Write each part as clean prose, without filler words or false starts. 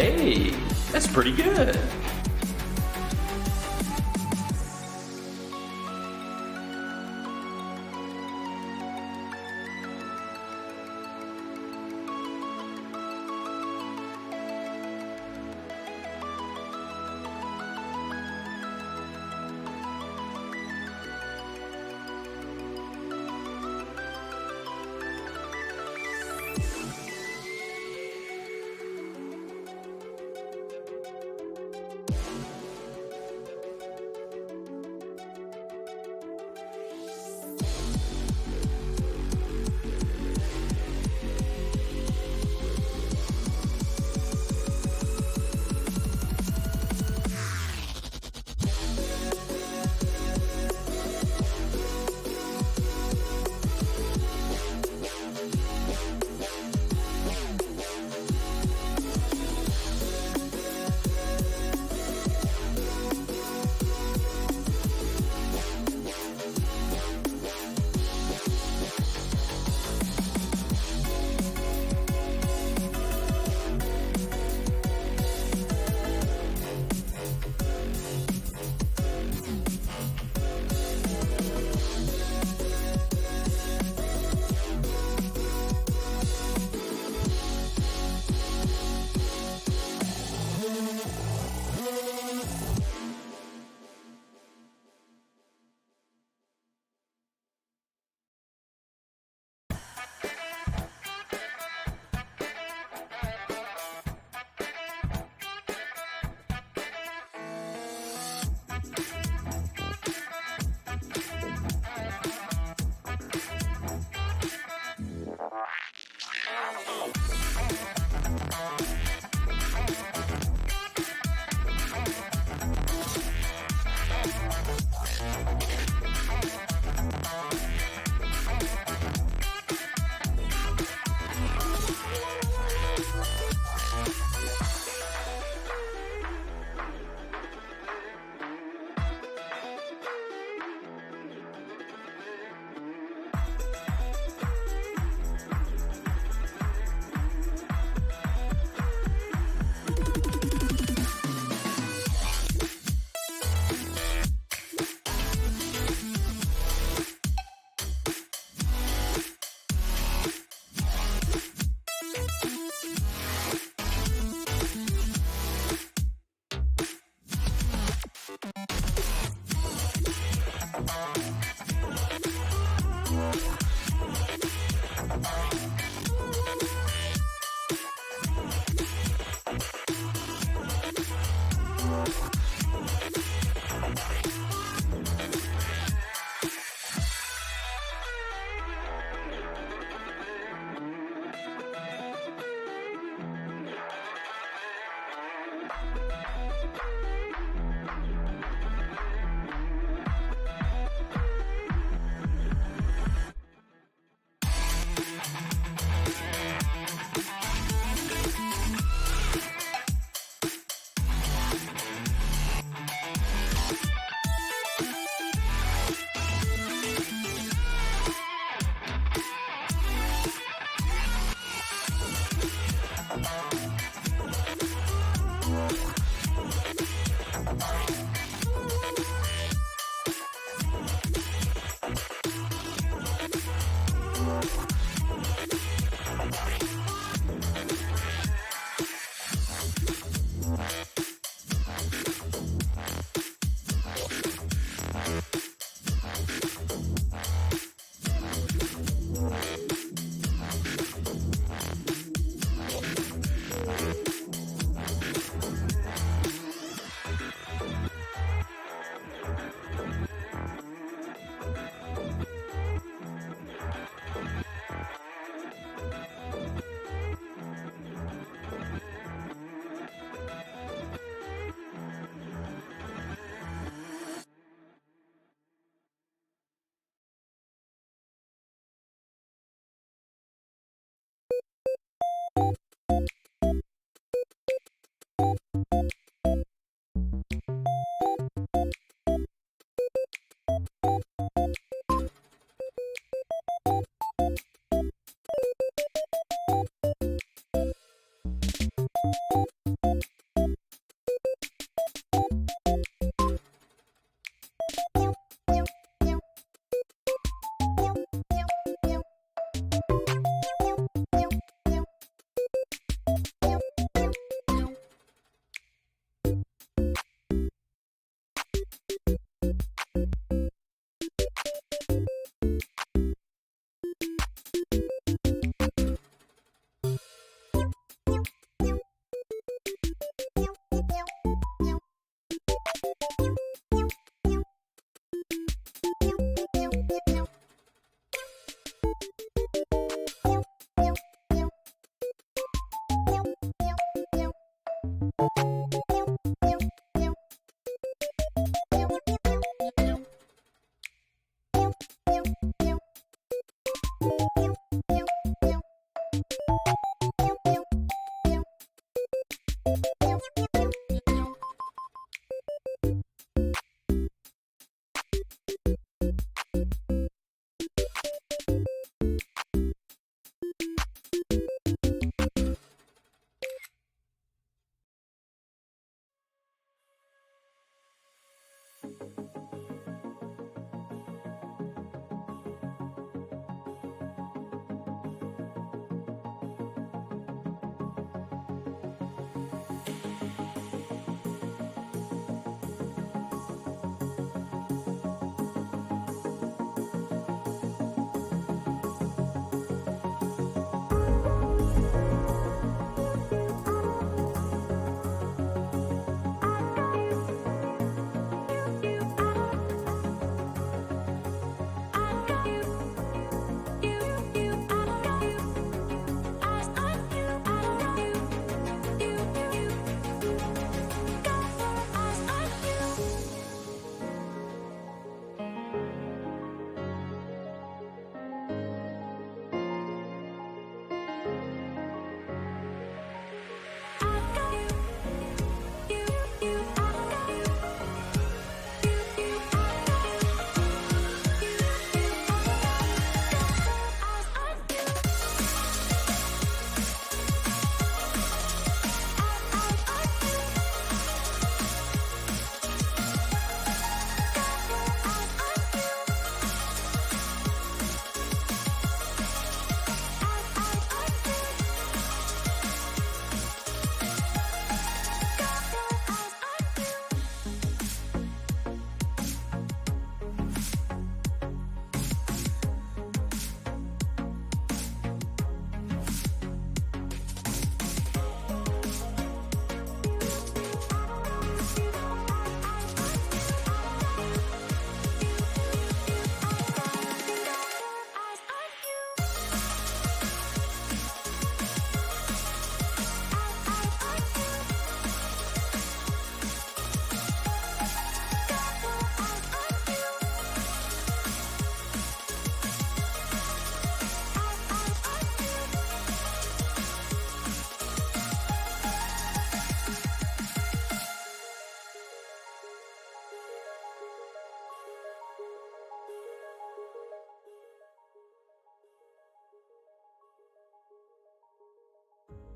Hey, that's pretty good.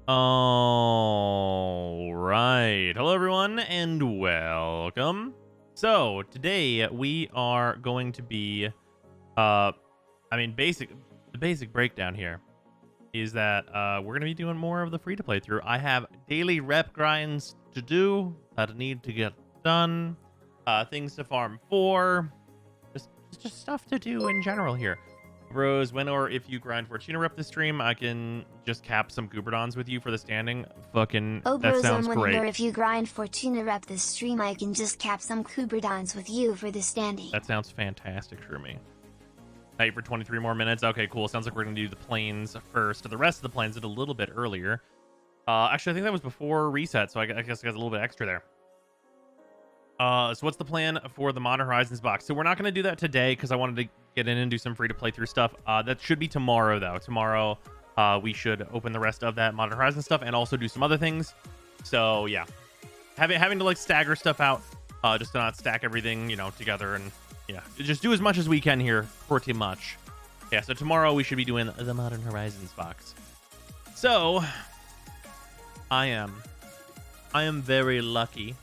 All right. Hello, everyone, and welcome. So today we are going to be, the basic breakdown here is that we're going to be doing more of the free-to-play through. I have daily rep grinds to do that need to get done, things to farm for, just stuff to do in general here. Bros, when or if you grind Fortuna rep the stream, I can just cap some Gooberdons with you for the standing. Fucking, that sounds great. Or if you grind Fortuna rep the stream, I can just cap some Gooberdons with you for the standing. That sounds fantastic for me. Night for 23 more minutes. Okay, cool. Sounds like we're going to do the planes first. The rest of the planes did a little bit earlier. Actually, I think that was before reset, so I guess I got a little bit extra there. So what's the plan for the Modern Horizons box? So we're not going to do that today because I wanted to get in and do some free to play through stuff. That should be tomorrow, though. Tomorrow, we should open the rest of that Modern Horizons stuff and also do some other things. So yeah, having to like stagger stuff out, just to not stack everything, you know, together, and yeah, just do as much as we can here, pretty much. Yeah. So tomorrow we should be doing the Modern Horizons box. So I am very lucky.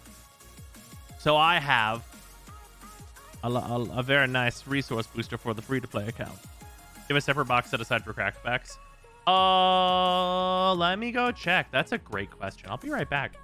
So I have a very nice resource booster for the free-to-play account. You have a separate box set aside for crackbacks. Let me go check. That's a great question. I'll be right back.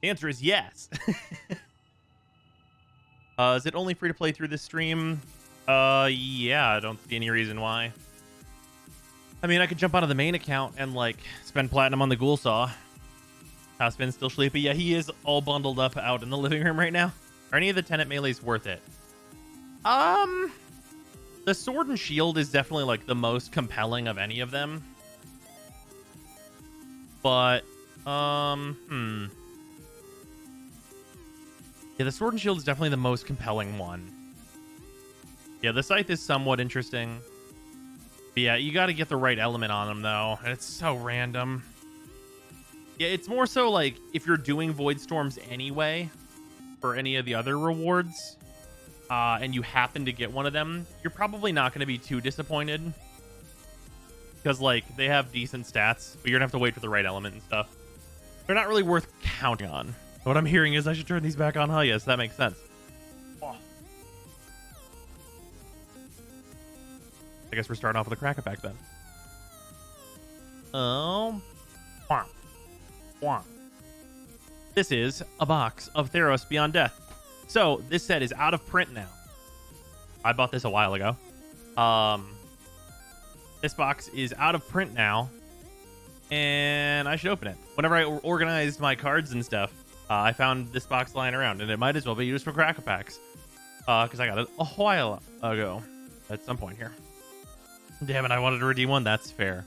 The answer is yes. Is it only free to play through this stream? Yeah, I don't see any reason why. I mean, I could jump out of the main account and like spend platinum on the ghoul saw. Houseman's still sleepy. Yeah, he is all bundled up out in the living room right now. Are any of the tenant melees worth it? The sword and shield is definitely like the most compelling of any of them. But yeah, the sword and shield is definitely the most compelling one. Yeah, the scythe is somewhat interesting. But yeah, you got to get the right element on them, though. It's so random. Yeah, it's more so like if you're doing Void Storms anyway for any of the other rewards, and you happen to get one of them, you're probably not going to be too disappointed. Because, like, they have decent stats, but you're going to have to wait for the right element and stuff. They're not really worth counting on. What I'm hearing is I should turn these back on. Huh? Yes, that makes sense. Oh. I guess we're starting off with a cracker pack then. Oh. This is a box of Theros Beyond Death. So this set is out of print now. I bought this a while ago. This box is out of print now, and I should open it. Whenever I organized my cards and stuff, I found this box lying around, and it might as well be used for cracker packs. Because I got it a while ago at some point here. Damn it, I wanted to redeem one. That's fair.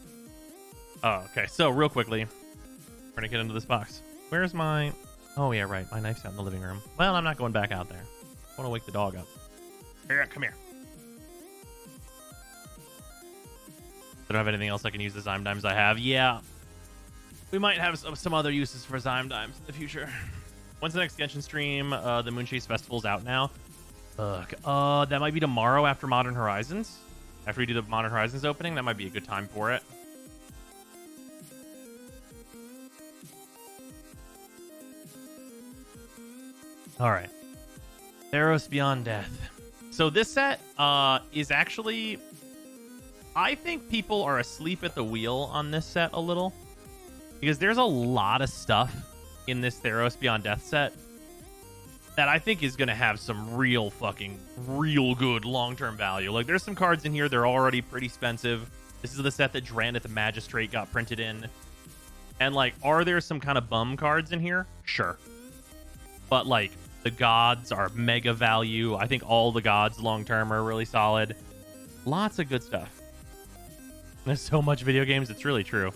Oh, okay, so real quickly, we're going to get into this box. Where's my... Oh, yeah, right. My knife's out in the living room. Well, I'm not going back out there. I want to wake the dog up. Here, come here. I don't have anything else I can use the Zyme Dimes I have. Yeah. We might have some other uses for Zyme Dimes in the future. When's the next Genshin stream? The Moonchase Festival's out now. Ugh. That might be tomorrow after Modern Horizons. After we do the Modern Horizons opening, that might be a good time for it. All right. Theros Beyond Death. So this set is actually... I think people are asleep at the wheel on this set a little. Because there's a lot of stuff in this Theros Beyond Death set that I think is going to have some real good long-term value. Like, there's some cards in here, they're already pretty expensive. This is the set that Drannith Magistrate got printed in. And, like, are there some kind of bum cards in here? Sure. But, like, the gods are mega value. I think all the gods long-term are really solid. Lots of good stuff. There's so much video games, it's really true.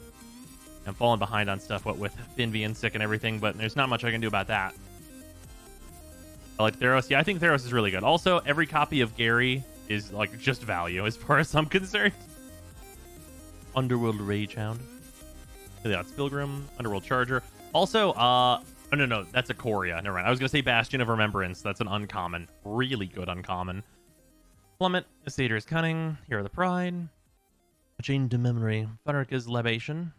I'm falling behind on stuff, what with Finn being sick and everything, but there's not much I can do about that. I like Theros. Yeah, I think Theros is really good. Also, every copy of Gary is, like, just value as far as I'm concerned. Underworld Ragehound. That's Pilgrim. Underworld Charger. Also, oh, no, that's a Coria. Never mind. I was going to say Bastion of Remembrance. That's an uncommon. Really good uncommon. Plummet. Satyrs Cunning. Hero of the Pride. Chain to Memory. Funarka's Libation.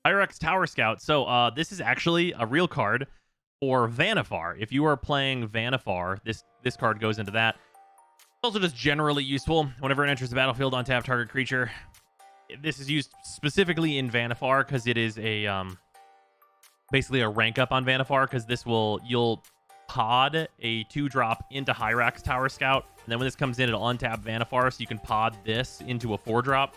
Hyrax Tower Scout. So, this is actually a real card for Vanifar. If you are playing Vanifar, this card goes into that. It's also just generally useful. Whenever it enters the battlefield, untap target creature. This is used specifically in Vanifar because it is a basically a rank up on Vanifar, because you'll pod a 2-drop into Hyrax Tower Scout, and then when this comes in, it'll untap Vanifar, so you can pod this into a 4-drop.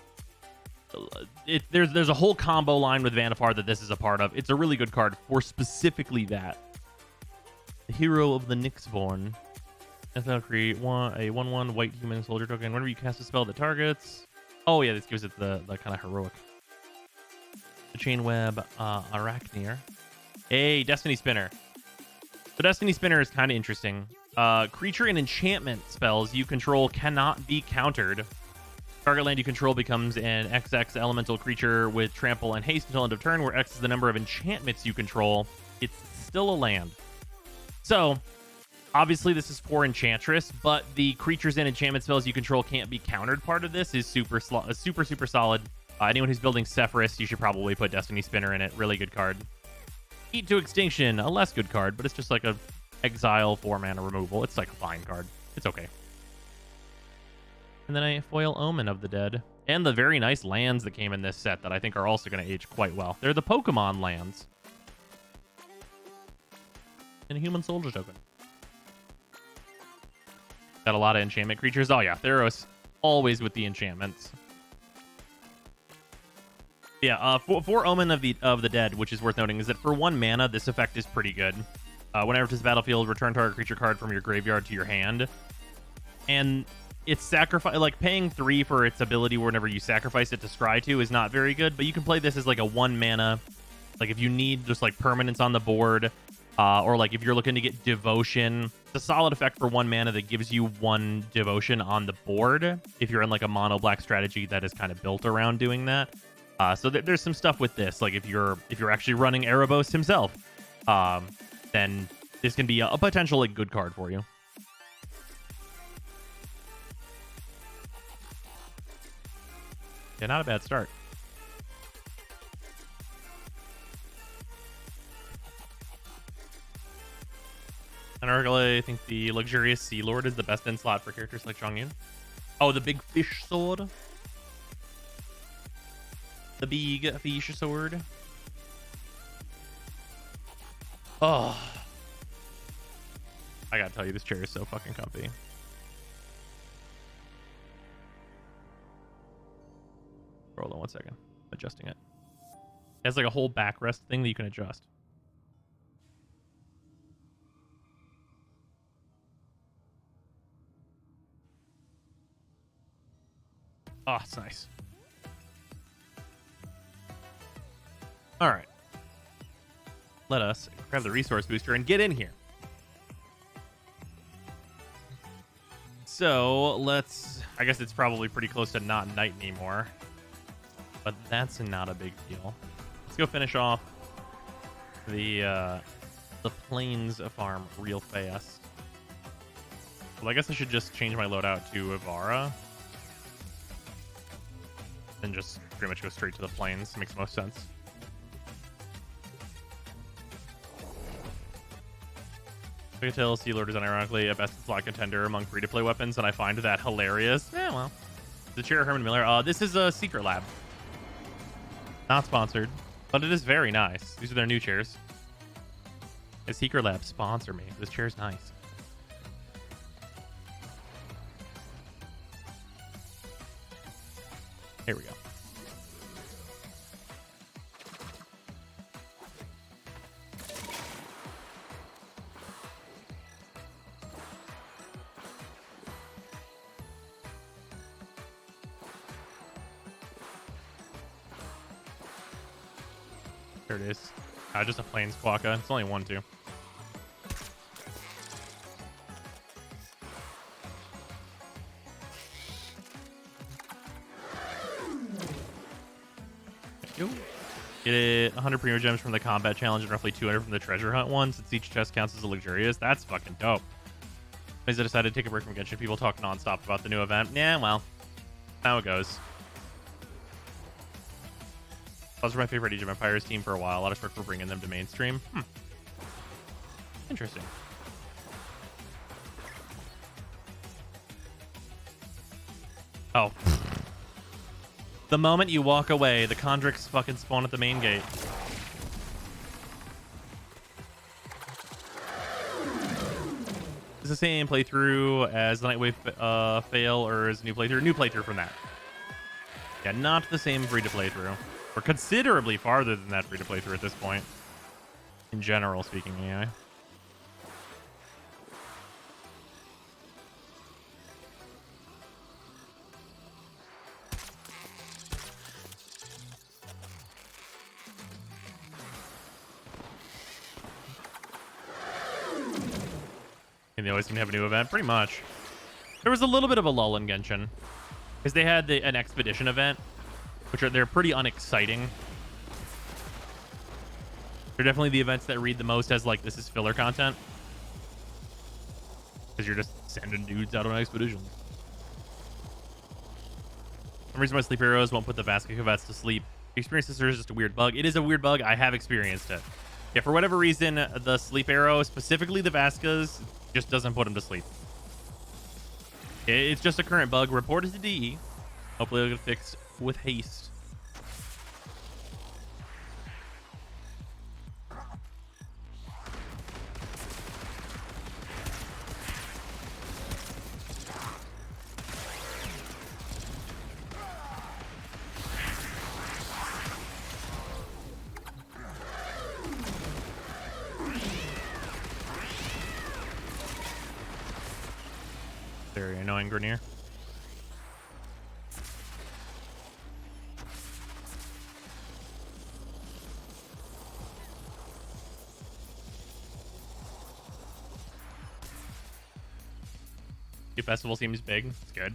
There's a whole combo line with Vanifar that this is a part of. It's a really good card for specifically that. The Hero of the Nyxborn. Create a 1/1 white human soldier token. Whenever you cast a spell that targets. Oh yeah, this gives it the kind of heroic. The Chain Web, Arachnir. Hey, Destiny Spinner. The Destiny Spinner is kind of interesting. Creature and enchantment spells you control cannot be countered. Target land you control becomes an XX elemental creature with trample and haste until end of turn, where X is the number of enchantments you control. It's still a land. So, obviously this is for Enchantress, but the creatures and enchantment spells you control can't be countered part of this is super solid. Anyone who's building Sephiroth, you should probably put Destiny Spinner in it. Really good card. Heat to Extinction, a less good card, but it's just like a exile 4-mana removal. It's like a fine card. It's okay. And then a Foil Omen of the Dead. And the very nice lands that came in this set that I think are also going to age quite well. They're the Pokemon lands. And a Human Soldier token. Got a lot of enchantment creatures. Oh yeah, Theros always with the enchantments. Yeah, for Omen of the Dead, which is worth noting, is that for 1 mana, this effect is pretty good. Whenever it enters the battlefield, return target creature card from your graveyard to your hand. And it's sacrifice, like paying 3 for its ability whenever you sacrifice it to scry 2 is not very good, but you can play this as like a 1 mana, like if you need just like permanence on the board, or like if you're looking to get devotion. It's a solid effect for 1 mana that gives you 1 devotion on the board if you're in like a mono black strategy that is kind of built around doing that. So there's some stuff with this, like if you're actually running Erebos himself, then this can be a potential like good card for you. Yeah, not a bad start. Anargale, I think the Luxurious Sea Lord is the best in slot for characters like Zhongyun. Oh, the big fish sword. The big fish sword. Oh. I gotta tell you, this chair is so fucking comfy. Hold on 1 second. I'm adjusting it. It has like a whole backrest thing that you can adjust. Oh, it's nice. All right. Let us grab the resource booster and get in here. So let's, I guess it's probably pretty close to not night anymore, but that's not a big deal. Let's go finish off the plains farm real fast. Well, I guess I should just change my loadout to Ivara. And just pretty much go straight to the plains. Makes most sense. Spagatel Sea Lord is unironically a best in slot contender among free-to-play weapons, and I find that hilarious. Yeah, well. The chair Herman Miller. This is a Secret Lab. Not sponsored, but it is very nice. These are their new chairs. A Secret Lab sponsor me. This chair's nice. Here we go. There it is. Just a plain squawka. It's only 1-2. Get it 100 premium gems from the combat challenge and roughly 200 from the treasure hunt one, since each chest counts as a luxurious. That's fucking dope. As I decided to take a break from Genshin, people talk nonstop about the new event. Yeah, well, how it goes. Those were my favorite Age of Empires team for a while. A lot of work for bringing them to mainstream. Interesting. Oh. The moment you walk away, the Chondrix fucking spawn at the main gate. Is the same playthrough as the Nightwave fail, or is a new playthrough? New playthrough from that. Yeah, not the same free-to-play through. We're considerably farther than that free-to-play through at this point. In general speaking, anyway. And they always seem to have a new event, pretty much. There was a little bit of a lull in Genshin, because they had an expedition event, which they're pretty unexciting. They're definitely the events that read the most as like, this is filler content, because you're just sending dudes out on expeditions. For some reason, my sleep arrows won't put the Vasca Cuvets to sleep. The experience is just a weird bug. It is a weird bug. I have experienced it. Yeah, for whatever reason, the sleep arrow, specifically the Vascas, just doesn't put them to sleep. It's just a current bug. Reported to DE. Hopefully it'll get fixed with haste. Very annoying, Grenier. The festival seems big. It's good.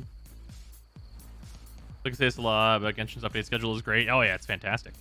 Look at this a lot, but Genshin's update schedule is great. Oh yeah, it's fantastic.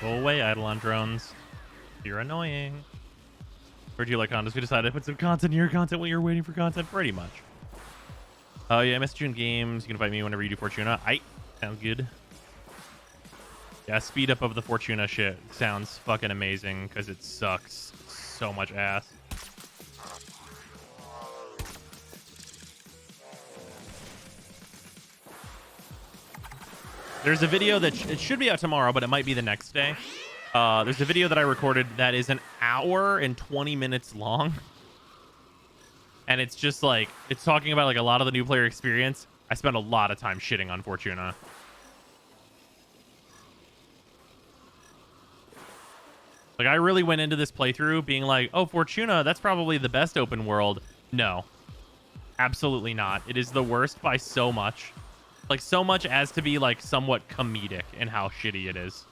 Go away, Eidolon drones. You're annoying. Where'd you like content? We decided to put some content in your content when you're waiting for content, pretty much. Oh yeah, I miss June games. You can invite me whenever you do Fortuna. Sounds good. Yeah, speed up of the Fortuna shit sounds fucking amazing, because it sucks so much ass. There's a video that it should be out tomorrow, but it might be the next day. There's a video that I recorded that is an hour and 20 minutes long. And it's just like, it's talking about like a lot of the new player experience. I spent a lot of time shitting on Fortuna. Like, I really went into this playthrough being like, oh, Fortuna, that's probably the best open world. No, absolutely not. It is the worst by so much. Like, so much as to be like somewhat comedic in how shitty it is.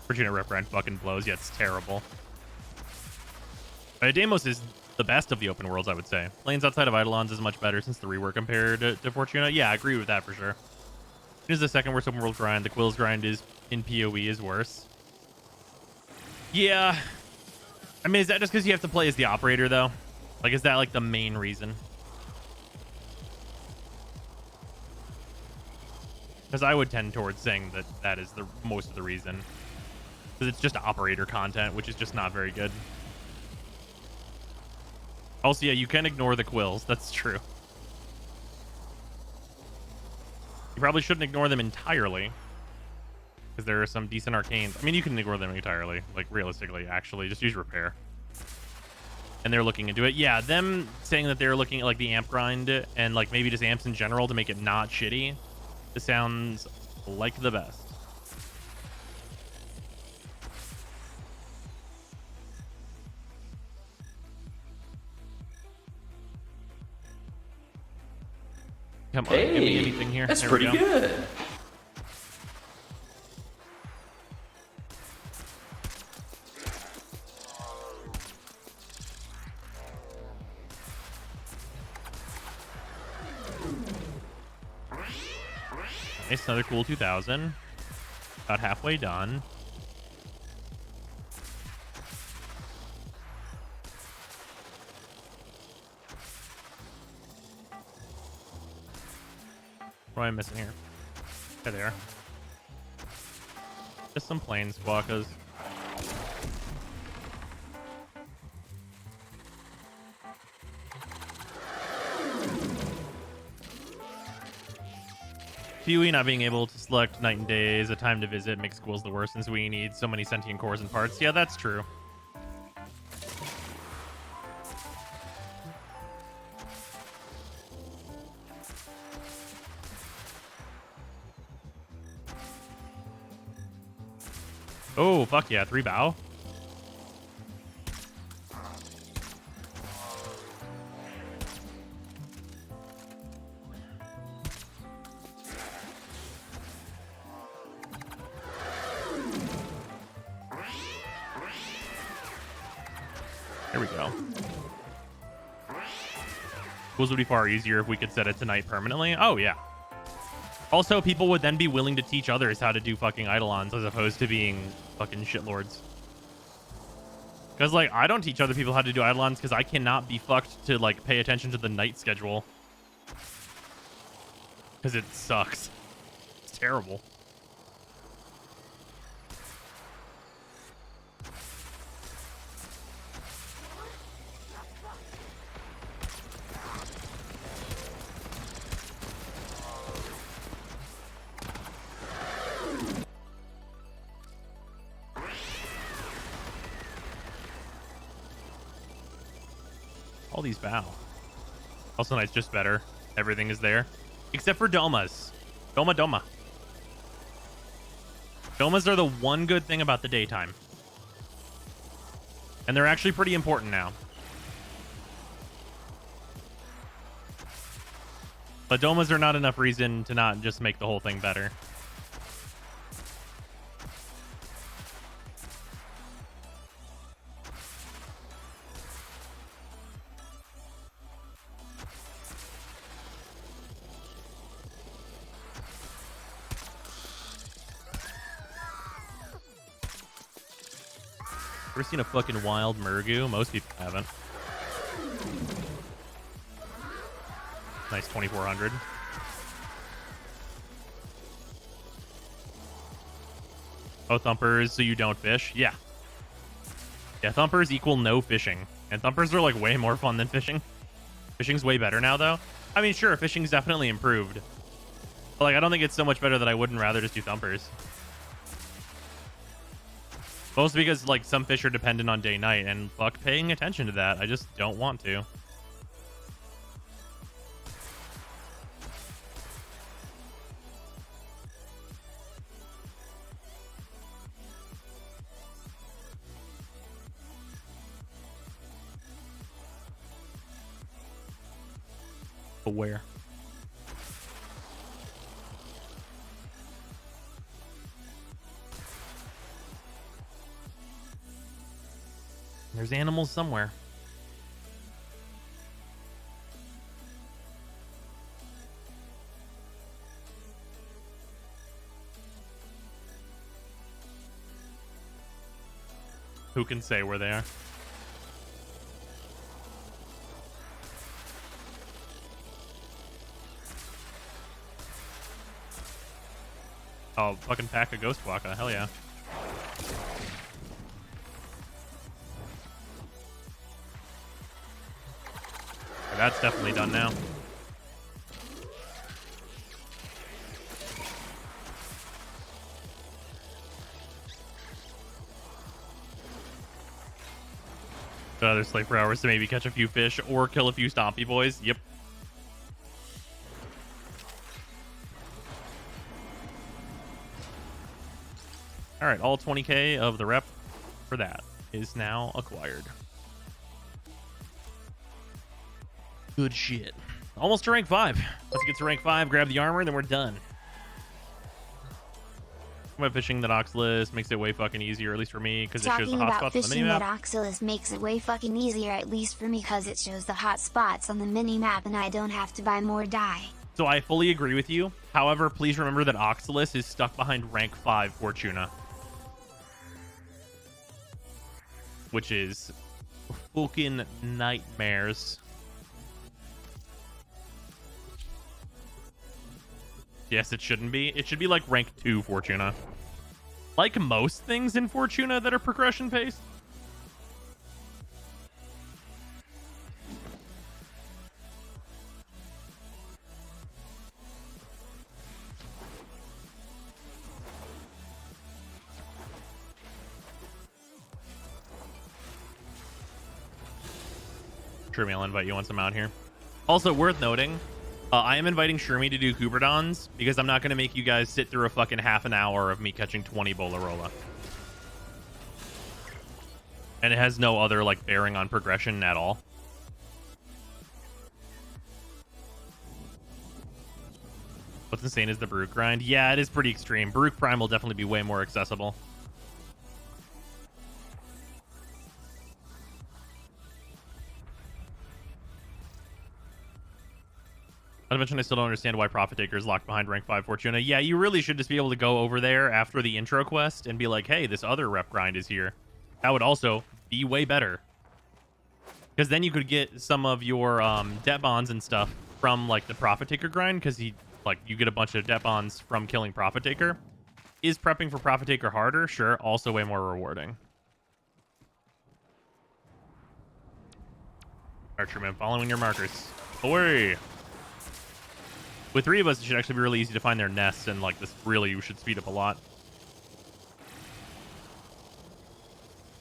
Fortuna reprint fucking blows. Yeah, it's terrible. Deimos is the best of the open worlds, I would say. Lanes outside of Eidolons is much better since the rework compared to Fortuna. Yeah, I agree with that for sure. It is the second worst open world grind. The Quills grind is in PoE is worse. Yeah. I mean, is that just because you have to play as the operator, though? Like, is that, like, the main reason? Because I would tend towards saying that that is the most of the reason. Because it's just operator content, which is just not very good. Also, yeah, you can ignore the Quills. That's true. You probably shouldn't ignore them entirely. Because there are some decent arcanes. I mean, you can ignore them entirely. Like, realistically, actually. Just use repair. And they're looking into it. Yeah, them saying that they're looking at, like, the amp grind and, like, maybe just amps in general to make it not shitty. This sounds like the best. Come on, give me anything here. That's There we pretty go. good. Nice, another cool 2000. About halfway done. What am I missing here? There they are. Just some plain squawkas. PoE not being able to select night and day as a time to visit makes schools the worst since we need so many sentient cores and parts. Yeah, that's true. Oh, fuck yeah. 3 bow. There we go. Schools would be far easier if we could set it to night permanently. Oh, yeah. Also, people would then be willing to teach others how to do fucking Eidolons as opposed to being fucking shitlords. Because, like, I don't teach other people how to do Eidolons because I cannot be fucked to, like, pay attention to the night schedule. Because it sucks. It's terrible. All these bow. Also night's just better. Everything is there. Except for domas. Doma. Domas are the one good thing about the daytime. And they're actually pretty important now. But domas are not enough reason to not just make the whole thing better. Ever seen a fucking wild Murgu? Most people haven't. Nice 2400. Oh, thumpers, so you don't fish? Yeah. Yeah, thumpers equal no fishing. And thumpers are, like, way more fun than fishing. Fishing's way better now, though. I mean, sure, fishing's definitely improved. But, like, I don't think it's so much better that I wouldn't rather just do thumpers. Mostly because, like, some fish are dependent on day-night, and fuck paying attention to that. I just don't want to. But where? There's animals somewhere. Who can say where they are? Oh, fucking pack a ghost waka. Hell yeah. That's definitely done now. Another slave for hours to maybe catch a few fish or kill a few stompy boys. Yep. All right, all 20k of the rep for that is now acquired. Good shit. Almost to rank 5. Let's get to rank 5, grab the armor, then we're done. I'm fishing that Oxalis makes it way fucking easier, at least for me, because it shows the hotspots on the fishing minimap. that Oxalis makes it way fucking easier, at least for me, because it shows the hotspots on the minimap and I don't have to buy more dye. So I fully agree with you. However, please remember that Oxalis is stuck behind rank 5 Fortuna, which is fucking nightmares. Yes, it shouldn't be. It should be like rank 2 Fortuna. Like most things in Fortuna that are progression paced. Sure, I'll invite you once I'm out here. Also, worth noting, I am inviting Shermie to do Cooperdons because I'm not going to make you guys sit through a fucking half an hour of me catching 20 Bolarola. And it has no other, like, bearing on progression at all. What's insane is the Baruch grind. Yeah, it is pretty extreme. Baruch Prime will definitely be way more accessible. Not to mention, I still don't understand why Profit Taker is locked behind rank 5 Fortuna. Yeah, you really should just be able to go over there after the intro quest and be like, hey, this other rep grind is here. That would also be way better. Because then you could get some of your debt bonds and stuff from, like, the Profit Taker grind, because you get a bunch of debt bonds from killing Profit Taker. Is prepping for Profit Taker harder? Sure. Also way more rewarding. Archerman, following your markers. Away! With 3 of us, it should actually be really easy to find their nests, and like this really should speed up a lot.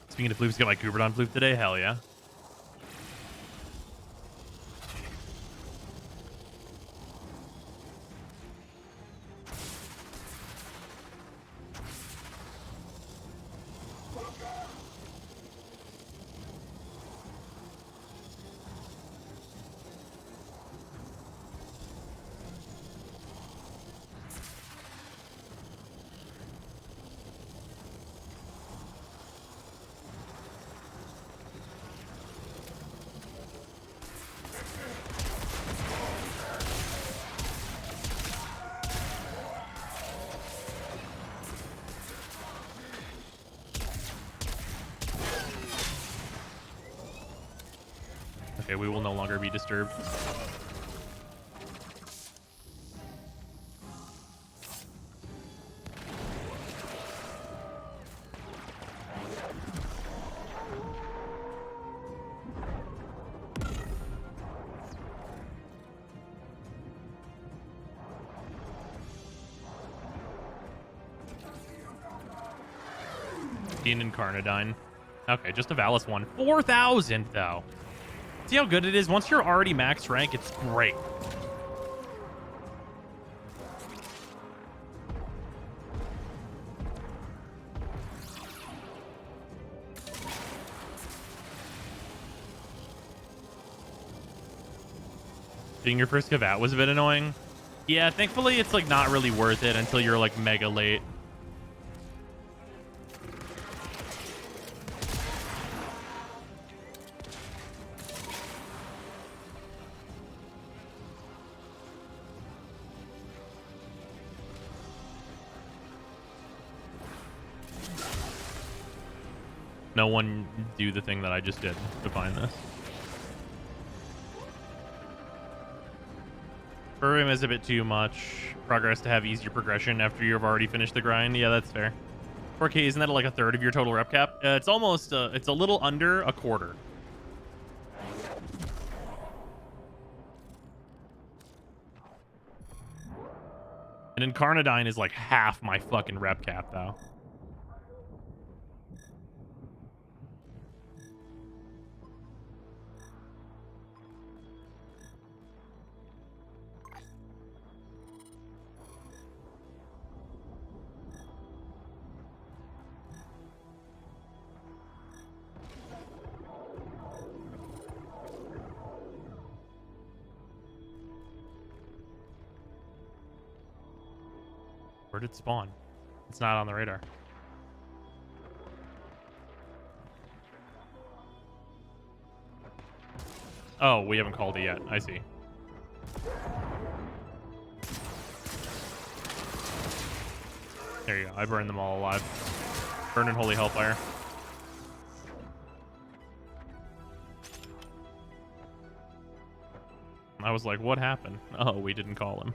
Speaking of floops, got my Cooperdon floof today. Hell yeah. Okay, we will no longer be disturbed. Dean and Carnadine. Okay, just a Valis one. 4,000 though. See how good it is? Once you're already max rank, it's great. Being your first Kavat was a bit annoying. Yeah, thankfully it's like not really worth it until you're like mega late. No one do the thing that I just did to find this. Warframe is a bit too much progress to have easier progression after you've already finished the grind. Yeah, that's fair. 4K, isn't that like a third of your total rep cap? It's almost, it's a little under a quarter. And Incarnadine is like half my fucking rep cap, though. Where did it spawn? It's not on the radar. Oh, we haven't called it yet. I see. There you go. I burned them all alive. Burn in Holy Hellfire. I was like, what happened? Oh, we didn't call him.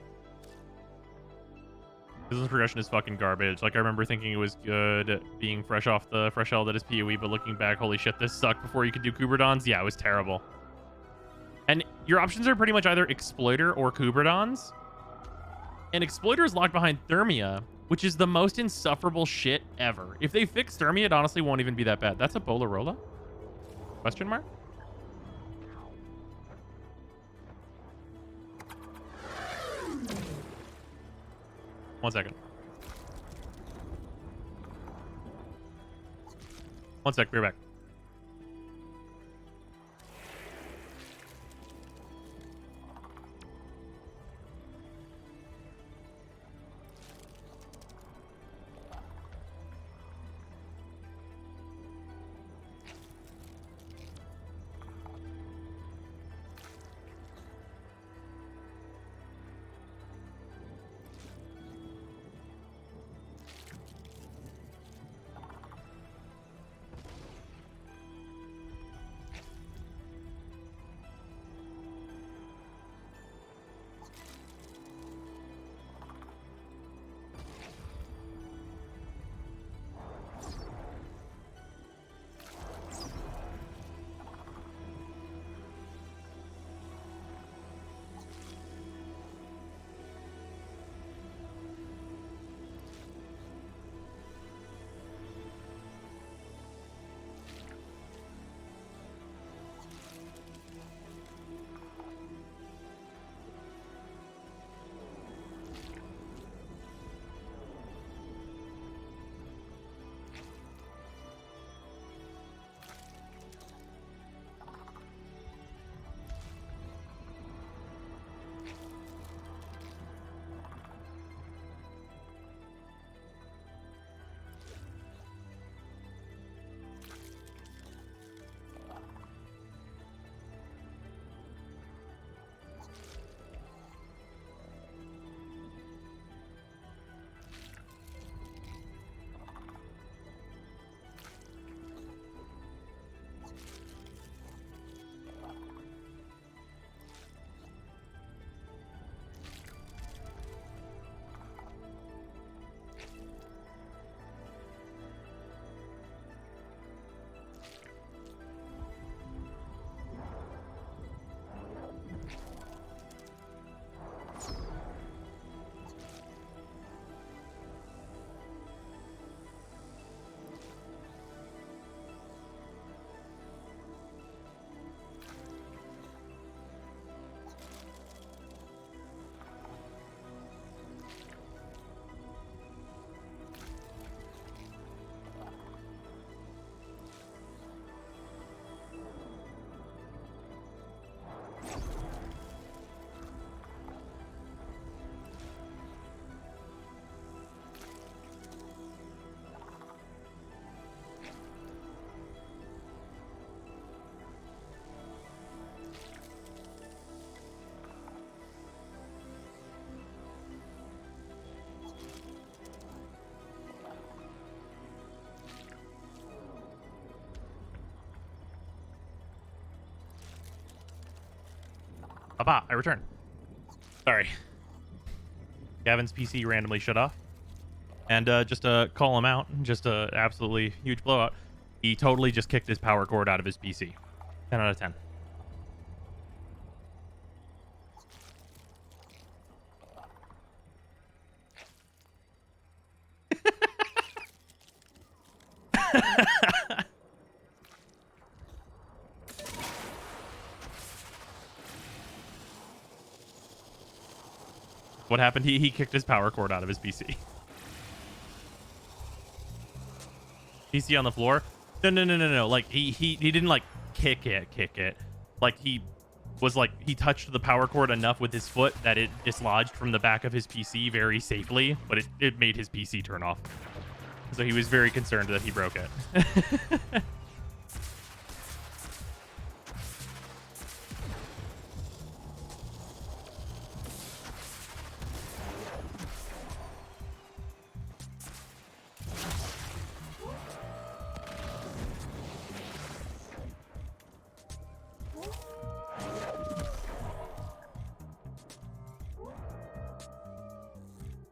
Business progression is fucking garbage. Like, I remember thinking it was good being fresh off the fresh hell that is PoE, but looking back, holy shit, this sucked before you could do Kuberdons. Yeah, it was terrible. And your options are pretty much either Exploiter or Kuberdons. And Exploiter is locked behind Thermia, which is the most insufferable shit ever. If they fix Thermia, it honestly won't even be that bad. That's a Bolarola? Question mark? One second. One sec, be right back. Papa, I return. Sorry. Gavin's PC randomly shut off. And just to call him out, just a absolutely huge blowout. He totally just kicked his power cord out of his PC. 10 out of 10. What happened? He kicked his power cord out of his PC. PC on the floor? No. Like he didn't like kick it. Like he touched the power cord enough with his foot that it dislodged from the back of his PC very safely, but it made his PC turn off. So he was very concerned that he broke it.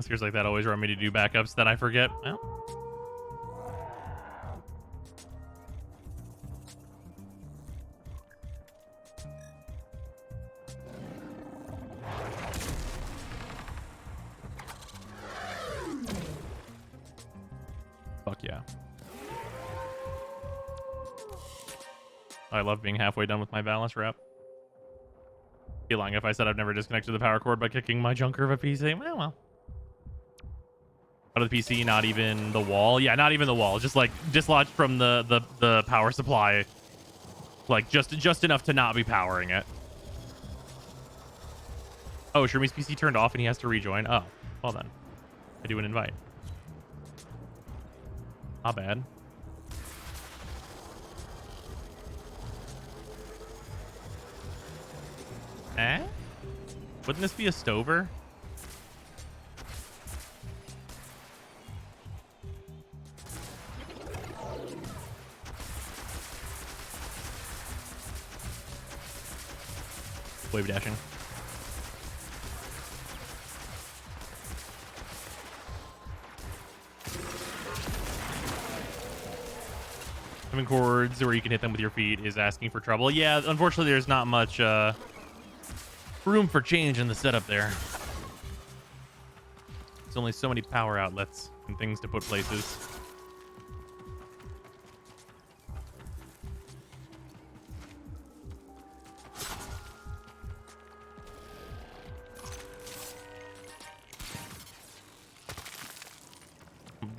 Scares like that always run me to do backups, then I forget. Well. Fuck yeah. I love being halfway done with my balance wrap. Be lying if I said I've never disconnected the power cord by kicking my junker of a PC. Well. Out of the PC, not even the wall. Yeah, not even the wall. Just like dislodged from the power supply. Like just enough to not be powering it. Oh, Shermie's PC turned off and he has to rejoin. Oh, well then. I do an invite. Not bad. Eh? Wouldn't this be a stover? Wave dashing. Having cords where you can hit them with your feet is asking for trouble. Yeah, unfortunately, there's not much room for change in the setup there. There's only so many power outlets and things to put places.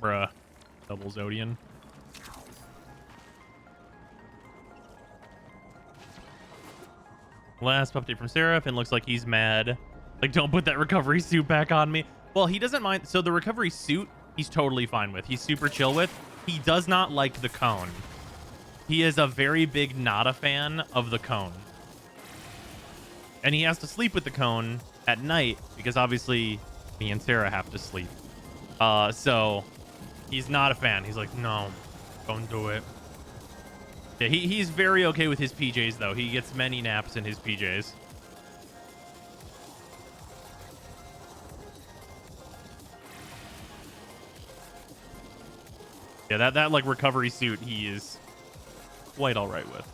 Bruh. Double Zodian. Last update from Seraph, and looks like he's mad. Like, don't put that recovery suit back on me. Well, he doesn't mind. So the recovery suit, he's totally fine with. He's super chill with. He does not like the cone. He is a very big not a fan of the cone. And he has to sleep with the cone at night because obviously me and Sarah have to sleep. So he's not a fan. He's like, no, don't do it. Yeah, he's very okay with his PJs, though. He gets many naps in his PJs. Yeah, that like recovery suit he is quite all right with.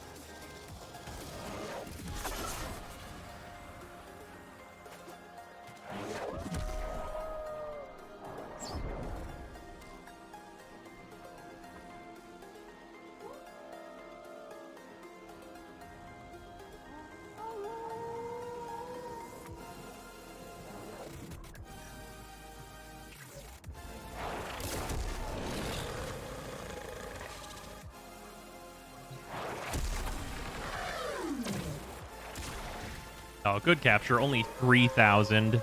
Oh, good capture. Only 3,000.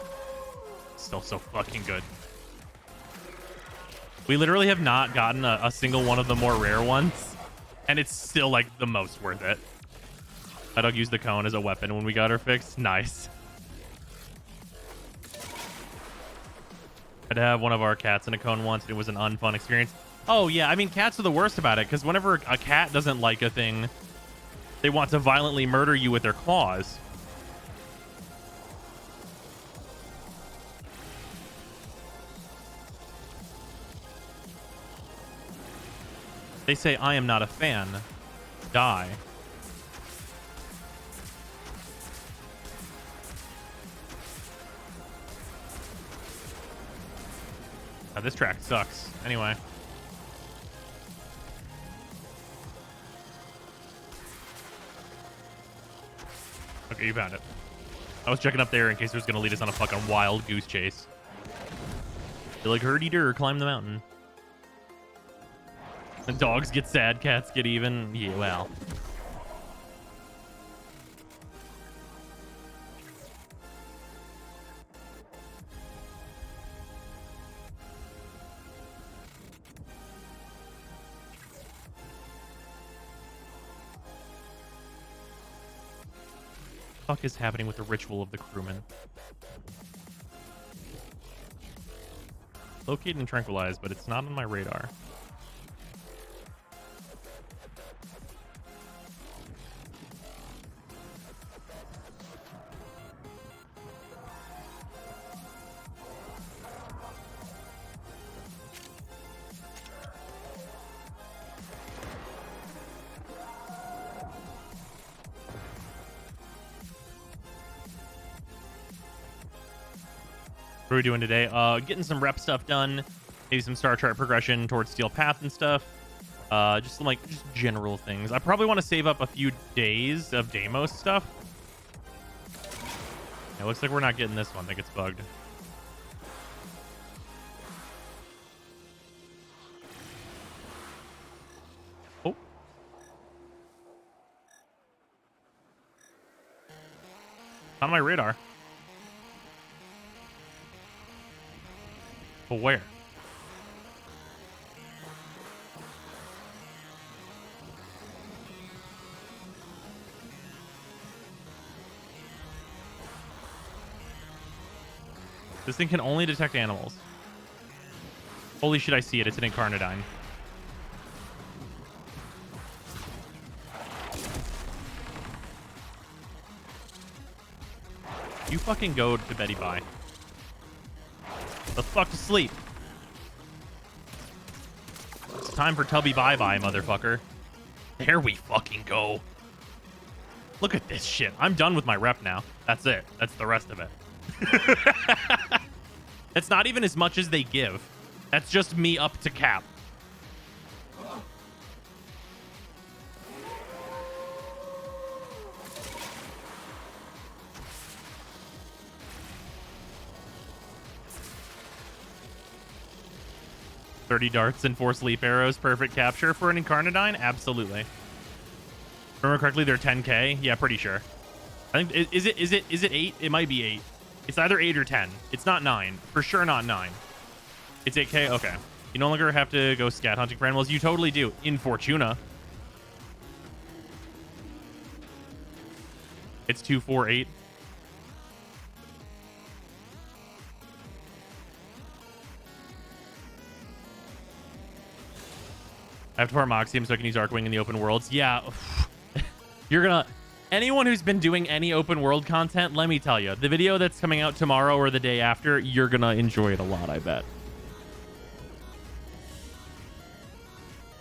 Still so fucking good. We literally have not gotten a single one of the more rare ones. And it's still, like, the most worth it. My dog used the cone as a weapon when we got her fixed. Nice. I'd have one of our cats in a cone once. And it was an unfun experience. Oh, yeah. I mean, cats are the worst about it. Because whenever a cat doesn't like a thing, they want to violently murder you with their claws. They say I am not a fan. Die. This track sucks. Anyway. Okay, you found it. I was checking up there in case it was going to lead us on a fucking wild goose chase. Feel like herd eater, climb the mountain. And dogs get sad, cats get even. Yeah, well. What the fuck is happening with the ritual of the crewman? Locate and tranquilize, but it's not on my radar. What are we doing today? Getting some rep stuff done. Maybe some star chart progression towards Steel Path and stuff. Just some just general things. I probably want to save up a few days of Deimos stuff. It looks like we're not getting this one. I think it's bugged. Oh. On my radar. But where? This thing can only detect animals. Holy shit, I see it. It's an Incarnadine. You fucking go to Betty Bye. The fuck to sleep. It's time for Tubby Bye-Bye, motherfucker. There we fucking go. Look at this shit. I'm done with my rep now. That's it. That's the rest of it. That's not even as much as they give. That's just me up to cap. $30 darts and 4 sleep arrows. Perfect capture for an Incarnadine? Absolutely. Remember correctly, they're 10k? Yeah, pretty sure. I think is it 8? It might be 8. It's either 8 or 10. It's not 9. For sure not 9. It's 8k? Okay. You no longer have to go scat hunting for animals. You totally do. In Fortuna. It's 248. I have to farm Moxium so I can use Arcwing in the open worlds. Yeah. You're gonna... Anyone who's been doing any open world content, let me tell you, the video that's coming out tomorrow or the day after, you're gonna enjoy it a lot, I bet.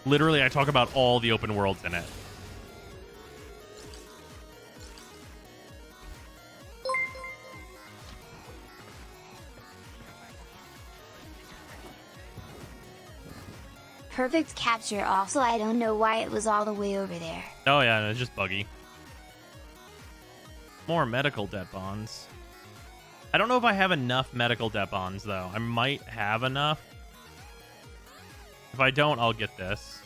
Literally, I talk about all the open worlds in it. Perfect capture. Also, I don't know why it was all the way over there. Oh yeah, it's just buggy. More medical debt bonds. I don't know if I have enough medical debt bonds though. I might have enough. If I don't, I'll get this.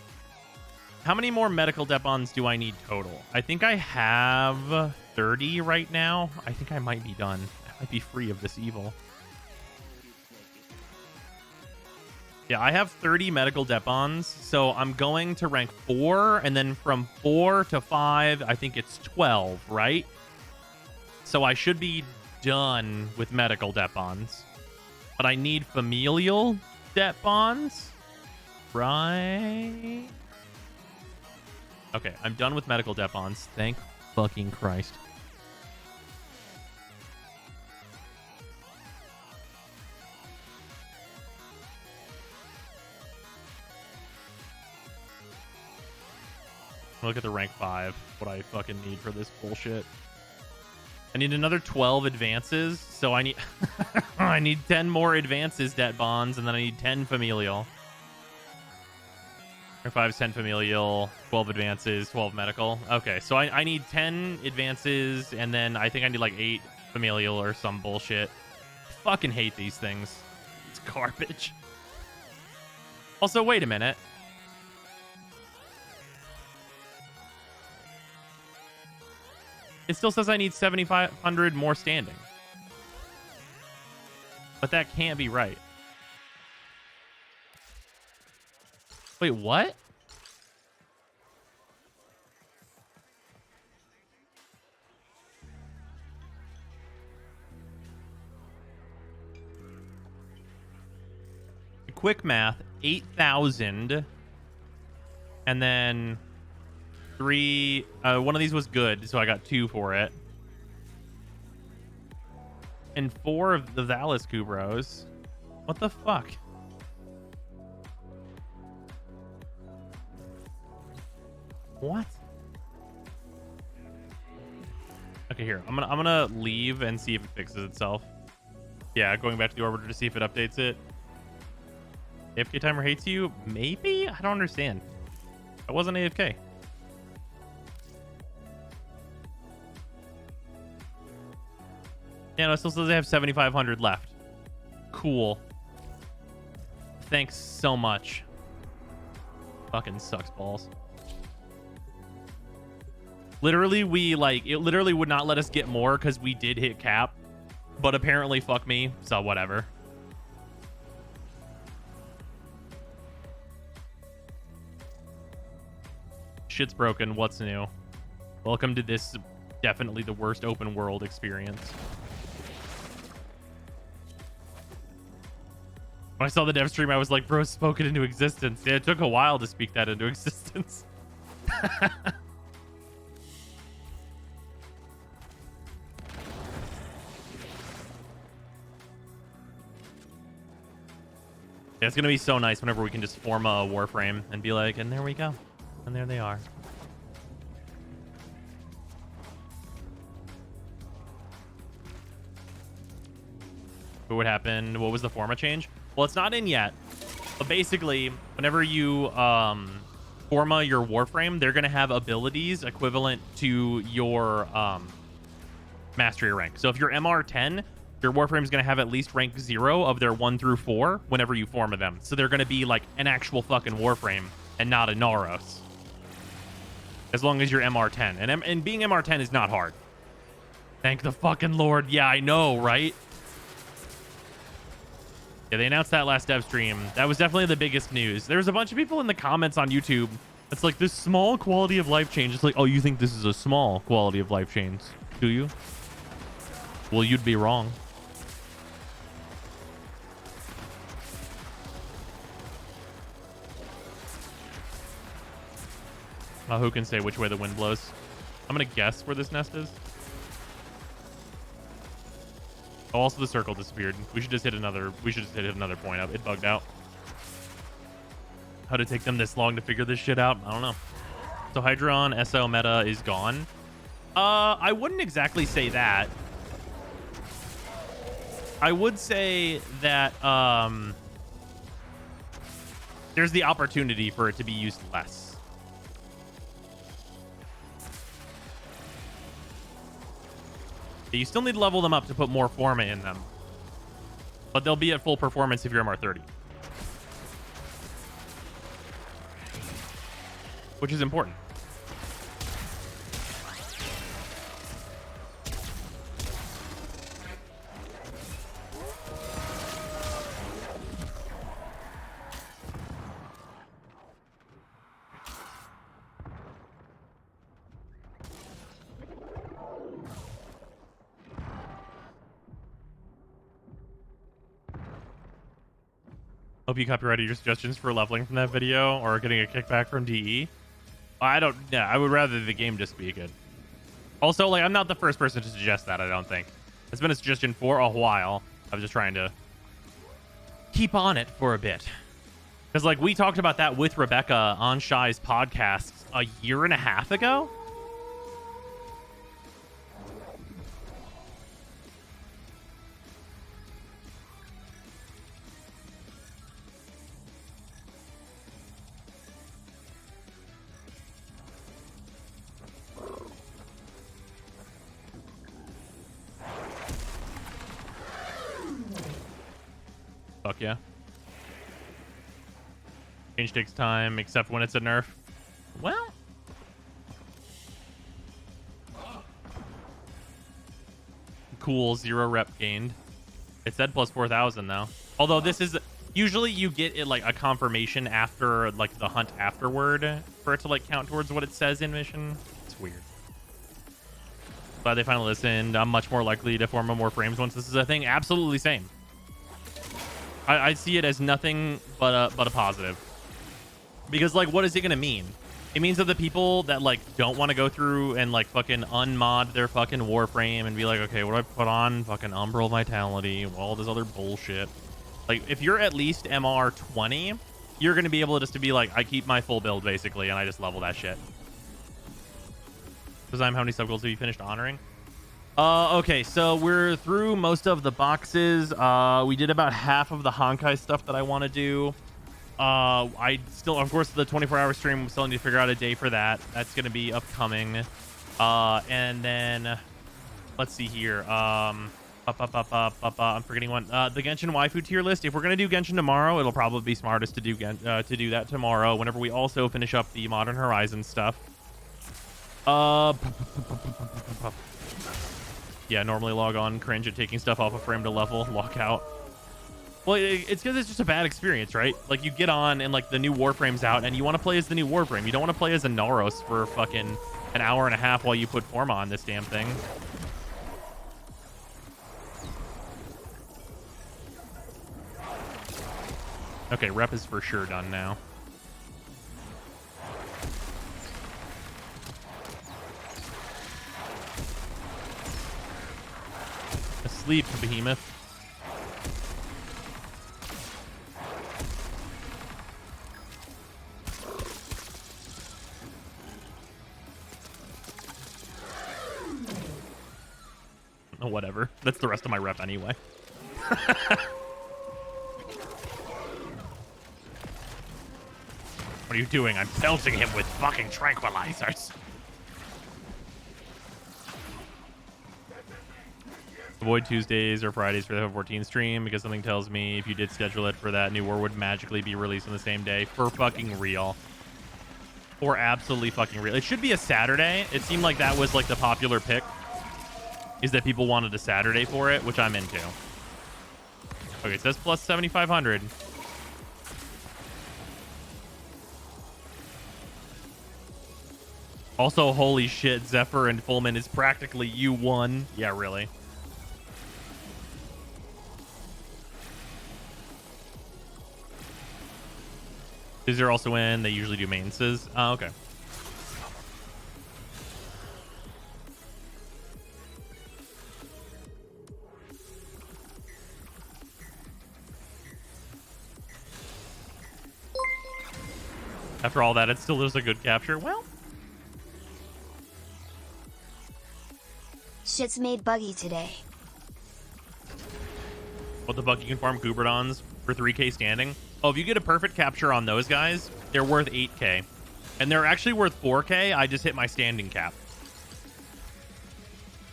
How many more medical debt bonds do I need total? I think I have 30 right now. I think I might be done. I might be free of this evil. Yeah, I have 30 medical debt bonds, so I'm going to rank 4, and then from 4 to 5, I think it's 12, right? So I should be done with medical debt bonds. But I need familial debt bonds, right? Okay, I'm done with medical debt bonds. Thank fucking Christ. Look at the rank 5. What I fucking need for this bullshit. I need another 12 advances, so I need I need 10 more advances debt bonds, and then I need 10 familial. Rank 5 is 10 familial, 12 advances, 12 medical. Okay, so I need 10 advances, and then I think I need like 8 familial or some bullshit. Fucking hate these things. It's garbage. Also, wait a minute. It still says I need 7,500 more standing. But that can't be right. Wait, what? Quick math, 8,000. And then 3. One of these was good, so I got 2 for it. And 4 of the Valis Kubros. What the fuck? What? Okay, here. I'm gonna leave and see if it fixes itself. Yeah, going back to the orbiter to see if it updates it. AFK timer hates you? Maybe? I don't understand. I wasn't AFK. Yeah, no, it still says they have 7,500 left. Cool. Thanks so much. Fucking sucks balls. Literally, it literally would not let us get more because we did hit cap. But apparently, fuck me, so whatever. Shit's broken. What's new? Welcome to this definitely the worst open world experience. When I saw the dev stream, I was like, bro, spoke it into existence. Yeah, it took a while to speak that into existence. Yeah, it's gonna be so nice whenever we can just form a Warframe and be like, and there we go. And there they are. What would happen? What was the forma change? Well, it's not in yet. But basically, whenever you forma your Warframe, they're gonna have abilities equivalent to your mastery rank. So if you're MR10, your Warframe is going to have at least rank 0 of their 1 through 4 whenever you forma them. So they're going to be like an actual fucking Warframe and not a Naros. As long as you're MR10. And being MR10 is not hard. Thank the fucking Lord. Yeah, I know, right? Yeah, they announced that last dev stream. That was definitely the biggest news. There's a bunch of people in the comments on YouTube. It's like, this small quality of life change. It's like, oh, you think this is a small quality of life change, do you? Well, you'd be wrong. Who can say which way the wind blows? I'm gonna guess where this nest is. Oh, also the circle disappeared. We should just hit another. We should just hit another point up. It bugged out. How did it take them this long to figure this shit out? I don't know. So Hydron SO meta is gone. I wouldn't exactly say that. I would say that there's the opportunity for it to be used less. You still need to level them up to put more forma in them. But they'll be at full performance if you're MR30. Which is important. Hope you copyrighted your suggestions for leveling from that video or getting a kickback from DE. I don't. Yeah, I would rather the game just be good. Also, like, I'm not the first person to suggest that. I don't think it's been a suggestion for a while. I was just trying to keep on it for a bit Because like we talked about that with Rebecca on Shy's podcast a year and a half ago. Fuck yeah. Change takes time, except when it's a nerf. Well, cool. 0 rep gained. It said plus 4,000 though. Although this is usually you get it like a confirmation after like the hunt afterward for it to like count towards what it says in mission. It's weird. Glad they finally listened. I'm much more likely to form more frames once this is a thing. Absolutely same. I see it as nothing but a positive. Because, like, what is it going to mean? It means that the people that, like, don't want to go through and, like, fucking unmod their fucking Warframe and be like, okay, what do I put on? Fucking Umbral Vitality, all this other bullshit. Like, if you're at least MR 20, you're going to be able just to be like, I keep my full build, basically, and I just level that shit. Brozime, how many sub-goals have you finished honoring? Okay, so we're through most of the boxes. We did about half of the Honkai stuff that I want to do. I still, of course, the 24-hour stream, we still need to figure out a day for that. That's going to be upcoming. And then, let's see here. I'm forgetting one. The Genshin waifu tier list. If we're going to do Genshin tomorrow, it'll probably be smartest to do that tomorrow, whenever we also finish up the Modern Horizons stuff. Yeah, normally log on, cringe at taking stuff off a frame to level, lock out. Well, it's because it's just a bad experience, right? Like, you get on and, like, the new Warframe's out, and you want to play as the new Warframe. You don't want to play as a Naros for fucking an hour and a half while you put Forma on this damn thing. Okay, rep is for sure done now. Asleep, behemoth. Oh, whatever. That's the rest of my rep anyway. What are you doing? I'm pelting him with fucking tranquilizers. Avoid Tuesdays or Fridays for the 14 stream because something tells me if you did schedule it for that, new war would magically be released on the same day. For fucking real. For absolutely fucking real. It should be a Saturday. It seemed like that was like the popular pick. Is that people wanted a Saturday for it, which I'm into. Okay, it says plus 7,500. Also, holy shit, Zephyr and Fullman is practically U1. Yeah, really. Is there also in? They usually do maintenances. Oh, okay. After all that, it still is a good capture. Well, Shit's made buggy today. what the fuck, you can farm Gooberdons for 3k standing? Oh, if you get a perfect capture on those guys, they're worth 8k. And they're actually worth 4k. I just hit my standing cap.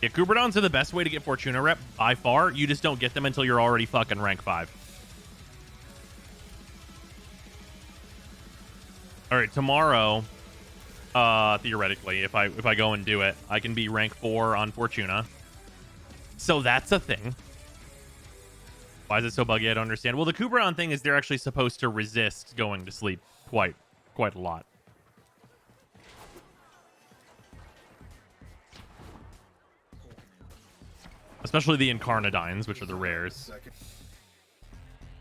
Yeah, Gooberdons are the best way to get Fortuna rep by far. You just don't get them until you're already fucking rank 5. All right, tomorrow, theoretically, if I go and do it, I can be rank 4 on Fortuna. So that's a thing. Why is it so buggy? I don't understand. Well, the Kuberon thing is they're actually supposed to resist going to sleep quite a lot. Especially the Incarnadines, which are the rares.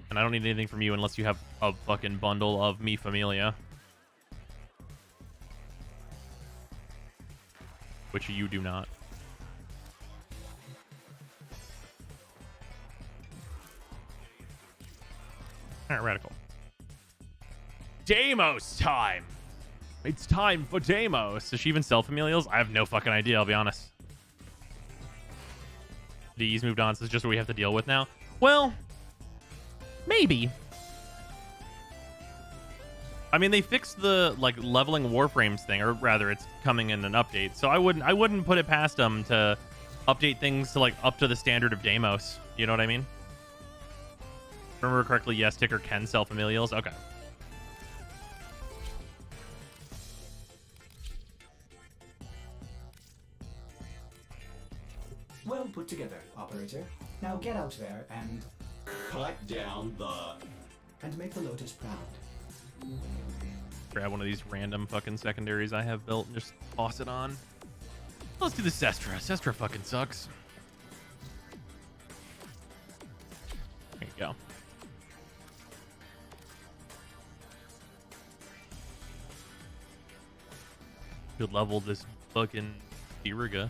And I don't need anything from you unless you have a fucking bundle of Mi Familia. Which you do not. Alright, Radical. Deimos time. It's time for Deimos. Does she even sell familials? I have no fucking idea, I'll be honest. D's moved on, so it's just what we have to deal with now. Well, maybe. I mean, they fixed the like leveling Warframes thing, or rather, it's coming in an update. So I wouldn't put it past them to update things to like up to the standard of Deimos. You know what I mean? Remember correctly? Yes, Ticker can sell familials. Okay. Well put together, operator. Now get out there and Cut down the... and make the Lotus proud. Grab one of these random fucking secondaries I have built and just toss it on. Let's do the Sestra. Sestra fucking sucks. There you go. Should level this fucking Diriga.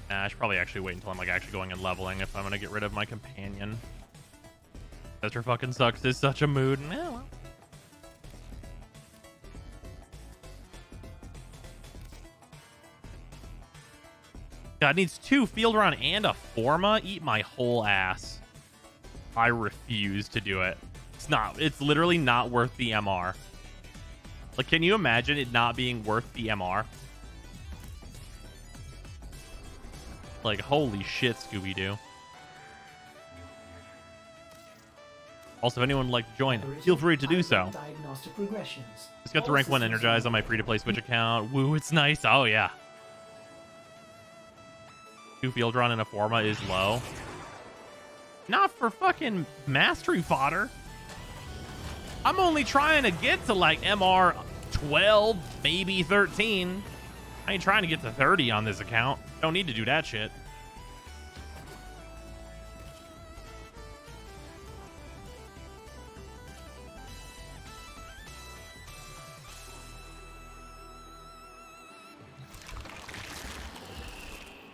Nah, I should probably actually wait until I'm like actually going and leveling if I'm gonna get rid of my companion. Sestra fucking sucks. It's such a mood. Yeah, well. God, it needs 2 field run and a Forma. Eat my whole ass. I refuse to do it. It's literally not worth the MR. Like, can you imagine it not being worth the MR? Like, holy shit, Scooby-Doo. Also, if anyone would like to join, feel free to do so. Just got the rank 1 energized on my free-to-play Switch account. Woo, it's nice. Oh, yeah. 2 field run and a Forma is low. Not for fucking mastery fodder. I'm only trying to get to like MR 12, maybe 13. I ain't trying to get to 30 on this account. Don't need to do that shit.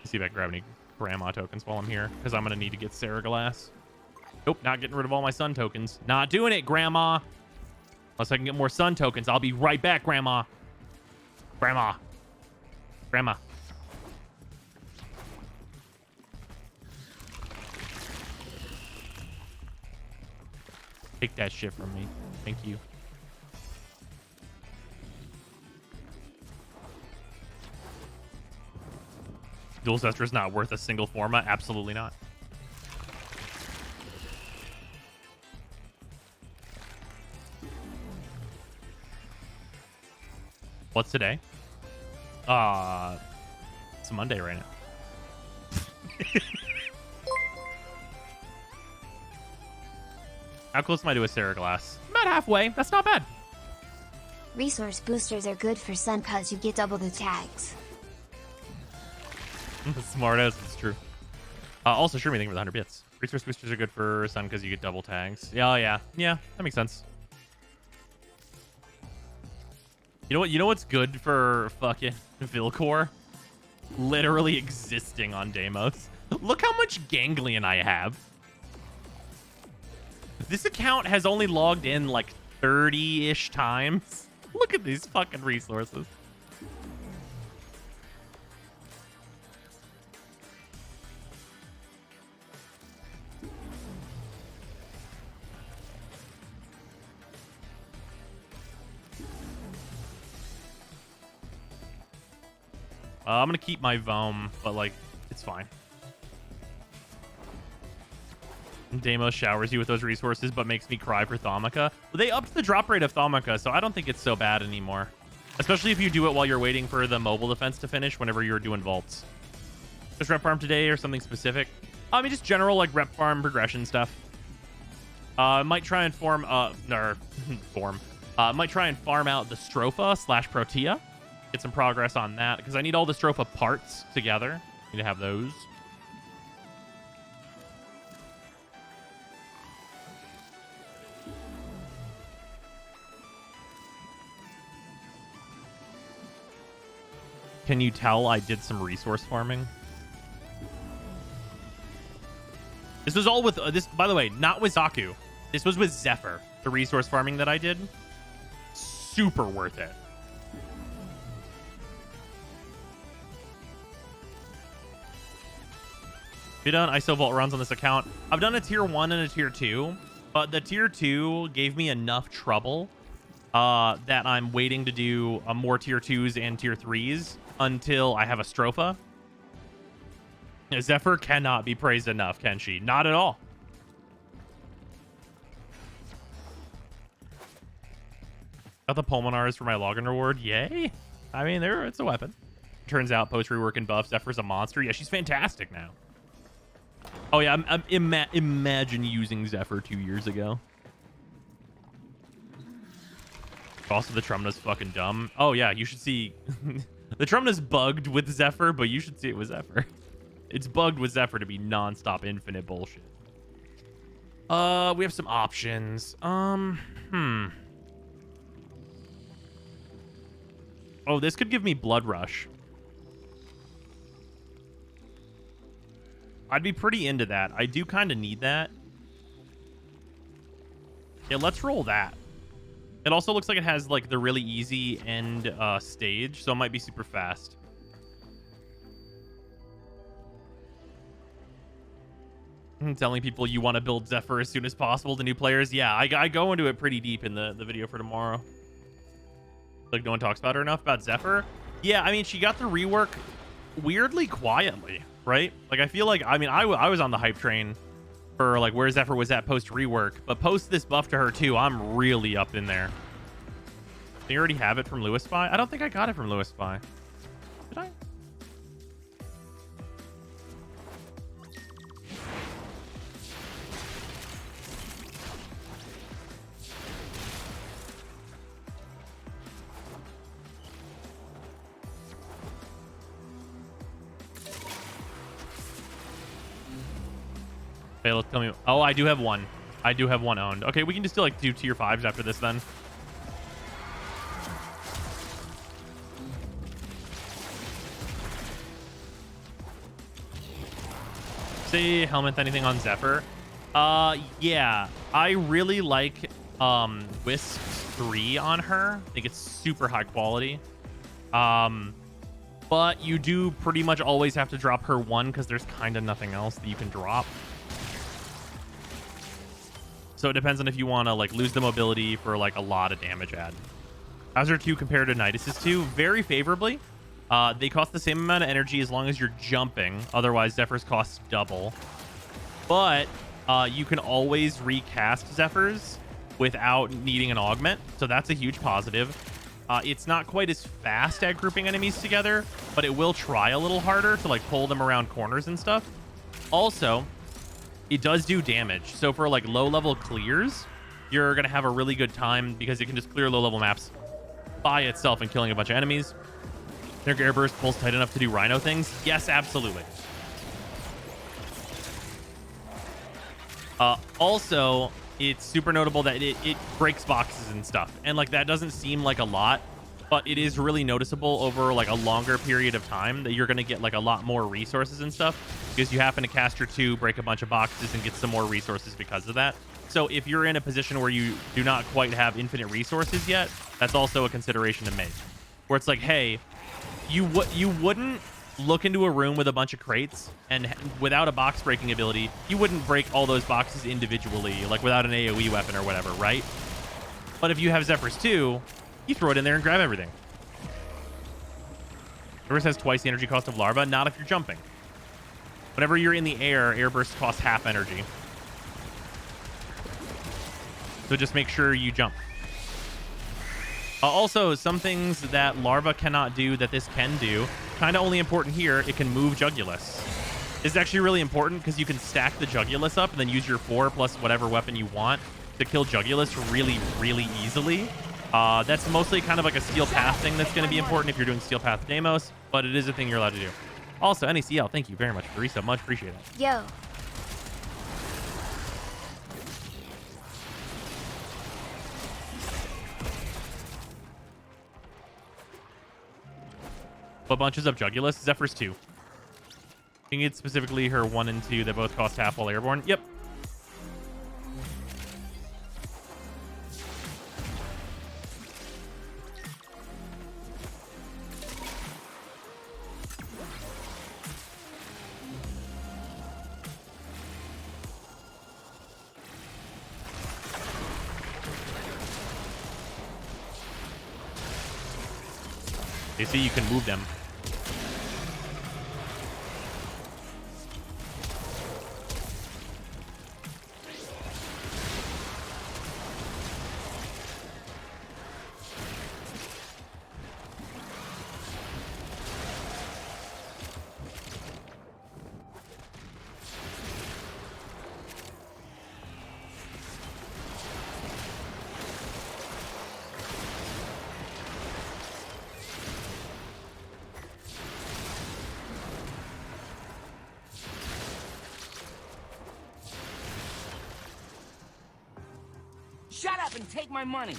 See if I can grab any grandma tokens while I'm here, because I'm gonna need to get Sarah Glass. Nope, not getting rid of all my sun tokens. Not doing it, grandma. Unless I can get more sun tokens. I'll be right back, grandma. Grandma. Grandma. Take that shit from me. Thank you. Dual Zestra is not worth a single Forma. Absolutely not. What's today? It's Monday right now. How close am I to a Sarah Glass? About halfway. That's not bad. Resource boosters are good for sun cause you get double the tags. Smart ass, it's true. Also, sure me thank you for the 100 bits. Resource boosters are good for sun because you get double tags. Yeah, yeah. Yeah, that makes sense. You know what? You know what's good for fucking Vilcor? Literally existing on Deimos. Look how much ganglion I have. This account has only logged in like 30-ish times. Look at these fucking resources. I'm gonna keep my Vom, but like, it's fine. Deimos showers you with those resources, but makes me cry for Thaumica. Well, they upped the drop rate of Thaumica, so I don't think it's so bad anymore. Especially if you do it while you're waiting for the mobile defense to finish whenever you're doing vaults. Just rep farm today or something specific? I mean, just general like rep farm progression stuff. Might try and might try and farm out the Stropha / Protea. Get some progress on that because I need all the Stropha parts together. Need to have those. Can you tell I did some resource farming? This was all with this, by the way, not with Zaku. This was with Zephyr. the resource farming that I did. Super worth it. Have you done ISO vault runs on this account? I've done a tier 1 and a tier 2, but the tier 2 gave me enough trouble that I'm waiting to do more tier 2s and tier 3s until I have a Stropha. Zephyr cannot be praised enough, can she? Not at all. Got the Pulmonars for my login reward. Yay. I mean, it's a weapon. Turns out post rework and buff, Zephyr's a monster. Yeah, she's fantastic now. Oh yeah, imagine using Zephyr 2 years ago. Also, the Trumna's fucking dumb. Oh yeah, you should see... the Trumna's bugged with Zephyr, but you should see it with Zephyr. It's bugged with Zephyr to be non-stop infinite bullshit. We have some options. Oh, this could give me Blood Rush. I'd be pretty into that. I do kind of need that. Yeah, let's roll that. It also looks like it has like the really easy end stage, so it might be super fast. Telling people you want to build Zephyr as soon as possible to new players. Yeah, I go into it pretty deep in the video for tomorrow. Like, no one talks about her enough about Zephyr. Yeah, I mean, she got the rework weirdly quietly, right? Like, I feel like, I mean, I was on the hype train for like where Zephyr was at post rework, but post this buff to her too, I'm really up in there. Do you already have it from Lewis Spy? I don't think I got it from Lewis Spy. Did I? Okay, let's tell me. Oh, I do have one. I do have one owned. Okay, we can just do like 2 tier 5s after this then. Say helmet anything on Zephyr. Yeah, I really like Wisp 3 on her. I think it's super high quality. But you do pretty much always have to drop her 1 because there's kind of nothing else that you can drop. So it depends on if you want to like lose the mobility for like a lot of damage add. How's her 2 compared to Nidus's 2? Very favorably. They cost the same amount of energy as long as you're jumping. Otherwise, Zephyr's costs double. But you can always recast Zephyr's without needing an augment. So that's a huge positive. It's not quite as fast at grouping enemies together, but it will try a little harder to like pull them around corners and stuff. Also, it does do damage. So for like low level clears, you're going to have a really good time because it can just clear low level maps by itself and killing a bunch of enemies. Their air burst pulls tight enough to do Rhino things. Yes, absolutely. Also, it's super notable that it breaks boxes and stuff. And like that doesn't seem like a lot, but it is really noticeable over like a longer period of time that you're going to get like a lot more resources and stuff because you happen to cast your 2, break a bunch of boxes and get some more resources because of that. So if you're in a position where you do not quite have infinite resources yet, that's also a consideration to make. Where it's like, hey, you wouldn't look into a room with a bunch of crates and without a box breaking ability, you wouldn't break all those boxes individually, like without an AoE weapon or whatever, right? But if you have Zephyr's 2, you throw it in there and grab everything. Zephyr's has twice the energy cost of Larva, not if you're jumping. Whenever you're in the air, air burst costs half energy. So just make sure you jump. Also, some things that Larva cannot do that this can do, kind of only important here, it can move Jugulus. This is actually really important because you can stack the Jugulus up and then use your 4 plus whatever weapon you want to kill Jugulus really, really easily. That's mostly kind of like a Steel Path thing that's going to be important if you're doing Steel Path Deimos, but it is a thing you're allowed to do. Also, NACL, thank you very much for resub. Much appreciated. Yo. What bunches up Jugulus? Zephyr's 2. I think it's specifically her 1 and 2 that both cost half while airborne. Yep. They see you can move them. Shut up and take my money.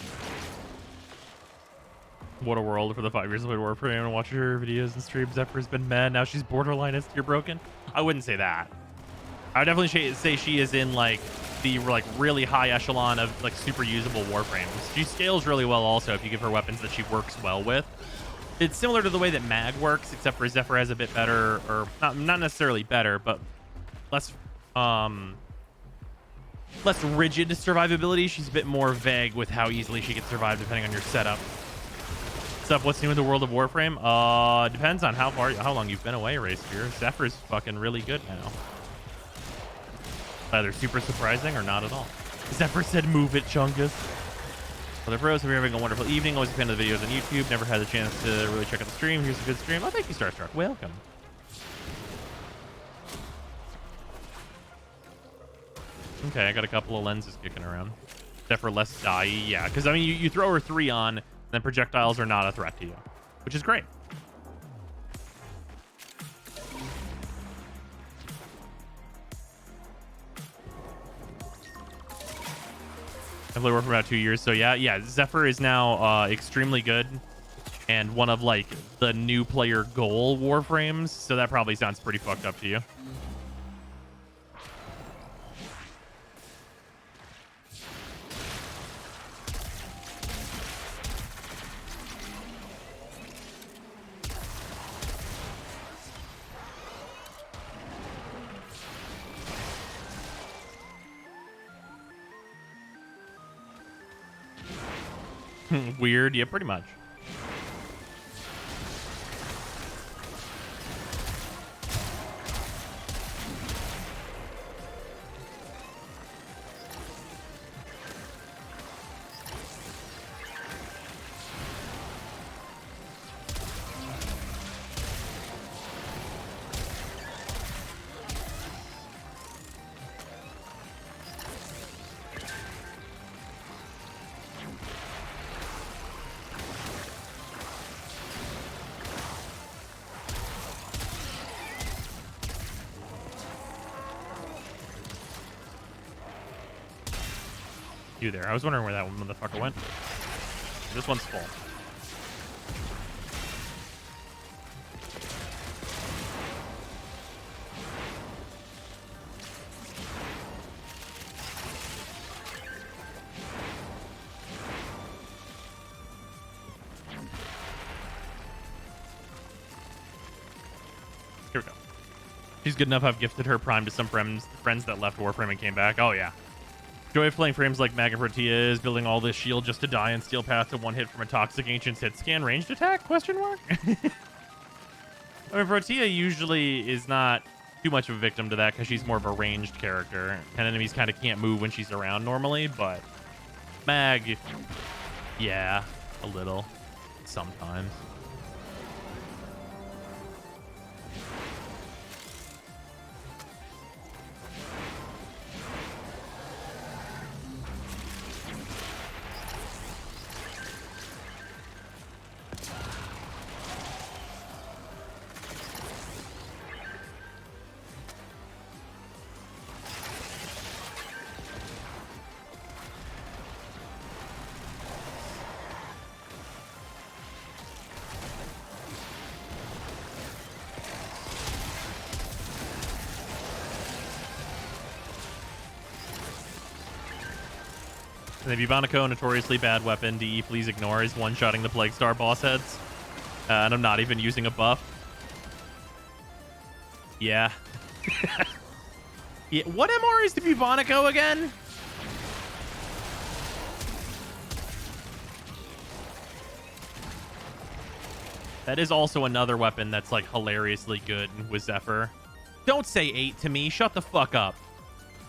What a world for the 5 years I played Warframe and watch her videos and streams. Zephyr's been mad. Now she's borderline you're broken. I wouldn't say that. I would definitely say she is in like the really high echelon of like super usable Warframes. She scales really well also if you give her weapons that she works well with. It's similar to the way that Mag works, except for Zephyr has a bit better, or not necessarily better, but less rigid survivability. She's a bit more vague with how easily she can survive depending on your setup. Stuff, what's new in the world of Warframe? Depends on how long you've been away, Race Fear. Zephyr's fucking really good now. Either super surprising or not at all. Zephyr said, "Move it, Chungus." Other bros, hope you're having a wonderful evening. Always a fan of the videos on YouTube. Never had the chance to really check out the stream. Here's a good stream. Oh, thank you, Starstruck. Welcome. Okay, I got a couple of lenses kicking around. Zephyr less die. Yeah, because I mean, you throw her 3 on, then projectiles are not a threat to you, which is great. I've played Warframe for about 2 years, so yeah. Zephyr is now extremely good and one of like the new player goal Warframes, so that probably sounds pretty fucked up to you. Weird, yeah, pretty much. You there. I was wondering where that motherfucker went. This one's full. Here we go. She's good enough. I've gifted her Prime to some friends that left Warframe and came back. Oh, yeah. Joy of playing frames like Mag and Protea is building all this shield just to die and steal path to one hit from a toxic ancient's hit scan ranged attack? Question mark? I mean, Protea usually is not too much of a victim to that because she's more of a ranged character and enemies kind of can't move when she's around normally, but Mag, yeah, a little sometimes. And the Bubonico, notoriously bad weapon. DE, please ignore, is one-shotting the Plague Star boss heads. And I'm not even using a buff. Yeah. Yeah. What MR is the Bubonico again? That is also another weapon that's like hilariously good with Zephyr. Don't say 8 to me. Shut the fuck up.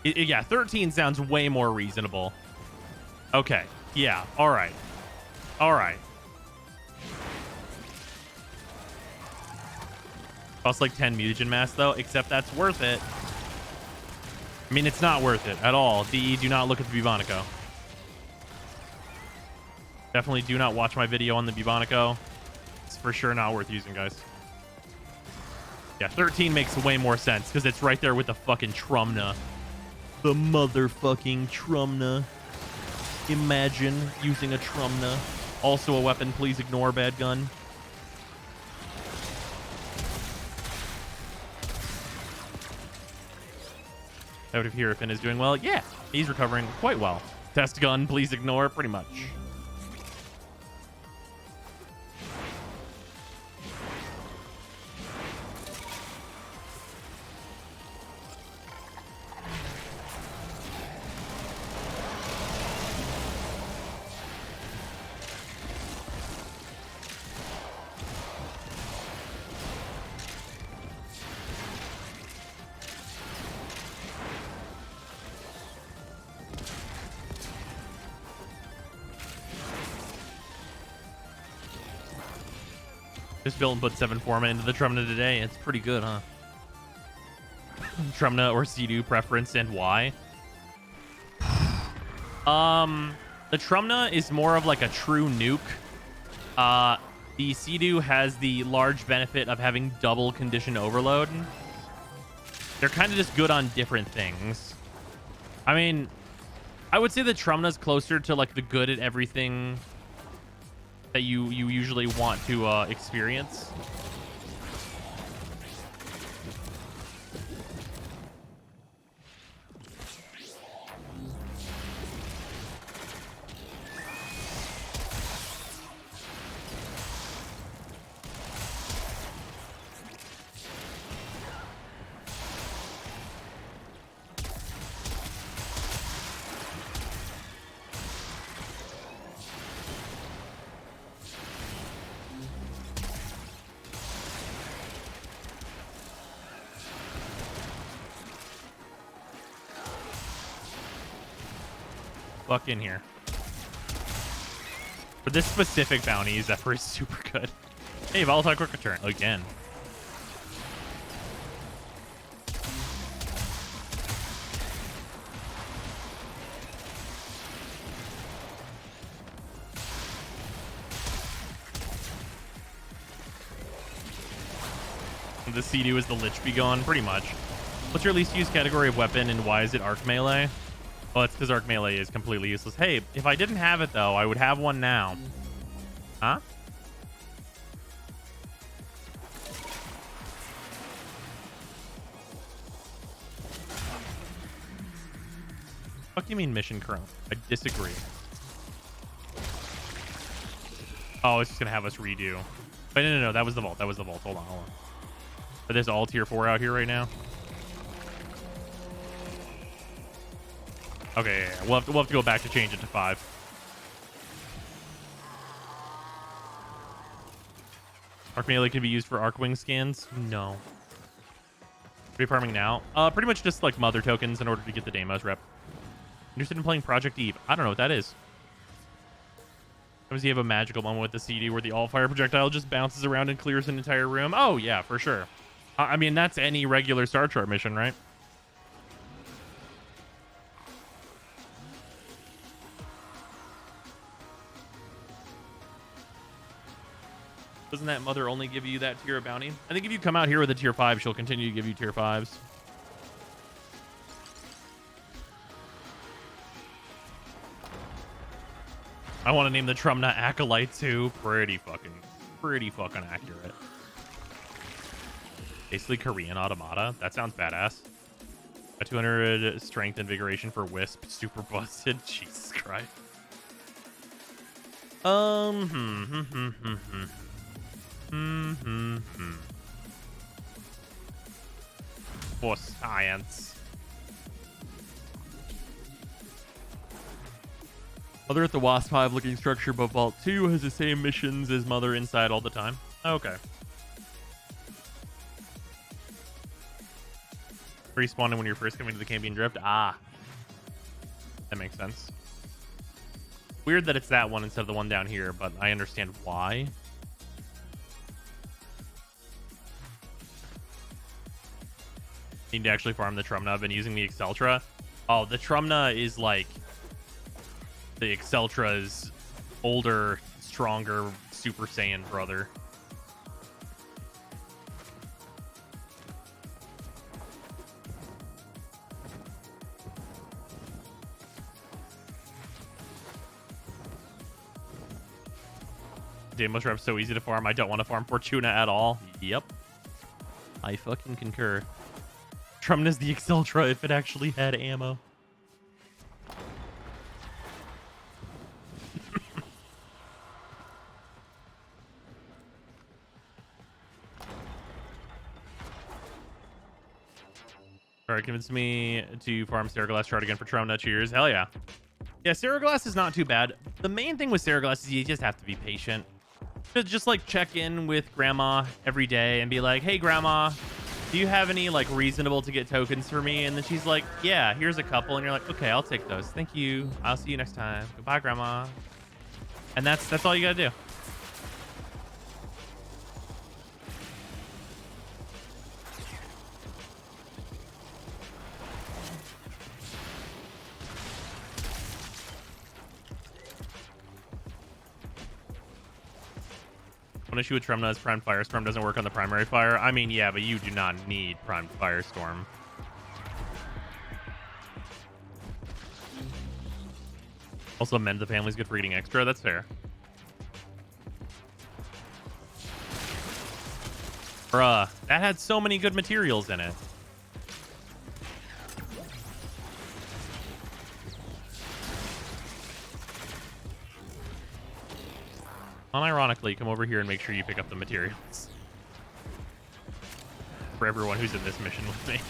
Yeah, 13 sounds way more reasonable. Okay. Yeah. All right. All right. Costs like 10 mutagen mass though, except that's worth it. I mean, it's not worth it at all. DE, do not look at the Bubonico. Definitely do not watch my video on the Bubonico. It's for sure not worth using, guys. Yeah, 13 makes way more sense because it's right there with the fucking Trumna. The motherfucking Trumna. Imagine using a Trumna. Also a weapon, please ignore bad gun. Out of here if Finn is doing well. Yeah, he's recovering quite well. Test gun, please ignore, pretty much. Just built and put 7 Forma into the Trumna today. It's pretty good, huh? Trumna or Sea-Doo preference and why? The Trumna is more of like a true nuke. The Sea-Doo has the large benefit of having double condition overload. They're kind of just good on different things. I mean, I would say the Trumna's closer to like the good at everything that you usually want to experience. Fuck in here. For this specific bounty, Zephyr is super good. Hey, volatile quick return again. The Sea-Doo is the Lich Be Gone, pretty much. What's your least used category of weapon and why is it arc melee? Well, it's because arc melee is completely useless. Hey, if I didn't have it, though, I would have one now. Huh? What do you mean mission chrome? I disagree. Oh, it's just going to have us redo. But no, that was the vault. That was the vault. Hold on. But there's all tier 4 out here right now. Okay, yeah. We'll have to go back to change it to 5. Arc melee can be used for arc wing scans? No. What are you farming now? Pretty much just like mother tokens in order to get the Deimos rep. Interested in playing Project Eve? I don't know what that is. Sometimes you have a magical moment with the CD where the all-fire projectile just bounces around and clears an entire room. Oh, yeah, for sure. I mean, that's any regular Star Chart mission, right? Doesn't that mother only give you that tier of bounty? I think if you come out here with a tier 5, she'll continue to give you tier 5s. I want to name the Trumna Acolyte too. Pretty fucking accurate. Basically Korean automata. That sounds badass. A 200 strength invigoration for Wisp. Super busted. Jesus Christ. For science. Mother at the Wasp Hive looking structure, but Vault 2 has the same missions as Mother inside all the time. Okay. Respawning when you're first coming to the camping drift. Ah, that makes sense. Weird that it's that one instead of the one down here, but I understand why. Need to actually farm the Trumna. I've been using the Exceltra. Oh, the Trumna is like the Exceltra's older, stronger Super Saiyan brother. Deimos rep's so easy to farm. I don't want to farm Fortuna at all. Yep. I fucking concur. Trumna's the Exceltra if it actually had ammo. Alright, convince me to farm Seraglass Shard again for Trumna. Cheers. Hell yeah. Yeah, Seraglass is not too bad. The main thing with Seraglass is you just have to be patient. Just like check in with Grandma every day and be like, hey, Grandma, do you have any like reasonable to get tokens for me? And then she's like, yeah, here's a couple. And you're like, okay, I'll take those. Thank you. I'll see you next time. Goodbye, Grandma. And that's all you gotta do. One issue with Trumna is Primed Firestorm doesn't work on the primary fire. I mean, yeah, but you do not need Primed Firestorm. Also, Mend the Family's good for eating extra. That's fair. Bruh, that had so many good materials in it. Unironically, come over here and make sure you pick up the materials. For everyone who's in this mission with me.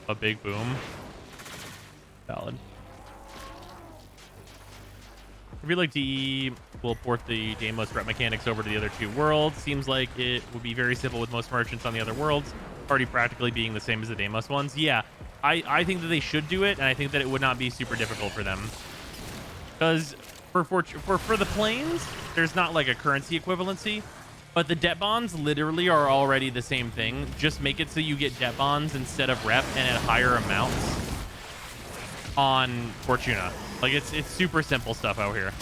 A big boom. Valid. I feel like DE will port the Deimos rep mechanics over to the other two worlds. Seems like it would be very simple with most merchants on the other worlds, already practically being the same as the Deimos ones. Yeah, I think that they should do it, and I think that it would not be super difficult for them. Because for the planes, there's not like a currency equivalency, but the debt bonds literally are already the same thing. Just make it so you get debt bonds instead of rep and at higher amounts on Fortuna. Like, it's super simple stuff out here.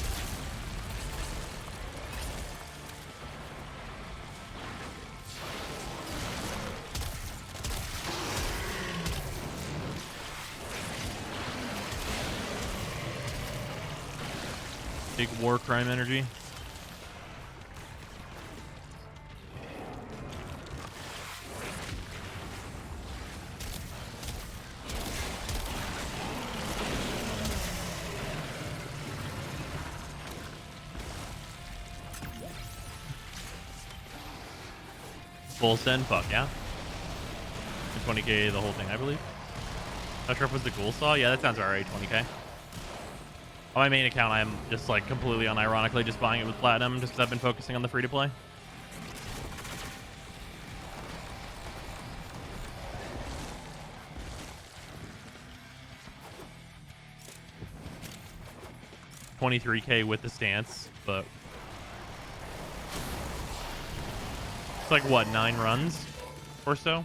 Big war crime energy. Full send, fuck yeah. 20k the whole thing, I believe. Not sure if it was the ghoul saw. Yeah, that sounds alright, 20k. On my main account, I'm just like completely unironically just buying it with platinum just because I've been focusing on the free to play. $23k with the stance, but it's like what, 9 runs or so?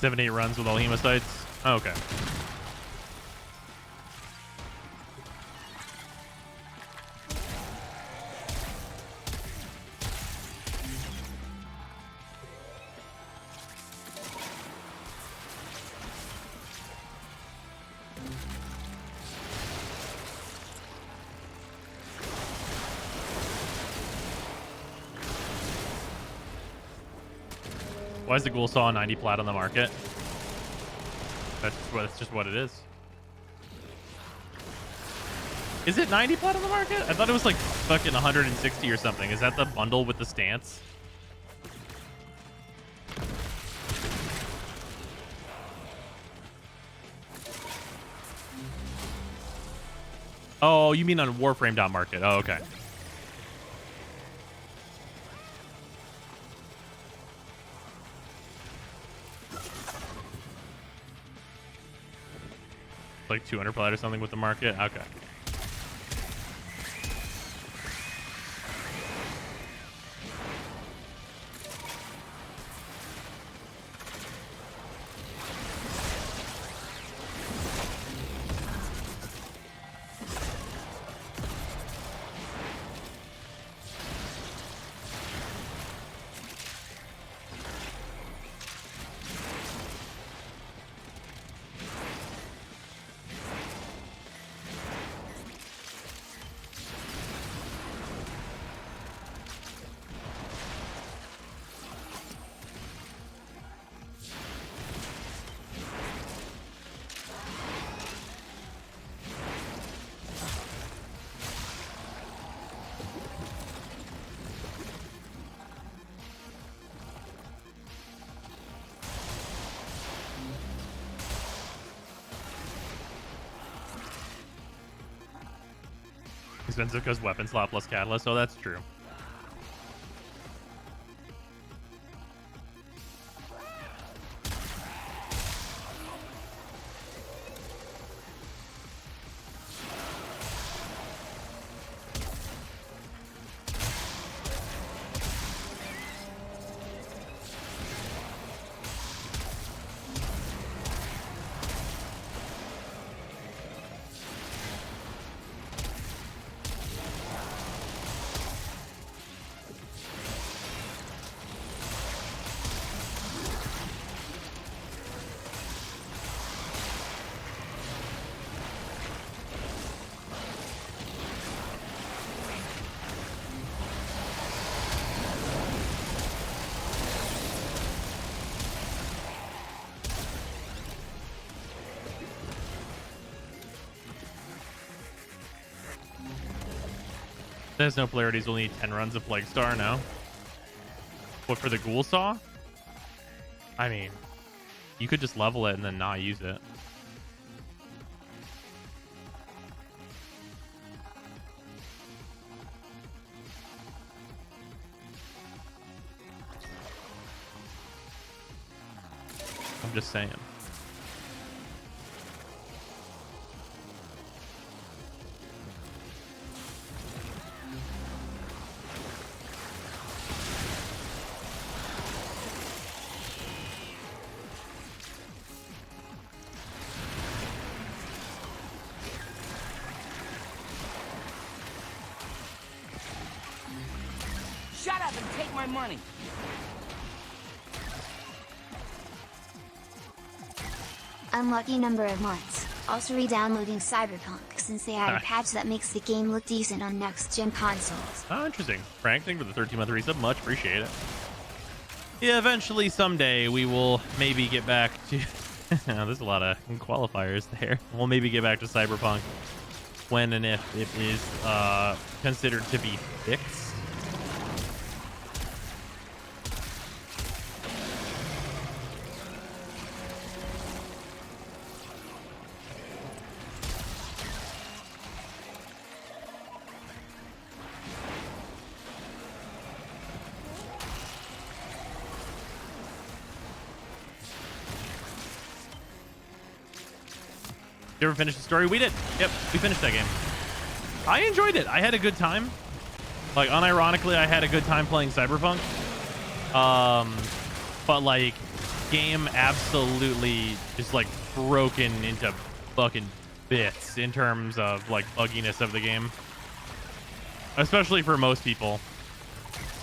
7-8 runs with all hemocytes. Okay. Why is the ghoul saw 90 plat on the market? That's just what it is. Is it 90 plat on the market? I thought it was like fucking 160 or something. Is that the bundle with the stance? Oh, you mean on Warframe.market. Oh, okay. Like 200 plat or something with the market. Okay. Expensive because weapon slot plus catalyst. Oh, that's true. There's no polarities, only 10 runs of Plague Star now. What, for the Ghoul Saw? I mean, you could just level it and then not use it. I'm just saying. Shut up and take my money. Unlucky number of months. Also re-downloading Cyberpunk since they had a patch that makes the game look decent on next-gen consoles. Oh, interesting. Frank, thank you for the 13-month resub. Much appreciate it. Yeah, eventually, someday, we will maybe get back to... There's a lot of qualifiers there. We'll maybe get back to Cyberpunk when and if it is considered to be fixed. You ever finish the story? We did. Yep, we finished that game. I enjoyed it. I had a good time. Like, unironically, I had a good time playing Cyberpunk. But like, game absolutely just like broken into fucking bits in terms of like bugginess of the game, especially for most people.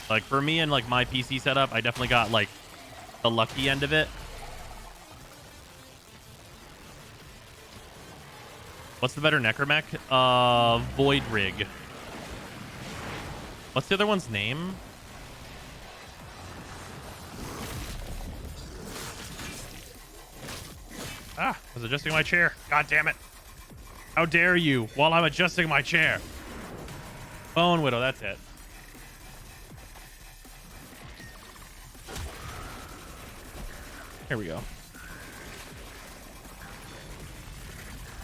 Like for me and like my PC setup, I definitely got like the lucky end of it. What's the better necromech? Void Rig. What's the other one's name? Ah, I was adjusting my chair. God damn it. How dare you while I'm adjusting my chair. Bone Widow, that's it. Here we go.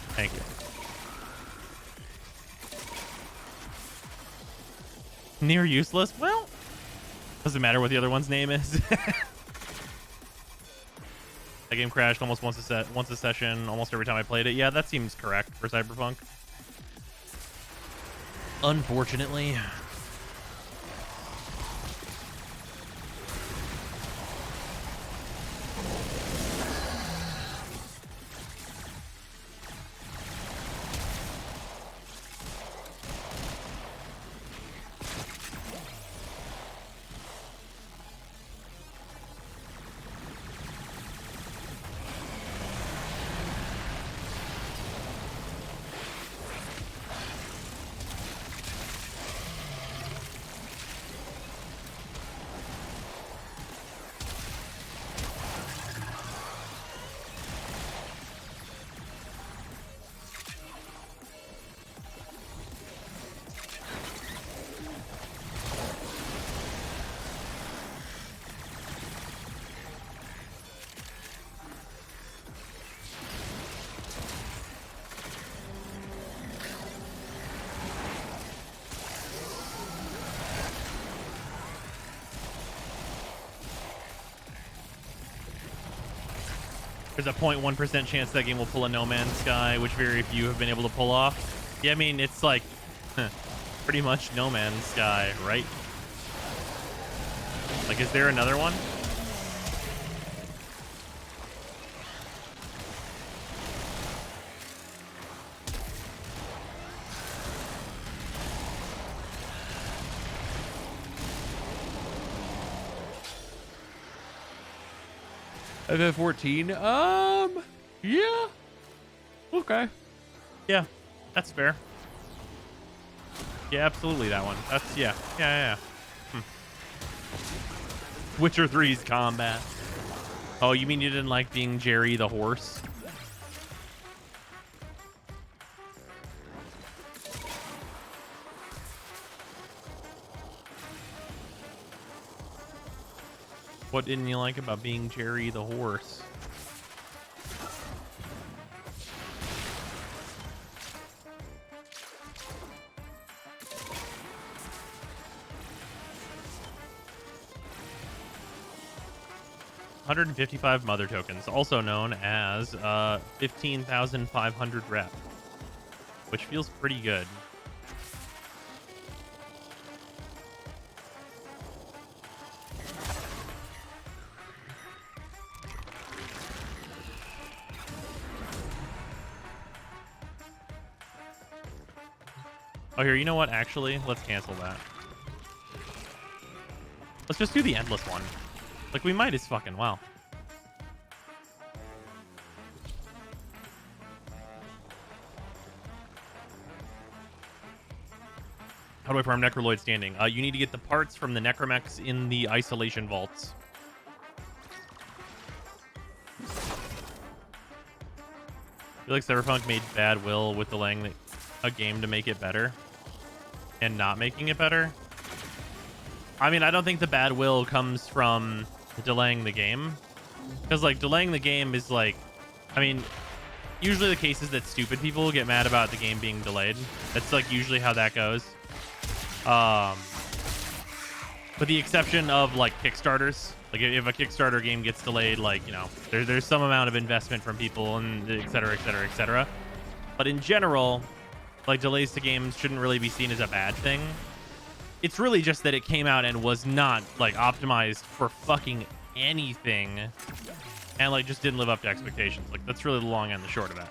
Thank you. Near useless? Well, doesn't matter what the other one's name is. That game crashed almost once a session, almost every time I played it. Yeah, that seems correct for Cyberpunk. Unfortunately. There's a 0.1% chance that game will pull a No Man's Sky, which very few have been able to pull off. Yeah, I mean, it's like pretty much No Man's Sky, right? Like, is there another one? FF14, yeah. Okay. Yeah, that's fair. Yeah, absolutely that one. That's, yeah. Witcher 3's combat. Oh, you mean you didn't like being Jerry the horse? What didn't you like about being Jerry the horse? $155 mother tokens, also known as 15,500 rep, which feels pretty good. Oh, here, you know what? Actually, let's cancel that. Let's just do the endless one. Like, we might as fucking well. How do I farm Necroloid standing? You need to get the parts from the Necromechs in the isolation vaults. I feel like Cyberpunk made bad will with delaying a game to make it better and not making it better. I mean, I don't think the bad will comes from delaying the game, because like delaying the game is like, I mean, usually the case is that stupid people get mad about the game being delayed. That's like usually how that goes. With the exception of like Kickstarters. Like if a Kickstarter game gets delayed, like, you know, there's some amount of investment from people and et cetera, et cetera, et cetera. But in general, like delays to games shouldn't really be seen as a bad thing. It's really just that it came out and was not like optimized for fucking anything, and like just didn't live up to expectations. Like that's really the long and the short of that.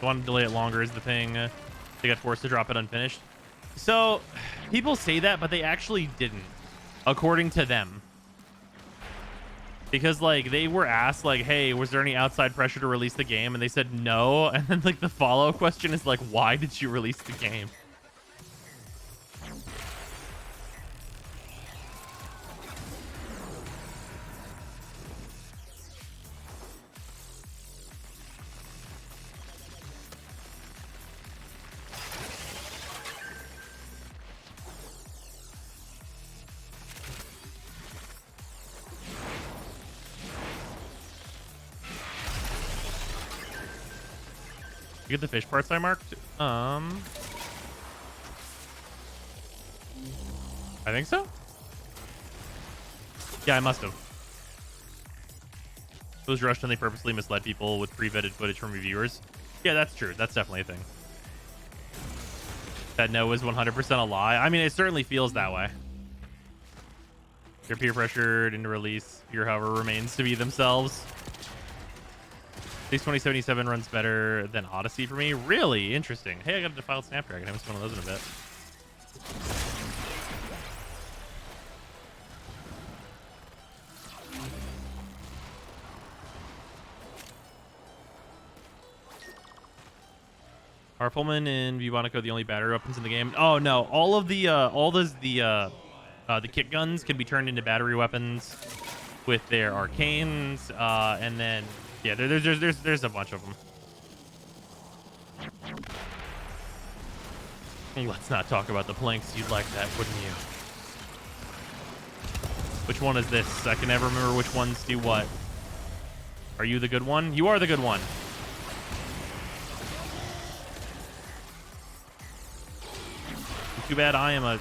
They wanted to delay it longer is the thing. They got forced to drop it unfinished. So people say that, but they actually didn't, according to them. Because like they were asked like, hey, was there any outside pressure to release the game? And they said no. And then like the follow-up question is like, why did you release the game? You get the fish parts I marked? I think so. Yeah, I must have. It was rushed and they purposely misled people with pre-vetted footage from reviewers. Yeah, that's true. That's definitely a thing. That no is 100% a lie. I mean, it certainly feels that way. They're peer pressured into release. Fear, however, remains to be themselves. This 2077 runs better than Odyssey for me. Really interesting. Hey, I got a defiled Snapdragon. I haven't seen one of those in a bit. Are Pullman and Bubonico the only battery weapons in the game? Oh no, all of the kick guns can be turned into battery weapons with their arcanes, and then yeah, there's a bunch of them. Let's not talk about the planks. You'd like that, wouldn't you? Which one is this? I can never remember which ones do what. Are you the good one? You are the good one. Too bad I am a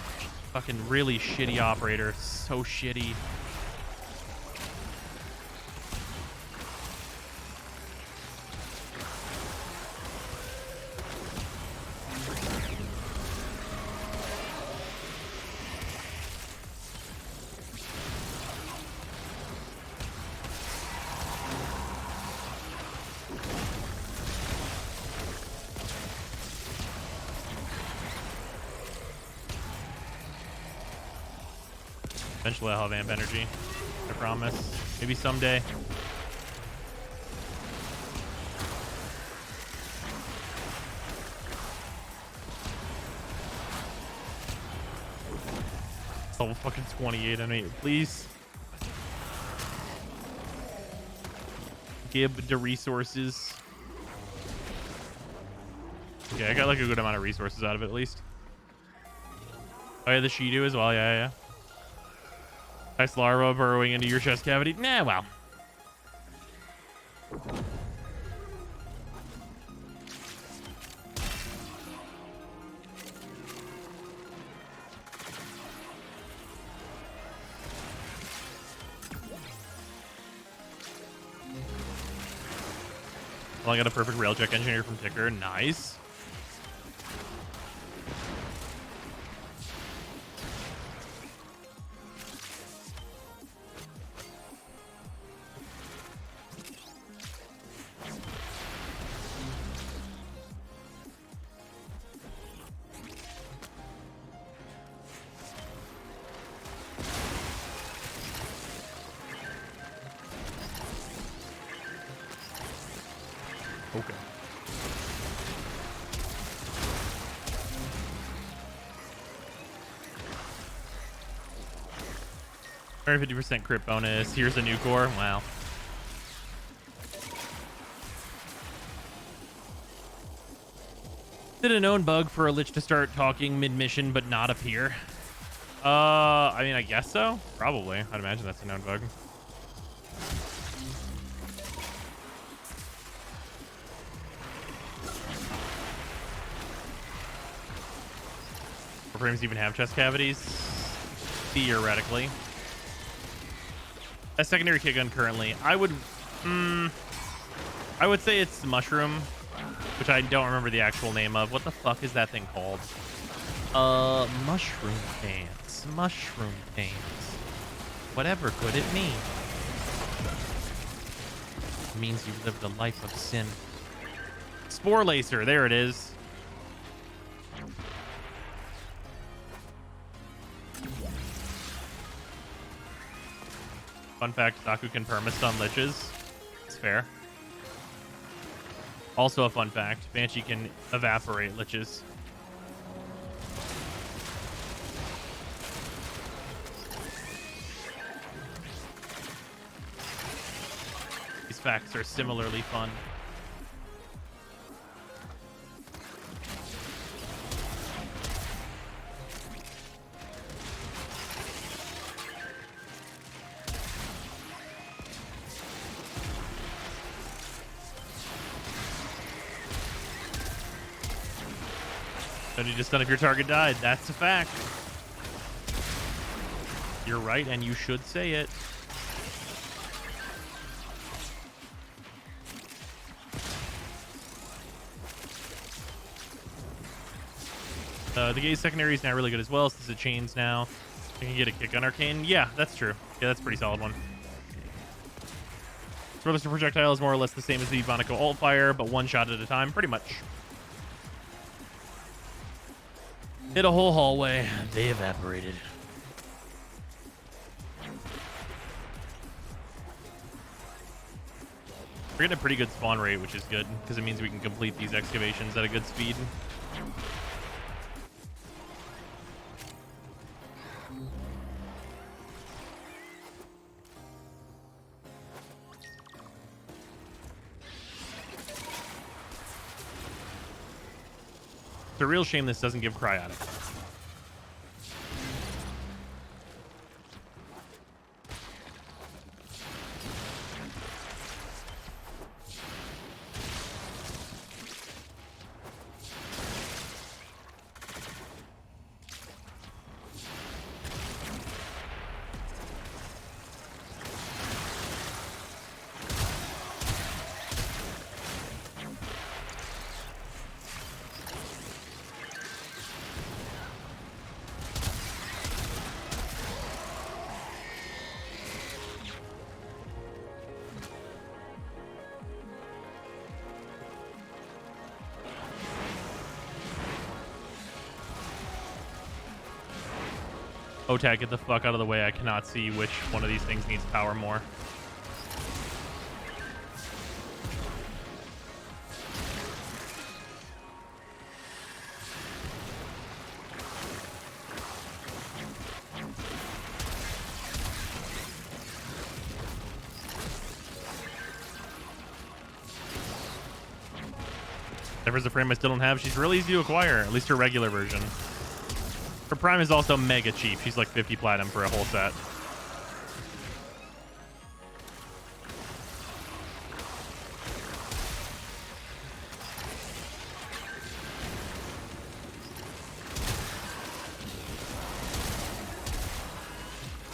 fucking really shitty operator. So shitty. Eventually I'll have amp energy. I promise. Maybe someday. Level fucking 28 on 8, please. Give the resources. Okay, I got like a good amount of resources out of it at least. Oh yeah, the Shido as well. Yeah. Nice larva burrowing into your chest cavity. Nah, well. Well, I got a perfect railjack engineer from Ticker. Nice. Okay. Very 50% crit bonus. Here's a new core. Wow. Did a known bug for a lich to start talking mid-mission but not appear? I mean, I guess so. Probably. I'd imagine that's a known bug. Warframes even have chest cavities? theoretically. A secondary kick gun currently. I would say it's Mushroom, which I don't remember the actual name of. What the fuck is that thing called? Mushroom Dance. Mushroom Dance. Whatever could it mean? It means you lived a life of sin. Spore Lacer, there it is. Fun fact, Zaku can permastun liches. It's fair. Also a fun fact, Banshee can evaporate liches. These facts are similarly fun. Don't need to stun if your target died. That's a fact. You're right, and you should say it. The Gaze secondary is now really good as well, since it chains now. I can get a kick on Arcane. Yeah, that's true. Yeah, that's a pretty solid one. Swordless projectile is more or less the same as the Monaco ult fire, but one shot at a time, pretty much. Hit a whole hallway. They evaporated. We're getting a pretty good spawn rate, which is good, because it means we can complete these excavations at a good speed. It's a real shame this doesn't give cryotic. OTAG, get the fuck out of the way. I cannot see which one of these things needs power more. There's a frame I still don't have. She's really easy to acquire, at least her regular version. Her prime is also mega cheap. She's like 50 platinum for a whole set.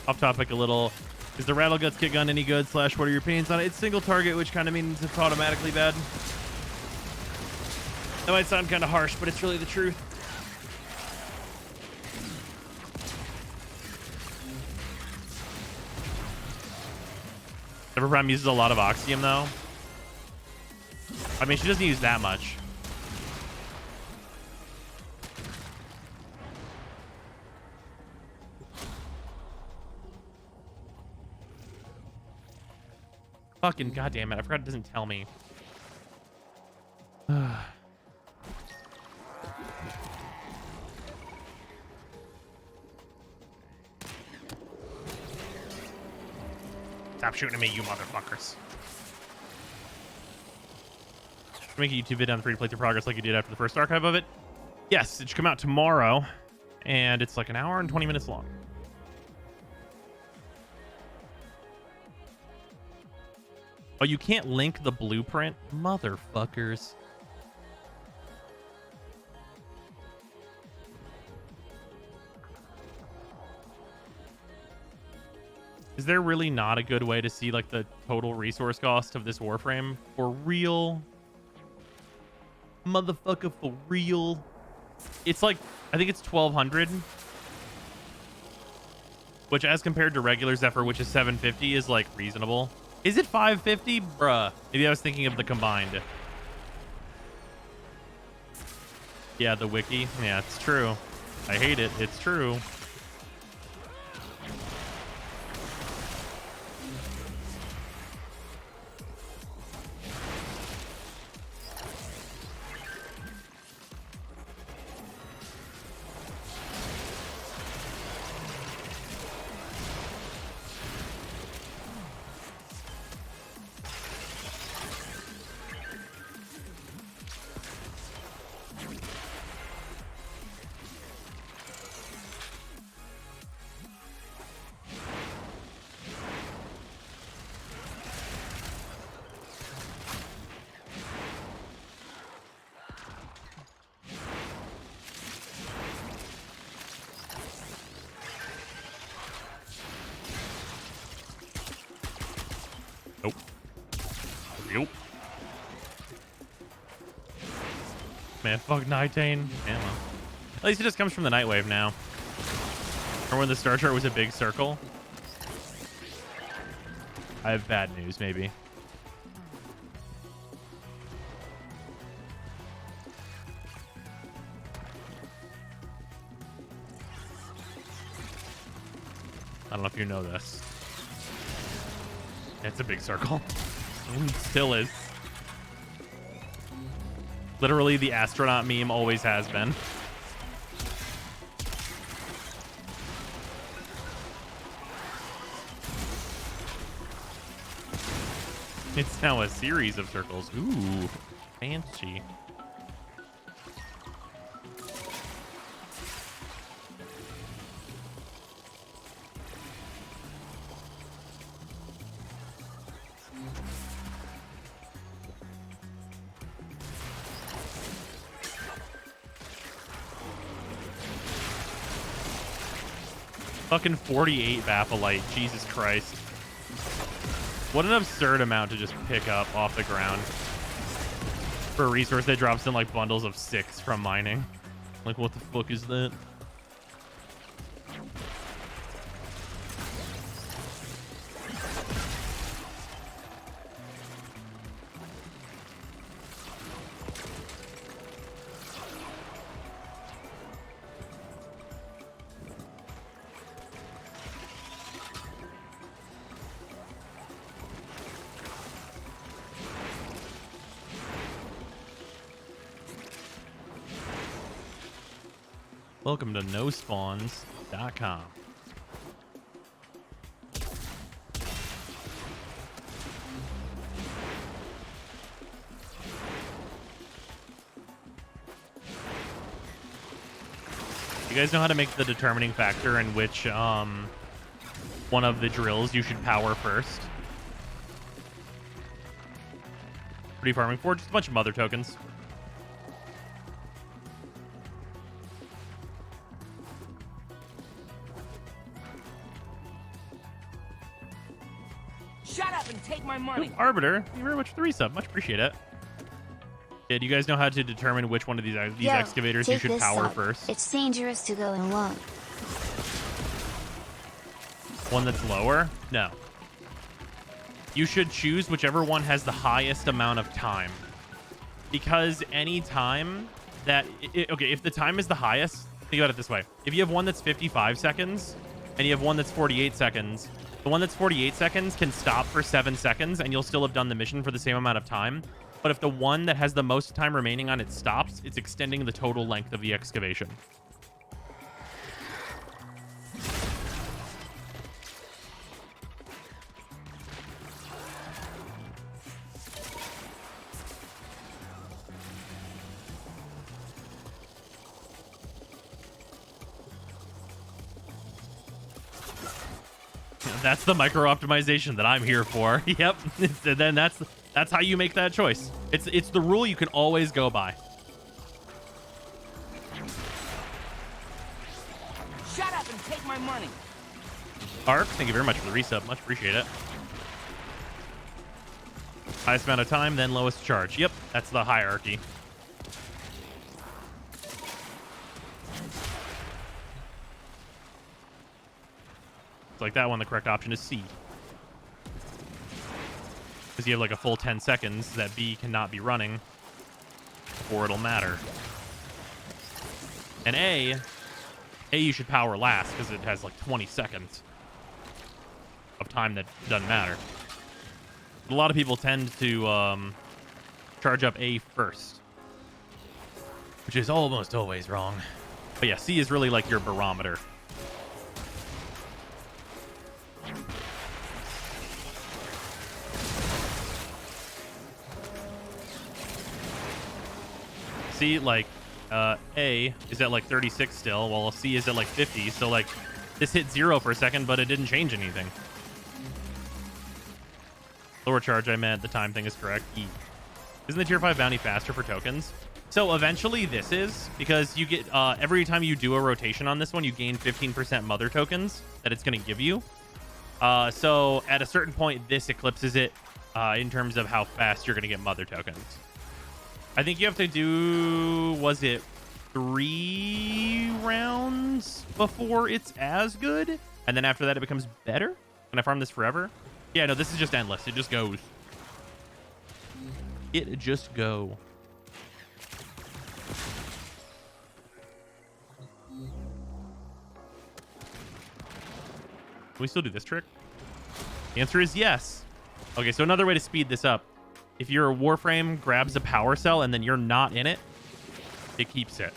Off topic a little. Is the Rattle Guts kit gun any good? / what are your opinions on it? It's single target, which kind of means it's automatically bad. That might sound kind of harsh, but it's really the truth. Prime uses a lot of Oxium, though. I mean, she doesn't use that much. Fucking goddamn it. I forgot it doesn't tell me. Stop shooting at me, you motherfuckers. Make a YouTube video on the free to playthrough progress like you did after the first archive of it. Yes, it should come out tomorrow, and it's like an hour and 20 minutes long. Oh, you can't link the blueprint? Motherfuckers. Is there really not a good way to see like the total resource cost of this Warframe? For real? Motherfucker, for real? It's like, I think it's 1,200. Which as compared to regular Zephyr, which is 750, is like reasonable. Is it 550? Bruh. Maybe I was thinking of the combined. Yeah, the wiki. Yeah, it's true. I hate it. It's true. Nope. Nope. Man, fuck Nightane. Yeah, well. At least it just comes from the Nightwave now. Or when the star chart was a big circle. I have bad news, maybe. I don't know if you know this. It's a big circle. It still is. Literally, the astronaut meme always has been. It's now a series of circles. Ooh, fancy. Fucking 48 Vapholite. Jesus Christ. What an absurd amount to just pick up off the ground. For a resource that drops in like bundles of 6 from mining. Like, what the fuck is that? Welcome to nospawns.com. You guys know how to make the determining factor in which one of the drills you should power first? What are you farming for? Just a bunch of mother tokens. Shut up and take my money. Ooh, Arbiter, thank you very much for the resub. Much appreciate it. Yeah, do you guys know how to determine which one of these Yo, excavators you take should this power up. first? It's dangerous to go alone. One that's lower? No. You should choose whichever one has the highest amount of time. Because any time that... okay, if the time is the highest, think about it this way. If you have one that's 55 seconds, and you have one that's 48 seconds, the one that's 48 seconds can stop for 7 seconds, and you'll still have done the mission for the same amount of time. But if the one that has the most time remaining on it stops, it's extending the total length of the excavation. That's the micro optimization that I'm here for. Yep. And then that's how you make that choice. It's the rule you can always go by. Shut up and take my money. Arc, thank you very much for the resub. Much appreciate it. Highest amount of time, then lowest charge. Yep, that's the hierarchy. It's like that one, the correct option is C. Because you have like a full 10 seconds that B cannot be running, or it'll matter. And A you should power last because it has like 20 seconds of time that doesn't matter. A lot of people tend to charge up A first, which is almost always wrong. But yeah, C is really like your barometer. C, like, A is at like 36 still, while C is at like 50. So like this hit 0 for a second, but it didn't change anything. Lower charge, I meant the time thing is correct. E. Isn't the tier 5 bounty faster for tokens? So eventually this is, because you get, every time you do a rotation on this one, you gain 15% mother tokens that it's going to give you. So at a certain point, this eclipses it in terms of how fast you're going to get mother tokens. I think you have to do, was it 3 rounds before it's as good? And then after that, it becomes better? Can I farm this forever? Yeah, no, this is just endless. It just goes. It just go. Can we still do this trick? The answer is yes. Okay, so another way to speed this up. If your Warframe grabs a power cell and then you're not in it, it keeps it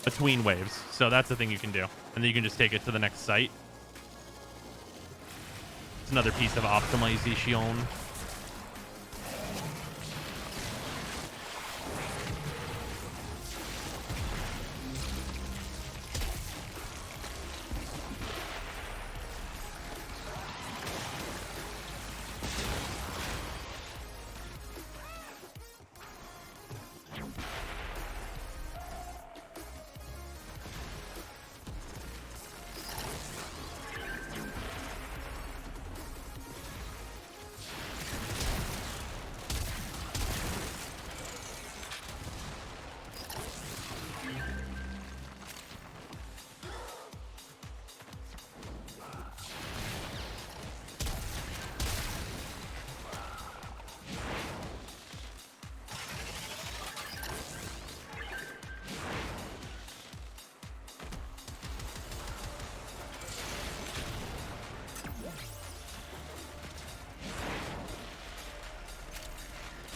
between waves. So that's the thing you can do. And then you can just take it to the next site. It's another piece of optimization.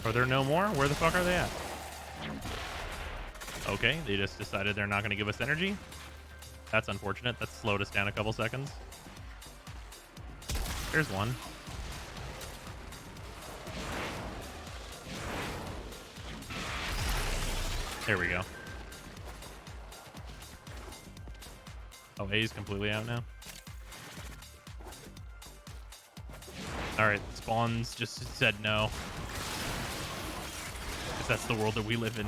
Are there no more? Where the fuck are they at? Okay, they just decided they're not going to give us energy. That's unfortunate. That's slowed us down a couple seconds. There's one. There we go. Oh, A's completely out now. Alright, spawns just said no. Guess that's the world that we live in.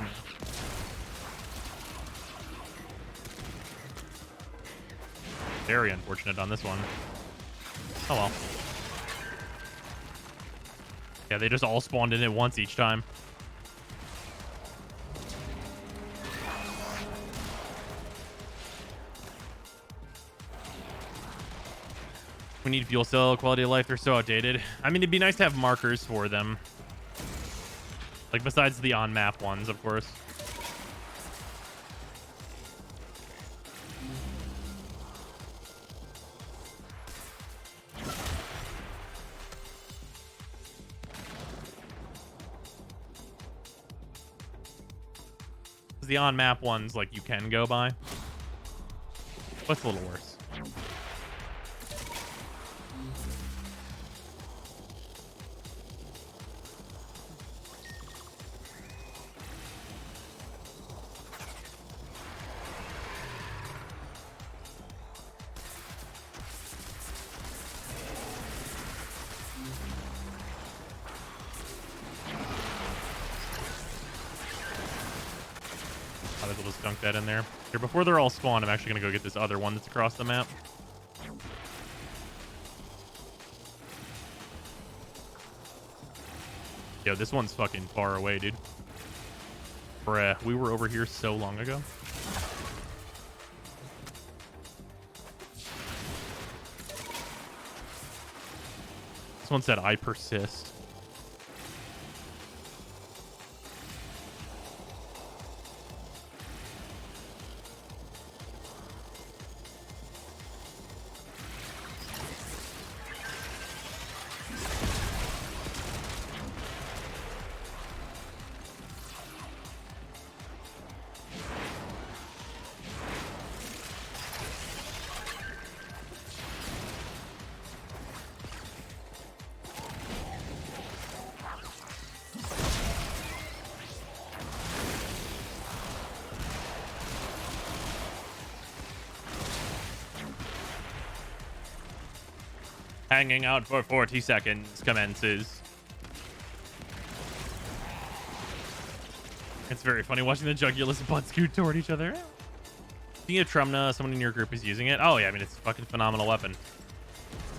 Very unfortunate on this one. Oh well. Yeah, they just all spawned in at once each time. We need fuel cell, quality of life, they're so outdated. I mean, it'd be nice to have markers for them. Like, besides the on-map ones, of course. The on-map ones, like, you can go by. What's a little worse? We'll just dunk that in there. Here, before they're all spawned, I'm actually going to go get this other one that's across the map. Yo, this one's fucking far away, dude. Bruh, we were over here so long ago. This one said, I persist. Hanging out for 40 seconds commences. It's very funny watching the Jugulus butt scoot toward each other. Seeing a Trumna, someone in your group is using it. Oh yeah, I mean, it's a fucking phenomenal weapon.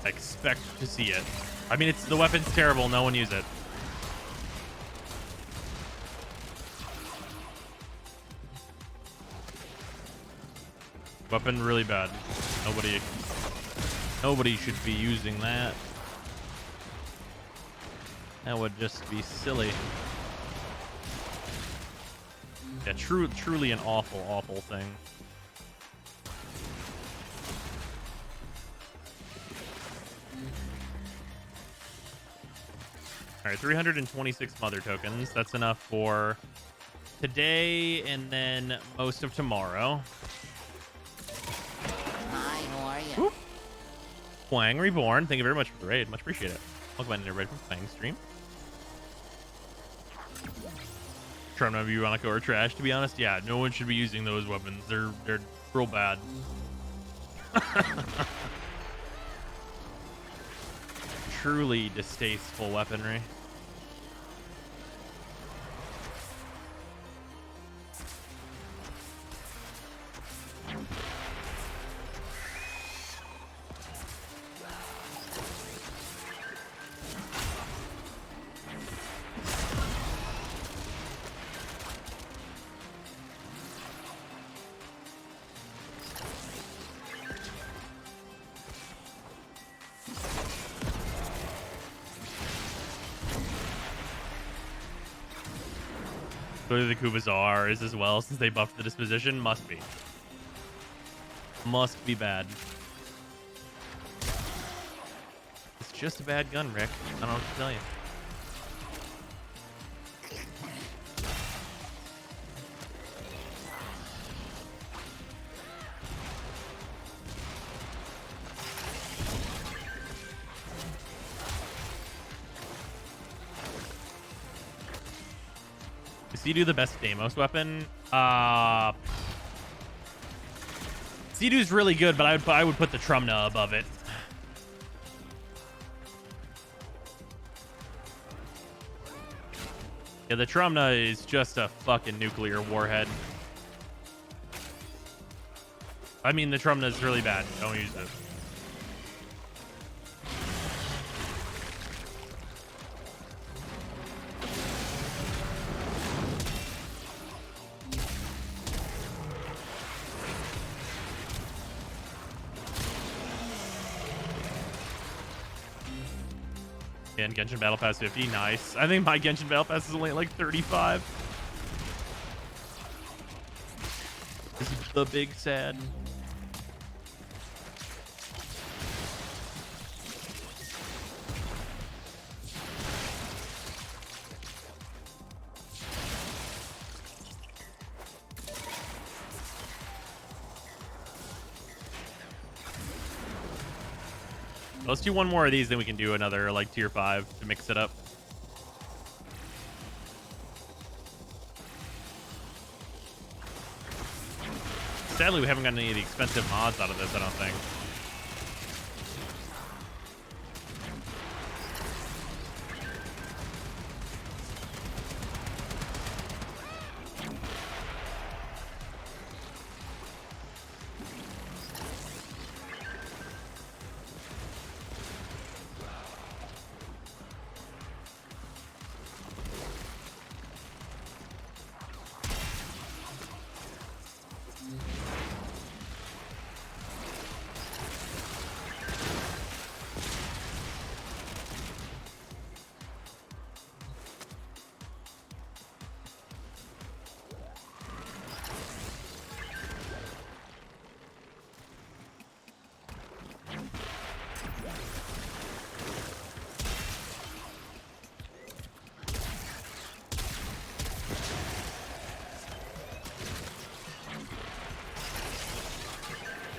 I expect to see it. I mean, the weapon's terrible. No one use it. Weapon really bad. Nobody should be using that. That would just be silly. Yeah, truly an awful, awful thing. All right, 326 mother tokens. That's enough for today and then most of tomorrow. Hi, how are you? Whoop. Twang Reborn, thank you very much for the raid. Much appreciate it. Welcome back to everybody from Twang stream. Trying to remember Veronica or trash, to be honest. Yeah, no one should be using those weapons. They're real bad. Truly distasteful weaponry. Clearly the Kubazar is as well, since they buffed the disposition. Must be. Must be bad. It's just a bad gun, Rick. I don't know what to tell you. Sea-Doo the best Deimos weapon? Sea-Doo's really good, but I would put the Trumna above it. Yeah, the Trumna is just a fucking nuclear warhead. I mean, the Trumna is really bad. Don't use it. And Genshin Battle Pass 50, nice. I think my Genshin Battle Pass is only at like 35. This is the big sad. Let's do one more of these, then we can do another like tier 5 to mix it up. Sadly, we haven't gotten any of the expensive mods out of this, I don't think.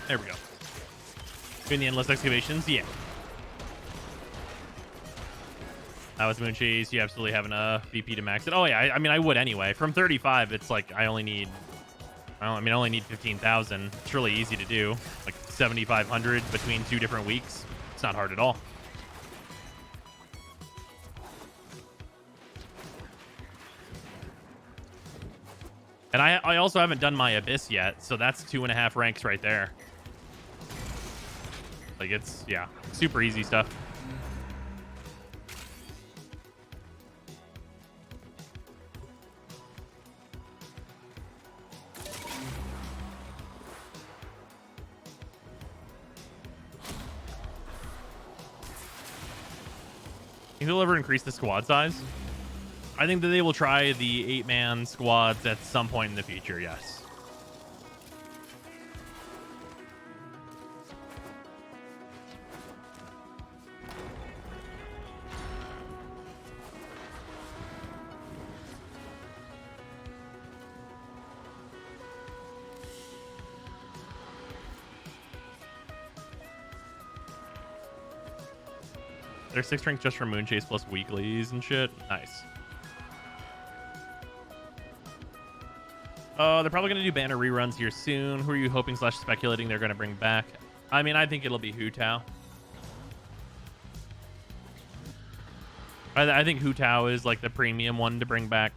There we go. Doing the endless excavations, yeah. That was Mooncheese. You absolutely have enough VP to max it. Oh yeah, I mean I would anyway. From 35, it's like I only need 15,000. It's really easy to do. Like 7,500 between 2 different weeks. It's not hard at all. And I also haven't done my Abyss yet, so that's 2.5 ranks right there. Like it's, yeah, super easy stuff. Think they'll ever increase the squad size? I think that they will try the 8-man squads at some point in the future, yes. There's 6 ranks just for Moonchase plus weeklies and shit. Nice. They're probably going to do banner reruns here soon. Who are you hoping / speculating they're going to bring back? I mean, I think it'll be Hu Tao. I think Hu Tao is like the premium one to bring back.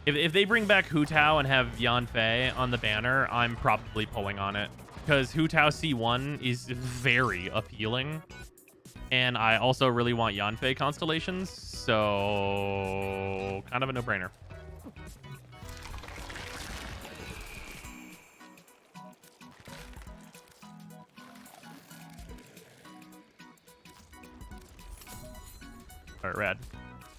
If they bring back Hu Tao and have Yan Fei on the banner, I'm probably pulling on it. Because Hu Tao C1 is very appealing. And I also really want Yan Fei constellations. So, kind of a no-brainer. All right, rad.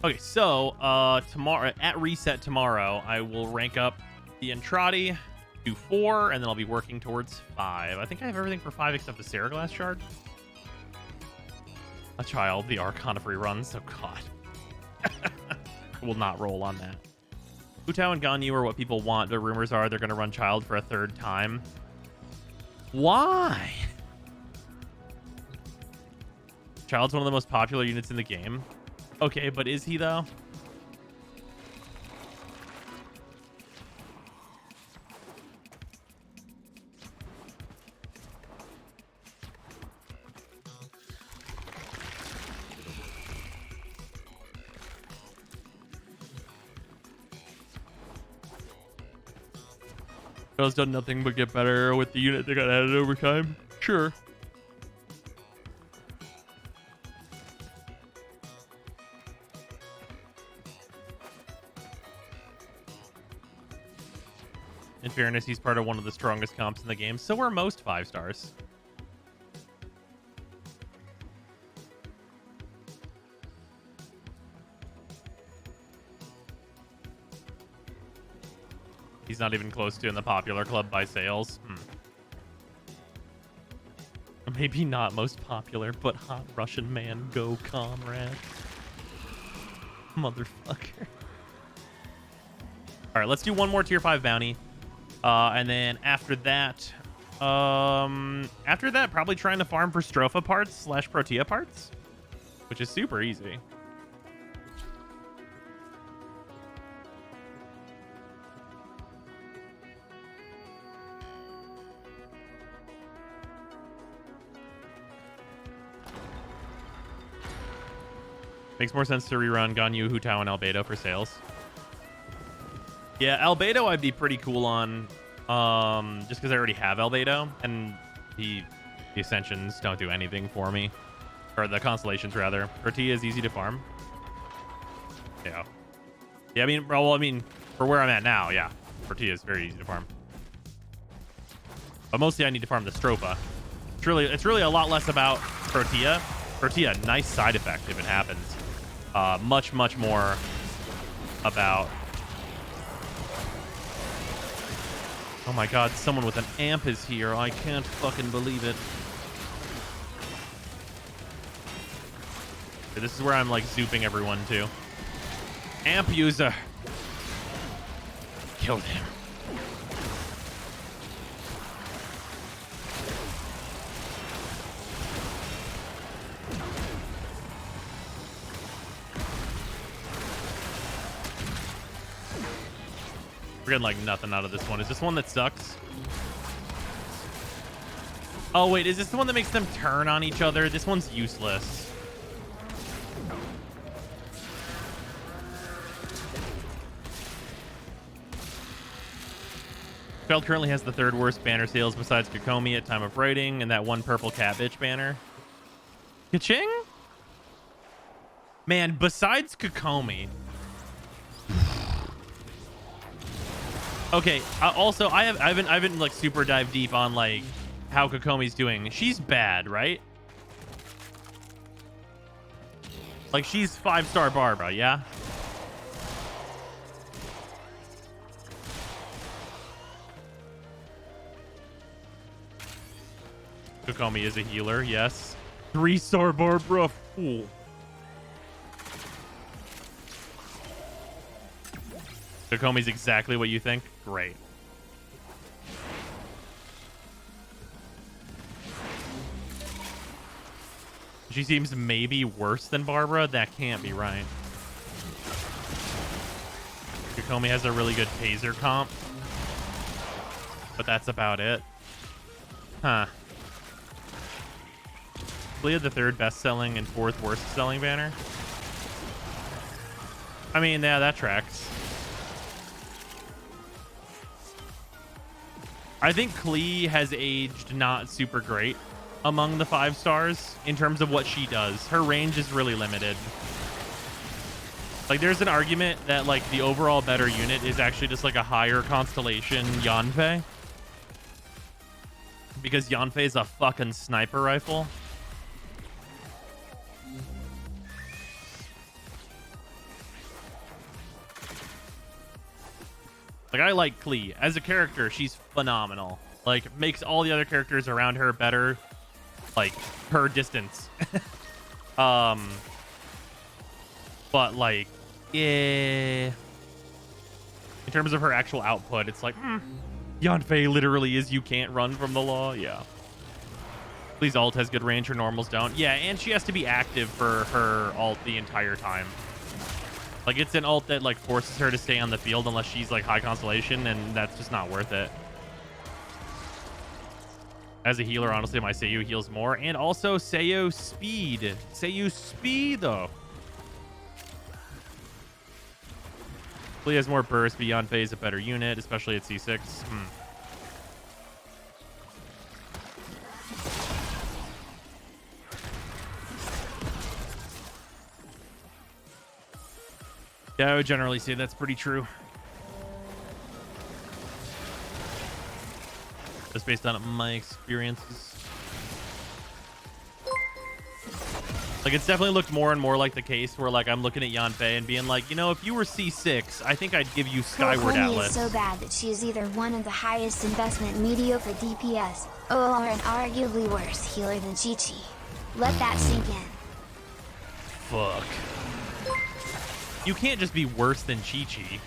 Okay, so tomorrow at reset tomorrow, I will rank up the Entrati to 4, and then I'll be working towards 5. I think I have everything for 5 except the Seraglass shard. A child, the Archon of reruns. Oh god, I will not roll on that. Hu Tao and Ganyu are what people want. The rumors are they're going to run Child for a 3rd time. Why? Child's one of the most popular units in the game. Okay, but is he though? Child's done nothing but get better with the unit that got added over time. Sure. In fairness, he's part of one of the strongest comps in the game. So are most 5 stars. He's not even close to in the popular club by sales. Maybe not most popular, but hot Russian man, go comrade. Motherfucker. All right, let's do one more tier 5 bounty. And then after that, probably trying to farm for Stropha parts / Protea parts, which is super easy. Makes more sense to rerun Ganyu, Hu Tao, and Albedo for sales. Yeah, Albedo I'd be pretty cool on, just because I already have Albedo, and the Ascensions don't do anything for me. Or the Constellations, rather. Protea is easy to farm. Yeah. Yeah, I mean, for where I'm at now, yeah. Protea is very easy to farm. But mostly I need to farm the Stropha. It's really a lot less about Protea. Protea, nice side effect if it happens. Much more about... Oh my god, someone with an amp is here. I can't fucking believe it. This is where I'm like zooping everyone too. Amp user. Killed him. We're getting like nothing out of this one. Is this one that sucks? Oh wait, is this the one that makes them turn on each other? This one's useless. Feld currently has the third worst banner sales besides Kokomi at time of writing, and that one purple cat bitch banner. Ka-ching? Man, besides Kokomi. Okay. Also, I haven't like super dive deep on like how Kokomi's doing. She's bad, right? Like she's 5-star Barbara, yeah. Kokomi is a healer, yes. 3-star Barbara, fool. Kokomi's exactly what you think? Great. She seems maybe worse than Barbara? That can't be right. Kokomi has a really good taser comp. But that's about it. Huh. Leah, the third best-selling and fourth worst-selling banner? I mean, yeah, that tracks. I think Klee has aged not super great among the 5 stars in terms of what she does. Her range is really limited. Like, there's an argument that, like, the overall better unit is actually just, like, a higher constellation Yanfei. Because Yanfei is a fucking sniper rifle. Like, I like Klee. As a character, she's phenomenal. Like, makes all the other characters around her better. Like, her distance. But, like, yeah. In terms of her actual output, it's like, Yanfei literally is you can't run from the law. Yeah. Please ult has good range, her normals don't. Yeah, and she has to be active for her ult the entire time. Like, it's an ult that, like, forces her to stay on the field unless she's, like, high constellation, and that's just not worth it. As a healer, honestly, my Seiyu heals more. And also, Seiyu speed. Seiyu speed, though. Lee has more burst, but Yanfei is a better unit, especially at C6. Yeah, I would generally say that's pretty true. Just based on my experiences. Like, it's definitely looked more and more like the case where, like, I'm looking at Yanfei and being like, you know, if you were C6, I think I'd give you Skyward Atlas. Is so bad that she is either one of the highest investment mediocre DPS, or an arguably worse healer than Chi-Chi. Let that sink in. Fuck. You can't just be worse than Chi-Chi.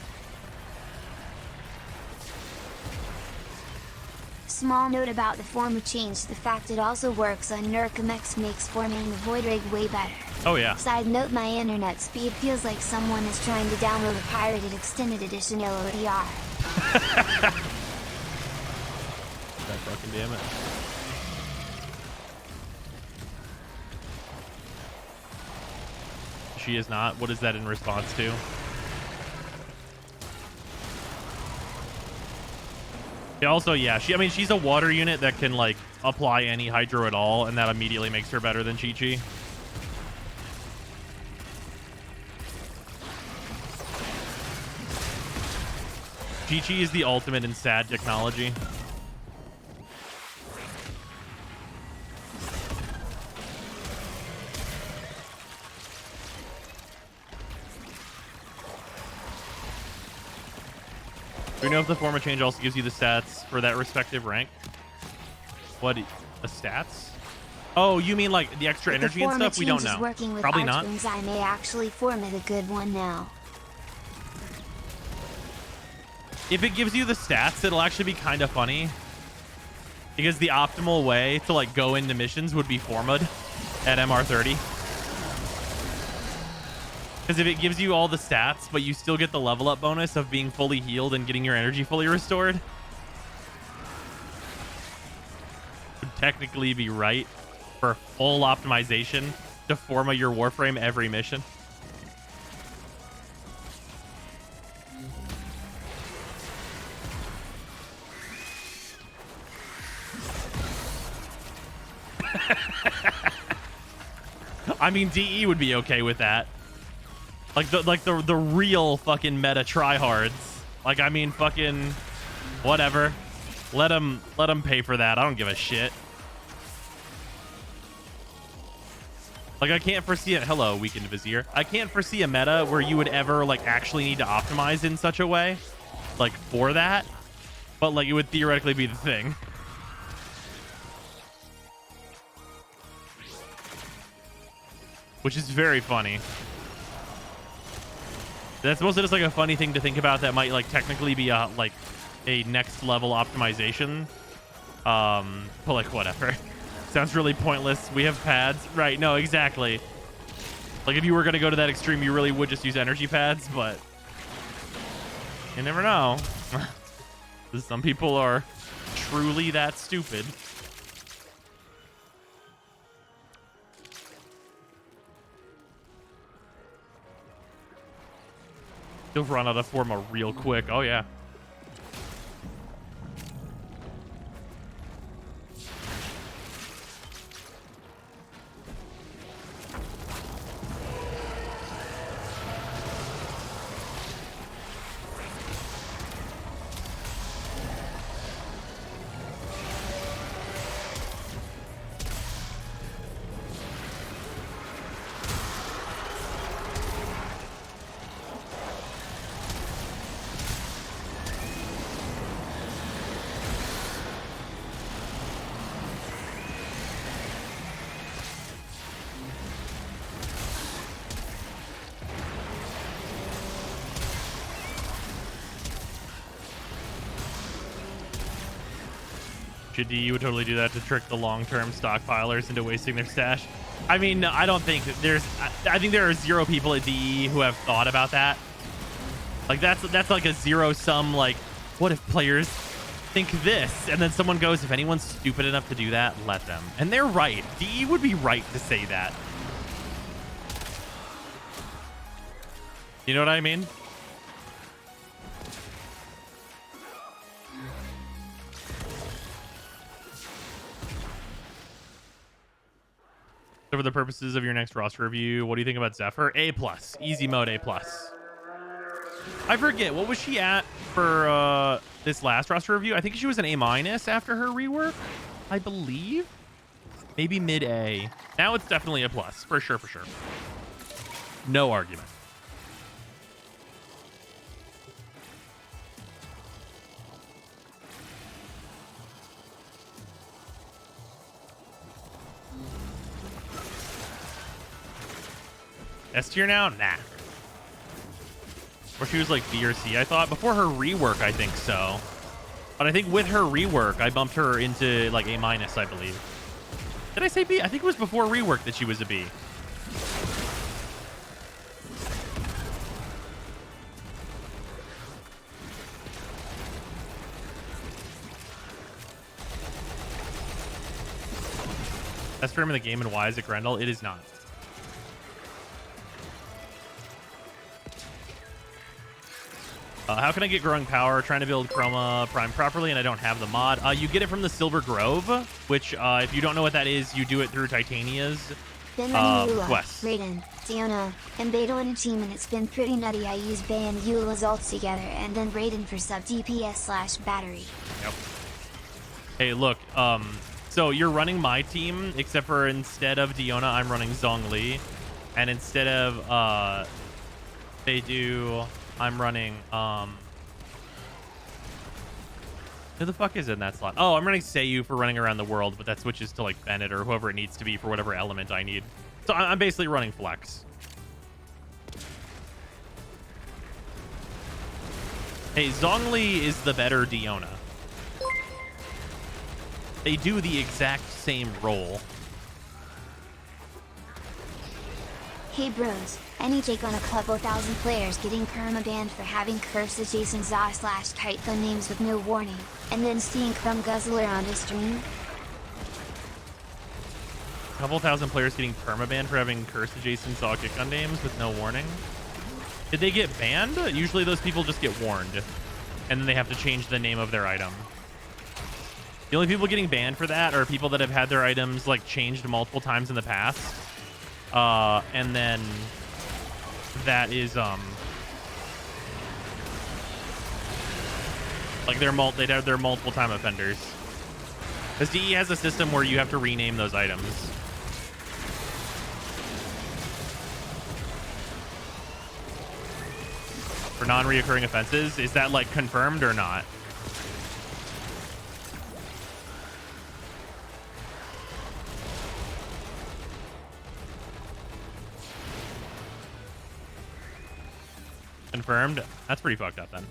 Small note about the former change, the fact it also works on Nurkamex makes forming the Void Rig way better. Oh yeah. Side note, my internet speed feels like someone is trying to download a pirated extended edition LODR. God fucking damn it. She is not. What is that in response to? Yeah, also, yeah, I mean, she's a water unit that can, like, apply any hydro at all, and that immediately makes her better than Chi-Chi. Chi-Chi is the ultimate in sad technology. Do we know if the former change also gives you the stats for that respective rank? What? The stats? Oh, you mean like the extra With energy the and Forma stuff? We don't changes know. Working with Probably not. Archbones, I may actually format a good one now. If it gives you the stats, it'll actually be kind of funny. Because the optimal way to like go into missions would be Formad at MR30. Because if it gives you all the stats, but you still get the level up bonus of being fully healed and getting your energy fully restored, would technically be right for full optimization to Forma your Warframe every mission. I mean, DE would be okay with that. Like the real fucking meta tryhards. Like, I mean, fucking whatever. Let them pay for that. I don't give a shit. Like, I can't foresee it. Hello, Weakened Vizier. I can't foresee a meta where you would ever like actually need to optimize in such a way, like for that. But like, it would theoretically be the thing. Which is very funny. That's mostly just like a funny thing to think about that might like technically be a like a next level optimization. But like whatever. Sounds really pointless. We have pads. Right, no, exactly. Like if you were gonna go to that extreme, you really would just use energy pads, but you never know. Some people are truly that stupid. You'll run out of Forma real quick. Oh, yeah. DE would totally do that to trick the long-term stockpilers into wasting their stash. I mean, I don't think there's... I think there are 0 people at DE who have thought about that. Like, that's like a zero-sum, like, what if players think this? And then someone goes, if anyone's stupid enough to do that, let them. And they're right. DE would be right to say that. You know what I mean? So for the purposes of your next roster review, what do you think about Zephyr? A+. Easy mode A+. I forget. What was she at for this last roster review? I think she was an A- after her rework, I believe. Maybe mid-A. Now it's definitely A+. For sure, for sure. No argument. S tier now? Nah. Or she was like B or C, I thought. Before her rework, I think so. But I think with her rework, I bumped her into like A-, I believe. Did I say B? I think it was before rework that she was a B. Best frame in the game and why is it Grendel? It is not. How can I get growing power? Trying to build Chroma Prime properly, and I don't have the mod. You get it from the Silver Grove, which, if you don't know what that is, you do it through Titania's quest. Raiden, Diona, and Eidolon team, and it's been pretty nutty. I use Bay and Eula's ults together, and then Raiden for sub DPS / battery. Yep. Hey, look, so you're running my team, except for instead of Diona, I'm running Zhongli, and instead of I'm running Who the fuck is in that slot? Oh, I'm running Seiyu for running around the world, but that switches to like Bennett or whoever it needs to be for whatever element I need. So I'm basically running Flex. Hey, Zhongli is the better Diona. They do the exact same role. Hey bros, any take on a couple thousand players getting permabanned for having cursed adjacent ZA/Titan names with no warning, and then seeing Crumb Guzzler on his stream? A couple thousand players getting permabanned for having cursed adjacent Zaw gun names with no warning. Did they get banned? Usually those people just get warned, and then they have to change the name of their item. The only people getting banned for that are people that have had their items like changed multiple times in the past. And then that is like they're multiple time offenders. Because DE has a system where you have to rename those items. For non-reoccurring offenses. Is that like confirmed or not? Confirmed. That's pretty fucked up then.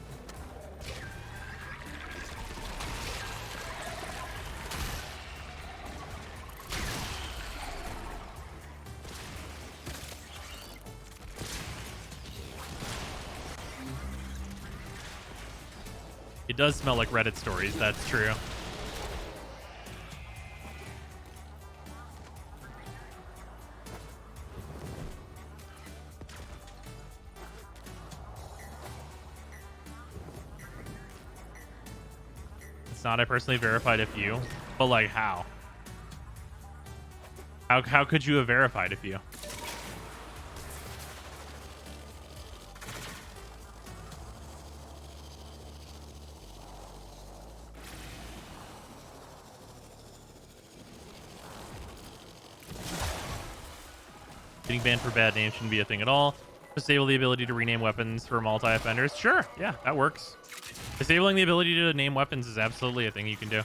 It does smell like Reddit stories, that's true. It's not, I personally verified a few, but like how? How could you have verified a few? Getting banned for bad names shouldn't be a thing at all. Disable the ability to rename weapons for multi-offenders. Sure, yeah, that works. Disabling the ability to name weapons is absolutely a thing you can do.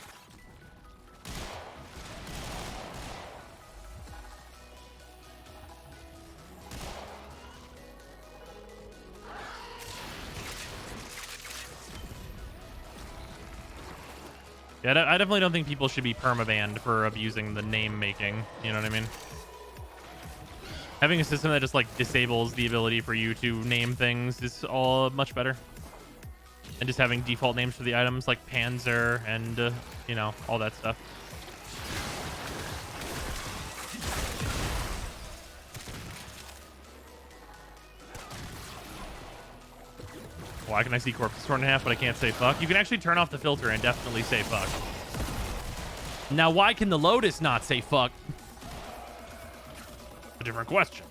Yeah, I definitely don't think people should be permabanned for abusing the name making. You know what I mean? Having a system that just like disables the ability for you to name things is all much better. And just having default names for the items like Panzer and, you know, all that stuff. Why can I see corpses torn in half, but I can't say fuck? You can actually turn off the filter and definitely say fuck. Now, why can the Lotus not say fuck? A different question.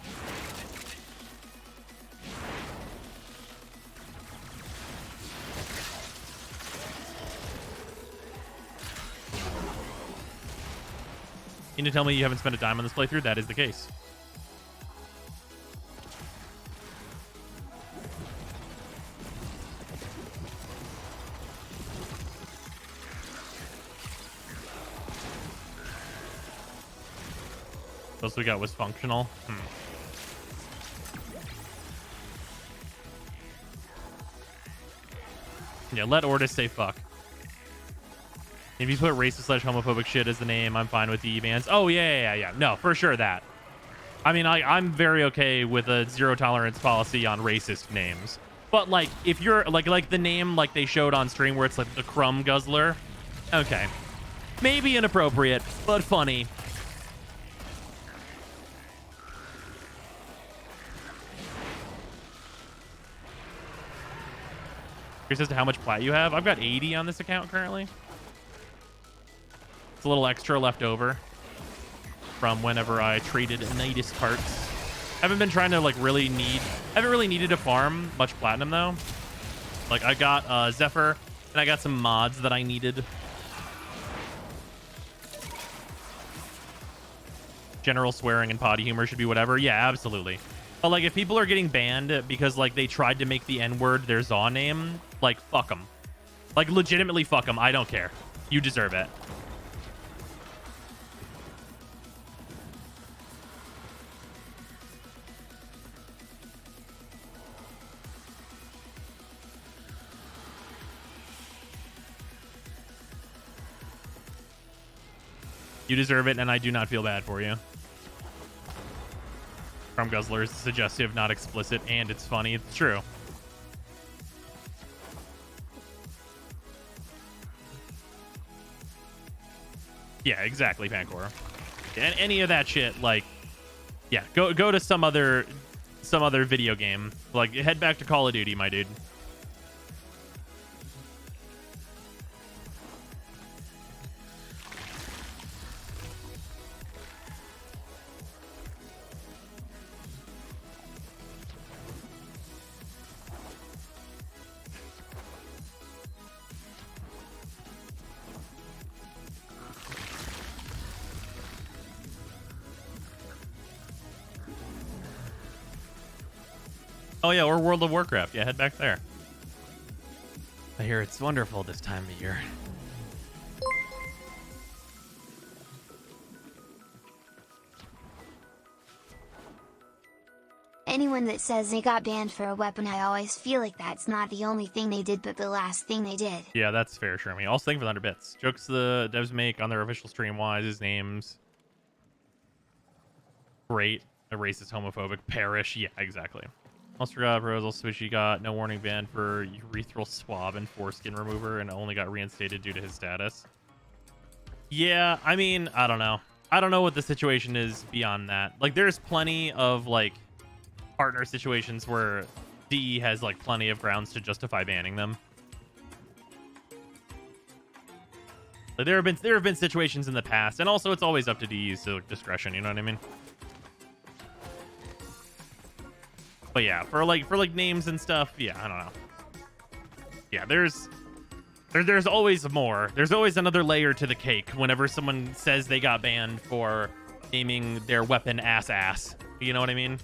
You need to tell me you haven't spent a dime on this playthrough? That is the case. What else we got was functional. Yeah, let Ortis say fuck. If you put racist/homophobic shit as the name, I'm fine with DE bans. Oh, yeah. No, for sure that. I mean, I'm very okay with a zero tolerance policy on racist names. But, like, if you're, like the name like they showed on stream where it's, like, the Crumb Guzzler. Okay. Maybe inappropriate, but funny. Curious as to how much plat you have. I've got 80 on this account currently. It's a little extra left over from whenever I traded Nidus parts. Haven't been trying to haven't really needed to farm much platinum though. Like I got Zephyr and I got some mods that I needed. General swearing and potty humor should be whatever. Yeah, absolutely. But like if people are getting banned because like they tried to make the N-word their Zaw name, like fuck them. Like, legitimately fuck them. I don't care. You deserve it. You deserve it, and I do not feel bad for you. From Guzzler is suggestive, not explicit, and it's funny. It's true. Yeah, exactly, Pancor. And any of that shit, like, yeah, go to some other video game. Like, head back to Call of Duty, my dude. Oh yeah, or World of Warcraft. Yeah, head back there. I hear it's wonderful this time of year. Anyone that says they got banned for a weapon, I always feel like that's not the only thing they did, but the last thing they did. Yeah, that's fair, Shermy. Also, thank you for the 100 bits. Jokes the devs make on their official stream wise, his names. Great. A racist, homophobic, perish. Yeah, exactly. Also got Bros, also Swishy got no warning ban for urethral swab and foreskin remover and only got reinstated due to his status. Yeah, I mean, I don't know. I don't know what the situation is beyond that. Like, there's plenty of, like, partner situations where DE has, like, plenty of grounds to justify banning them. Like, there have been situations in the past, and also it's always up to DE's discretion, you know what I mean? But yeah, for like names and stuff, yeah, I don't know. Yeah, there's always more. There's always another layer to the cake whenever someone says they got banned for naming their weapon ass. You know what I mean?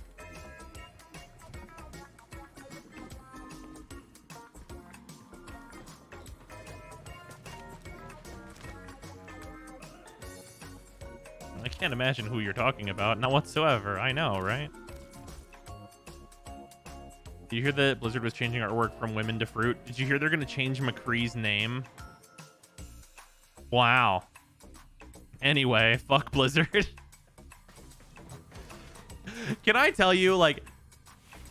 I can't imagine who you're talking about. Not whatsoever. I know, right? Did you hear that Blizzard was changing artwork from women to fruit? Did you hear they're going to change McCree's name? Wow. Anyway, fuck Blizzard. Can I tell you, like,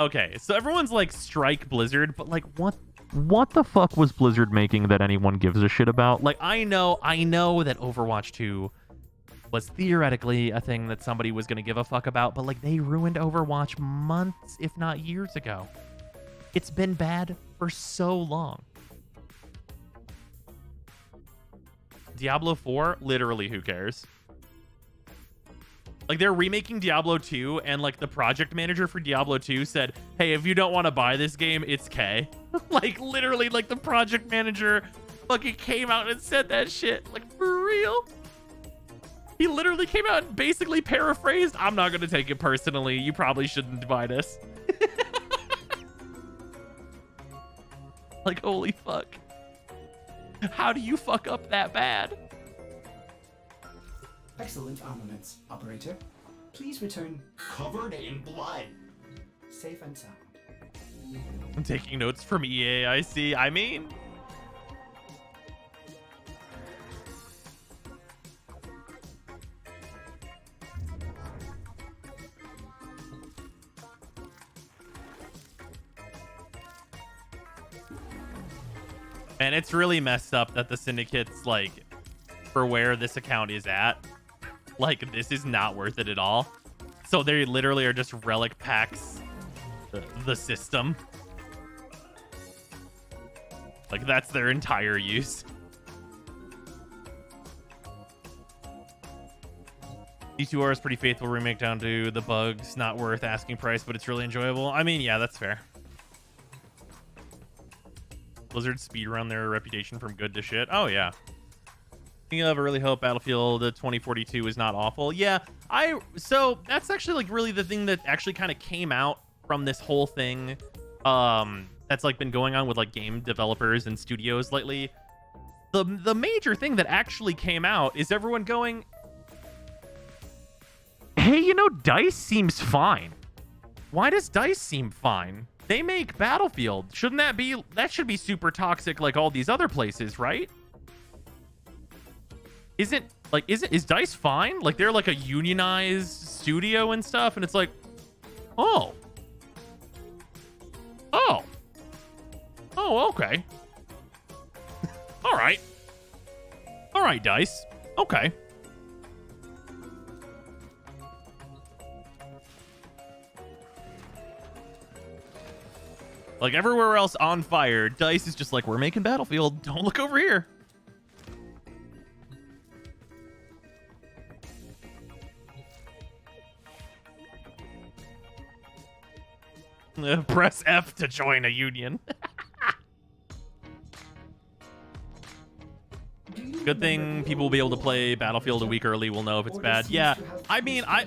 okay, so everyone's like, strike Blizzard, but like, what the fuck was Blizzard making that anyone gives a shit about? Like, I know that Overwatch 2 was theoretically a thing that somebody was going to give a fuck about, but like, they ruined Overwatch months, if not years ago. It's been bad for so long. Diablo 4, literally, who cares? Like, they're remaking Diablo 2, and like, the project manager for Diablo 2 said, hey, if you don't want to buy this game, it's K. Like, literally, like, the project manager fucking came out and said that shit. Like, for real? He literally came out and basically paraphrased, I'm not going to take it personally. You probably shouldn't buy this. Like, holy fuck. How do you fuck up that bad? Excellent armaments, operator. Please return Covered in blood. safe and sound. I'm taking notes from EA, I see. I mean... And it's really messed up that the syndicate's like, for where this account is at, like, this is not worth it at all. So they literally are just relic packs the system. Like, that's their entire use. D2R is pretty faithful remake down to the bugs. Not worth asking price, but it's really enjoyable. I mean, yeah, that's fair. Blizzard speedrun their reputation from good to shit. Oh, yeah. I really hope Battlefield 2042 is not awful. Yeah, so that's actually like really the thing that actually kind of came out from this whole thing that's like been going on with like game developers and studios lately. The major thing that actually came out is everyone going, hey, you know, DICE seems fine. Why does DICE seem fine? They make Battlefield. Shouldn't that should be super toxic like all these other places, right? Is DICE fine? Like they're like a unionized studio and stuff, and it's like, oh, okay. All right, DICE. Okay. Like everywhere else on fire, DICE is just like, we're making Battlefield. Don't look over here. Press F to join a union. Good thing people will be able to play Battlefield a week early. We'll know if it's bad. Yeah, I mean, I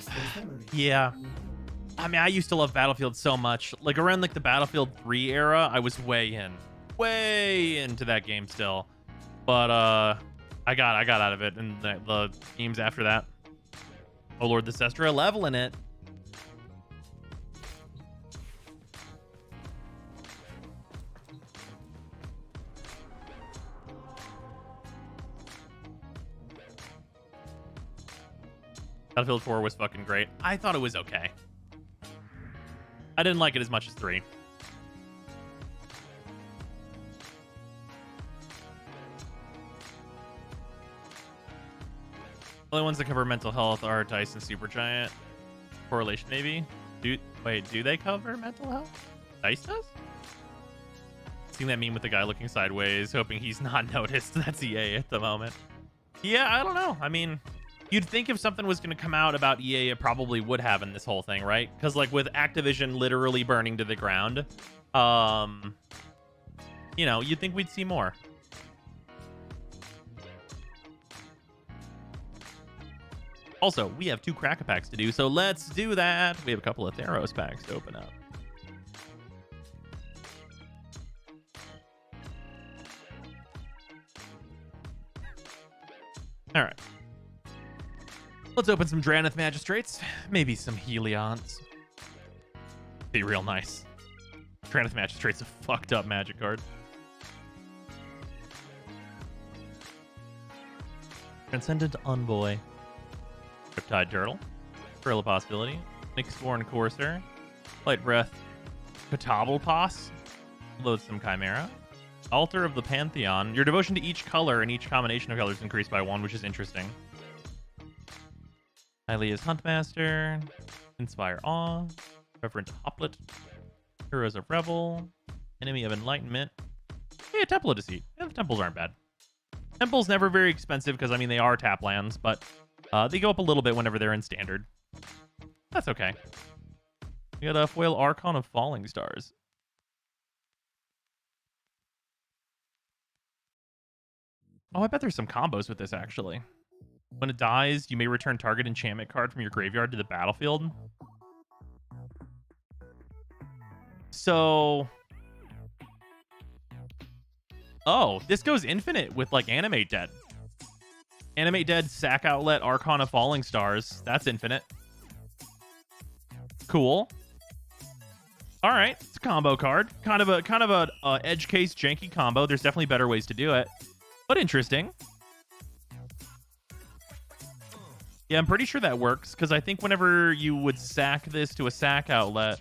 used to love Battlefield so much. Like around like the Battlefield 3 era, I was way into that game still. But I got out of it, and the games after that. Oh Lord, the Sestra leveling it. Battlefield 4 was fucking great. I thought it was okay. I didn't like it as much as 3. Only ones that cover mental health are DICE and Supergiant. Correlation, maybe? Do they cover mental health? DICE does? Seeing that meme with the guy looking sideways, hoping he's not noticed. That's EA at the moment. Yeah, I don't know. I mean, you'd think if something was going to come out about EA, it probably would have in this whole thing, right? Because like with Activision literally burning to the ground, you know, you'd think we'd see more. Also, we have 2 Cracker packs to do, so let's do that. We have a couple of Theros packs to open up. All right. Let's open some Dranith Magistrates. Maybe some Helions. Be real nice. Dranith Magistrate's a fucked up magic card. Transcendent Envoy. Riptide Turtle. Gorilla Possibility. Nyxborn Courser. Light Breath. Catabalpos. Loathsome Chimera. Altar of the Pantheon. Your devotion to each color and each combination of colors increased by 1, which is interesting. Hylia's Huntmaster. Inspire Awe. Reverent Hoplet. Heroes of Revel. Enemy of Enlightenment. Yeah, Temple of Deceit. Yeah, the temples aren't bad. Temples never very expensive because, I mean, they are tap lands, but they go up a little bit whenever they're in standard. That's okay. We got a foil Archon of Falling Stars. Oh, I bet there's some combos with this, actually. When it dies, you may return target enchantment card from your graveyard to the battlefield. So... oh, this goes infinite with, like, Animate Dead. Animate Dead, Sack Outlet, Archon of Falling Stars. That's infinite. Cool. All right, it's a combo card. Kind of a edge case janky combo. There's definitely better ways to do it, but interesting. Yeah, I'm pretty sure that works because I think whenever you would sack this to a sack outlet,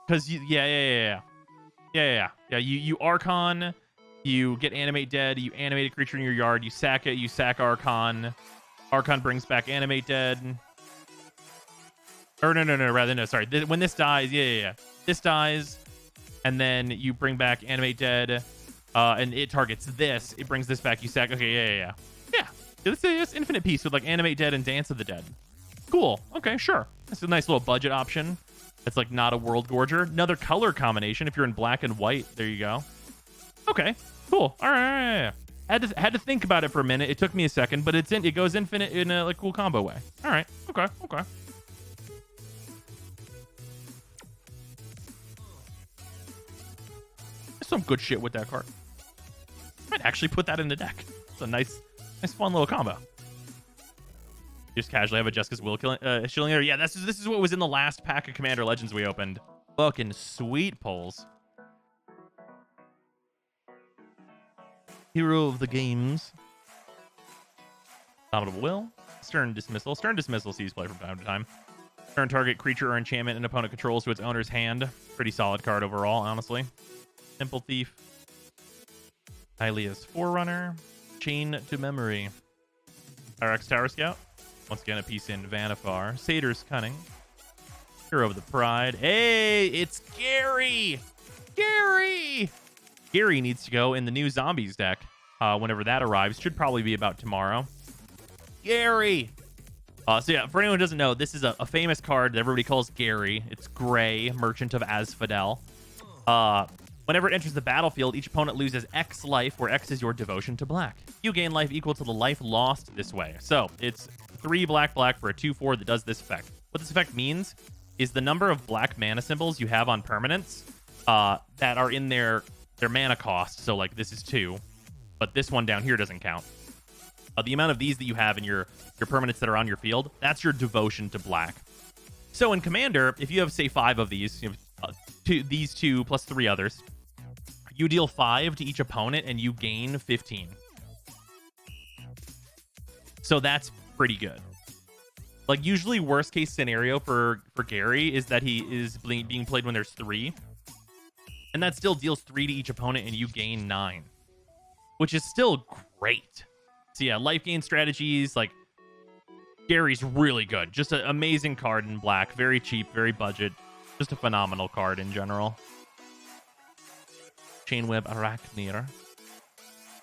because yeah, you Archon, you get Animate Dead, you animate a creature in your yard, you sack it, you sack Archon. Archon brings back Animate Dead. Or no, sorry. When this dies, this dies, and then you bring back Animate Dead, and it targets this. It brings this back. You sack. Okay, yeah. It's infinite piece with like Animate Dead and Dance of the Dead. Cool. Okay, sure. That's a nice little budget option. It's like not a World Gorger. Another color combination. If you're in black and white, there you go. Okay, cool. All right. Had to think about it for a minute. It took me a second, but it goes infinite in a like cool combo way. All right. Okay. some good shit with that card. Might actually put that in the deck. It's a nice fun little combo. Just casually have a Jessica's Will shilling there. Yeah, this is what was in the last pack of Commander Legends we opened. Fucking sweet pulls. Hero of the games. Dominable Will. Stern Dismissal. Stern Dismissal sees play from time to time. Turn target creature or enchantment an opponent controls to its owner's hand. Pretty solid card overall, honestly. Simple Thief. Hylia's Forerunner. Chain to Memory. RX Tower Scout. Once again, a piece in Vanifar. Satyr's Cunning. Hero of the Pride. Hey, it's Gary! Gary! Gary needs to go in the new Zombies deck whenever that arrives. Should probably be about tomorrow. Gary! So yeah, for anyone who doesn't know, this is a famous card that everybody calls Gary. It's gray, Merchant of Asphodel. Whenever it enters the battlefield, each opponent loses X life, where X is your devotion to black. You gain life equal to the life lost this way. So it's 3 black for a 2/4 that does this effect. What this effect means is the number of black mana symbols you have on permanents that are in their mana cost. So like this is 2, but this one down here doesn't count. The amount of these that you have in your permanents that are on your field, that's your devotion to black. So in Commander, if you have, say, 5 of these, you have, these 2 plus 3 others, you deal 5 to each opponent and you gain 15. So that's pretty good. Like, usually worst case scenario for Gary is that he is being played when there's 3. And that still deals 3 to each opponent and you gain 9. Which is still great. So yeah, life gain strategies, like, Gary's really good. Just an amazing card in black. Very cheap, very budget. Just a phenomenal card in general. Chainweb Arachnir.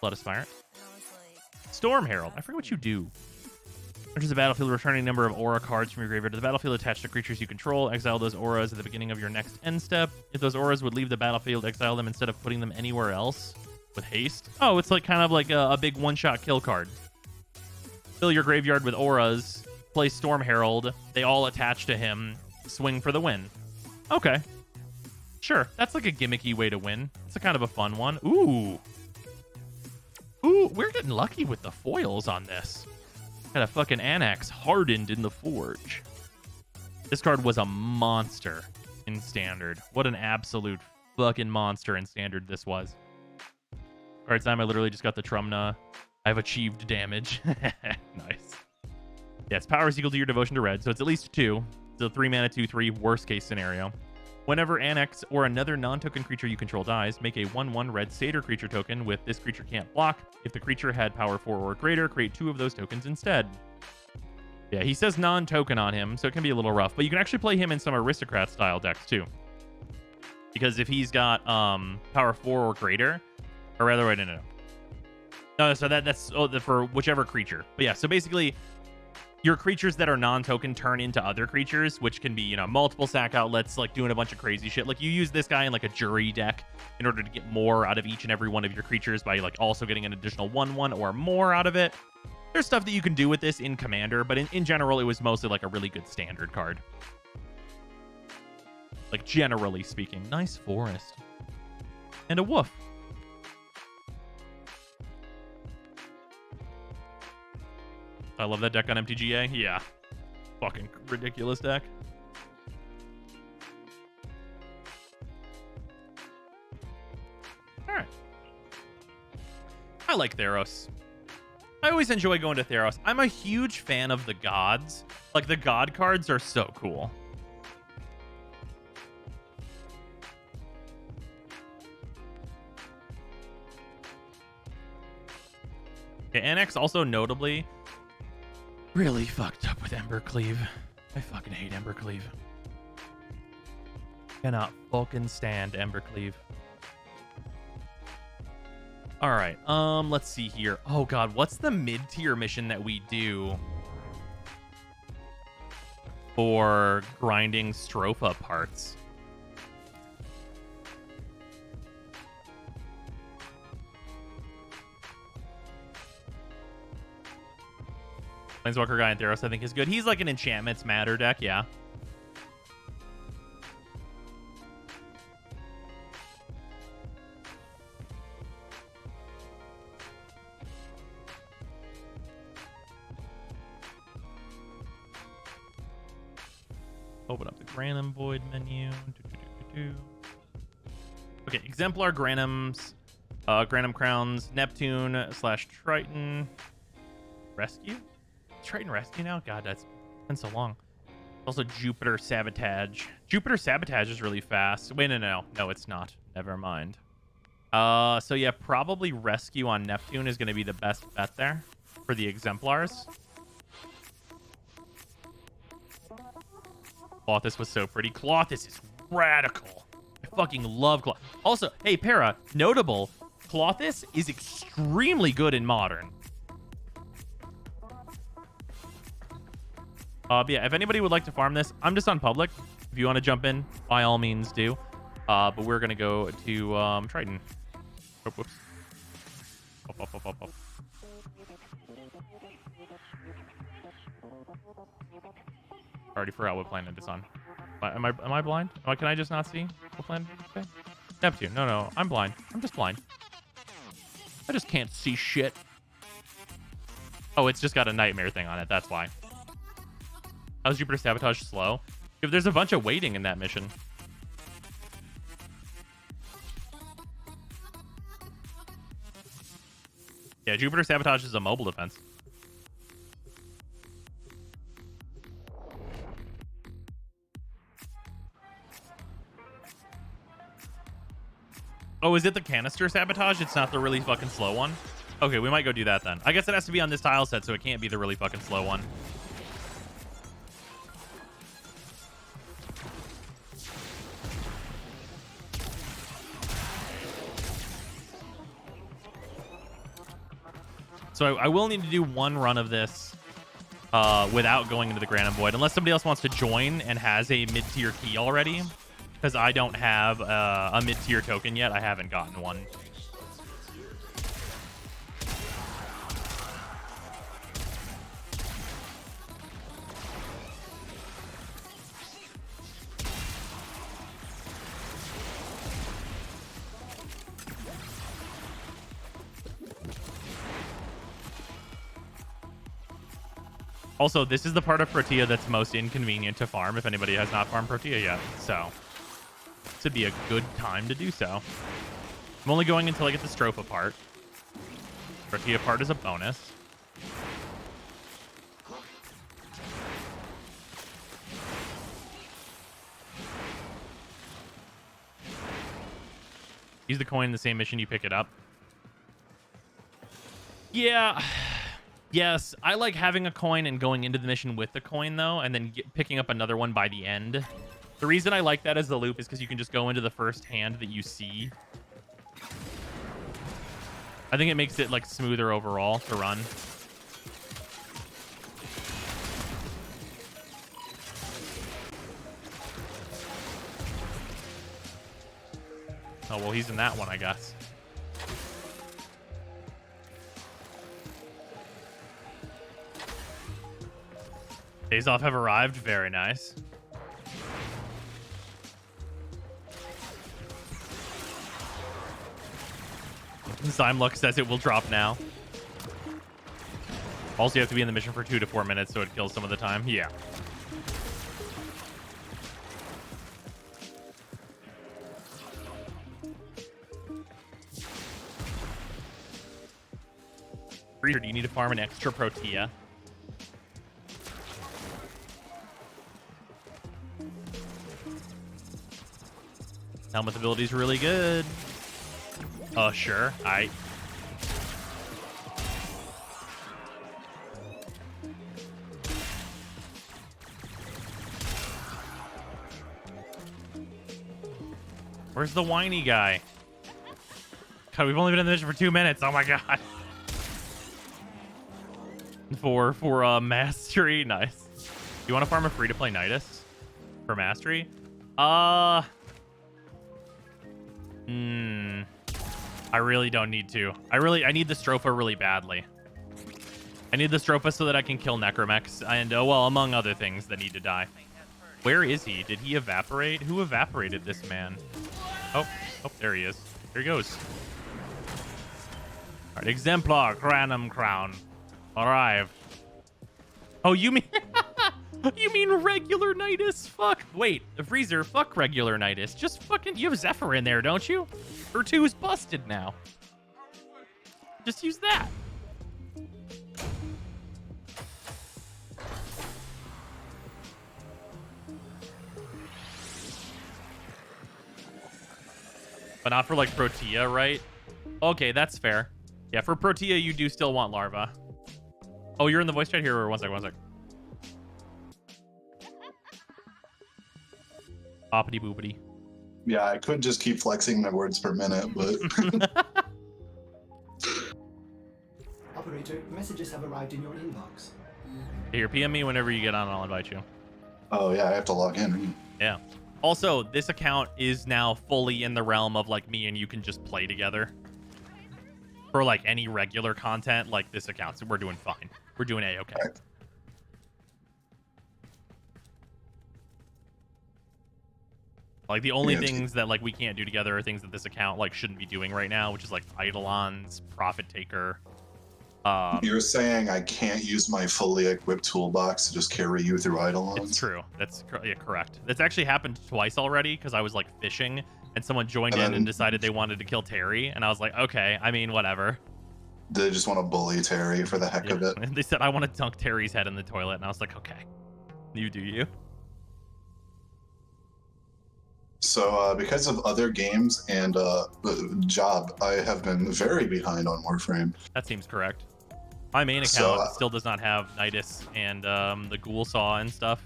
Blood Aspirant. Storm Herald. I forget what you do. Enters the battlefield, returning a number of aura cards from your graveyard to the battlefield attached to creatures you control. Exile those auras at the beginning of your next end step. If those auras would leave the battlefield, exile them instead of putting them anywhere else with haste. Oh, it's like kind of like a big one-shot kill card. Fill your graveyard with auras, play Storm Herald, they all attach to him, swing for the win. Okay. Sure, that's like a gimmicky way to win. It's a kind of a fun one. Ooh, we're getting lucky with the foils on this. Got a fucking Annex hardened in the forge. This card was a monster in Standard. What an absolute fucking monster in Standard this was. Card time, I literally just got the Trumna. I've achieved damage. Nice. Yeah, its power is equal to your devotion to red, so it's at least 2. So 3 mana, 2/3, worst case scenario. Whenever Annex or another non-token creature you control dies, make a 1/1 red Satyr creature token with this creature can't block. If the creature had power 4 or greater, create 2 of those tokens instead. Yeah, he says non-token on him, so it can be a little rough. But you can actually play him in some Aristocrat-style decks, too. Because if he's got power 4 or greater, or rather, wait, no. No, so that's for whichever creature. But yeah, so basically, your creatures that are non-token turn into other creatures, which can be, you know, multiple sack outlets, like doing a bunch of crazy shit. Like, you use this guy in, like, a jury deck in order to get more out of each and every one of your creatures by, like, also getting an additional 1/1 or more out of it. There's stuff that you can do with this in Commander, but in general, it was mostly, like, a really good Standard card. Like, generally speaking. Nice Forest. And a Wolf. I love that deck on MTGA. Yeah. Fucking ridiculous deck. Alright. I like Theros. I always enjoy going to Theros. I'm a huge fan of the gods. Like, the god cards are so cool. Okay, Annex also notably really fucked up with Embercleave. I fucking hate Embercleave. Cannot fucking stand Embercleave. Alright, let's see here. Oh god, what's the mid-tier mission that we do for grinding Stropha parts? Planeswalker guy in Theros, I think, is good. He's like an Enchantments Matter deck, yeah. Open up the Granum Void menu. Okay, Exemplar, Granums, Granum Crowns, Neptune / Triton. Rescue? Triton Rescue now? God, that's been so long. Also, Jupiter Sabotage. Jupiter Sabotage is really fast. Wait, no, it's not. Never mind. So yeah, probably Rescue on Neptune is going to be the best bet there for the Exemplars. Clothis was so pretty. Clothis is radical. I fucking love Clothis. Also, hey, Para, notable, Clothis is extremely good in Modern. But yeah, if anybody would like to farm this, I'm just on public. If you want to jump in, by all means do. But we're going to go to Triton. Oh, whoops. Up. Already forgot what planet it's on. Am I blind? Oh, can I just not see what planet? Okay. Neptune. No, I'm blind. I'm just blind. I just can't see shit. Oh, it's just got a nightmare thing on it. That's why. How's Jupiter Sabotage slow? If there's a bunch of waiting in that mission. Yeah, Jupiter Sabotage is a mobile defense. Oh, is it the canister sabotage? It's not the really fucking slow one? Okay, we might go do that then. I guess it has to be on this tile set, so it can't be the really fucking slow one. So I will need to do one run of this without going into the Granum Void, unless somebody else wants to join and has a mid-tier key already. Because I don't have a mid-tier token yet. I haven't gotten one. Also, this is the part of Protea that's most inconvenient to farm if anybody has not farmed Protea yet. So, this would be a good time to do so. I'm only going until I get the Stropha part. Protea part is a bonus. Use the coin in the same mission, you pick it up. Yeah. Yes, I like having a coin and going into the mission with the coin, though, and then picking up another one by the end. The reason I like that as the loop is because you can just go into the first hand that you see. I think it makes it, like, smoother overall to run. Oh, well, he's in that one, I guess. Days off have arrived. Very nice. Zymluck says it will drop now. Also, you have to be in the mission for 2 to 4 minutes, so it kills some of the time. Yeah. Do you need to farm an extra Protea? Helmet ability is really good. Sure. Where's the whiny guy? God, we've only been in the mission for 2 minutes. Oh my god. For mastery, nice. You want to farm a free-to-play Nidus for mastery? I really don't need to. I need the Stropha really badly. I need the Stropha so that I can kill Necromex and, well, among other things that need to die. Where is he? Did he evaporate? Who evaporated this man? Oh, there he is. Here he goes. All right, Exemplar, Granum Crown. Arrived. Oh, you mean... You mean regular Nidus? Fuck. Wait, the freezer. Fuck regular Nidus. Just fucking. You have Zephyr in there, don't you? Her 2 is busted now. Just use that. But not for like Protea, right? Okay, that's fair. Yeah, for Protea, you do still want Larva. Oh, you're in the voice chat here? Or one sec. Boppity boopity. Yeah, I could just keep flexing my words per minute, but Operator, messages have arrived in your inbox. Here, PM me whenever you get on and I'll invite you. oh yeah, I have to log in. Yeah. Also, this account is now fully in the realm of like me and you can just play together. For like any regular content, like this account, so we're doing fine. We're doing A-okay. Right. Like the only Yeah, things that like we can't do together are things that this account like shouldn't be doing right now, which is like Eidolons, Profit Taker. You're saying I can't use my fully equipped toolbox to just carry you through Eidolons? It's true. That's yeah, correct. That's actually happened twice already because I was like fishing and someone joined in and decided they wanted to kill Terry, and I was like, okay, I mean, whatever. They just want to bully Terry for the heck of it. And they said I want to dunk Terry's head in the toilet, and I was like, okay, you do you. So because of other games and job, I have been very behind on Warframe. That seems correct. My main account So, still does not have Nidus and the Ghoul Saw and stuff.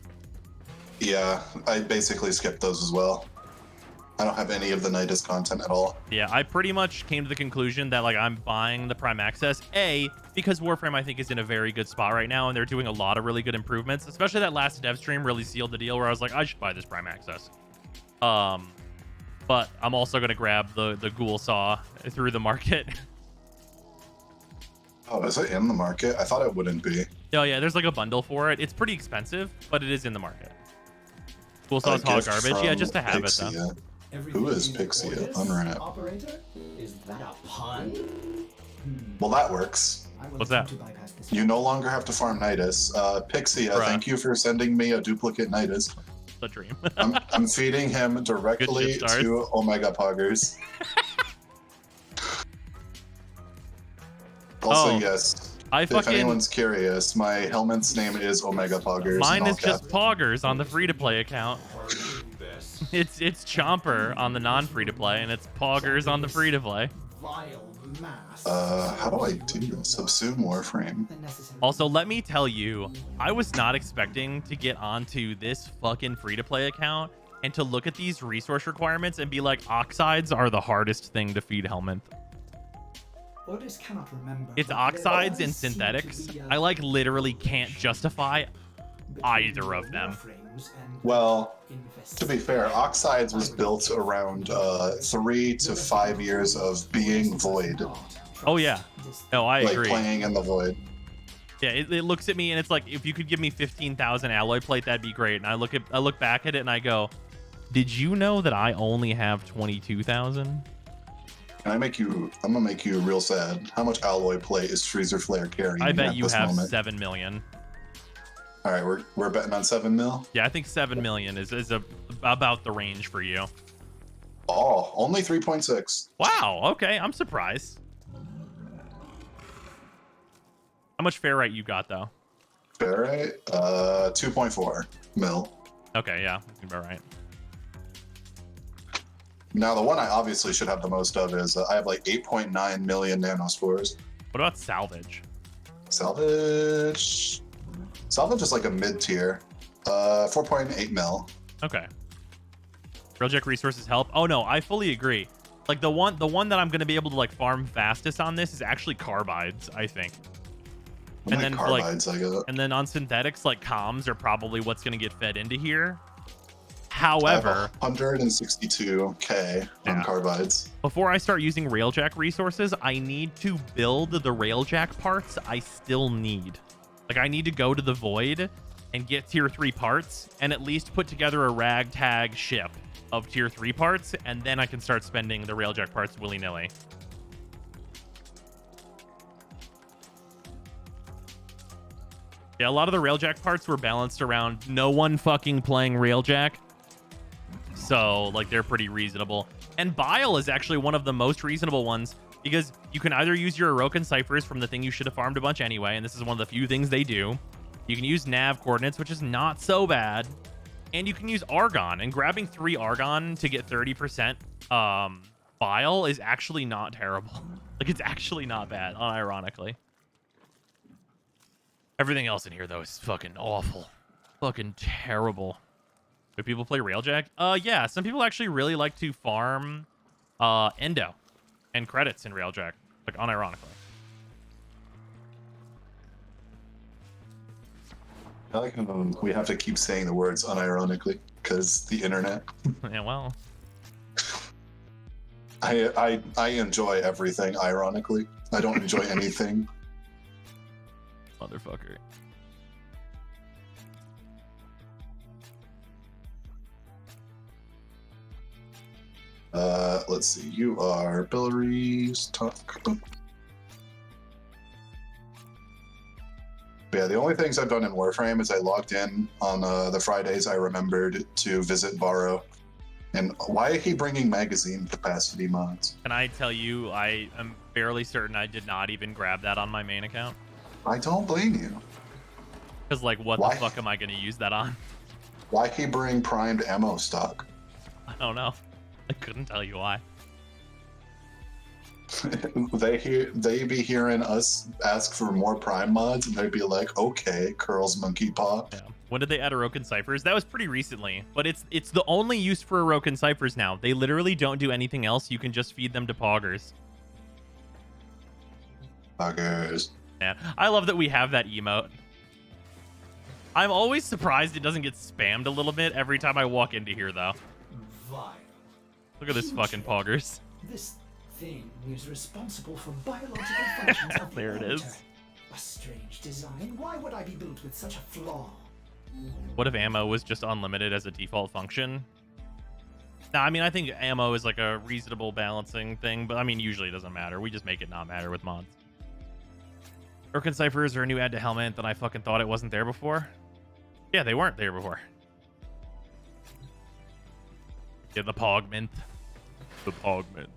Yeah, I basically skipped those as well. I don't have any of the Nidus content at all. Yeah, I pretty much came to the conclusion that like I'm buying the Prime Access, because Warframe I think is in a very good spot right now and they're doing a lot of really good improvements, especially that last dev stream really sealed the deal where I was like, I should buy this Prime Access. But I'm also going to grab the Ghoul Saw through the market. Oh, is it in the market? I thought it wouldn't be. Oh yeah, there's like a bundle for it. It's pretty expensive, but it is in the market. Ghoul Saw's hot gift garbage. Yeah, just to have Pixia. it though. Who is Pixia? Unwrap. Operator? Is that a pun? Well, that works. I will What's that? attempt to bypass this. You no longer have to farm Nidus. Pixia, Bruh. thank you for sending me a duplicate Nidus. The dream. I'm feeding him directly shit stars. to Omega Poggers. Also, Oh, yes, I if fucking anyone's curious, my helmet's name is Omega Poggers. mine in all is just caps. Poggers on the free-to-play account. It's Chomper on the non-free-to-play, and it's Poggers on the free-to-play. Vile mass. How do I do this? Subsume Warframe. Unnecessary. Also, let me tell you, I was not expecting to get onto this fucking free-to-play account and to look at these resource requirements and be like, oxides are the hardest thing to feed Helminth. Others cannot remember, It's but there oxides always and seemed to synthetics. be a I like literally can't justify between either of them. Warframes and Well, Infest. to be fair, Oxides was built around 3 to 5 years of being Void, Oh yeah, no, I like agree. playing in the Void. Yeah, it looks at me and it's like, if you could give me 15,000 alloy plate, that'd be great. And I look back at it and I go, did you know that I only have 22,000? I'm gonna make you real sad. How much alloy plate is Freezer Flare carrying? I bet at you this have moment? 7 million. All right, we're betting on 7 mil. Yeah, I think 7 million is about the range for you. Oh, only 3.6. Wow, okay, I'm surprised. How much ferrite you got though? Ferrite, 2.4 mil. Okay, yeah, that's about right. Now the one I obviously should have the most of is I have like 8.9 million nanospores. What about salvage? Salvage is like a mid tier. 4.8 mil. Okay. Railjack resources help. Oh no, I fully agree. Like the one that I'm gonna be able to like farm fastest on this is actually carbides, I think. How And many then, like- carbides I got? And then on synthetics, like comms are probably what's gonna get fed into here. I have However, 162k on Yeah. carbides. before I start using Railjack resources, I need to build the Railjack parts I still need. Like I need to go to the Void and get tier 3 parts and at least put together a ragtag ship of tier 3 parts, and then I can start spending the Railjack parts willy-nilly. Yeah, a lot of the Railjack parts were balanced around no one fucking playing Railjack. So, like, they're pretty reasonable. And Bile is actually one of the most reasonable ones because you can either use your Orokin ciphers from the thing you should have farmed a bunch anyway, and this is one of the few things they do. You can use nav coordinates, which is not so bad. And you can use Argon, and grabbing 3 Argon to get 30% Bile is actually not terrible. Like, it's actually not bad, unironically. Everything else in here, though, is fucking awful. Fucking terrible. Do people play Railjack? Yeah, some people actually really like to farm Endo and credits in Railjack, like, unironically. I like how we have to keep saying the words unironically because the internet. Yeah, well. I enjoy everything ironically. I don't enjoy anything. Motherfucker. Let's see. You are Bellary's talk. Yeah, the only things I've done in Warframe is I logged in on the Fridays I remembered to visit Borrow. And why are he bringing magazine capacity mods? Can I tell you, I am fairly certain I did not even grab that on my main account. I don't blame you. Because, like, what Why? the fuck am I going to use that on? Why he bring primed ammo stock? I don't know. I couldn't tell you why. they be hearing us ask for more prime mods, and they'd be like, "Okay, curls monkey paw." Yeah. When did they add Orokin ciphers? That was pretty recently, but it's the only use for Orokin ciphers now. They literally don't do anything else. You can just feed them to poggers. Poggers. Yeah, I love that we have that emote. I'm always surprised it doesn't get spammed a little bit every time I walk into here, though. Vile. Look at this fucking poggers. This thing is responsible for biological functions of the There it orbiter. is. A strange design. Why would I be built with such a flaw? What if ammo was just unlimited as a default function? Nah, I mean, I think ammo is like a reasonable balancing thing, but I mean, usually it doesn't matter. We just make it not matter with mods. Orokin ciphers are a new add to Helmet that I fucking thought it wasn't there before. Yeah, they weren't there before. Yeah, the Pog Mint. The Pog Mint.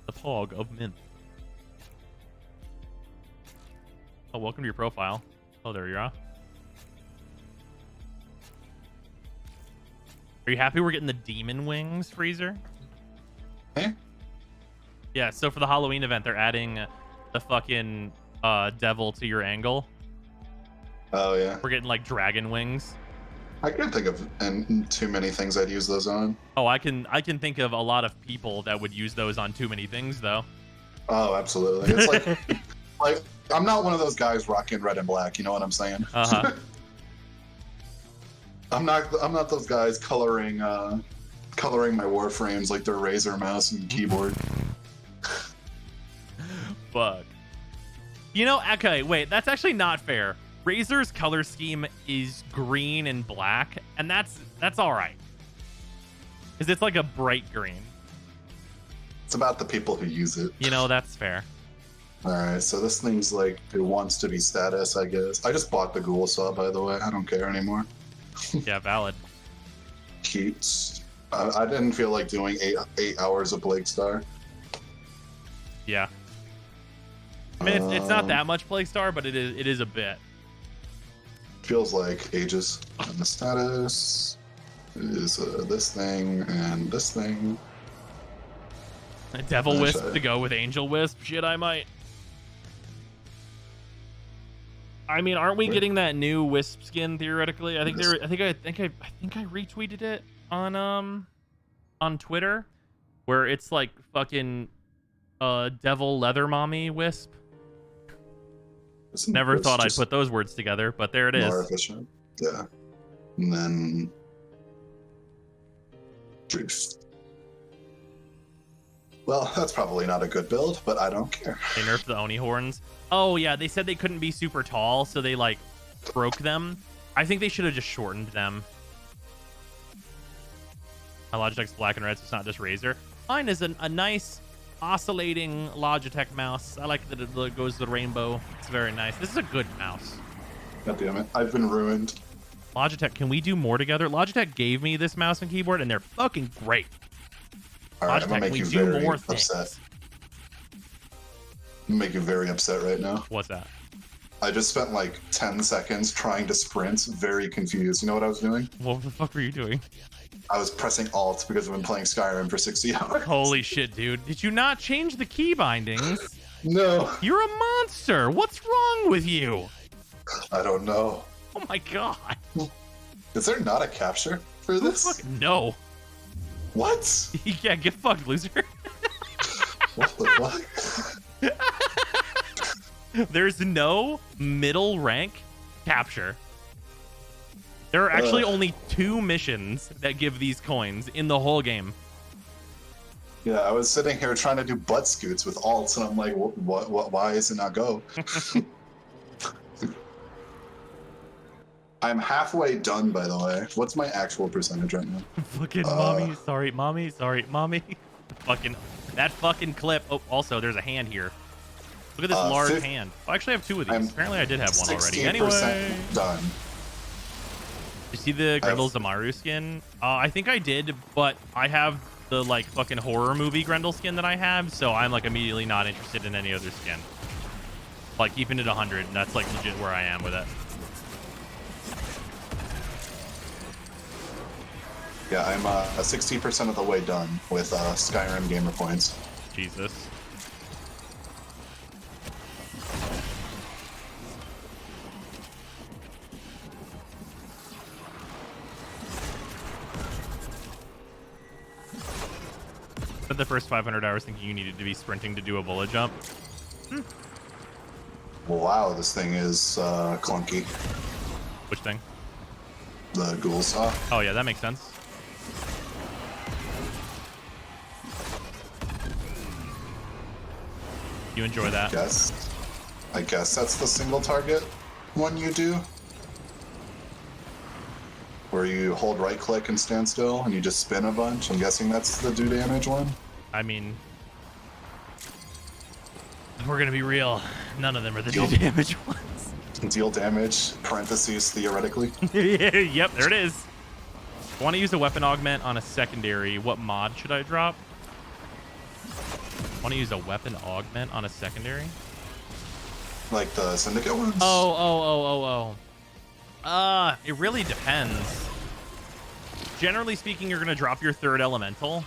The Pog of Mint. Oh, welcome to your profile. Oh, there you are. Are you happy we're getting the Demon Wings, Freezer? Eh? Yeah, so for the Halloween event, they're adding the fucking devil to your angle. Oh yeah. We're getting like dragon wings. I can't think of too many things I'd use those on. Oh, I can think of a lot of people that would use those on too many things, though. Oh, absolutely. It's like, like I'm not one of those guys rocking red and black. You know what I'm saying? Uh-huh. I'm not those guys coloring my Warframes like they're Razer mouse and keyboard. Fuck. You know, okay, wait, that's actually not fair. Razor's color scheme is green and black, and that's all right. Because it's like a bright green. It's about the people who use it. You know, that's fair. Alright, so this thing's like, it wants to be status, I guess. I just bought the Ghoul Saw, by the way. I don't care anymore. Yeah, valid. Keats. I didn't feel like doing eight hours of Plague Star. Yeah. I mean, it's not that much Plague Star, but it is a bit. Feels like ages. And the status is this thing and this thing. A Devil Wisp to go with Angel Wisp? Shit, I might. I mean, aren't we getting that new Wisp skin theoretically? I think I retweeted it on Twitter, where it's like fucking Devil Leather Mommy Wisp. Never thought I'd put those words together, but there it is. More efficient. Yeah. And then Truth. Well, that's probably not a good build, but I don't care. They nerfed the Oni horns. Oh yeah, they said they couldn't be super tall, so they like broke them. I think they should have just shortened them. My Logitech's black and red, so it's not just Razer. Mine is a nice oscillating Logitech mouse. I like that it goes the rainbow. It's very nice. This is a good mouse. God damn it. I've been ruined. Logitech, can we do more together? Logitech gave me this mouse and keyboard, and they're fucking great. All right, Logitech, I'm gonna make we you do very more upset. things. I'm gonna make you very upset right now. What's that? I just spent like 10 seconds trying to sprint, very confused. You know what I was doing? What the fuck were you doing? I was pressing Alt because I've been playing Skyrim for 60 hours. Holy shit, dude. Did you not change the key bindings? No, You're a monster. What's wrong with you? I don't know. Oh my god. Is there not a capture for this? No. What? Yeah, get fucked, loser. What the fuck? There's no middle rank capture. There are actually only 2 missions that give these coins in the whole game. Yeah, I was sitting here trying to do butt scoots with alts, and I'm like, what? Why is it not go? I'm halfway done, by the way. What's my actual percentage right now? Fucking mommy. Sorry, mommy. Sorry, mommy. Fucking that fucking clip. Oh, also, there's a hand here. Look at this large hand. Oh, actually, I have 2 of these. Apparently, I did have one already. Anyway, done. You see the Grendel Zamaru skin? I think I did, but I have the like fucking horror movie Grendel skin that I have, so I'm like immediately not interested in any other skin. Like keeping it 100, and that's like legit where I am with it. Yeah, I'm 60% of the way done with Skyrim gamer points. Jesus. Spent the first 500 hours thinking you needed to be sprinting to do a bullet jump. Wow, this thing is clunky. Which thing? The ghoul saw. Oh yeah, that makes sense. You enjoy that? I guess that's the single target one you do. Where you hold right click and stand still and you just spin a bunch. I'm guessing that's the do damage one. I mean, we're gonna be real. None of them are the do damage ones. Deal damage, parentheses, theoretically. Yep, there it is. I want to use a weapon augment on a secondary. What mod should I drop? Want to use a weapon augment on a secondary? Like the Syndicate ones? It really depends. Generally speaking, you're going to drop your 3rd elemental.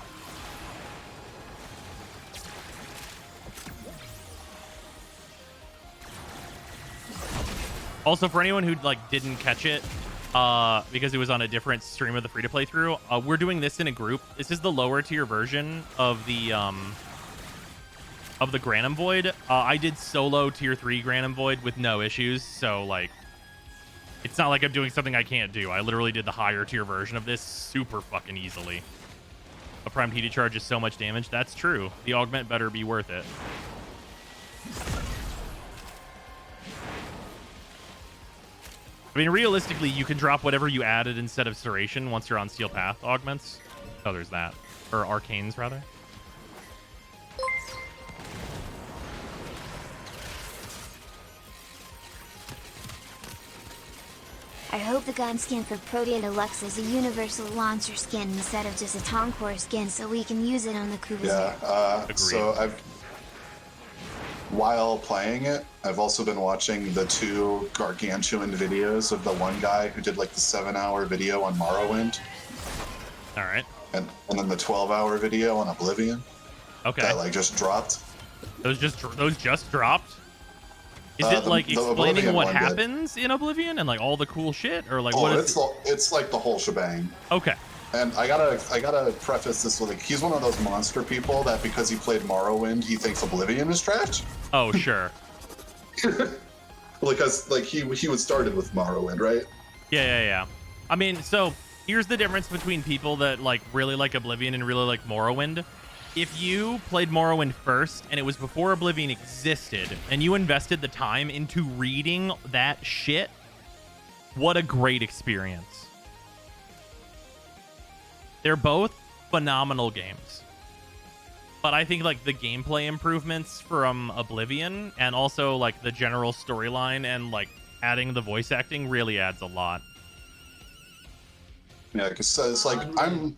Also, for anyone who like didn't catch it, because it was on a different stream of the free-to-play through, we're doing this in a group. This is the lower tier version of the Granum Void. I did solo tier 3 Granum Void with no issues, so like it's not like I'm doing something I can't do. I literally did the higher tier version of this super fucking easily. A primed heated charge is so much damage. That's true. The augment better be worth it. I mean, realistically, you can drop whatever you added instead of Serration once you're on Steel Path augments. Oh, there's that. Or Arcanes, rather. I hope the gun skin for Protea Deluxe is a universal launcher skin instead of just a Toncore skin so we can use it on the Kubas. Yeah, so while playing it, I've also been watching the 2 gargantuan videos of the one guy who did like the 7-hour video on Morrowind. All right. And then the 12-hour video on Oblivion. Okay. That like just dropped. Those just dropped? Is it like explaining what happens in Oblivion and like all the cool shit, or like what is it's like the whole shebang. Okay. And I gotta preface this with like, he's one of those monster people that because he played Morrowind, he thinks Oblivion is trash. Oh sure. Because like he was started with Morrowind, right? Yeah. I mean, so here's the difference between people that like really like Oblivion and really like Morrowind. If you played Morrowind first and it was before Oblivion existed and you invested the time into reading that shit, what a great experience. They're both phenomenal games. But I think like the gameplay improvements from Oblivion and also like the general storyline and like adding the voice acting really adds a lot. Yeah, because it's like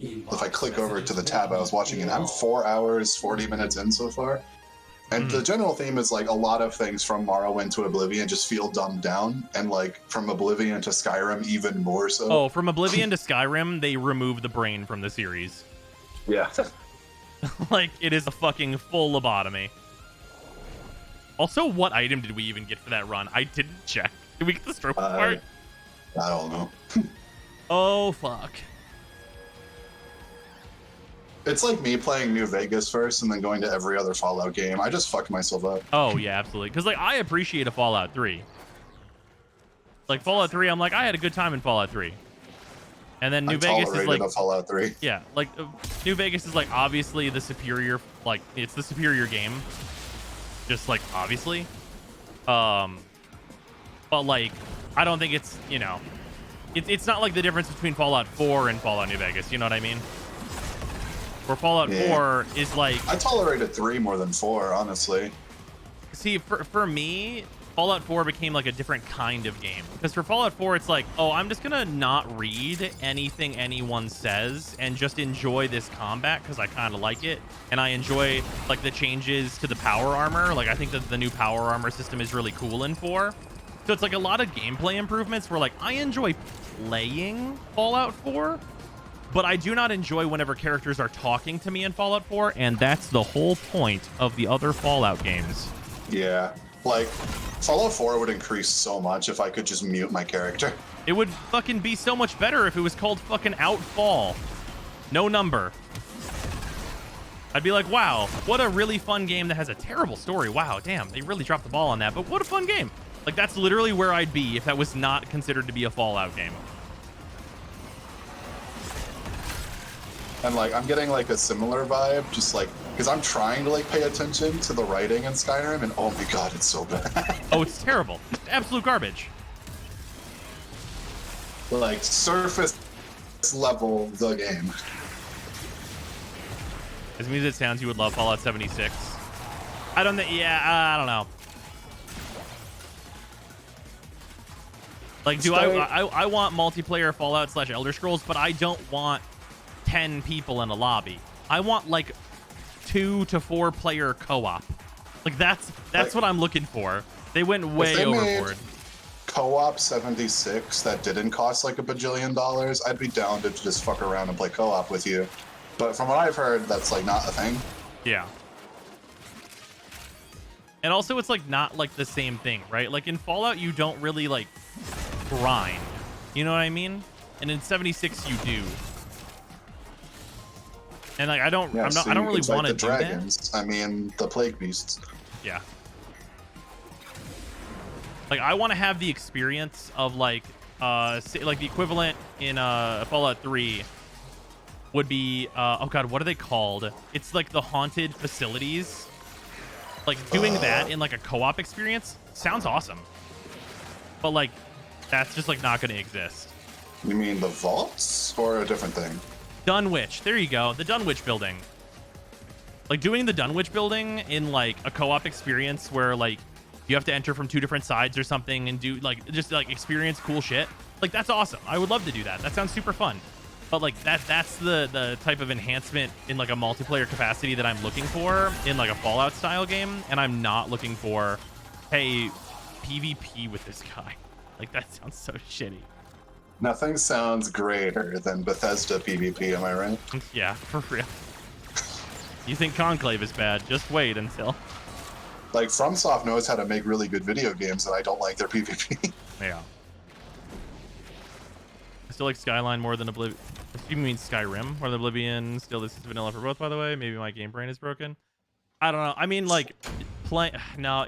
if I click over to the tab I was watching it, I'm 4 hours, 40 minutes in so far. And the general theme is like a lot of things from Morrowind to Oblivion just feel dumbed down, and like from Oblivion to Skyrim even more so. Oh, from Oblivion to Skyrim, they remove the brain from the series. Yeah. Like, it is a fucking full lobotomy. Also, what item did we even get for that run? I didn't check. Did we get the stroke part? I don't know. Oh, fuck. It's like me playing New Vegas first and then going to every other Fallout game. I just fucked myself up. Oh, yeah, absolutely. Because, like, I appreciate a Fallout 3. Like, Fallout 3, I'm like, I had a good time in Fallout 3. And then New Vegas is like... a Fallout 3. Yeah, like, New Vegas is, like, obviously the superior... Like, it's the superior game. Just, like, obviously. But, like, I don't think it's, you know... It's not like the difference between Fallout 4 and Fallout New Vegas, you know what I mean? Where Fallout 4 is like... I tolerated 3 more than 4, honestly. See, for me, Fallout 4 became like a different kind of game. Because for Fallout 4, it's like, oh, I'm just gonna not read anything anyone says and just enjoy this combat because I kind of like it. And I enjoy like the changes to the power armor. Like, I think that the new power armor system is really cool in 4. So it's like a lot of gameplay improvements where like I enjoy playing Fallout 4, but I do not enjoy whenever characters are talking to me in Fallout 4, and that's the whole point of the other Fallout games. Yeah, like Fallout 4 would increase so much if I could just mute my character. It would fucking be so much better if it was called fucking Outfall. No number. I'd be like, wow, what a really fun game that has a terrible story. Wow, damn, they really dropped the ball on that, but what a fun game. Like, that's literally where I'd be if that was not considered to be a Fallout game. And like, I'm getting like a similar vibe, just like, because I'm trying to like pay attention to the writing in Skyrim, and oh my god, it's so bad. Oh, it's terrible. It's absolute garbage. Like, surface level the game. As means it sounds, you would love Fallout 76. I don't think, yeah, I don't know. Like, I want multiplayer Fallout / Elder Scrolls, but I don't want 10 people in a lobby. I want like 2 to 4 player co-op. Like, that's like, what I'm looking for. They went way overboard. Co-op 76 that didn't cost like $1 bajillion, I'd be down to just fuck around and play co-op with you. But from what I've heard, that's like not a thing. Yeah. And also, it's like not like the same thing, right? Like in Fallout, you don't really like grind. You know what I mean? And in 76, you do. And like I don't really want to do dragons. That. I mean, the plague beasts. Yeah. Like I want to have the experience of like the equivalent in Fallout 3 would be oh god, what are they called? It's like the haunted facilities. Like doing that in like a co-op experience sounds awesome. But like that's just like not going to exist. You mean the vaults or a different thing? Dunwich. There you go. The Dunwich building. Like doing the Dunwich building in like a co-op experience where like you have to enter from 2 different sides or something and do like just like experience cool shit. Like that's awesome. I would love to do that. That sounds super fun. But like that's the type of enhancement in like a multiplayer capacity that I'm looking for in like a Fallout style game, and I'm not looking for, hey, PvP with this guy. Like that sounds so shitty. Nothing sounds greater than Bethesda PvP, am I right? Yeah, for real. You think Conclave is bad? Just wait until. Like FromSoft knows how to make really good video games, and I don't like their PvP. Yeah. I still like Skyline more than Oblivion. You mean Skyrim more than Oblivion? Still, this is vanilla for both, by the way. Maybe my game brain is broken. I don't know. I mean, like, no.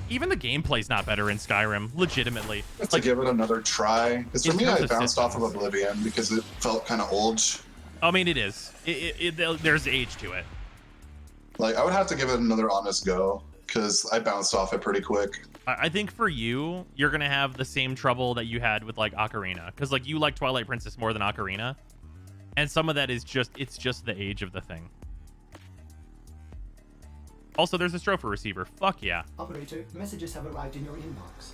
Even the gameplay's not better in Skyrim, legitimately. To give it another try. Because for me, I bounced off of Oblivion because it felt kind of old. I mean, it is. There's age to it. Like, I would have to give it another honest go because I bounced off it pretty quick. I think for you, you're going to have the same trouble that you had with, like, Ocarina. Because, like, you like Twilight Princess more than Ocarina. And some of that is just, it's just the age of the thing. Also, there's a Stropher receiver. Fuck yeah. Operator, messages have arrived in your inbox.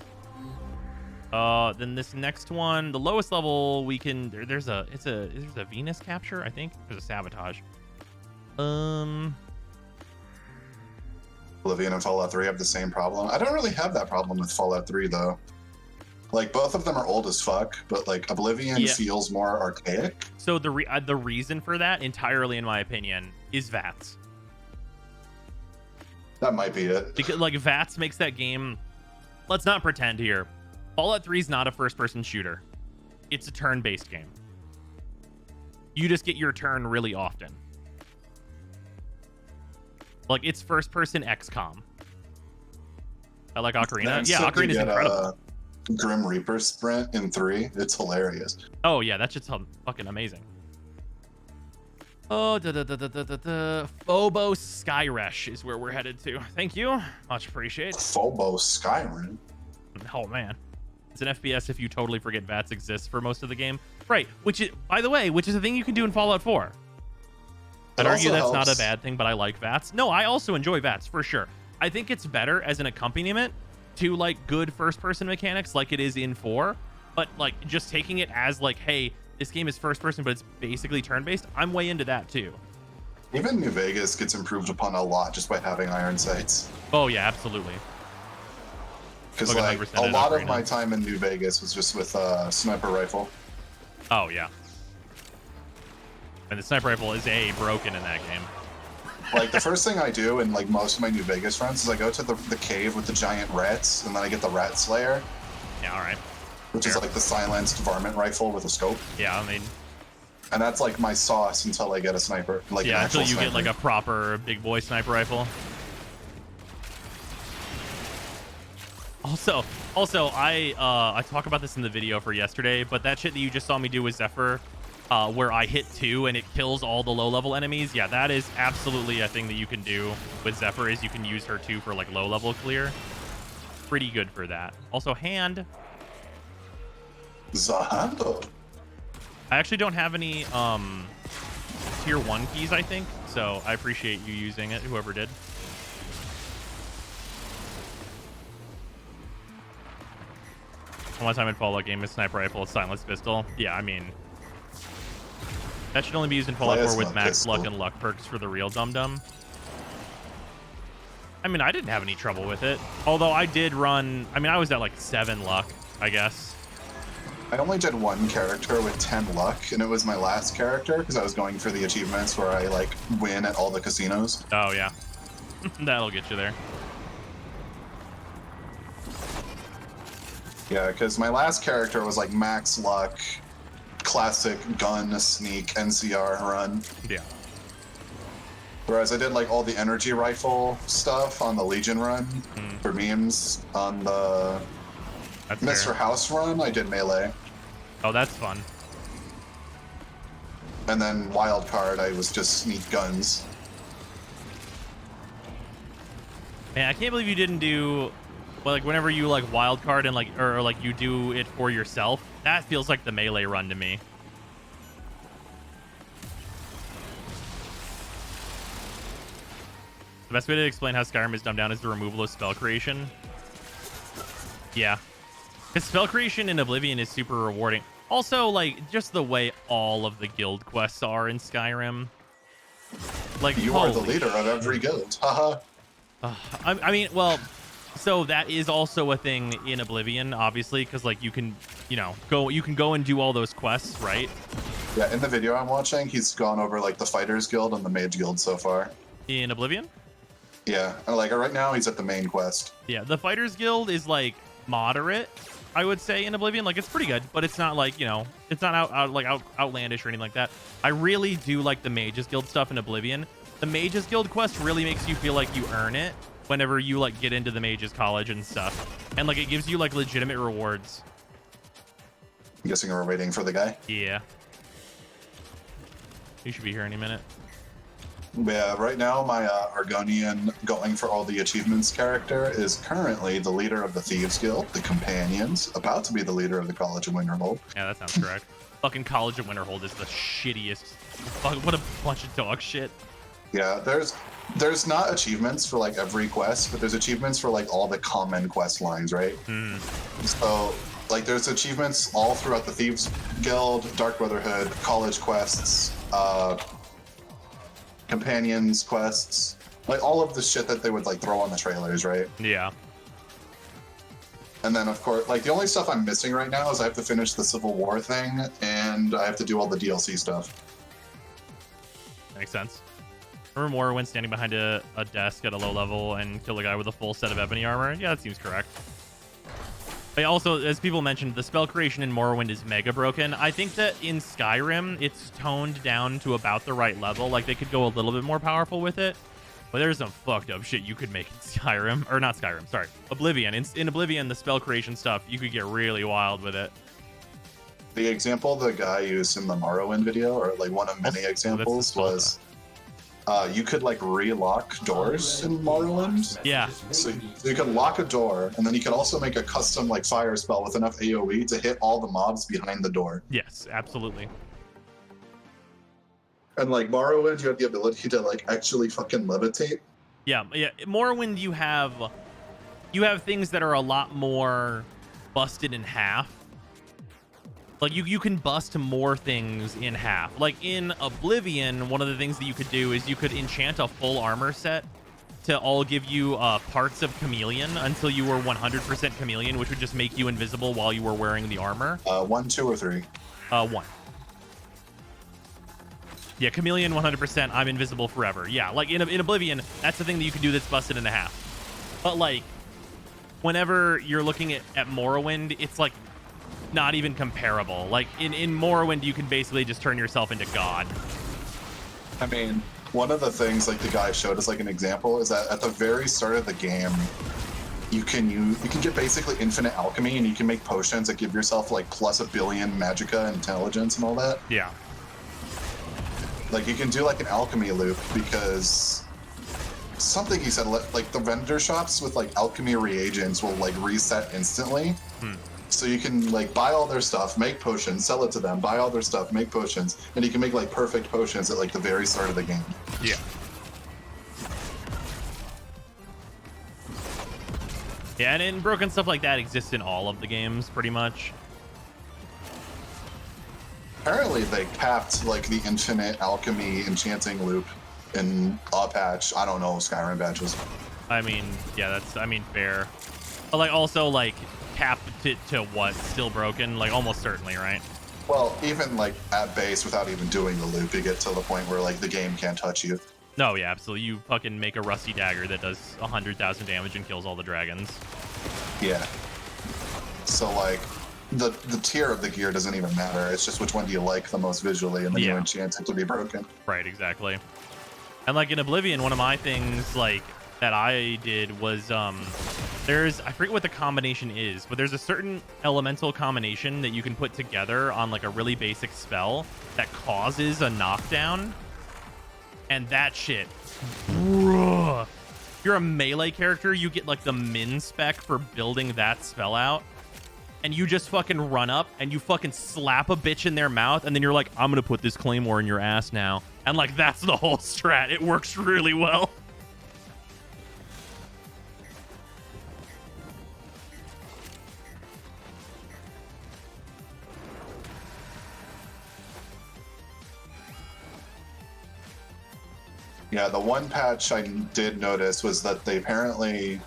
Then this next one, the lowest level we can. There's a Venus capture, I think. There's a sabotage. Oblivion and Fallout 3 have the same problem. I don't really have that problem with Fallout 3 though. Like both of them are old as fuck, but like Oblivion feels more archaic. So the reason for that, entirely in my opinion, is VATS. That might be it. Because like VATS makes that game. Let's not pretend here. Fallout 3 is not a first-person shooter. It's a turn-based game. You just get your turn really often. Like it's first-person XCOM. I like Ocarina. Yeah, Ocarina is incredible. Grim Reaper sprint in 3. It's hilarious. Oh yeah, that shit's fucking amazing. Oh, Phobos Skyresh is where we're headed to. Thank you, much appreciated. Phobos Skyrim. Oh man, it's an FPS if you totally forget VATS exists for most of the game, right? Which is, by the way, which is a thing you can do in Fallout 4. I'd argue that's not a bad thing, but I like VATS. No, I also enjoy VATS for sure. I think it's better as an accompaniment to like good first-person mechanics like it is in 4, but like just taking it as like, hey, this game is first-person, but it's basically turn-based. I'm way into that too. Even New Vegas gets improved upon a lot just by having iron sights. Oh yeah, absolutely. Because like a lot of my time in New Vegas was just with sniper rifle. Oh yeah. And the sniper rifle is broken in that game. Like the first thing I do in like most of my New Vegas runs is I go to the cave with the giant rats, and then I get the rat slayer. Yeah, all right. Which is like the silenced varmint rifle with a scope. Yeah, I mean. And that's like my sauce until I get a sniper. Like yeah, until you get like a proper big boy sniper rifle. Also, I talk about this in the video for yesterday, but that shit that you just saw me do with Zephyr, where I hit 2 and it kills all the low-level enemies, yeah, that is absolutely a thing that you can do with Zephyr, is you can use her 2 for like low-level clear. Pretty good for that. Also, hand. Zahando. I actually don't have any tier 1 keys, I think, so I appreciate you using it, whoever did. One time in Fallout game is sniper rifle, silenced pistol. Yeah, I mean, that should only be used in Fallout 4 with max luck and luck perks for the real dum-dum. I mean, I didn't have any trouble with it. Although I did run, I mean, I was at like 7 luck, I guess. I only did 1 character with 10 luck, and it was my last character because I was going for the achievements where I like win at all the casinos. Oh yeah, that'll get you there. Yeah, because my last character was like max luck, classic gun, sneak, NCR run. Yeah. Whereas I did like all the energy rifle stuff on the Legion run for memes. On the Mr. House run, I did melee. Oh, that's fun. And then wild card, I was just sneak guns. Man, I can't believe you didn't do, well, like whenever you like wild card and like, or like you do it for yourself, that feels like the melee run to me. The best way to explain how Skyrim is dumbed down is the removal of spell creation. Yeah. Because spell creation in Oblivion is super rewarding. Also, like, just the way all of the guild quests are in Skyrim. Like, you are the leader of every guild. Haha. I mean, well, so that is also a thing in Oblivion, obviously, because like you can, you know, go and do all those quests, right? Yeah, in the video I'm watching, he's gone over like the Fighters Guild and the Mage Guild so far. In Oblivion? Yeah, like right now he's at the main quest. Yeah, the Fighters Guild is like moderate, I would say, in Oblivion. Like, it's pretty good, but it's not like, you know, it's not outlandish or anything like that. I really do like the Mages Guild stuff in Oblivion. The Mages Guild quest really makes you feel like you earn it whenever you like get into the Mages College and stuff, and like it gives you like legitimate rewards. I'm guessing we're waiting for the guy. Yeah, he should be here any minute. Yeah, right now my Argonian going for all the achievements character is currently the leader of the Thieves Guild, the Companions, about to be the leader of the College of Winterhold. Yeah, that sounds correct. Fucking College of Winterhold is the shittiest. Fuck, what a bunch of dog shit. Yeah, there's not achievements for like every quest, but there's achievements for like all the common quest lines, right? So like there's achievements all throughout the Thieves Guild, Dark Brotherhood, college quests, companions quests, like all of the shit that they would like throw on the trailers, right? Yeah. And then of course, like the only stuff I'm missing right now is I have to finish the Civil War thing and I have to do all the DLC stuff. Makes sense. Remember Morrowind standing behind a desk at a low level and kill a guy with a full set of ebony armor? Yeah, that seems correct. But also, as people mentioned, the spell creation in Morrowind is mega broken. I think that in Skyrim, it's toned down to about the right level. Like, they could go a little bit more powerful with it. But there's some fucked up shit you could make in Skyrim. Or not Skyrim, sorry. Oblivion. In Oblivion, the spell creation stuff, you could get really wild with it. The example the guy used in the Morrowind video, or like one of many examples, was you could like re-lock doors in Morrowind. Yeah. So you could lock a door, and then you could also make a custom like fire spell with enough AoE to hit all the mobs behind the door. Yes, absolutely. And like Morrowind, you have the ability to like actually fucking levitate. Yeah. Morrowind, you have things that are a lot more busted in half. Like, you can bust more things in half. Like, in Oblivion, one of the things that you could do is you could enchant a full armor set to all give you parts of Chameleon until you were 100% Chameleon, which would just make you invisible while you were wearing the armor. 1, 2, or 3? 1. Yeah, Chameleon 100%, I'm invisible forever. Yeah, like, in Oblivion, that's the thing that you can do that's busted in half. But, like, whenever you're looking at Morrowind, it's, like, not even comparable. Like in Morrowind, you can basically just turn yourself into God. I mean, one of the things like the guy showed as like an example is that at the very start of the game, you can get basically infinite alchemy, and you can make potions that give yourself like plus 1 billion magicka and intelligence and all that. Yeah. Like you can do like an alchemy loop because something he said like the vendor shops with like alchemy reagents will like reset instantly. So you can like buy all their stuff, make potions, sell it to them, buy all their stuff, make potions, and you can make like perfect potions at like the very start of the game. Yeah. Yeah, and broken stuff like that exists in all of the games, pretty much. Apparently they capped like the infinite alchemy enchanting loop in a patch. I don't know, Skyrim patches. I mean, yeah, fair. But like also like capped to what? Still broken? Like almost certainly, right? Well, even like at base without even doing the loop, you get to the point where like the game can't touch you. No, yeah, absolutely. You fucking make a rusty dagger that does 100,000 damage and kills all the dragons. Yeah. So like the tier of the gear doesn't even matter. It's just which one do you like the most visually, and then you enchant it to be broken. Right, exactly. And like in Oblivion, one of my things like that I did was I forget what the combination is, but there's a certain elemental combination that you can put together on like a really basic spell that causes a knockdown. And that shit, bruh. If you're a melee character, you get like the min spec for building that spell out. And you just fucking run up and you fucking slap a bitch in their mouth, and then you're like, I'm gonna put this claymore in your ass now. And like that's the whole strat. It works really well. Yeah, the one patch I did notice was that they apparently,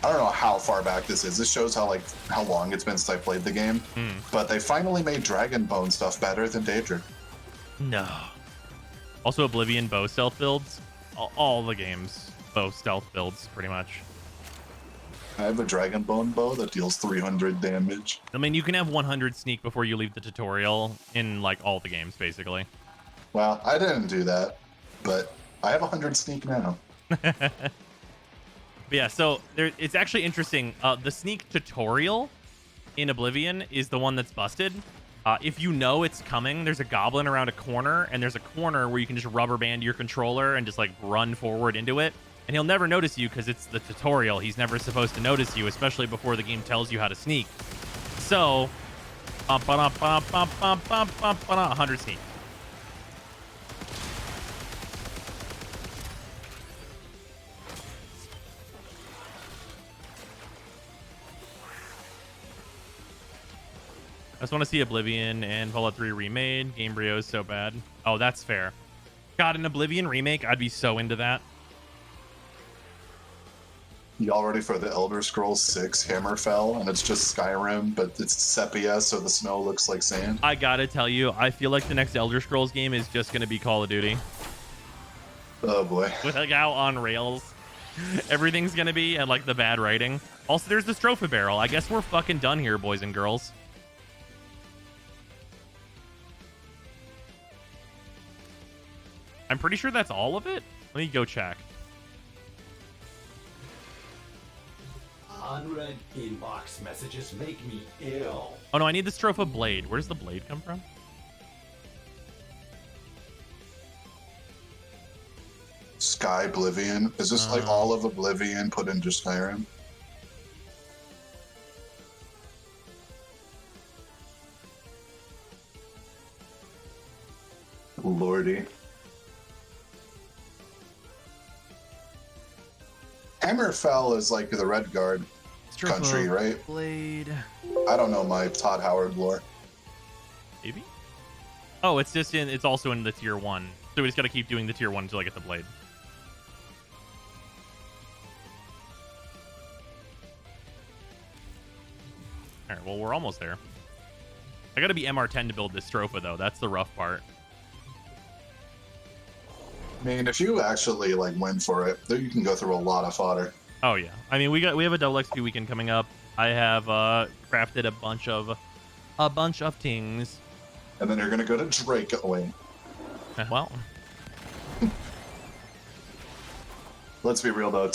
I don't know how far back this is. This shows how long it's been since I played the game. But they finally made Dragonbone stuff better than Daedric. No. Also, Oblivion bow stealth builds. All the games bow stealth builds, pretty much. I have a Dragonbone bow that deals 300 damage. I mean, you can have 100 sneak before you leave the tutorial in like all the games, basically. Well, I didn't do that, but I have 100 sneak now. Yeah, so it's actually interesting. The sneak tutorial in Oblivion is the one that's busted. If you know it's coming, there's a goblin around a corner, and there's a corner where you can just rubber band your controller and just like run forward into it. And he'll never notice you because it's the tutorial. He's never supposed to notice you, especially before the game tells you how to sneak. So, 100 sneak. I just want to see Oblivion and Fallout 3 remade. Gamebryo is so bad. Oh, that's fair. God, an Oblivion remake, I'd be so into that. Y'all ready for the Elder Scrolls 6 Hammerfell? And it's just Skyrim, but it's sepia, so the snow looks like sand. I gotta tell you, I feel like the next Elder Scrolls game is just gonna be Call of Duty. Oh boy. With like how on rails everything's gonna be and like the bad writing. Also, there's the Stropha barrel. I guess we're fucking done here, boys and girls. I'm pretty sure that's all of it. Let me go check. Unread inbox messages make me ill. Oh no, I need the Stropha blade. Where's the blade come from? Sky Oblivion. Is this like all of Oblivion put into Skyrim? Lordy. Hammerfell is like the Redguard country, right? Blade. I don't know my Todd Howard lore. Maybe? Oh, it's just in. It's also in the tier 1. So we just gotta keep doing the tier 1 until I get the blade. Alright, well, we're almost there. I gotta be MR10 to build this Stropha, though. That's the rough part. I mean, if you actually like win for it, then you can go through a lot of fodder. Oh yeah, I mean we have a double XP weekend coming up. I have crafted a bunch of things. And then you're gonna go to Drake. Wait, Well, let's be real though.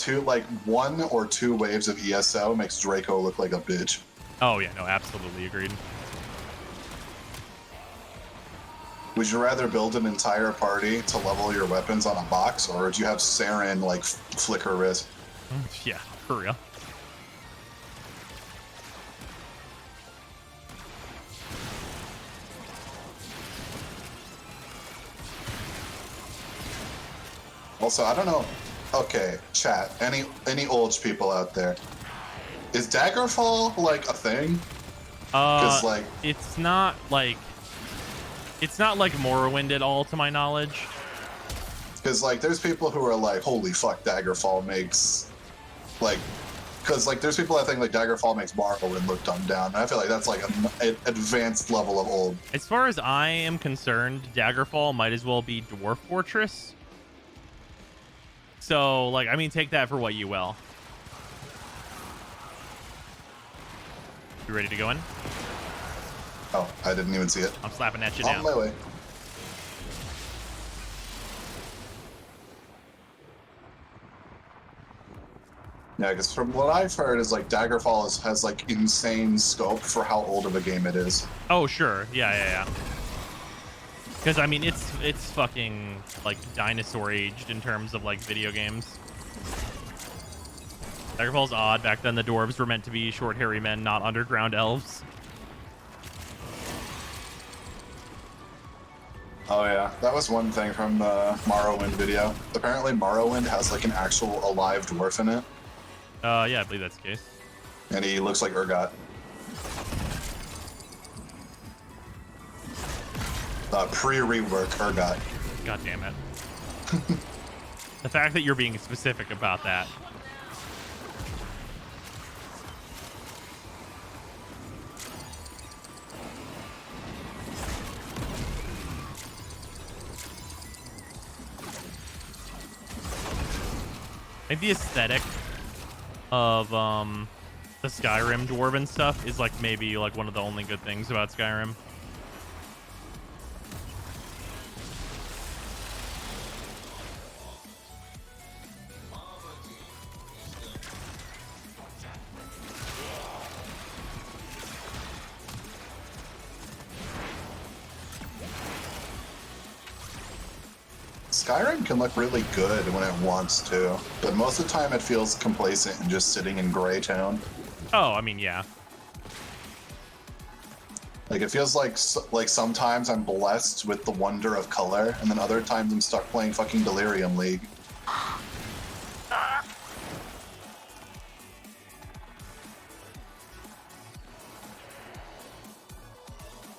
One or two waves of ESO makes Draco look like a bitch. oh yeah, no, absolutely agreed. Would you rather build an entire party to level your weapons on a box, or would you have Saren like flicker wrist? Yeah, for real. Also, I don't know. Okay, chat. Any old people out there? Is Daggerfall like a thing? Like it's not like Morrowind at all, to my knowledge. Because like there's people who are like, holy fuck, Daggerfall makes like, because like there's people that think like Daggerfall makes Morrowind look dumbed down. And I feel like that's like an advanced level of old. As far as I am concerned, Daggerfall might as well be Dwarf Fortress. So like, I mean, take that for what you will. You ready to go in? Oh, I didn't even see it. I'm slapping that shit On down. my way. Yeah, because from what I've heard is like Daggerfall has like insane scope for how old of a game it is. Oh sure, yeah. Because I mean, it's fucking like dinosaur aged in terms of like video games. Daggerfall's odd. Back then, the dwarves were meant to be short, hairy men, not underground elves. Oh yeah, that was one thing from the Morrowind video. Apparently Morrowind has like an actual alive dwarf in it. Yeah, I believe that's the case. And he looks like Urgot. Pre-rework Urgot. God damn it. The fact that you're being specific about that. I think the aesthetic of the Skyrim dwarven stuff is like maybe like one of the only good things about Skyrim. Skyrim can look really good when it wants to, but most of the time it feels complacent and just sitting in gray tone. Oh, I mean, yeah. Like it feels like sometimes I'm blessed with the wonder of color, and then other times I'm stuck playing fucking Delirium League.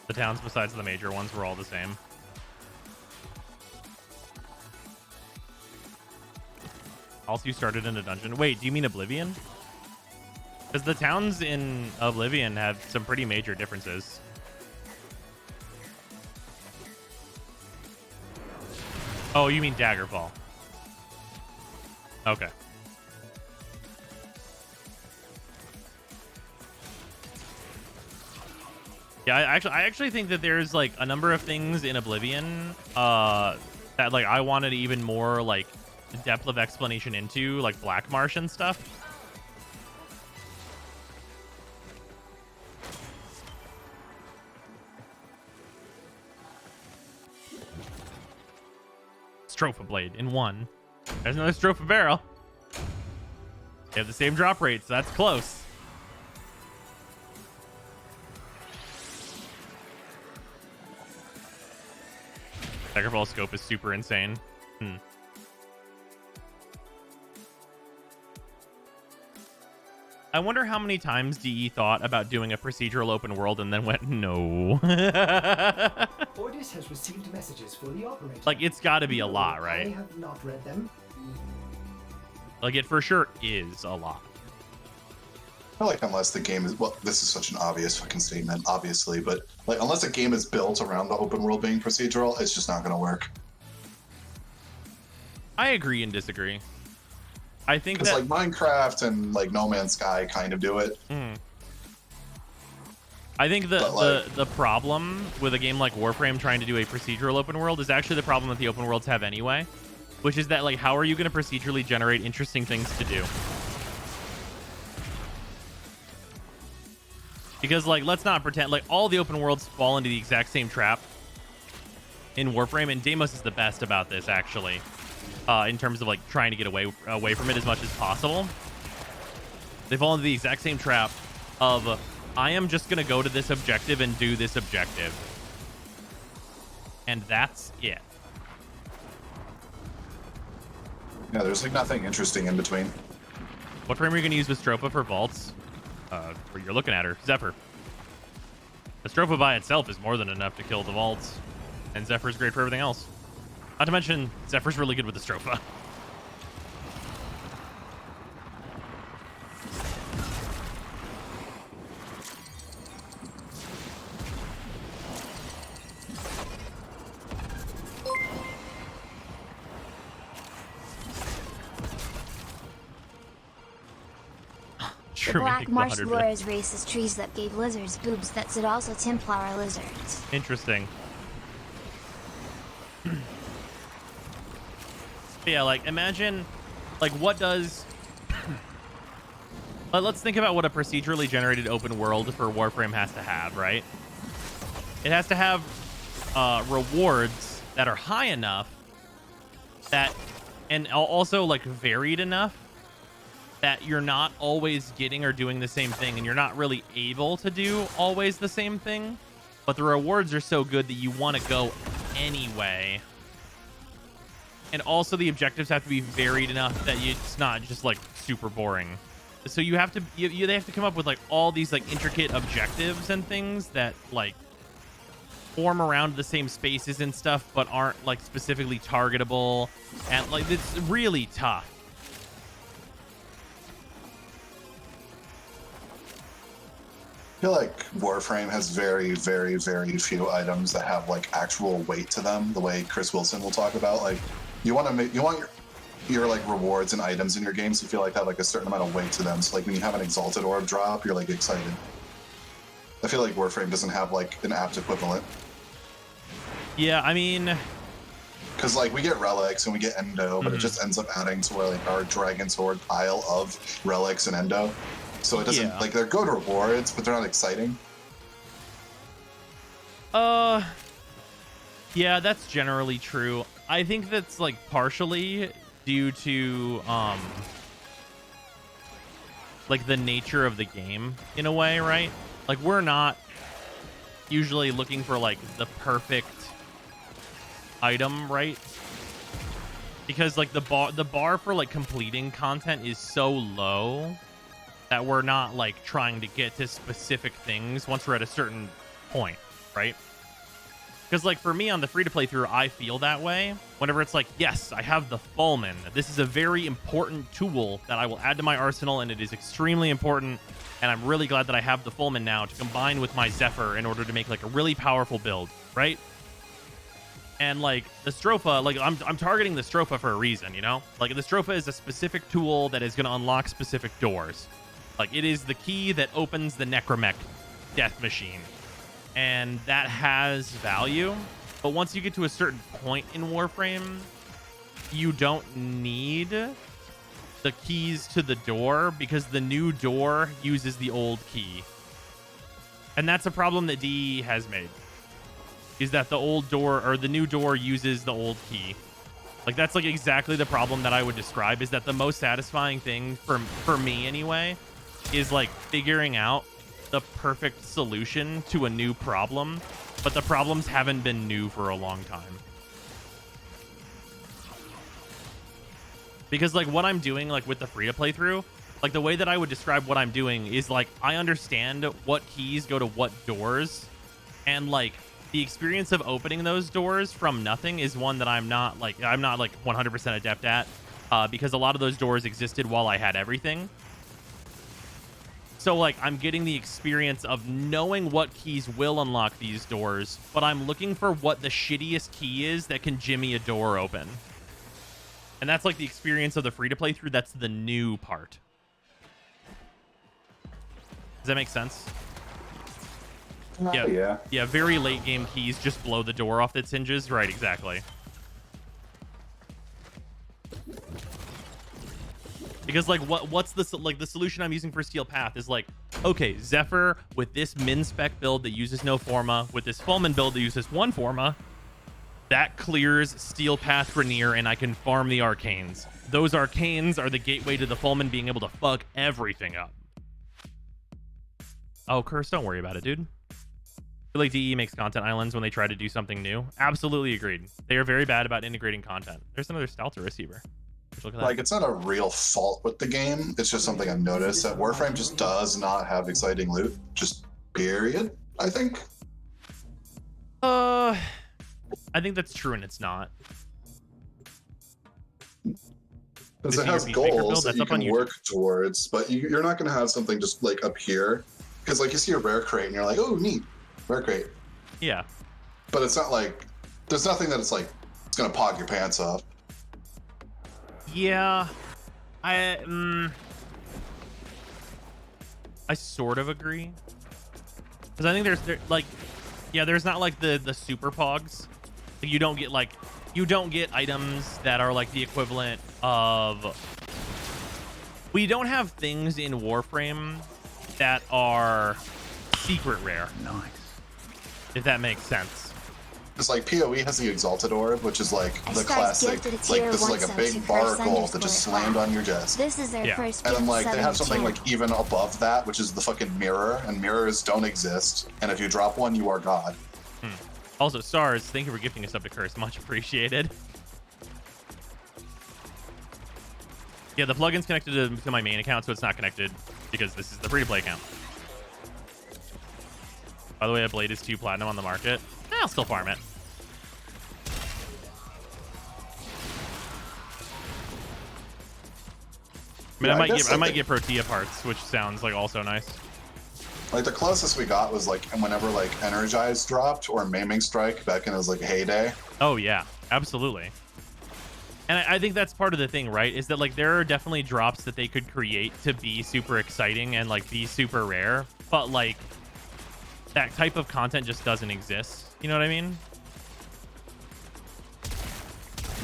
The towns besides the major ones were all the same. Also, you started in a dungeon. Wait, do you mean Oblivion? Because the towns in Oblivion have some pretty major differences. Oh, you mean Daggerfall. Okay. Yeah, I actually think that there's like a number of things in Oblivion that like I wanted even more like depth of explanation into, like Black Marsh and stuff. Stropha blade in one. There's another Stropha barrel. They have the same drop rate, so that's close. Daggerfall scope is super insane. I wonder how many times DE thought about doing a procedural open world and then went, no. Ordis has received messages for the operator. Like, it's got to be a lot, I right? have not read them. Like, it for sure is a lot. I feel like unless the game is, well, this is such an obvious fucking statement, obviously, but like unless a game is built around the open world being procedural, it's just not going to work. I agree and disagree. I think Because that like Minecraft and like No Man's Sky kind of do it. I think But, like- the problem with a game like Warframe trying to do a procedural open world is actually the problem that the open worlds have anyway, which is that like how are you going to procedurally generate interesting things to do? Because like let's not pretend like all the open worlds fall into the exact same trap in Warframe, and Deimos is the best about this actually. In terms of like trying to get away from it as much as possible. They fall into the exact same trap of I am just gonna go to this objective and do this objective, and that's it. Yeah, there's like nothing interesting in between. What frame are you gonna use with Stropa for vaults? Where you're looking at her, Zephyr. The Stropa by itself is more than enough to kill the vaults, and Zephyr's great for everything else. Not to mention, Zephyr's really good with the Strofa. The Black Marsh lore is racist trees that gave lizards boobs that said also Templar lizards. Interesting. Yeah, like imagine, like what does? Let's think about what a procedurally generated open world for Warframe has to have, right? It has to have rewards that are high enough that, and also like varied enough that you're not always getting or doing the same thing, and you're not really able to do always the same thing, but the rewards are so good that you want to go anyway. And also the objectives have to be varied enough that it's not just like super boring. So you have to, they have to come up with like all these like intricate objectives and things that like form around the same spaces and stuff, but aren't like specifically targetable. And like, it's really tough. I feel like Warframe has very, very, very few items that have like actual weight to them, the way Chris Wilson will talk about. Like, you want your like rewards and items in your games to feel like have like a certain amount of weight to them. So like when you have an exalted orb drop, you're like excited. I feel like Warframe doesn't have like an apt equivalent. Yeah, I mean, because like we get relics and we get endo, but it just ends up adding to like our dragon sword pile of relics and endo. So it doesn't like, they're good rewards, but they're not exciting. Yeah, that's generally true. I think that's like partially due to like the nature of the game in a way, right? Like we're not usually looking for like the perfect item, right? Because like the bar for like completing content is so low that we're not like trying to get to specific things once we're at a certain point. right? Because like for me on the free-to-play through, I feel that way whenever it's like, yes, I have the Fulmin. This is a very important tool that I will add to my arsenal, and it is extremely important. And I'm really glad that I have the Fulmin now to combine with my Zephyr in order to make like a really powerful build, right? And like the Stropha, like I'm targeting the Stropha for a reason, you know? Like the Stropha is a specific tool that is going to unlock specific doors. Like it is the key that opens the Necromech death machine. And that has value. But once you get to a certain point in Warframe, you don't need the keys to the door because the new door uses the old key. And that's a problem that DE has made. Is that the old door or the new door uses the old key. Like that's like exactly the problem that I would describe, is that the most satisfying thing for me anyway is like figuring out the perfect solution to a new problem, but the problems haven't been new for a long time. Because like what I'm doing like with the free-to-play through, like the way that I would describe what I'm doing is like I understand what keys go to what doors, and like the experience of opening those doors from nothing is one that I'm not like 100% adept at, because a lot of those doors existed while I had everything. So like I'm getting the experience of knowing what keys will unlock these doors, but I'm looking for what the shittiest key is that can jimmy a door open. And that's like the experience of the free-to-play through. That's the new part. Does that make sense? Yeah, very late game keys just blow the door off its hinges. Right, exactly. Because like what's the solution I'm using for Steel Path is like, okay, Zephyr with this min spec build that uses no Forma, with this Fulmin build that uses one Forma, that clears Steel Path Grenier, and I can farm the Arcanes. Those Arcanes are the gateway to the Fulmin being able to fuck everything up. Oh, Curse, don't worry about it, dude. I feel like DE makes content islands when they try to do something new. Absolutely agreed. They are very bad about integrating content. There's another Stelter receiver. Look at that. Like, it's not a real fault with the game. It's just something I've noticed that Warframe just does not have exciting loot. Just period, I think. I think that's true, and it's not. Because it has goals that you can work towards, but you're not going to have something just like appear. Because like you see a rare crate and you're like, oh, neat, rare crate. Yeah. But it's not like, there's nothing that it's like, it's going to pog your pants off. Yeah, I sort of agree, because I think there's not like the super pogs. Like, you don't get items that are like the equivalent of. We don't have things in Warframe that are secret rare. Nice. If that makes sense. It's like PoE has the Exalted Orb, which is like the classic, like this is like a big bar gold that just slammed on your chest. This is their first. And then like they have something like even above that, which is the fucking mirror, and mirrors don't exist. And if you drop one, you are God. Also, Stars, thank you for gifting us up to Curse. Much appreciated. Yeah, the plugin's connected to my main account, so it's not connected because this is the free-to-play account. By the way, a blade is 2 platinum on the market. I'll still farm it. I mean, yeah, I might get Protea parts, which sounds like also nice. Like the closest we got was like whenever like Energize dropped or Maiming Strike back in its like heyday. Oh yeah, absolutely. And I think that's part of the thing, right? Is that like there are definitely drops that they could create to be super exciting and like be super rare, but like that type of content just doesn't exist. You know what I mean?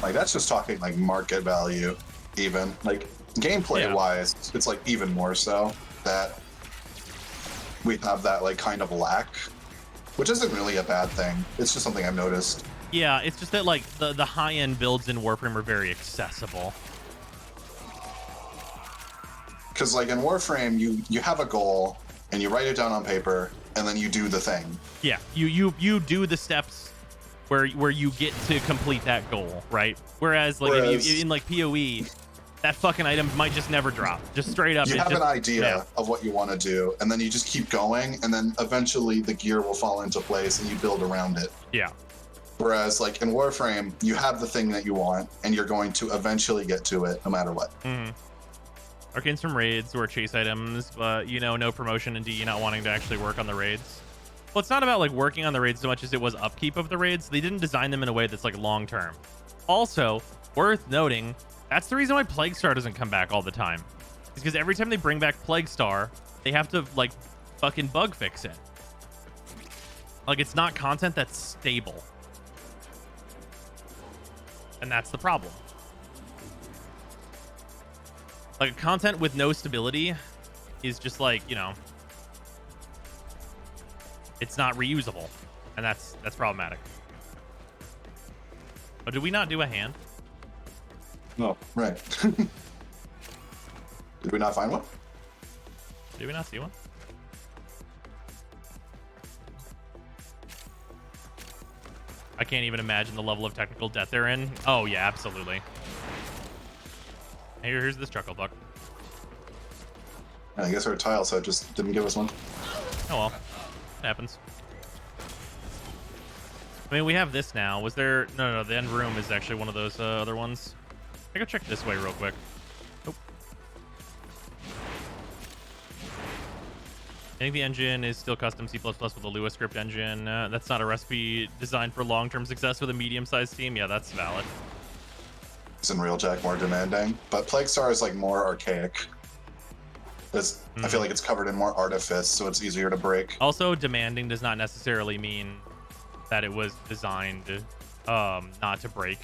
Like that's just talking like market value, even like gameplay wise, it's like even more so that we have that like kind of lack, which isn't really a bad thing. It's just something I've noticed. Yeah, it's just that like the high-end builds in Warframe are very accessible. Because like in Warframe, you have a goal and you write it down on paper and then you do the thing. Yeah, you do the steps where you get to complete that goal, right? Whereas like if you, in like PoE, that fucking item might just never drop. Just straight up. You it have just, an idea yeah. of what you want to do, and then you just keep going, and then eventually the gear will fall into place and you build around it. Yeah. Whereas, like in Warframe, you have the thing that you want, and you're going to eventually get to it no matter what. Mm-hmm. Arcanes from raids or chase items, but you know, no promotion and DE not wanting to actually work on the raids. Well, it's not about like working on the raids so much as it was upkeep of the raids. They didn't design them in a way that's like long term. Also, worth noting, that's the reason why Plague Star doesn't come back all the time. It's because every time they bring back Plague Star, they have to like fucking bug fix it. Like it's not content that's stable. And that's the problem. Like content with no stability is just like, you know, it's not reusable. And that's problematic. Oh, did we not do a hand? No. Right. Did we not find one? Did we not see one? I can't even imagine the level of technical debt they're in. Oh, yeah, absolutely. Here's this chuckle buck. I guess our tile set just didn't give us one. Oh, well. It happens. I mean, we have this now. Was there... No, the end room is actually one of those other ones. I go check this way real quick. Nope. I think the engine is still custom C++ with a Lua script engine. That's not a recipe designed for long-term success with a medium-sized team. Yeah, that's valid. It's in Realjack more demanding, but Plague Star is like more archaic. I feel like it's covered in more artifice, so it's easier to break. Also, demanding does not necessarily mean that it was designed not to break.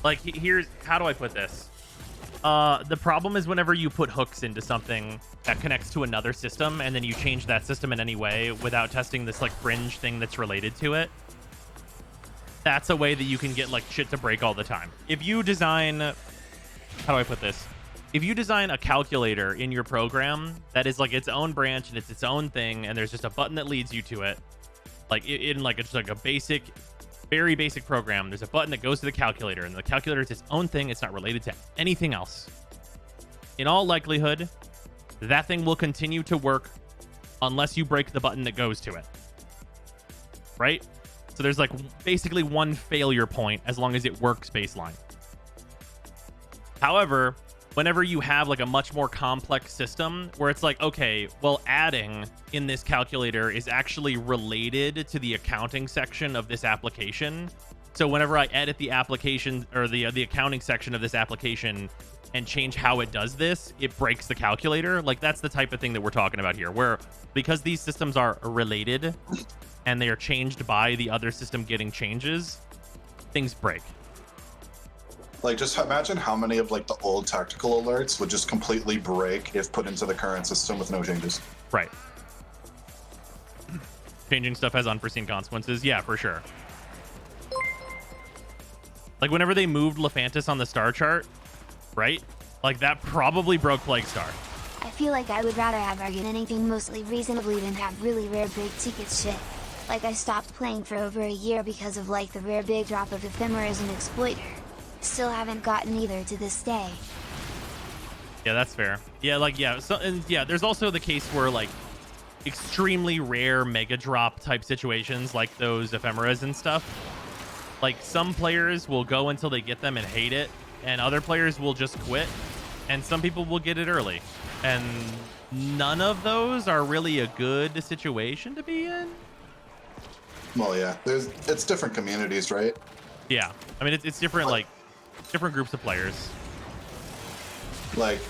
Like, here's... How do I put this? The problem is whenever you put hooks into something that connects to another system, and then you change that system in any way without testing this, like, fringe thing that's related to it, that's a way that you can get, like, shit to break all the time. If you design... How do I put this? If you design a calculator in your program that is, like, its own branch and it's its own thing, and there's just a button that leads you to it, like, in, like, just, like, a basic... very basic program, there's a button that goes to the calculator, and the calculator is its own thing. It's not related to anything else. In all likelihood, that thing will continue to work unless you break the button that goes to it. Right? So there's like basically one failure point as long as it works baseline. However, whenever you have like a much more complex system where it's like, okay, well, adding in this calculator is actually related to the accounting section of this application. So whenever I edit the application or the accounting section of this application and change how it does this, it breaks the calculator. Like that's the type of thing that we're talking about here, where because these systems are related and they are changed by the other system getting changes, things break. Like, just imagine how many of like the old tactical alerts would just completely break if put into the current system with no changes. Right. Changing stuff has unforeseen consequences. Yeah, for sure. Like whenever they moved Lephantis on the star chart, right? Like that probably broke Plague Star. I feel like I would rather have argued anything mostly reasonably than have really rare big ticket shit. Like I stopped playing for over a year because of like the rare big drop of Ephemeras and Exploiter. Still haven't gotten either to this day. Yeah, that's fair. Yeah, like, yeah. So, and yeah, there's also the case where like extremely rare mega drop type situations like those Ephemeras and stuff. Like some players will go until they get them and hate it, and other players will just quit, and some people will get it early. And none of those are really a good situation to be in. Well, yeah, it's different communities, right? Yeah, I mean it's different, like different groups of players. Like,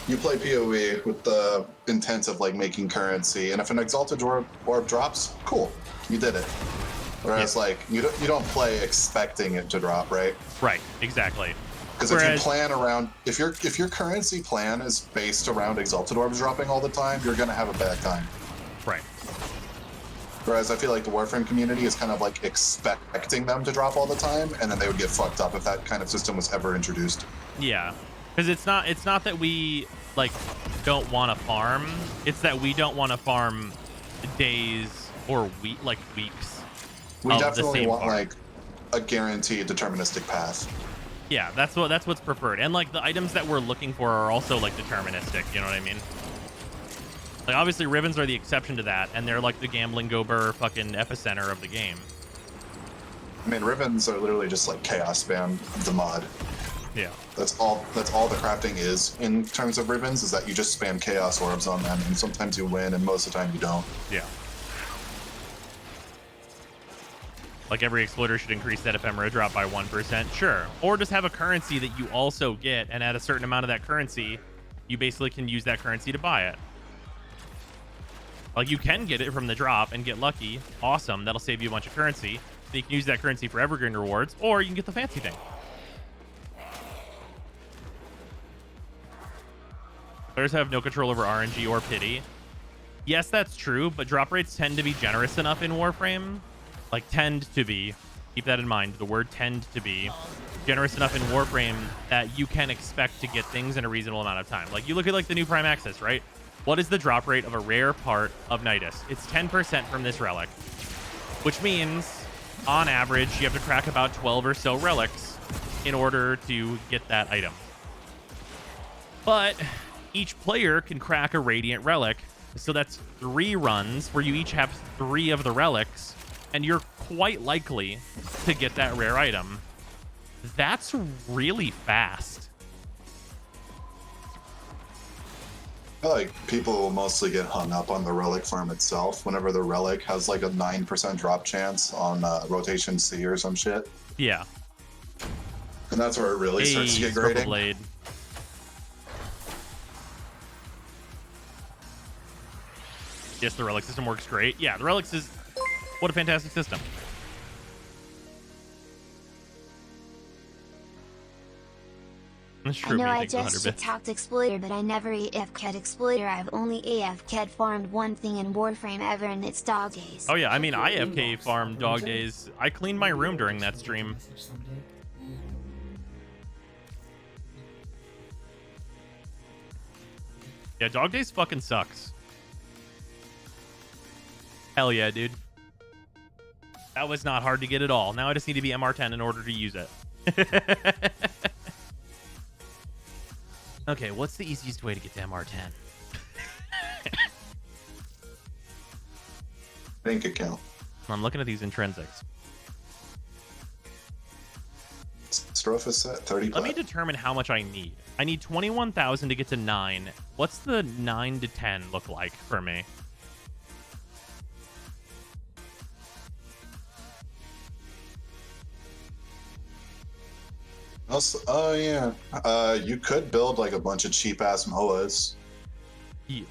you play PoE with the intent of like making currency, and if an Exalted Orb drops, cool, you did it. Whereas like you don't play expecting it to drop, right? Right, exactly. Because if you plan around, if your currency plan is based around Exalted Orbs dropping all the time, you're gonna have a bad time. Right. Whereas I feel like the Warframe community is kind of like expecting them to drop all the time, and then they would get fucked up if that kind of system was ever introduced. Yeah, because it's not that we like don't want to farm. It's that we don't want to farm days or weeks. We definitely want like a guaranteed deterministic path. Yeah, that's what's preferred. And like the items that we're looking for are also like deterministic, you know what I mean? Like obviously ribbons are the exception to that, and they're like the gambling gober fucking epicenter of the game. I mean, ribbons are literally just like chaos spam of the mod. Yeah. That's all the crafting is in terms of ribbons, is that you just spam chaos orbs on them, and sometimes you win and most of the time you don't. Yeah. Like every exploiter should increase that ephemera drop by 1%, sure. Or just have a currency that you also get, and at a certain amount of that currency, you basically can use that currency to buy it. Like you can get it from the drop and get lucky. Awesome, that'll save you a bunch of currency. So you can use that currency for evergreen rewards, or you can get the fancy thing. Players have no control over RNG or pity. Yes, that's true, but drop rates tend to be generous enough in Warframe. Like, tend to be. Keep that in mind. The word tend to be generous enough in Warframe that you can expect to get things in a reasonable amount of time. Like, you look at, like, the new Prime Access, right? What is the drop rate of a rare part of Nidus? It's 10% from this relic, which means, on average, you have to crack about 12 or so relics in order to get that item. But each player can crack a Radiant Relic, so that's 3 runs where you each have 3 of the relics, and you're quite likely to get that rare item. That's really fast. I feel like people will mostly get hung up on the relic farm itself whenever the relic has like a 9% drop chance on rotation C or some shit. Yeah. And that's where it really starts to get grading. Blade. Yes, the relic system works great. Yeah, the relics is... What a fantastic system. I know I just shit-talked Exploiter, but I never AFK'd Exploiter. I've only AFK'd farmed one thing in Warframe ever, and it's Dog Days. Oh yeah, I mean, I AFK farmed Dog Days. I cleaned my room during that stream. Yeah, Dog Days fucking sucks. Hell yeah, dude. That was not hard to get at all. Now I just need to be MR10 in order to use it. Okay, what's the easiest way to get to MR10? Bank account. I'm looking at these intrinsics. Strophe is set 30 Let me determine how much I need. I need 21,000 to get to 9. What's the 9 to 10 look like for me? Also, oh yeah, you could build like a bunch of cheap ass MOAs. Yeah,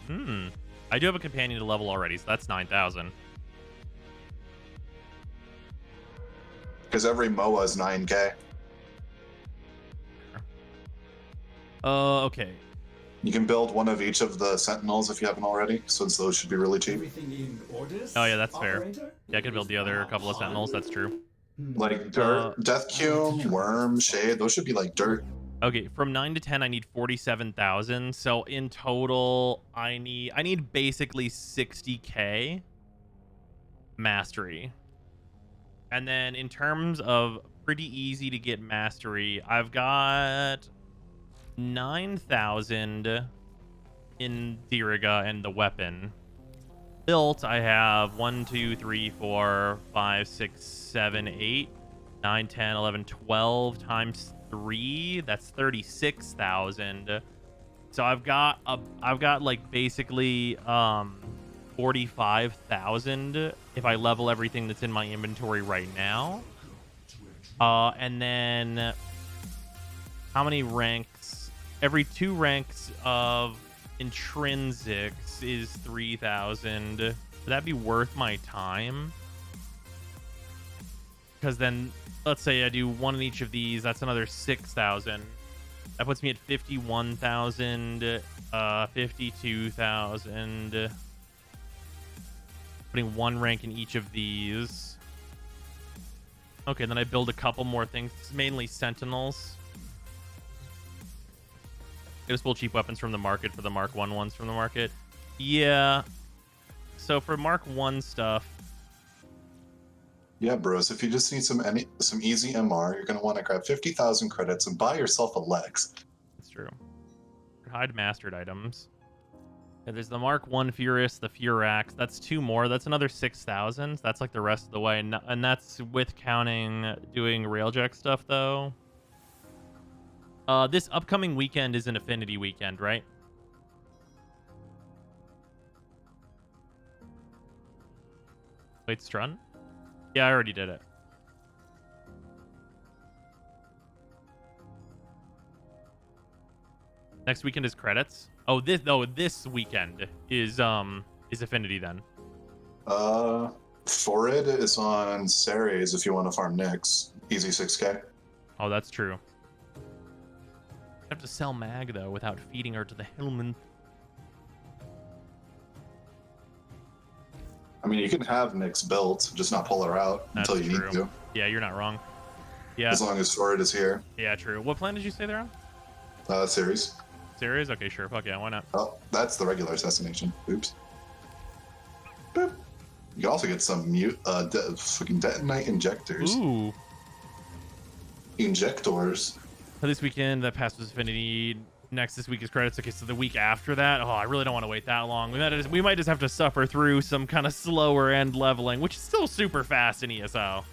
I do have a companion to level already, so that's 9,000. Because every MOA is 9k. Okay. You can build one of each of the Sentinels if you haven't already, since those should be really cheap. Oh yeah, that's fair. Yeah, I could build the other couple of Sentinels, that's true. Like dirt, Death Cume, Worm, Shade, those should be like dirt. Okay, from 9 to 10, I need 47,000. So in total, I need basically 60k mastery. And then in terms of pretty easy to get mastery, I've got 9,000 in Diriga and the weapon. Built, I have 1, 2, 3, 4, 5, 6, 7, 8, 9, 10, 11, 12 times 3. That's 36,000. So I've got like basically 45,000 if I level everything that's in my inventory right now. And then how many ranks? Every 2 ranks of intrinsics is 3,000. Would that be worth my time? Because then let's say I do 1 in each of these, that's another 6,000. That puts me at 51,000, 52,000. Putting 1 rank in each of these. Okay, then I build a couple more things, mainly Sentinels. I just pull cheap weapons from the market for the Mark 1 ones from the market. Yeah. So for Mark 1 stuff, Yeah, bros. If you just need some easy MR, you're gonna want to grab 50,000 credits and buy yourself a Lex. That's true. Hide mastered items. Yeah, there's the Mark 1 Furious, the Furax. That's 2 more. That's another 6,000. That's like the rest of the way. And that's with counting doing Railjack stuff, though. This upcoming weekend is an Affinity weekend, right? Wait, Strun? Yeah, I already did it. Next weekend is credits. Oh, this weekend is Affinity then. Forid is on Ceres if you want to farm Nyx. Easy 6k. Oh, that's true. I have to sell Mag though without feeding her to the Hellman. I mean, you can have Nyx built, just not pull her out That's until you true. need to. Yeah, you're not wrong. Yeah. As long as Forid is here. Yeah, true. What plan did you say they're on? Ceres. Ceres? Okay, sure. Fuck yeah, why not? Oh, that's the regular assassination. Oops. Boop. You can also get some fucking detonite injectors. Ooh. Injectors. So this weekend, that past was Affinity. Next this week is credits. Okay, so the week after that, oh, I really don't want to wait that long. We might just have to suffer through some kind of slower end leveling, which is still super fast in ESO.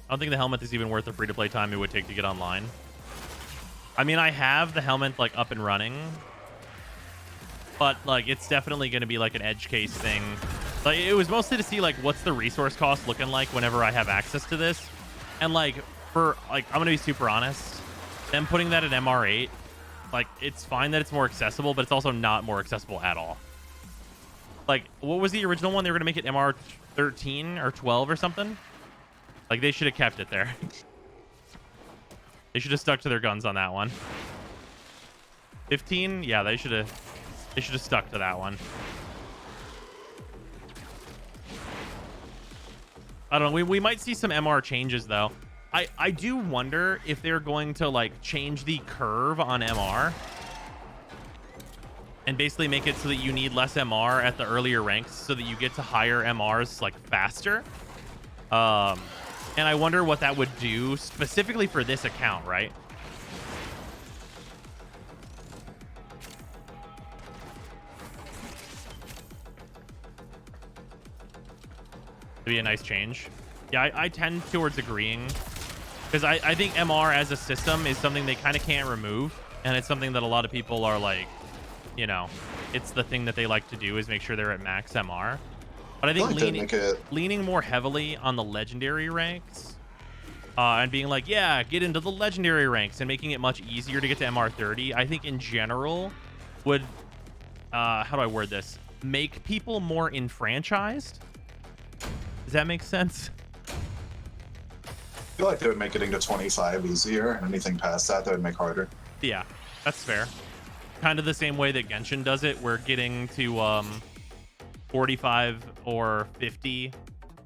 I don't think the helmet is even worth the free-to-play time it would take to get online. I mean, I have the helmet like up and running, but like it's definitely going to be like an edge case thing. Like it was mostly to see like what's the resource cost looking like whenever I have access to this. And like for like I'm going to be super honest, them putting that at MR8, like it's fine that it's more accessible, but it's also not more accessible at all. Like what was the original one? They were going to make it MR13 or 12 or something. Like they should have kept it there. They should have stuck to their guns on that one. 15? Yeah, they should have stuck to that one. I don't know. We might see some MR changes though. I do wonder if they're going to like change the curve on MR and basically make it so that you need less MR at the earlier ranks so that you get to higher MRs like faster. And I wonder what that would do specifically for this account, right? It'd be a nice change. Yeah, I tend towards agreeing because I think MR as a system is something they kind of can't remove. And it's something that a lot of people are like, you know, it's the thing that they like to do is make sure they're at max MR. But I think leaning more heavily on the legendary ranks and being like, yeah, get into the legendary ranks and making it much easier to get to MR30, I think in general would, how do I word this? Make people more enfranchised? Does that make sense? I feel like they would make getting to 25 easier, and anything past that, they would make harder. Yeah, that's fair. Kind of the same way that Genshin does it, where getting to 45 or 50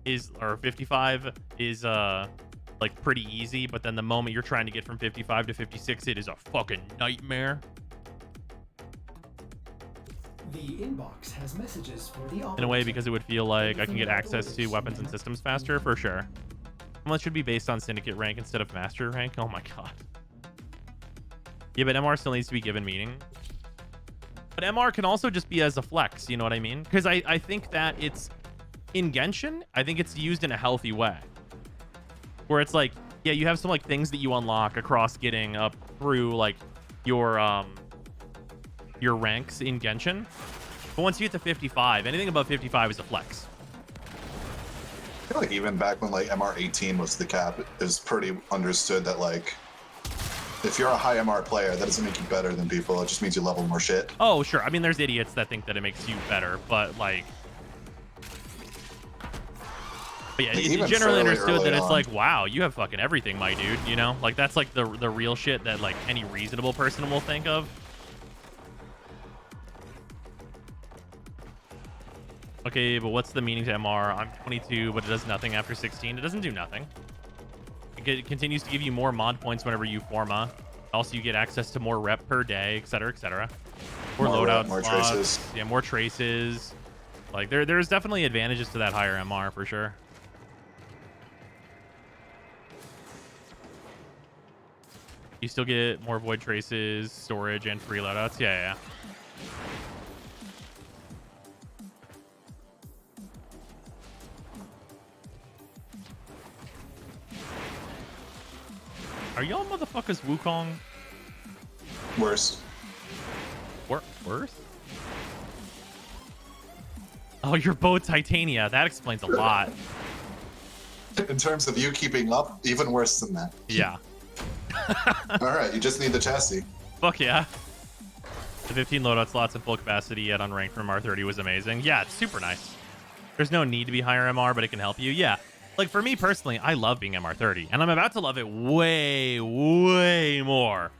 is, or 55 is like pretty easy, but then the moment you're trying to get from 55 to 56, it is a fucking nightmare. The inbox has messages for the In a way, because it would feel like I can get access to weapons and systems faster, for sure. Unless it should be based on syndicate rank instead of master rank. Oh my god. Yeah, but MR still needs to be given meaning. But MR can also just be as a flex, you know what I mean? Because I think that it's, in Genshin, I think it's used in a healthy way. Where it's like, yeah, you have some like things that you unlock across getting up through like your ranks in Genshin. But once you get to 55, anything above 55 is a flex. I feel like even back when like MR18 was the cap, it was pretty understood that like if you're a high MR player, that doesn't make you better than people. It just means you level more shit. Oh, sure. I mean, there's idiots that think that it makes you better, but like, but yeah, it's generally understood that it's like, wow, you have fucking everything, my dude. You know, like that's like the real shit that like any reasonable person will think of. Okay, but what's the meaning to MR? I'm 22, but it does nothing after 16. It doesn't do nothing. It continues to give you more mod points whenever you forma. Also, you get access to more rep per day, etc., etc. More More rep, loadout more slots. traces. Yeah, more traces. Like there's definitely advantages to that higher MR for sure. You still get more void traces, storage, and free loadouts. Yeah. Are y'all motherfuckers Wukong? Worse. Worse? Oh, you're both Titania. That explains a lot. In terms of you keeping up, even worse than that. Yeah. All right, you just need the chassis. Fuck yeah. The 15 loadout slots at full capacity yet unranked from R30 was amazing. Yeah, it's super nice. There's no need to be higher MR, but it can help you. Yeah. Like, for me personally, I love being MR30, and I'm about to love it way, way more.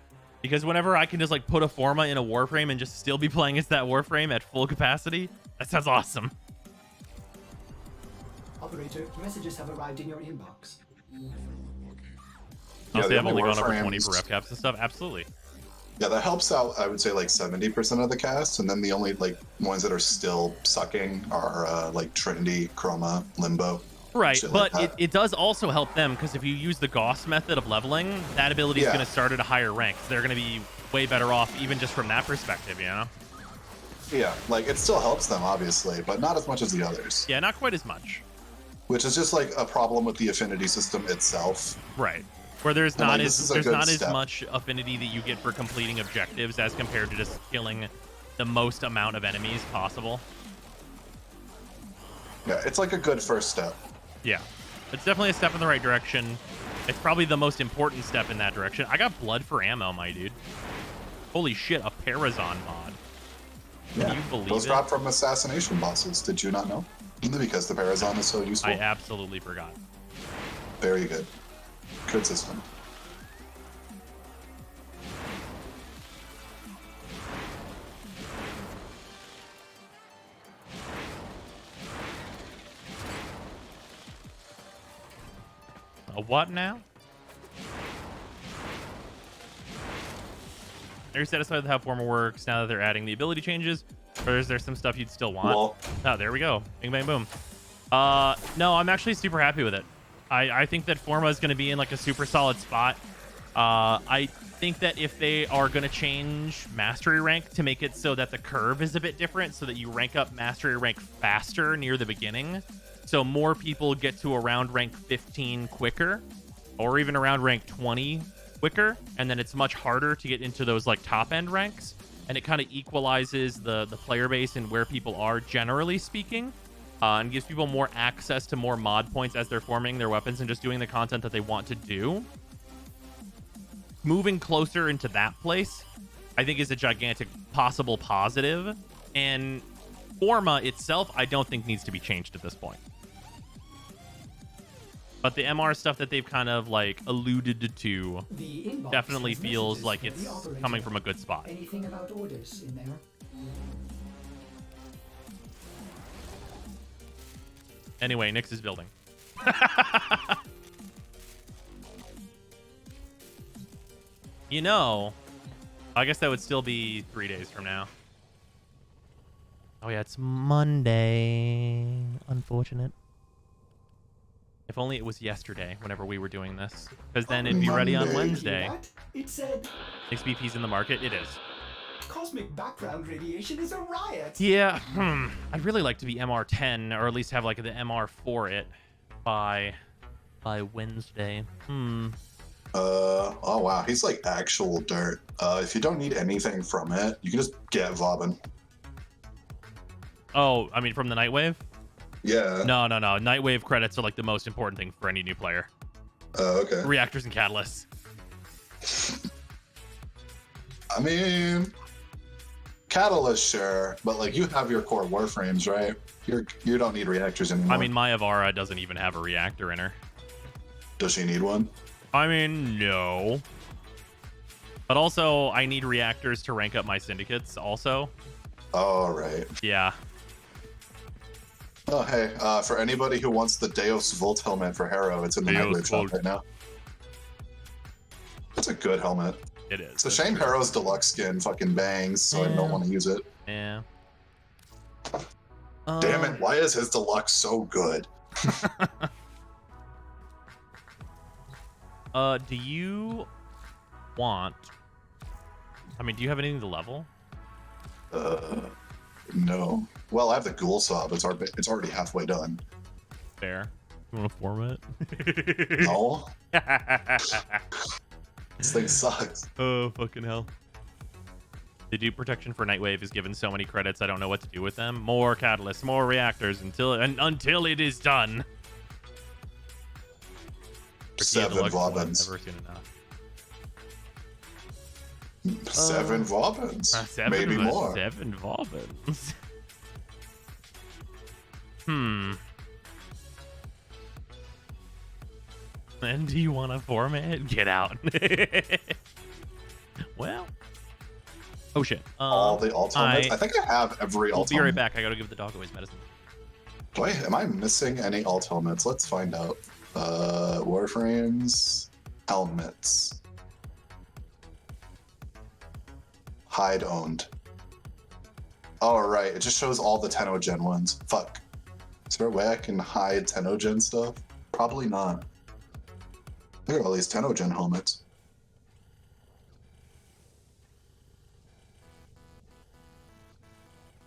Because whenever I can just, like, put a Forma in a Warframe and just still be playing as that Warframe at full capacity, that sounds awesome. Operator, messages have arrived in your inbox. Honestly, the I've only gone over Warframes- 20 for rep caps and stuff. Absolutely. Yeah, that helps out, I would say, like 70% of the cast, and then the only, like, ones that are still sucking are, like, Trinity, Chroma, Limbo. Right, shit but like that. it does also help them, because if you use the Gauss method of leveling, that ability is Yeah. going to start at a higher rank. So they're going to be way better off, even just from that perspective, you know? Yeah, like, it still helps them, obviously, but not as much as the others. Yeah, not quite as much. Which is just, like, a problem with the affinity system itself. Right. Where there's And, not like, as this is a there's good not as step. much affinity that you get for completing objectives as compared to just killing the most amount of enemies possible. Yeah, it's like a good first step. Yeah. It's definitely a step in the right direction. It's probably the most important step in that direction. I got blood for ammo, my dude. Holy shit, a Parazon mod. Can you believe Those it? drop from assassination bosses. Did you not know? Because the Parazon is so useful. I absolutely forgot. Very good. Good system. A what now? Are you satisfied with how Forma works now that they're adding the ability changes? Or is there some stuff you'd still want? Well, Oh, there we go. Bing, bang, boom. No, I'm actually super happy with it. I think that Forma is going to be in like a super solid spot. I think that if they are going to change mastery rank to make it so that the curve is a bit different, so that you rank up mastery rank faster near the beginning, so more people get to around rank 15 quicker, or even around rank 20 quicker, and then it's much harder to get into those like top end ranks, and it kind of equalizes the player base and where people are, generally speaking, and gives people more access to more mod points as they're forming their weapons and just doing the content that they want to do. Moving closer into that place, I think, is a gigantic possible positive, and Forma itself, I don't think needs to be changed at this point. But the MR stuff that they've kind of like alluded to The inbox definitely has feels messages like for it's the operator. coming from a good spot. Anything about orders in there? Anyway, Nyx is building. You know, I guess that would still be 3 days from now. Oh yeah, it's Monday. Unfortunate. If only it was yesterday whenever we were doing this. Because then it'd be ready on Monday. Wednesday. What? It said XBP's in the market. It is. cosmic background radiation is a riot. Yeah, I'd really like to be MR10, or at least have like the MR for it by Wednesday. Oh wow, he's like actual dirt. If you don't need anything from it, you can just get Vauban. Oh, I mean from the Nightwave? Yeah. No. Nightwave credits are like the most important thing for any new player. Oh, okay. Reactors and catalysts. I mean, Catalyst, sure, but like you have your core Warframes, right? You don't need reactors anymore. I mean, my Avara doesn't even have a reactor in her. Does she need one? I mean, no. But also, I need reactors to rank up my syndicates also. Oh, right. Yeah. Oh, hey, for anybody who wants the Deus Volt helmet for Harrow, it's in the Deus Nightwave shop Volt. right now. That's a good helmet. It is. It's a shame Hero's deluxe skin fucking bangs, so I don't want to use it. Yeah. Damn it! Why is his deluxe so good? Do you want? I mean, do you have anything to level? No. Well, I have the ghoul saw, but it's already halfway done. Fair. You want to form it? No. This thing sucks. Oh, fucking hell. The dupe protection for Nightwave is given so many credits, I don't know what to do with them. More catalysts, more reactors until it is done. 7 Vaughans. Never seen enough. 7 Vaughans. Maybe more. 7 Vaughans. And do you want to form it? Get out. Well. Oh shit. All the ultimates? I think I have every I'll ultimate. be right back. I gotta give the dog away his medicine. Am I missing any ultimates? Let's find out. Warframes. Helmets. Hide owned. Oh, right. It just shows all the Tennogen ones. Fuck. Is there a way I can hide Tennogen stuff? Probably not. Look at all these Tennogen helmets.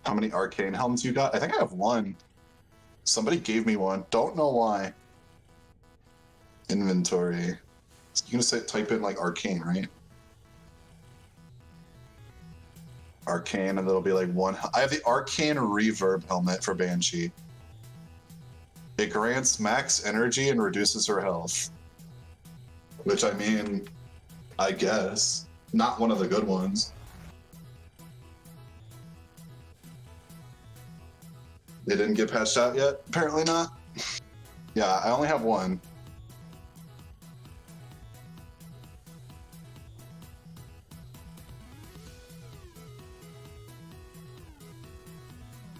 How many arcane helmets you got? I think I have one. Somebody gave me one. Don't know why. Inventory. You're gonna type in like arcane, right? Arcane, and it'll be like one. I have the arcane reverb helmet for Banshee. It grants max energy and reduces her health. Which, I mean, I guess. Not one of the good ones. They didn't get patched out yet? Apparently not. Yeah, I only have one.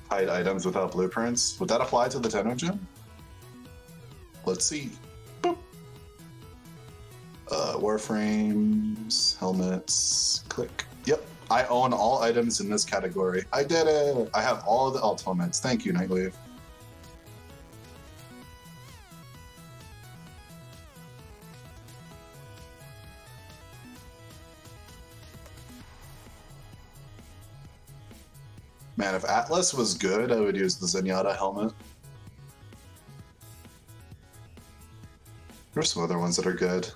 Hide items without blueprints. Would that apply to the Tennogen? Let's see. Boop. Warframes, helmets, click. Yep, I own all items in this category. I did it! I have all of the ultimates. Thank you, Nightwave. Man, if Atlas was good, I would use the Zenyatta helmet. There's some other ones that are good.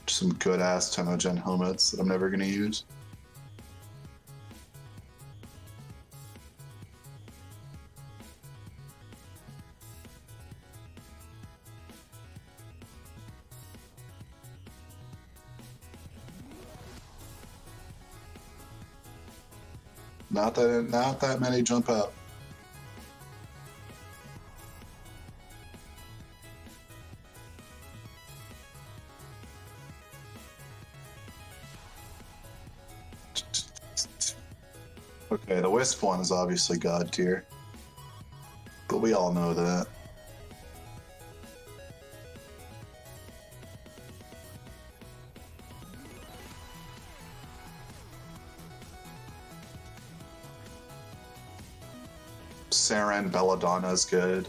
Some good-ass Tennogen helmets that I'm never going to use. Not that many jump out. Okay, the Wisp one is obviously god tier, but we all know that. Saren Belladonna is good.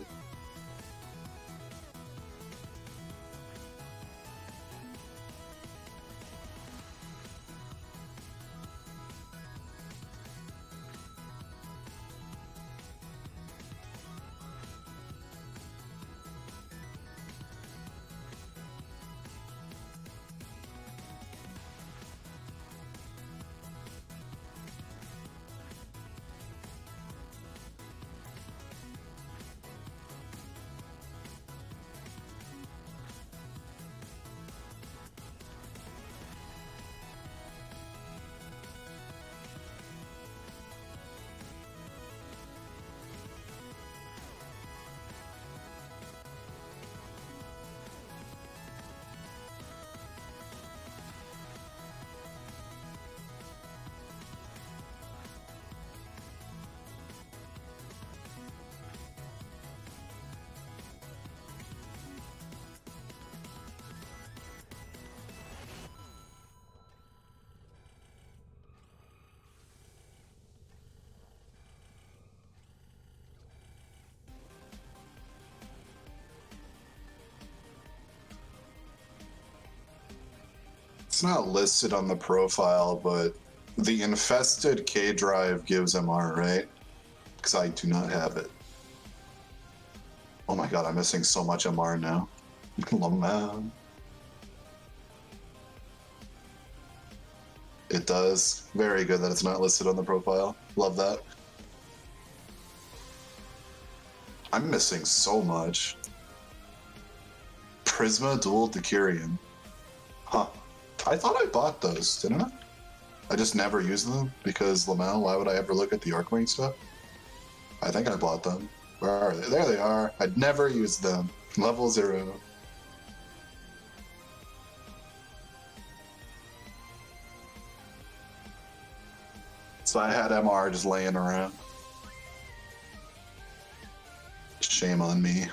It's not listed on the profile, but the infested K drive gives MR, right? Because I do not have it. Oh my god, I'm missing so much MR now. Lamau. It does. Very good that it's not listed on the profile. Love that. I'm missing so much. Prisma Dual Decurion. Huh. I thought I bought those, didn't I? I just never used them because Lamau, why would I ever look at the Arcwing stuff? I think I bought them. Where are they? There they are. I'd never used them. Level 0. So I had MR just laying around. Shame on me.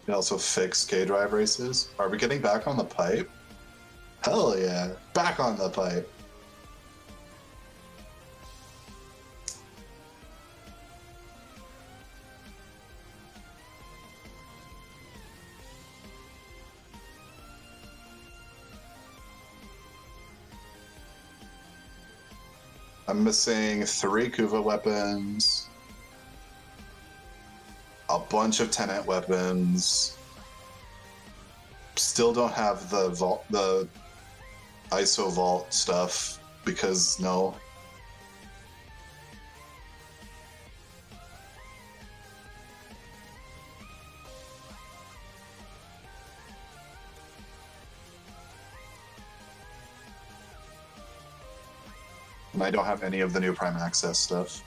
We also fixed K-Drive races. Are we getting back on the pipe? Hell yeah. Back on the pipe. I'm missing 3 Kuva weapons, a bunch of Tenant weapons. Still don't have the vault, the ISO vault stuff because no. And I don't have any of the new Prime Access stuff.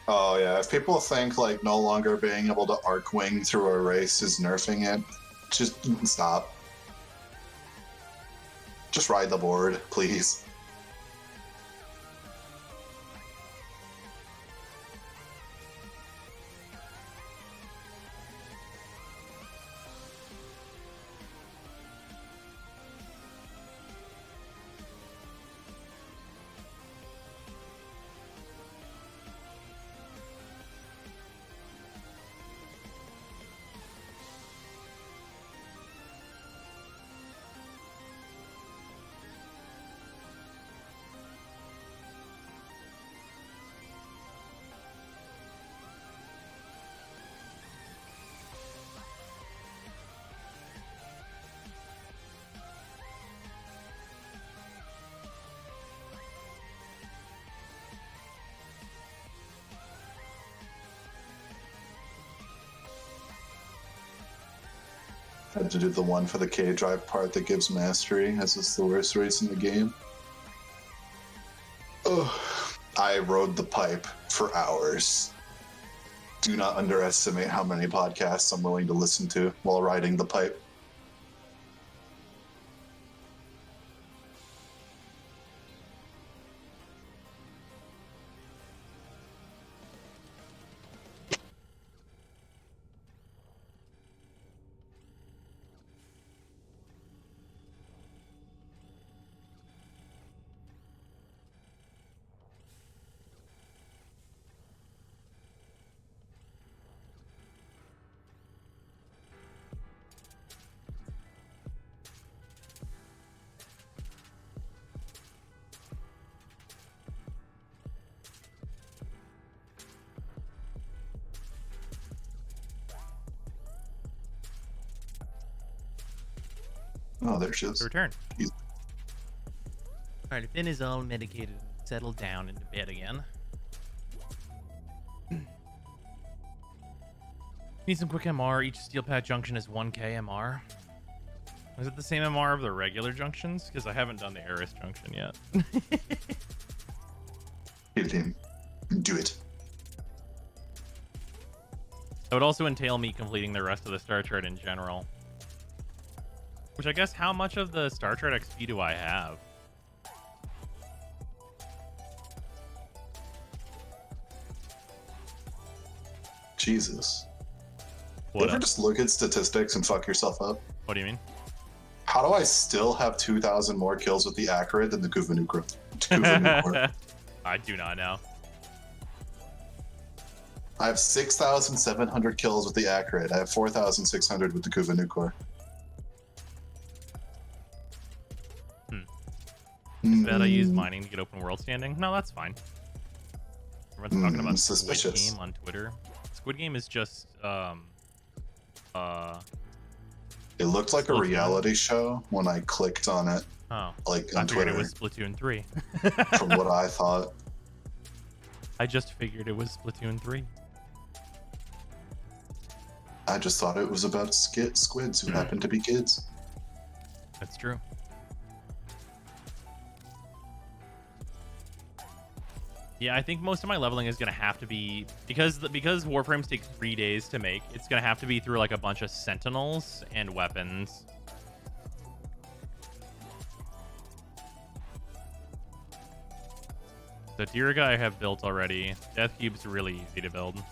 Oh yeah, if people think like no longer being able to Arcwing through a race is nerfing it, just stop. Just ride the board, please. Had to do the one for the K-Drive part that gives mastery, as it's the worst race in the game. Ugh. I rode the pipe for hours. Do not underestimate how many podcasts I'm willing to listen to while riding the pipe. Oh, there she is. Return. Jeez. All right, Finn is all medicated, settled down into bed again. Need some quick MR. Each steel pad junction is 1k MR. Is it the same MR of the regular junctions? Because I haven't done the Eris junction yet. Hit him. Do it. That would also entail me completing the rest of the star chart in general. Which I guess, how much of the star chart XP do I have? Jesus. What You ever up? just look at statistics and fuck yourself up? What do you mean? How do I still have 2,000 more kills with the Acrid than the Kuvanukra? I do not know. I have 6,700 kills with the Acrid. I have 4,600 with the Kuvanukra. Bet I use mining to get open world standing. No, that's fine. Everyone's talking about Squid suspicious. Game on Twitter. Squid Game is just It looked like a Splatoon. reality show when I clicked on it, oh, like I on figured Twitter, it was Splatoon 3. from what I thought. I just figured it was Splatoon 3. I just thought it was about squids who happen to be kids. That's true. Yeah, I think most of my leveling is gonna have to be because Warframes take 3 days to make. It's gonna have to be through like a bunch of sentinels and weapons. The Diriga I have built already. Death Cube's really easy to build.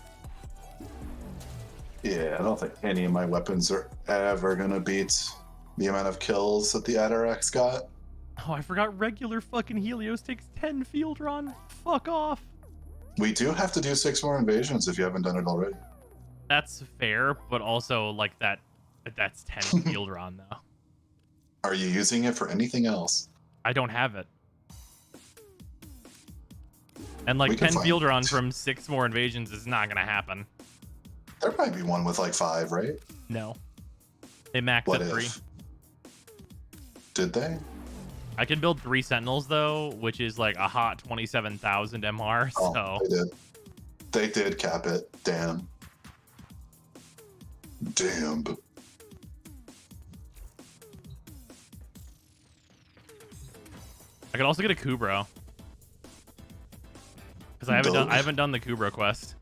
Yeah, I don't think any of my weapons are ever gonna beat the amount of kills that the Atarax got. Oh, I forgot regular fucking Helios takes 10 field run. Fuck off. We do have to do 6 more invasions if you haven't done it already. That's fair, but also like that's 10 field run though. Are you using it for anything else? I don't have it. And like We can 10 find field it. run from 6 more invasions is not gonna happen. There might be one with like 5, right? No. They max What at 3. if? Did they? I can build 3 sentinels though, which is like a hot 27,000 MR. Oh, So they did. They did cap it. Damn. Damn. I could also get a Kubro. Because I haven't done the Kubro quest.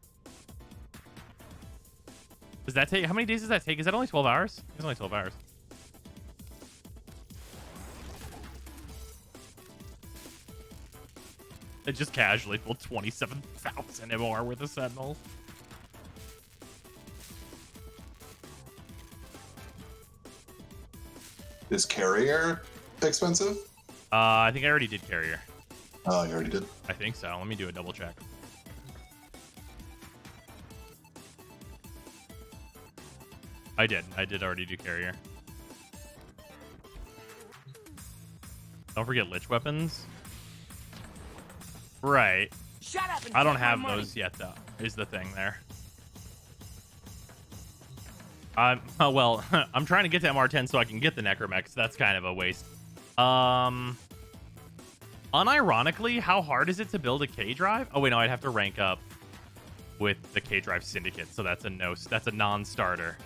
Does that take how many days does that take? Is that only 12 hours? It's only 12 hours. It just casually pulled 27,000 MR with a sentinel. Is carrier expensive? I think I already did carrier. Oh, you already did. I think so. Let me do a double check. I did already do carrier. Don't forget lich weapons. Right. Shut up and I don't take my have money. those yet, though, is the thing there. Oh, well, I'm trying to get to MR10 so I can get the Necromech, so that's kind of a waste. Unironically, how hard is it to build a K-Drive? Oh, wait, no, I'd have to rank up with the K-Drive Syndicate, so that's a non-starter.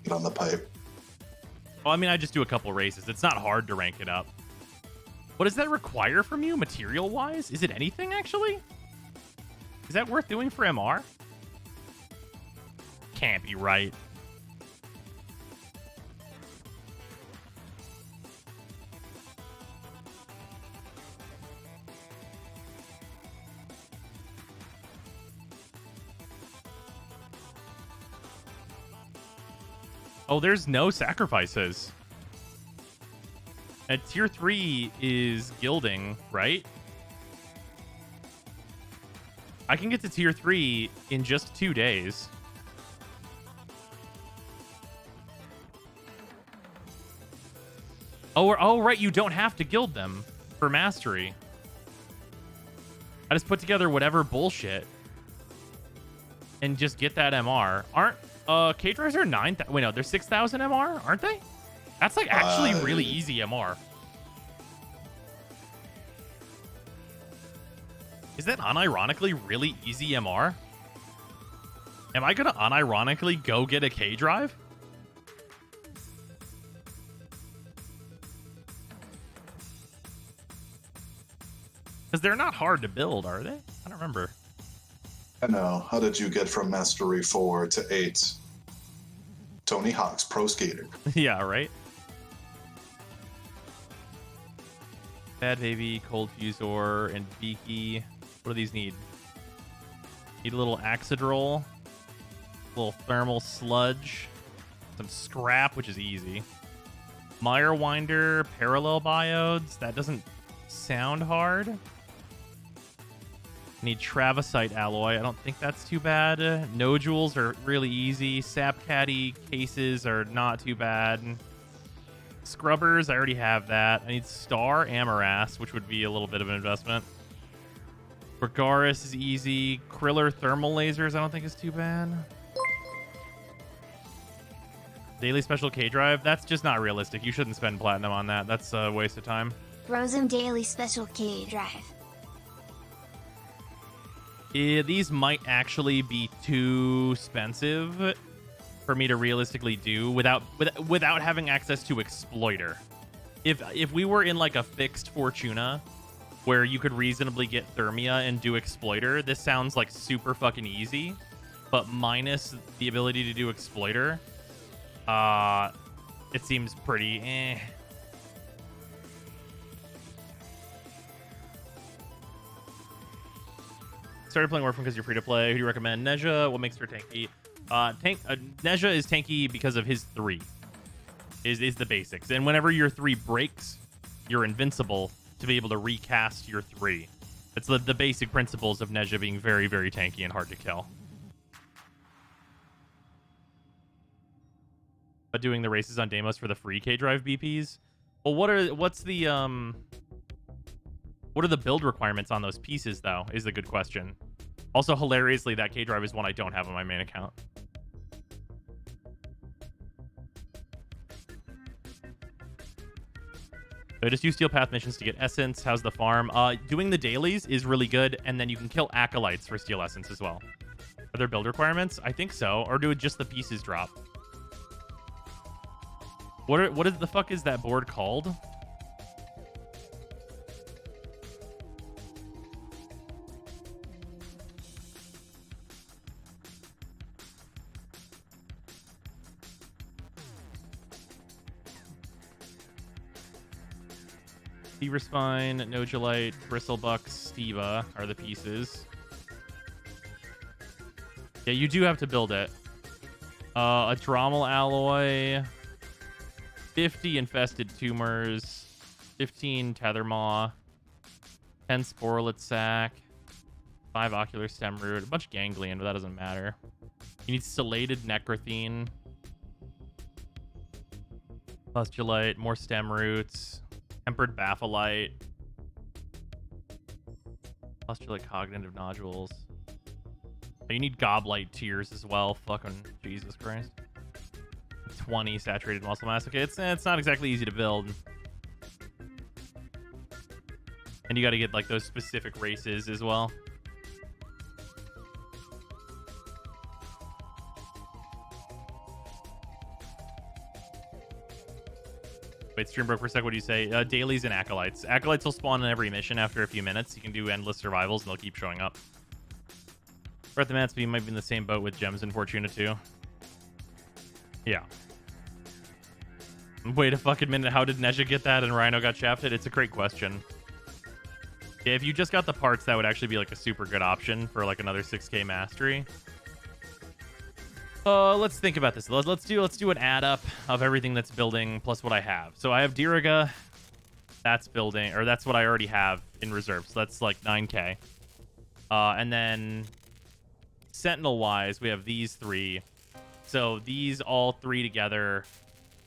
Get on the pipe. Oh, I mean, I just do a couple races. It's not hard to rank it up. What does that require from you, material-wise? Is it anything, actually? Is that worth doing for MR? Can't be right. Oh, there's no sacrifices. At tier 3 is gilding, right? I can get to tier 3 in just 2 days. Oh, right, you don't have to gild them for mastery. I just put together whatever bullshit and just get that MR. Aren't K-Drives are 9,000? Wait, no, they're 6,000 MR, aren't they? That's like actually really easy MR. Is that unironically really easy MR? Am I gonna unironically go get a K drive? Because they're not hard to build, are they? I don't remember. I know. How did you get from Mastery 4 to 8? Tony Hawk's Pro Skater. Yeah, right? Bad Baby, Cold Fusor, and Beaky. What do these need? Need a little Axidrol, a little Thermal Sludge, some Scrap, which is easy. Mirewinder, Parallel Biodes. That doesn't sound hard. Need Travesite Alloy. I don't think that's too bad. Nodules are really easy. Sap Caddy cases are not too bad. Scrubbers, I already have that. I need Star Amoras, which would be a little bit of an investment. Gregaris is easy. Kriller Thermal Lasers, I don't think is too bad. Daily Special K Drive, that's just not realistic. You shouldn't spend platinum on that. That's a waste of time. Brozime Daily Special K Drive. Yeah, these might actually be too expensive for me to realistically do without having access to Exploiter. If we were in like a fixed Fortuna where you could reasonably get Thermia and do Exploiter, this sounds like super fucking easy, but minus the ability to do Exploiter, it seems pretty eh. Started playing Warframe because you're free to play. Who do you recommend? Neja. What makes her tanky? Neja is tanky because of his 3. Is the basics. And whenever your 3 breaks, you're invincible to be able to recast your 3. It's the basic principles of Neja being very, very tanky and hard to kill. But doing the races on Deimos for the free K Drive BPs? Well, what are the build requirements on those pieces, though, is a good question. Also, hilariously, that K Drive is one I don't have on my main account. So I just use Steel Path missions to get Essence. How's the farm? Doing the dailies is really good, and then you can kill Acolytes for Steel Essence as well. Are there build requirements? I think so. Or do just the pieces drop? What the fuck is that board called? Fever Spine, Nodulite, Bristlebuck, Steva are the pieces. Yeah, you do have to build it. A Dromal Alloy, 50 Infested Tumors, 15 Tethermaw, 10 Sporlet Sac, 5 Ocular Stem Root, a bunch of Ganglion, but that doesn't matter. You need Stellated Necrothene, Pustulite, more Stem Roots, Tempered Bapholite, Pustulate Cognitive Nodules. You need Goblite Tears as well. Fucking Jesus Christ. 20 Saturated Muscle Mass. Okay, it's not exactly easy to build. And you got to get like those specific races as well. Wait, stream broke for a sec. What do you say? Dailies and Acolytes. Acolytes will spawn in every mission after a few minutes. You can do endless survivals and they'll keep showing up. Breath of Matsby might be in the same boat with Gems and Fortuna too. Yeah. Wait a fucking minute. How did Neja get that and Rhino got shafted? It's a great question. Yeah, if you just got the parts, that would actually be like a super good option for like another 6K mastery. Let's think about this. Let's do an add up of everything that's building plus what I have. So I have Diriga. That's building, or that's what I already have in reserve. So that's like 9K. And then Sentinel-wise, we have these 3. So these all 3 together.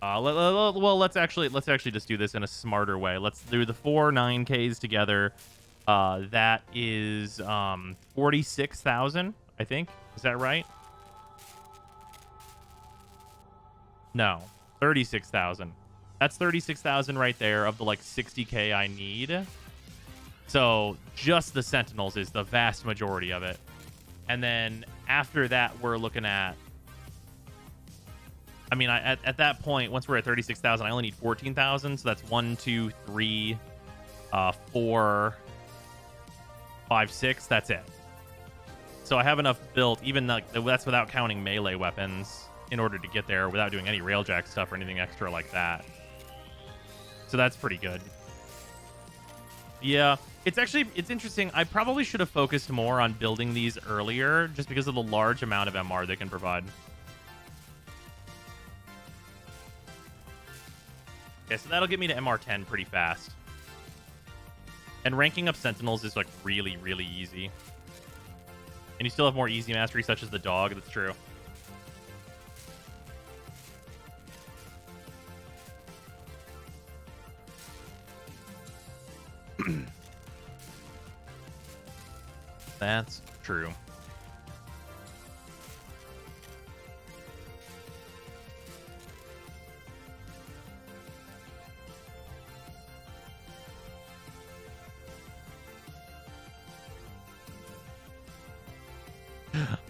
Well, let's actually just do this in a smarter way. Let's do the 4 9Ks together. That is 46,000, I think. Is that right? No, 36,000. That's 36,000 right there of the like 60k I need. So just the Sentinels is the vast majority of it. And then after that, we're looking at, I mean, at that point, once we're at 36,000, I only need 14,000. So that's 1, 2, 3, 4, 5, 6. That's it. So I have enough built, even like that's without counting melee weapons, in order to get there without doing any railjack stuff or anything extra like that. So that's pretty good. Yeah, it's interesting. I probably should have focused more on building these earlier just because of the large amount of MR they can provide. Okay, so that'll get me to MR10 pretty fast. And ranking up Sentinels is like really, really easy. And you still have more easy mastery, such as the dog. That's true. That's true.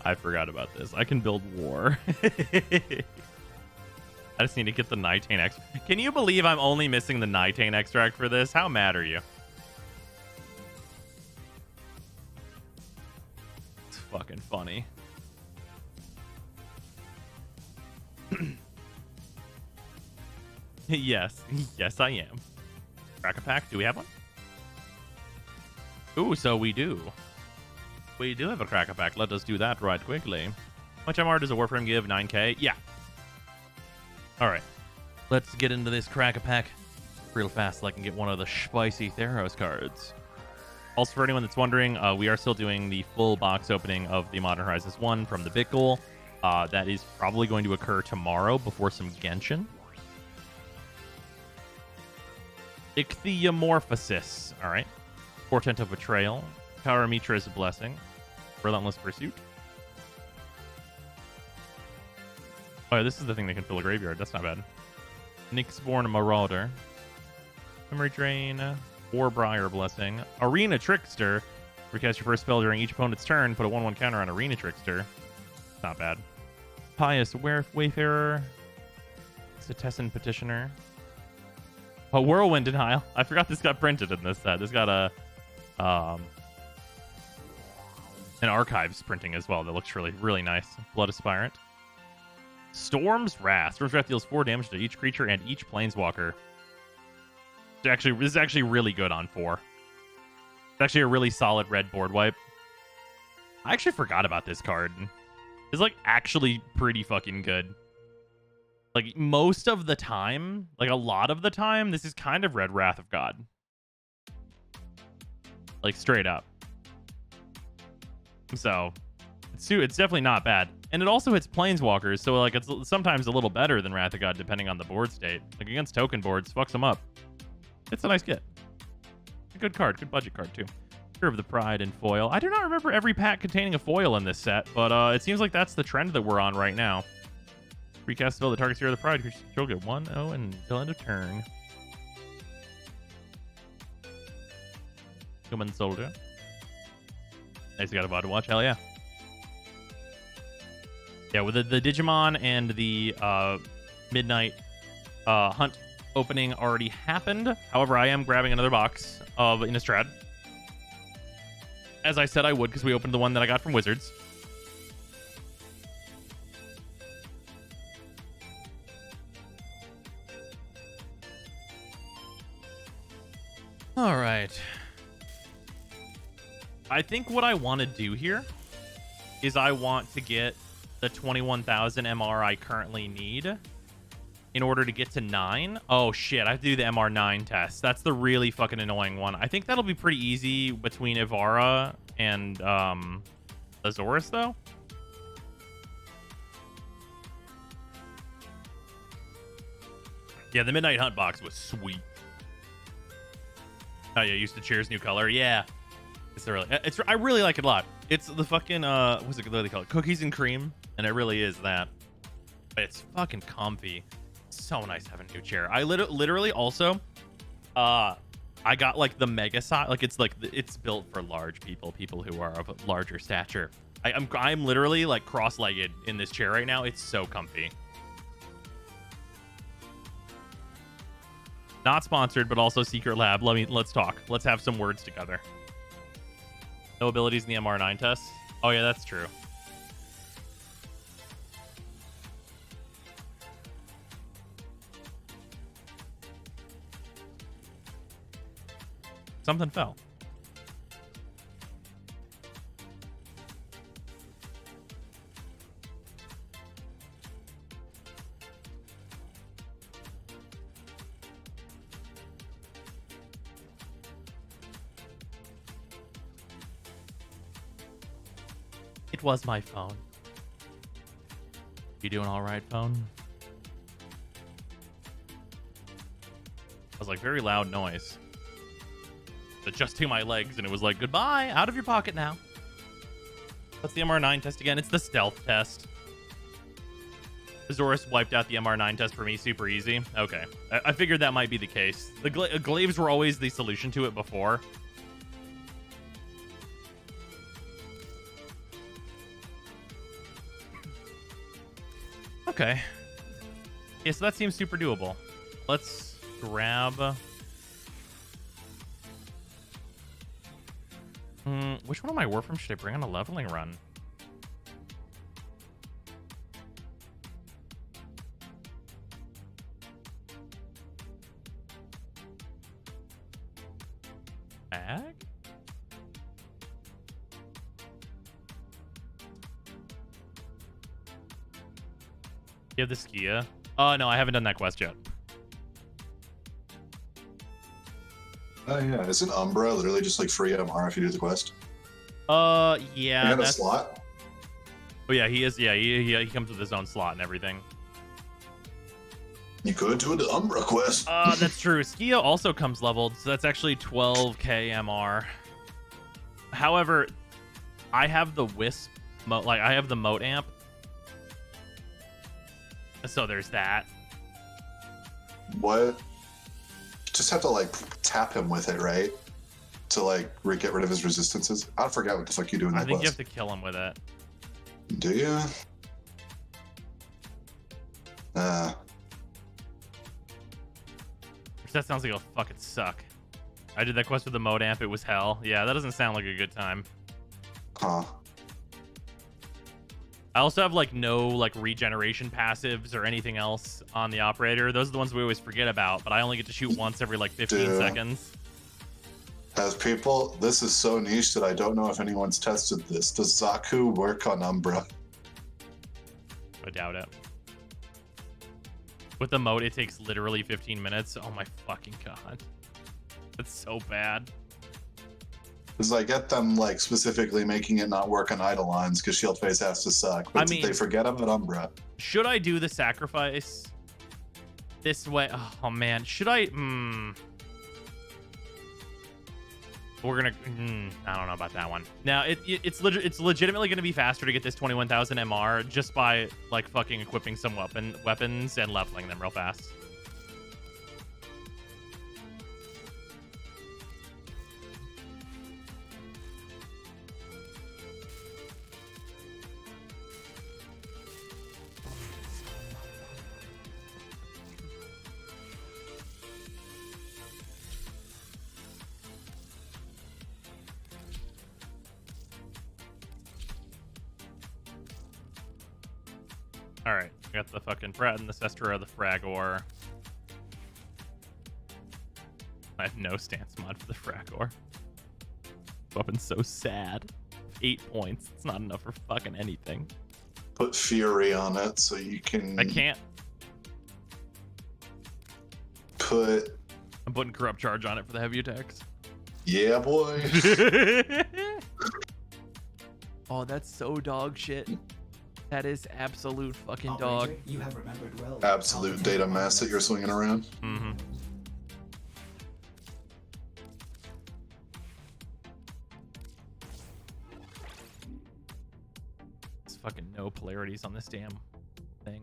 I forgot about this. I can build war. I just need to get the Nitane extract. Can you believe I'm only missing the Nitane extract for this? How mad are you? It's fucking funny. Yes. Yes, I am. Crack a pack. Do we have one? Ooh, so we do. We do have a cracker pack. Let us do that right quickly. How much MR does a Warframe give? 9k? Yeah. All right. Let's get into this cracker pack real fast so I can get one of the spicy Theros cards. Also, for anyone that's wondering, we are still doing the full box opening of the Modern Horizons 1 from the Bit Goal. That is probably going to occur tomorrow before some Genshin. Ichthyomorphosis. All right. Portent of Betrayal. Karamitra's Blessing. Relentless Pursuit. Oh, yeah, this is the thing that can fill a graveyard. That's not bad. Nyxborn Marauder. Memory Drain. Warbriar Blessing. Arena Trickster. Recast your first spell during each opponent's turn. Put a 1/1 counter on Arena Trickster. Not bad. Pious Wayfarer. Cetessan Petitioner. Oh, Whirlwind Denial. I forgot this got printed in this set. This got a an Archives printing as well that looks really, really nice. Blood Aspirant. Storm's Wrath. Storm's Wrath deals 4 damage to each creature and each planeswalker. This is actually really good on 4. It's actually a really solid red board wipe. I actually forgot about this card. It's like actually pretty fucking good. Like most of the time, like a lot of the time, this is kind of Red Wrath of God. Like straight up. So it's definitely not bad. And it also hits planeswalkers, so like it's sometimes a little better than Wrath of God depending on the board state. Like against token boards, fucks them up. It's a nice get. A good card, good budget card too. Fear of the Pride and foil. I do not remember every pack containing a foil in this set, but it seems like that's the trend that we're on right now. Recast spell that targets Fear of the Pride. You'll get 1/0 until end of turn. Human Soldier. Nice, got a VOD to watch. Hell yeah. Yeah, with the Digimon and the Midnight Hunt opening already happened. However, I am grabbing another box of Innistrad. As I said I would, because we opened the one that I got from Wizards. All right. I think what I want to do here is I want to get the 21,000 MR I currently need in order to get to 9. Oh, shit. I have to do the MR9 test. That's the really fucking annoying one. I think that'll be pretty easy between Ivara and Azorus, though. Yeah, the Midnight Hunt box was sweet. Oh, yeah, used to Cheer's new color. Yeah. I really like it a lot. It's the fucking, what's it, what do they call it? Cookies and cream. And it really is that. But it's fucking comfy. so nice having a new chair. I literally also, I got like the mega size. Like it's built for large people who are of a larger stature. I'm literally like cross-legged in this chair right now. It's so comfy. Not sponsored, but also Secret Lab. Let's talk. Let's have some words together. No abilities in the MR9 test. Oh yeah, that's true. Something fell. It was my phone. You doing all right, phone? I was like, very loud noise. Adjusting my legs, and it was like, goodbye, out of your pocket now. What's the MR9 test again? It's the stealth test. Azorus wiped out the MR9 test for me super easy. Okay. I figured that might be the case. The glaives were always the solution to it before. Okay. Yeah, so that seems super doable. Let's grab... which one of my Warframe should I bring on a leveling run? Bag? You have the Skia? Oh, no, I haven't done that quest yet. Oh yeah, isn't Umbra literally just like free MR if you do the quest? Yeah. You got a slot? Oh yeah, he is. Yeah, he comes with his own slot and everything. You could do the Umbra quest. That's true. Skia also comes leveled, so that's actually 12k MR. However, I have the Wisp I have the Moat Amp. So there's that. What? Just have to like tap him with it, right? To like get rid of his resistances. I forgot what the fuck you do in that I think quest. you have to kill him with it. Do you? That sounds like it'll fucking suck. I did that quest with the Mode Amp. It was hell. Yeah, that doesn't sound like a good time. Huh. I also have like no like regeneration passives or anything else on the operator. Those are the ones we always forget about, but I only get to shoot once every like 15 seconds. As people, this is so niche that I don't know if anyone's tested this. Does Zaku work on Umbra? I doubt it. With the mode, it takes literally 15 minutes. Oh my fucking god. That's so bad. Because I get them like specifically making it not work on Eidolons because Shield Phase has to suck. But I mean, they forget about Umbra. Should I do the sacrifice this way? Oh man, should I? We're gonna. I don't know about that one. Now it's legitimately gonna be faster to get this 21,000 MR just by like fucking equipping some weapons and leveling them real fast. Alright, we got the fucking Brat and the Sestra, the Fragor. I have no stance mod for the Fragor. Weapon's so sad. 8 points. It's not enough for fucking anything. Put Fury on it so you can... I can't. Put... I'm putting Corrupt Charge on it for the heavy attacks. Yeah, boy. Oh, that's so dog shit. That is absolute fucking Operator, dog. you have remembered well. Absolute data mass that you're swinging around. Mm-hmm. There's fucking no polarities on this damn thing.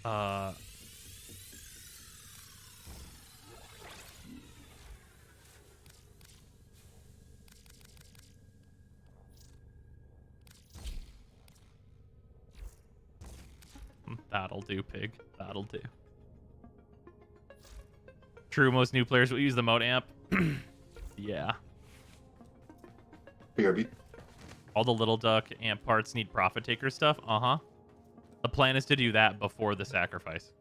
Uh, That'll do, pig. That'll do. True, most new players will use the mode amp. Yeah. BRB. All the little duck amp parts need profit taker stuff. Uh-huh. The plan is to do that before the sacrifice.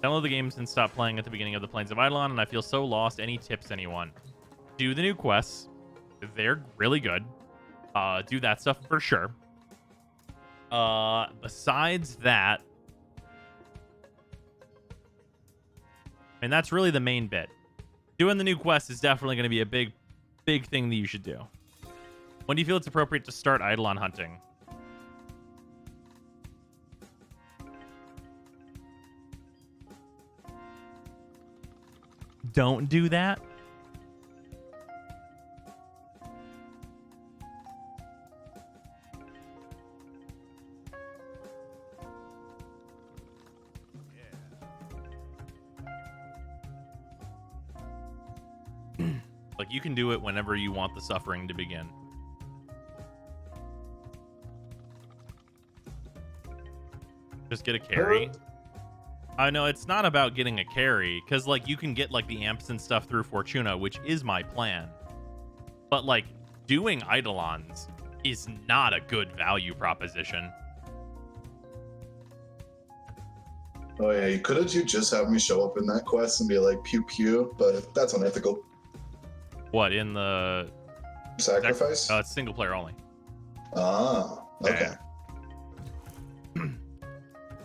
Download the games and stop playing at the beginning of the Plains of Eidolon, and I feel so lost. Any tips, anyone? Do the new quests. They're really good. Do that stuff for sure. Besides that, and that's really the main bit. Doing the new quest is definitely going to be a big thing that you should do. When do you feel it's appropriate to start Eidolon hunting? Don't do that. Like, you can do it whenever you want the suffering to begin. Just get a carry. I know it's not about getting a carry, because, like, you can get, like, the amps and stuff through Fortuna, which is my plan. But, like, doing Eidolons is not a good value proposition. Oh yeah, couldn't you just have me show up in that quest and be like pew pew? But that's unethical. What, in the Sacrifice? it's single player only. Ah, okay.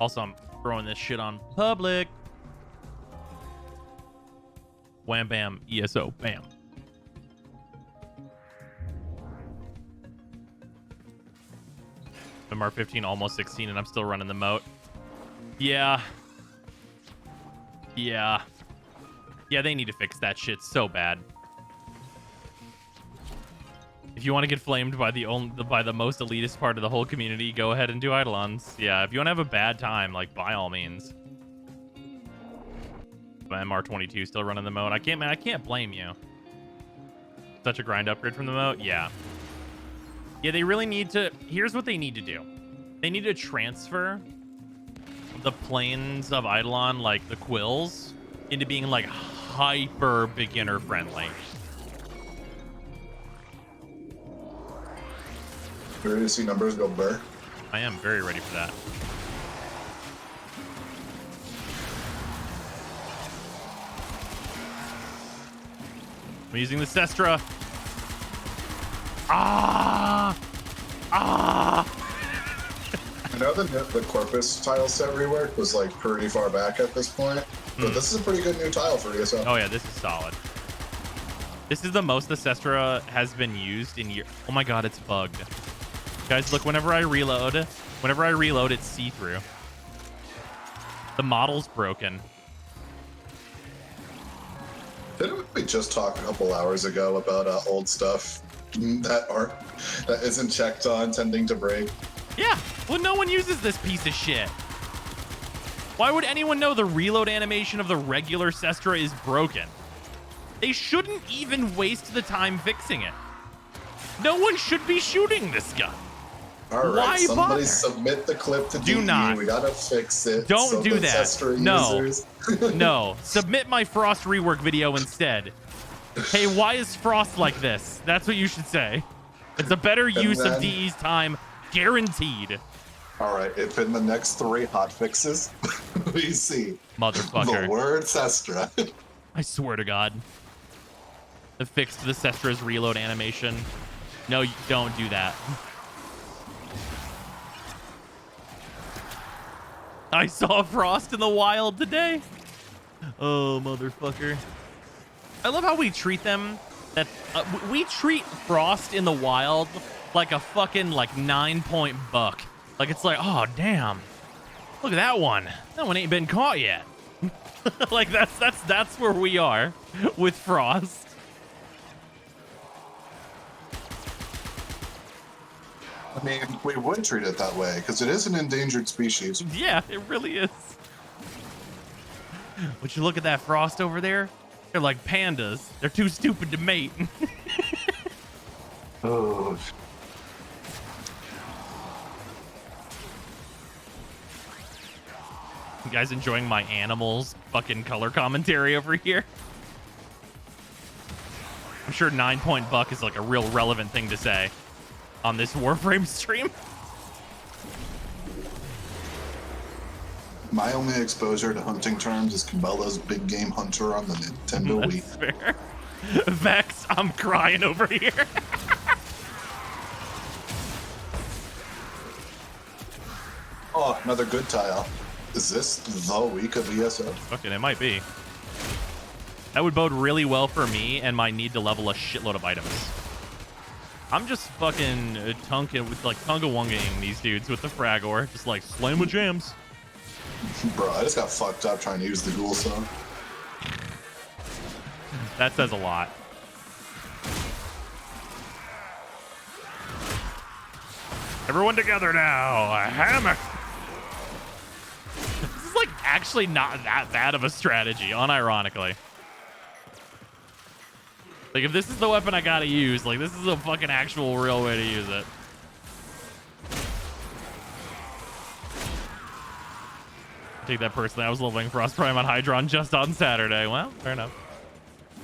Also, I'm throwing this shit on public. Wham bam, ESO, bam. MR 15 almost 16 and I'm still running the moat. Yeah, they need to fix that shit so bad. If you want to get flamed by the most elitist part of the whole community, go ahead and do Eidolons. Yeah, if you want to have a bad time, like, by all means. My MR22 still running the mode. I can't blame you. Such a grind upgrade from the mode. Yeah, they really need to. Here's what they need to do. They need to transfer the planes of Eidolon, like the quills, into being like hyper beginner friendly. You ready to see numbers go burr? I am very ready for that. I'm using the Sestra. Ah! I know the Corpus tile set rework was like pretty far back at this point, but this is a pretty good new tile for ESO. Oh yeah, this is solid. This is the most the Sestra has been used in years. Oh my god, it's bugged. Guys, look, whenever I reload, it's see-through. The model's broken. Didn't we just talk a couple hours ago about old stuff that isn't checked on tending to break? Yeah, well, no one uses this piece of shit. Why would anyone know the reload animation of the regular Sestra is broken? They shouldn't even waste the time fixing it. No one should be shooting this gun. All right, Why somebody bother? Submit the clip to Do DE. not. We gotta fix it. Don't so do the that. Sestra No. users- No, submit my Frost rework video instead. Hey, why is Frost like this? That's what you should say. It's a better use of DE's time, guaranteed. All right, if in the next 3 hot fixes, we see Motherfucker. the word Sestra. I swear to God. The fix to the Sestra's reload animation. No, you don't do that. I saw Frost in the wild today. Oh, motherfucker. I love how we treat them. We treat Frost in the wild like a fucking 9-point buck. Like, it's like, oh, damn. Look at that one. That one ain't been caught yet. Like, that's where we are with Frost. I mean, we would treat it that way, because it is an endangered species. Yeah, it really is. Would you look at that frost over there? They're like pandas. They're too stupid to mate. Oh. You guys enjoying my animals fucking color commentary over here? I'm sure 9-point buck is like a real relevant thing to say on this Warframe stream. My only exposure to hunting terms is Cabela's Big Game Hunter on the Nintendo Wii. That's fair. Vex, I'm crying over here. Oh, another good tile. Is this the week of ESO? Fucking, it might be. That would bode really well for me and my need to level a shitload of items. I'm just fucking tunga-wungaing these dudes with the Fragor. Just like, slam with jams. Bro, I just got fucked up trying to use the Ghoul Song. That says a lot. Everyone together now. A hammer. This is like actually not that bad of a strategy, unironically. Like, if this is the weapon I gotta use, like, this is a fucking actual real way to use it. Take that personally. I was leveling Frost Prime on Hydron just on Saturday. Well, fair enough.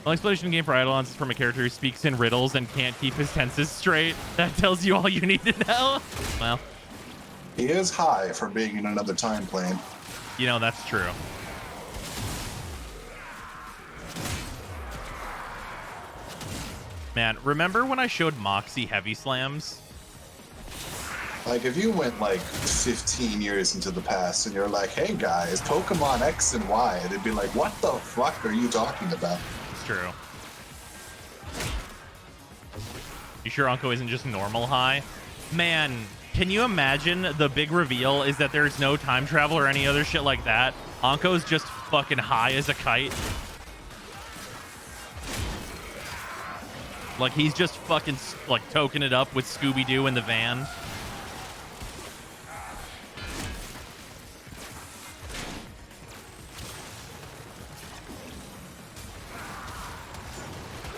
Well, explanation game for Eidolon is from a character who speaks in riddles and can't keep his tenses straight. That tells you all you need to know. Well, He is high for being in another time plane. you know, that's true. Man, remember when I showed Moxie heavy slams? Like, if you went like 15 years into the past and you're like, hey guys, Pokemon X and Y, they'd be like, what the fuck are you talking about? It's true. You sure Anko isn't just normal high? Man, can you imagine the big reveal is that there's no time travel or any other shit like that? Anko's just fucking high as a kite. Like, he's just fucking, like, toking it up with Scooby-Doo in the van.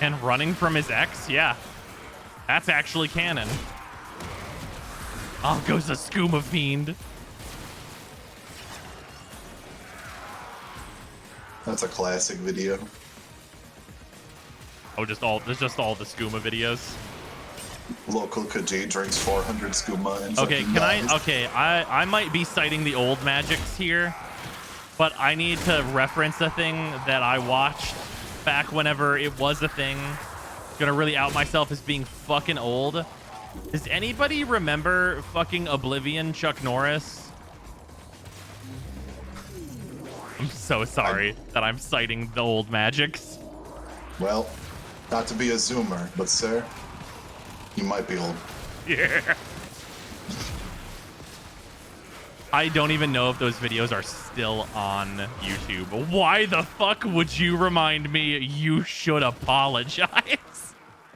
And running from his ex? Yeah. That's actually canon. Anko's a skooma fiend. That's a classic video. Oh, there's just all the skooma videos. Local Khaji drinks 400 skooma and Okay, fucking can I? dies. Okay, I might be citing the old magics here, but I need to reference a thing that I watched back whenever it was a thing. Gonna really out myself as being fucking old. Does anybody remember fucking Oblivion Chuck Norris? I'm so sorry that I'm citing the old magics. Well, not to be a zoomer, but sir, you might be old. Yeah. I don't even know if those videos are still on YouTube. Why the fuck would you remind me? You should apologize.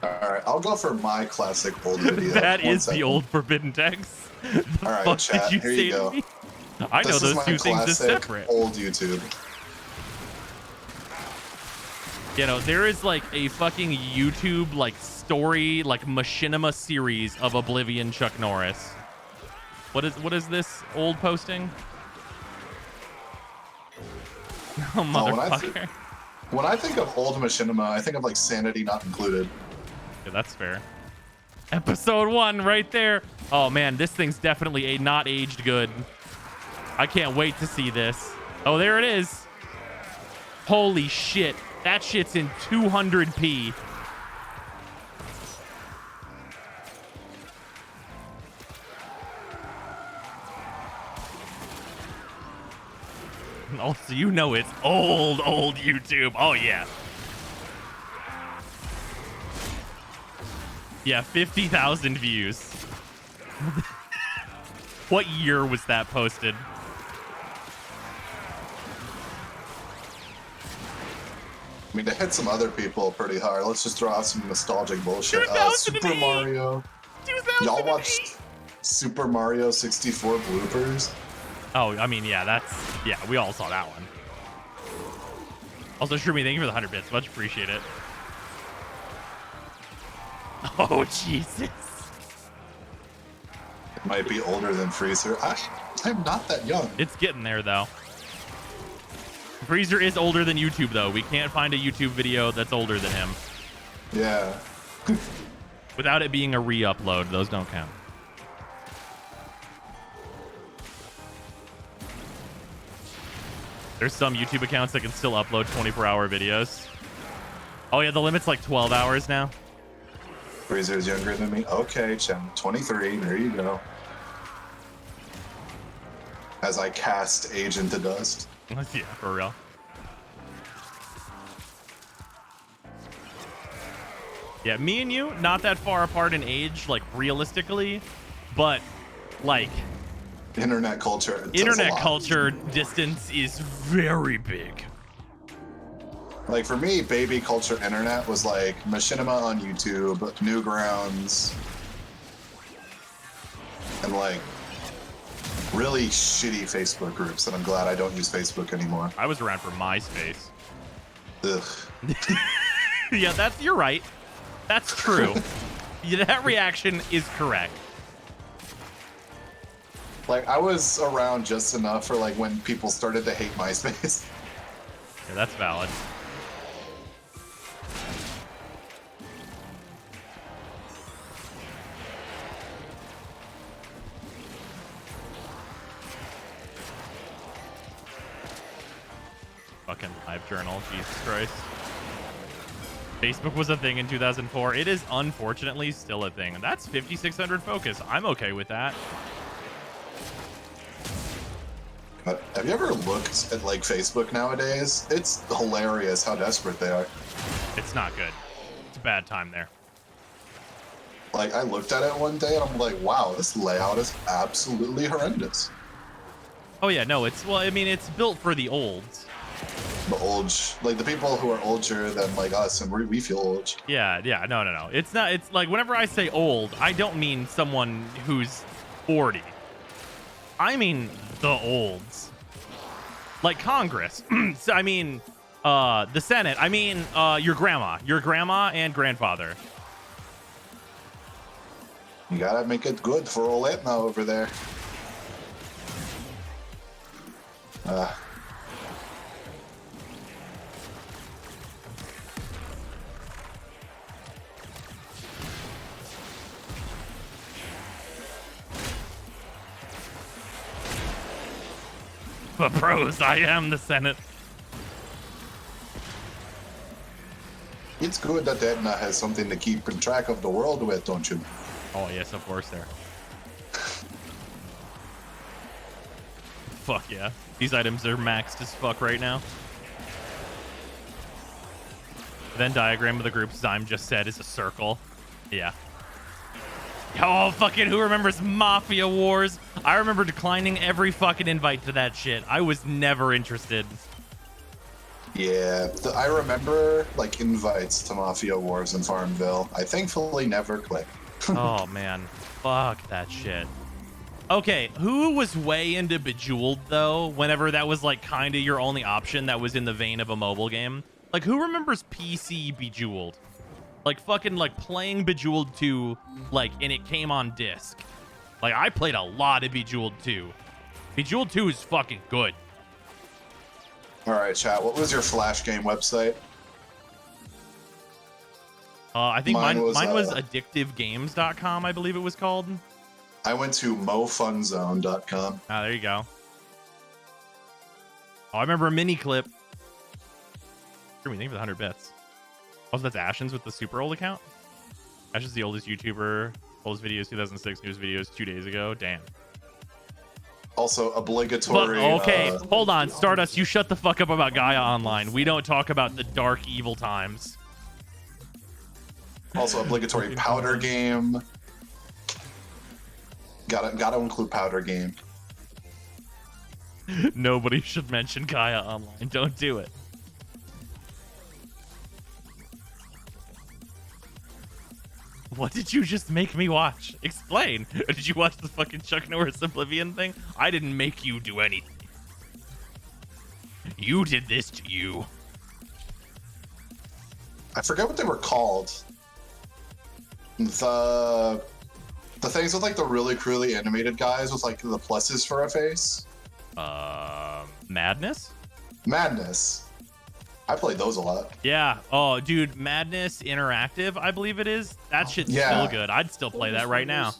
Alright, I'll go for my classic old video. That One is the second. old forbidden text. The Alright, fuck chat, did here you you say go. to me? I know This is those my two things as classic separate. old YouTube. You know, there is like a fucking YouTube like story, like machinima series of Oblivion Chuck Norris. What is this old posting? Oh, motherfucker. When I think of old machinima, I think of like Sanity Not Included. Yeah, that's fair. Episode 1 right there. Oh man, this thing's definitely not aged good. I can't wait to see this. Oh, there it is. Holy shit. That shit's in 200p. Also, you know it's old YouTube. Oh, yeah. Yeah, 50,000 views. What year was that posted? I mean, to hit some other people pretty hard, let's just throw out some nostalgic bullshit. Super 2008. Mario. 2008. Y'all watched Super Mario 64 bloopers. Oh, I mean, yeah, we all saw that one. Also, Shroomy, thank you for the 100 bits. Much appreciate it. Oh, Jesus. It might be older than Freezer. I'm not that young. It's getting there, though. Freezer is older than YouTube, though. We can't find a YouTube video that's older than him. Yeah. Without it being a re-upload, those don't count. There's some YouTube accounts that can still upload 24-hour videos. Oh, yeah, the limit's like 12 hours now. Freezer's younger than me. Okay, Chen. 23. There you go. As I cast age into dust. Yeah, for real. Yeah, me and you, not that far apart in age, like, realistically. But, like... Internet culture. Internet culture distance is very big. Like for me, baby culture internet was like Machinima on YouTube, Newgrounds, and like really shitty Facebook groups that I'm glad I don't use Facebook anymore. I was around for MySpace. Ugh. Yeah, you're right. That's true. Yeah, that reaction is correct. Like I was around just enough for like when people started to hate MySpace. Yeah, that's valid. Fucking live journal, Jesus Christ. Facebook was a thing in 2004. It is unfortunately still a thing. That's 5,600 focus. I'm okay with that. But have you ever looked at like Facebook nowadays? It's hilarious how desperate they are. It's not good. It's a bad time there. Like I looked at it one day and I'm like, wow, this layout is absolutely horrendous. Oh yeah, no, it's built for the olds. The old, like the people who are older than like us, and we feel old. Yeah, no. It's not. It's like whenever I say old, I don't mean someone who's 40. I mean the olds, like Congress. So, I mean, the Senate. I mean, your grandma and grandfather. You gotta make it good for old Etna over there. But bros, I am the Senate. It's good that Etna has something to keep in track of the world with, don't you? Oh yes, of course there. Fuck yeah. These items are maxed as fuck right now. The Venn diagram of the group Zyme just said is a circle. Yeah. Oh, fucking who remembers Mafia Wars? I remember declining every fucking invite to that shit. I was never interested. Yeah, I remember like invites to Mafia Wars in Farmville. I thankfully never clicked. Oh man, fuck that shit. Okay, who was way into Bejeweled though? Whenever that was like kind of your only option that was in the vein of a mobile game. Like who remembers PC Bejeweled? Like fucking like playing Bejeweled 2, like, and it came on disc. Like I played a lot of Bejeweled 2. Bejeweled 2 is fucking good. All right, chat. What was your Flash game website? I think mine was was addictivegames.com, I believe it was called. I went to mofunzone.com. Ah, there you go. Oh, I remember a mini clip. Thank you for the 100 bits. Also, that's Ashens with the super old account. Ashen's the oldest YouTuber. Oldest videos 2006, news videos 2 days ago. Damn. Also, obligatory. But, okay, hold on. Stardust, you shut the fuck up about Gaia Online. We don't talk about the dark, evil times. Also, obligatory powder game. Gotta include powder game. Nobody should mention Gaia Online. Don't do it. What did you just make me watch? Explain. Did you watch the fucking Chuck Norris Oblivion thing? I didn't make you do anything. You did this to you. I forget what they were called. The things with like the really crudely animated guys with like the pluses for a face. Madness? Madness. I played those a lot. Yeah. Oh, dude, Madness Interactive, I believe it is. That shit's still good. I'd still play that right now.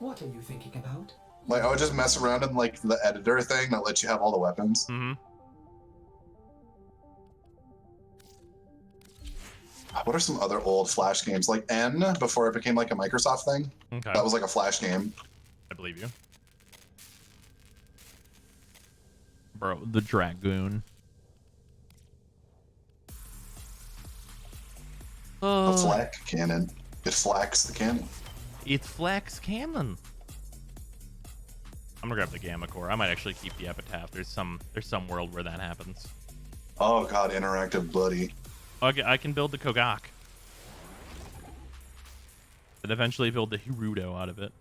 What are you thinking about? Like, I would just mess around in like the editor thing that lets you have all the weapons. Mm-hmm. What are some other old Flash games? Like N, before it became like a Microsoft thing. Okay. That was like a Flash game. I believe you. Bro, the Dragoon. The flak cannon. It flaks the cannon. It flex cannon. I'm gonna grab the Gamma Core. I might actually keep the Epitaph. There's some world where that happens. Oh god, interactive buddy. Okay, I can build the Kogak. And eventually build the Hirudo out of it.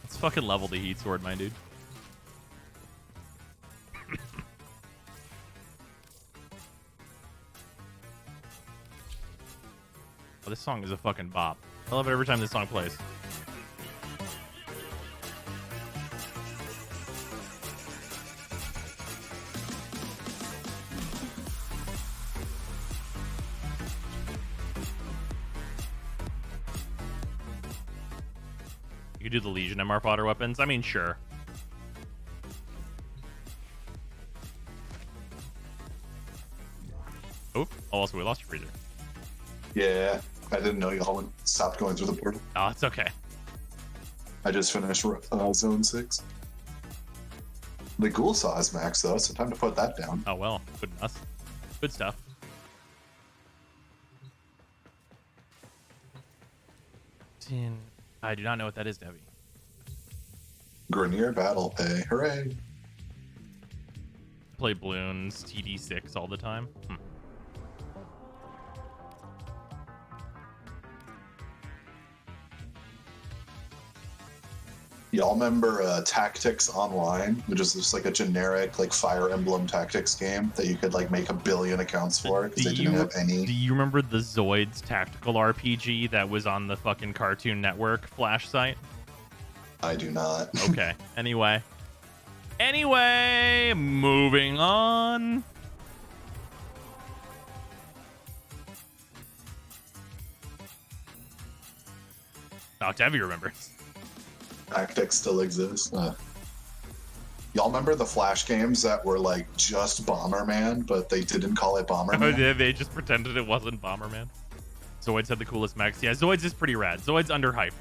Let's fucking level the Heat Sword, my dude. Oh, this song is a fucking bop. I love it every time this song plays. You could do the Legion MR fodder weapons. I mean, sure. Oop. Oh, also, we lost your freezer. Yeah, I didn't know y'all stopped going through the portal. Oh, it's okay. I just finished Zone 6. The Ghoul Saw is max though, so time to put that down. Oh, well. Good enough. Good stuff. I do not know what that is, Debbie. Grenier Battle Pay. Hooray. Play Bloons TD6 all the time. Y'all remember Tactics Online, which is just like a generic like Fire Emblem Tactics game that you could like make 1 billion accounts for because they didn't have any. Do you remember the Zoids tactical RPG that was on the fucking Cartoon Network Flash site? I do not. Okay. Anyway, moving on. Oh, Debbie remembers. Tactics still exists. Y'all remember the Flash games that were like just Bomberman, but they didn't call it Bomberman? They just pretended it wasn't Bomberman. Zoids had the coolest mechs. Yeah, Zoids is pretty rad. Zoids underhyped.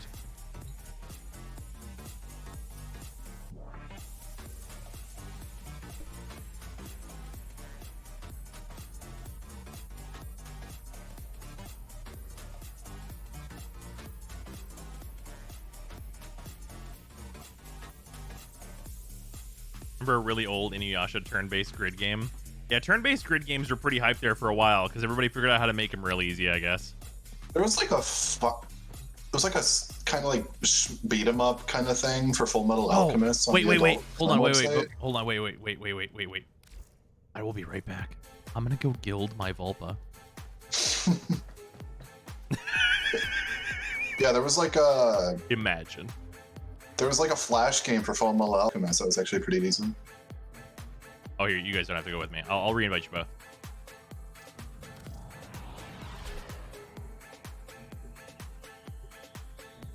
Remember a really old Inuyasha turn-based grid game? Yeah, turn-based grid games were pretty hyped there for a while because everybody figured out how to make them real easy, I guess. There was like a kind of like beat 'em up kind of thing for Full Metal Alchemist. Wait. Hold on, wait. I will be right back. I'm gonna go guild my Vulpa. Yeah, there was like Imagine. There was like a Flash game for Full Metal Alchemist that was actually pretty decent. Oh, here, you guys don't have to go with me. I'll re-invite you both.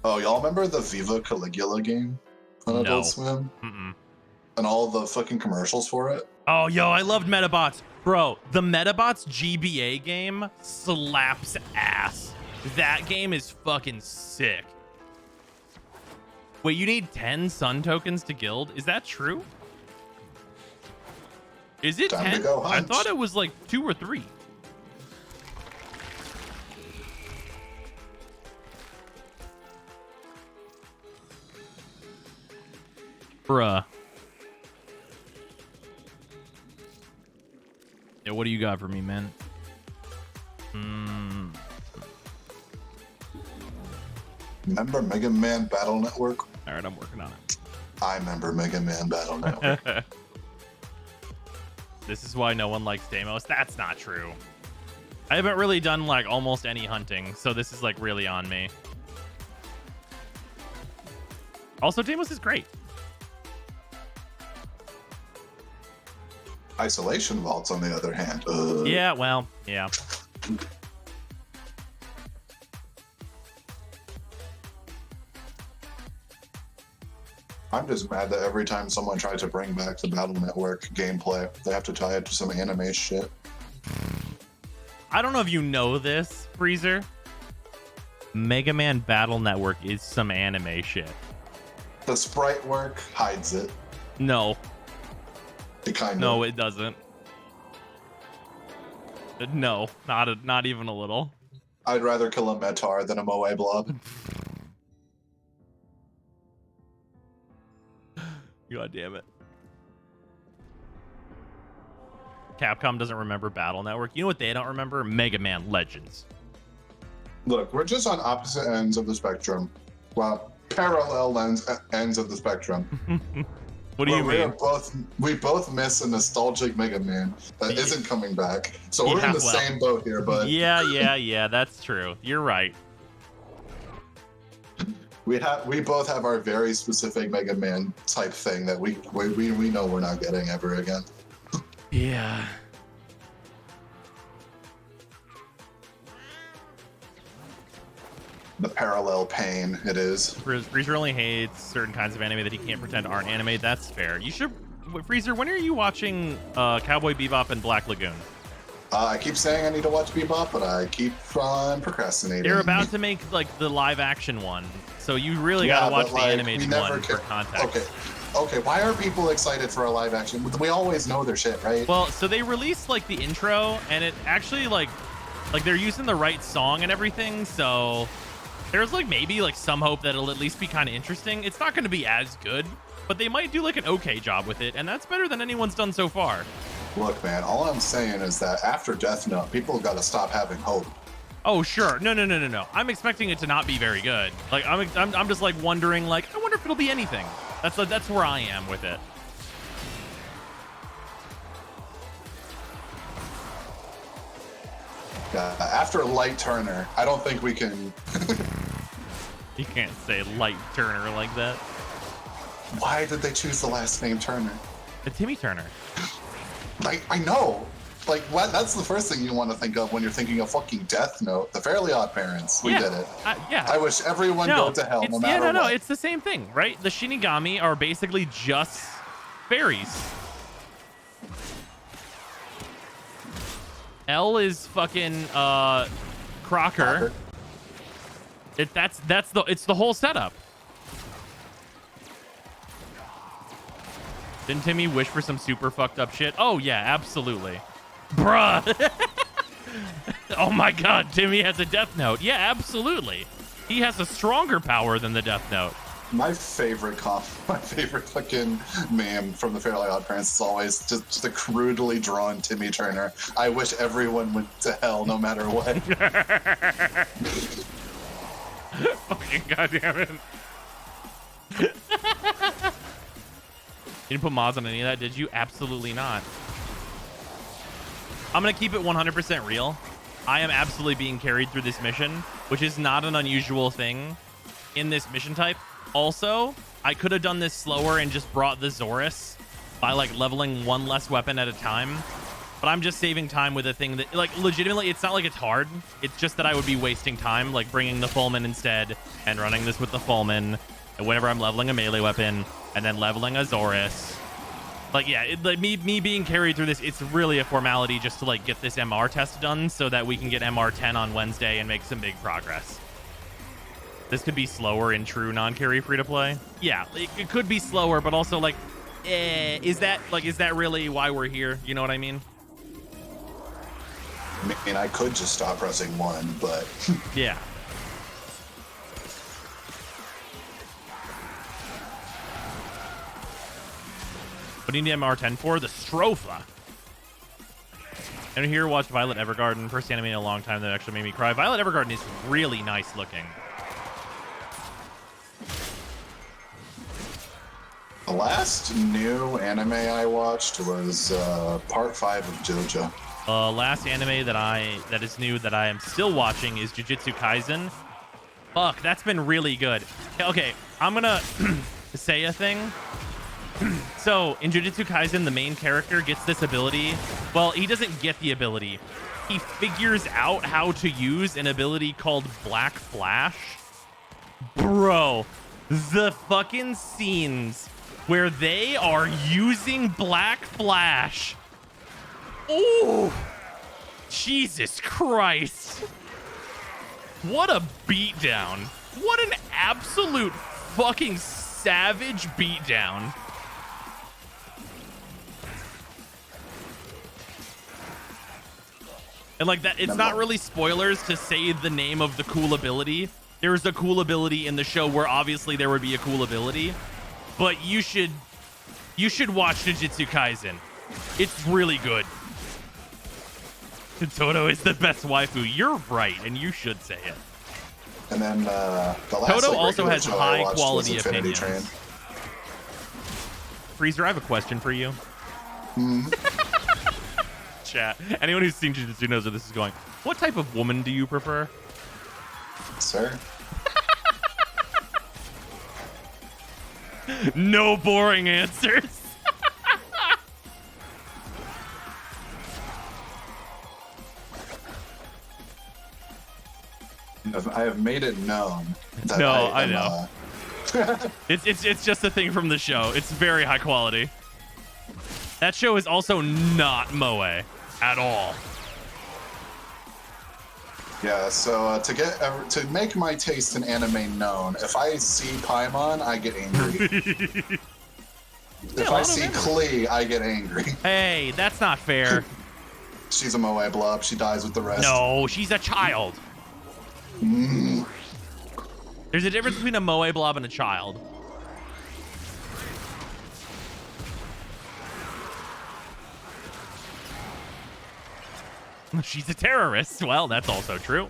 Oh, y'all remember the Viva Caligula game on Adult Swim? Mm-mm. And all the fucking commercials for it? Oh, yo, I loved Metabots. Bro, the Metabots GBA game slaps ass. That game is fucking sick. Wait, you need 10 sun tokens to guild? Is that true? Is it Time to 10? go I hunt. thought it was like 2 or 3. Bruh. Yeah, what do you got for me, man? Remember Mega Man Battle Network? All right, I'm working on it. I remember Mega Man Battle Network. This is why no one likes Deimos. That's not true. I haven't really done like almost any hunting, so this is like really on me. Also, Deimos is great. Isolation Vaults, on the other hand. Yeah, well, yeah. I'm just mad that every time someone tries to bring back the Battle Network gameplay, they have to tie it to some anime shit. I don't know if you know this, Freezer. Mega Man Battle Network is some anime shit. The sprite work hides it. No. It kind of. No, it doesn't. No, not even a little. I'd rather kill a Metar than a Moe Blob. God damn it. Capcom doesn't remember Battle Network. You know what they don't remember? Mega Man Legends. Look, we're just on opposite ends of the spectrum. Well, parallel ends of the spectrum. What do you mean? We both miss a nostalgic Mega Man that isn't coming back. So we're in the same boat here, bud. Yeah, that's true. You're right. We both have our very specific Mega Man type thing that we know we're not getting ever again. Yeah. The parallel pain it is. Freezer only hates certain kinds of anime that he can't pretend aren't anime. That's fair. You should... Freezer, when are you watching Cowboy Bebop and Black Lagoon? I keep saying I need to watch Bebop, but I keep on procrastinating. They're about to make like the live action one, so you really gotta watch the animated one for context. Okay, why are people excited for a live action? We always know their shit, right? Well, so they released like the intro, and it actually like they're using the right song and everything, so there's like maybe like some hope that it'll at least be kind of interesting. It's not going to be as good, but they might do like an okay job with it, and that's better than anyone's done so far. Look, man, all I'm saying is that after Death Note, people got to stop having hope. Oh, sure. No. I'm expecting it to not be very good. Like, I'm just like wondering, like, I wonder if it'll be anything. That's where I am with it. After Light Turner, I don't think we can. You can't say Light Turner like that. Why did they choose the last name Turner? Timmy Turner. I know. Like, what? That's the first thing you want to think of when you're thinking of fucking Death Note. The Fairly Odd Parents. We did it. Yeah. I wish everyone go to hell no matter what. No, it's the same thing, right? The Shinigami are basically just fairies. L is fucking Crocker. It's the whole setup. Didn't Timmy wish for some super fucked up shit? Oh yeah, absolutely. Bruh. Oh my god, Timmy has a Death Note. Yeah, absolutely. He has a stronger power than the Death Note. My favorite fucking meme from the Fairly Odd Parents is always just the crudely drawn Timmy Turner. I wish everyone went to hell no matter what. Fucking goddamn it. You didn't put mods on any of that, did you? Absolutely not. I'm going to keep it 100% real. I am absolutely being carried through this mission, which is not an unusual thing in this mission type. Also, I could have done this slower and just brought the Zorus by like leveling one less weapon at a time. But I'm just saving time with a thing that, like, legitimately, it's not like it's hard. It's just that I would be wasting time, like bringing the Fullman instead and running this with the Fullman. And whenever I'm leveling a melee weapon and then leveling a Zorus. Like, yeah, me being carried through this, it's really a formality just to, like, get this MR test done so that we can get MR 10 on Wednesday and make some big progress. This could be slower in true non-carry free-to-play. Yeah, it could be slower, but also, like, is that really why we're here? You know what I mean? I mean, I could just stop pressing 1, but... Yeah. What do you need MR10 for? The Stropha. And here, watched Violet Evergarden. First anime in a long time that actually made me cry. Violet Evergarden is really nice looking. The last new anime I watched was part 5 of JoJo. Last anime that is new that I am still watching is Jujutsu Kaisen. Fuck, that's been really good. Okay, I'm gonna say a thing. So in Jujutsu Kaisen, the main character gets this ability. Well, he doesn't get the ability. He figures out how to use an ability called Black Flash. Bro, the fucking scenes where they are using Black Flash. Ooh, Jesus Christ. What a beatdown. What an absolute fucking savage beatdown. And like that, it's not really spoilers to say the name of the cool ability. There's a cool ability in the show where obviously there would be a cool ability, but you should watch Jujutsu Kaisen. It's really good. Toto is the best waifu. You're right, and you should say it. And then the last Toto also has show I high watched quality was Infinity opinions. Train. Freezer, I have a question for you. Chat. Anyone who's seen Jujutsu knows where this is going. What type of woman do you prefer? Sir? No boring answers. I have made it known that No, I I know. It's just a thing from the show. It's very high quality. That show is also not moe at all. Yeah, so to make my taste in anime known, if I see Paimon, I get angry. If I see Klee, I get angry. Hey, that's not fair. She's a moe blob. She dies with the rest. No, she's a child. There's a difference between a moe blob and a child. She's a terrorist. Well, that's also true.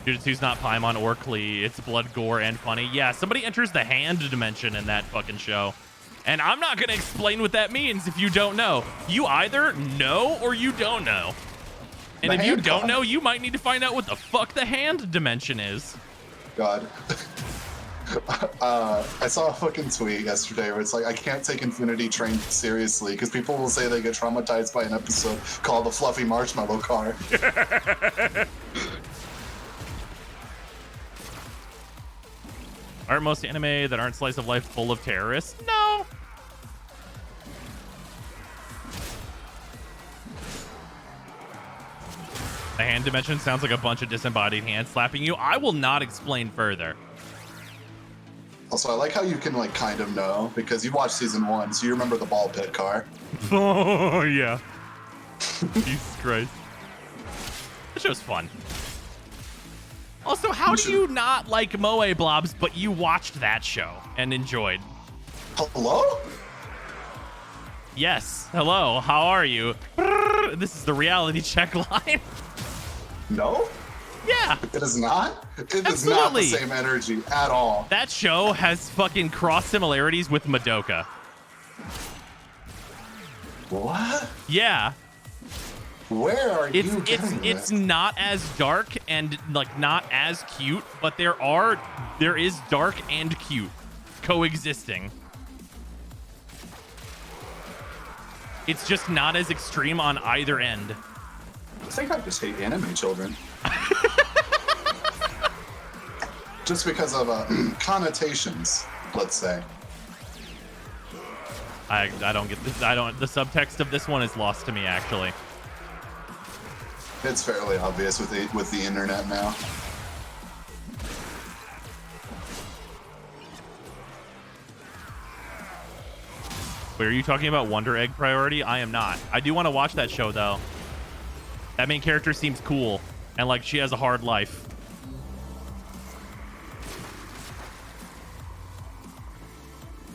Jujutsu's not Paimon or Klee. It's blood, gore, and funny. Yeah, somebody enters the hand dimension in that fucking show. And I'm not going to explain what that means if you don't know. You either know or you don't know. And if you don't know, you might need to find out what the fuck the hand dimension is. God. I saw a fucking tweet yesterday where it's like, I can't take Infinity Train seriously because people will say they get traumatized by an episode called The Fluffy Marshmallow Car. Aren't most anime that aren't slice of life full of terrorists? No. The hand dimension sounds like a bunch of disembodied hands slapping you. I will not explain further. Also, I like how you can like kind of know because you watched season 1, so you remember the ball pit car. Oh, yeah. Jesus Christ. That show's fun. Also, how do you not like moe blobs, but you watched that show and enjoyed? Hello? Yes. Hello. How are you? This is the reality check line. No? Yeah. It is not? It is Absolutely. not the same energy at all. That show has fucking cross similarities with Madoka. What? Yeah. Where are you getting It's this? not as dark and like not as cute, but there is dark and cute coexisting. It's just not as extreme on either end. I think I just hate anime children. Just because of connotations, let's say. I don't get this. The subtext of this one is lost to me, actually. It's fairly obvious with the internet now. Wait, are you talking about Wonder Egg Priority? I am not. I do want to watch that show, though. That main character seems cool, and like she has a hard life.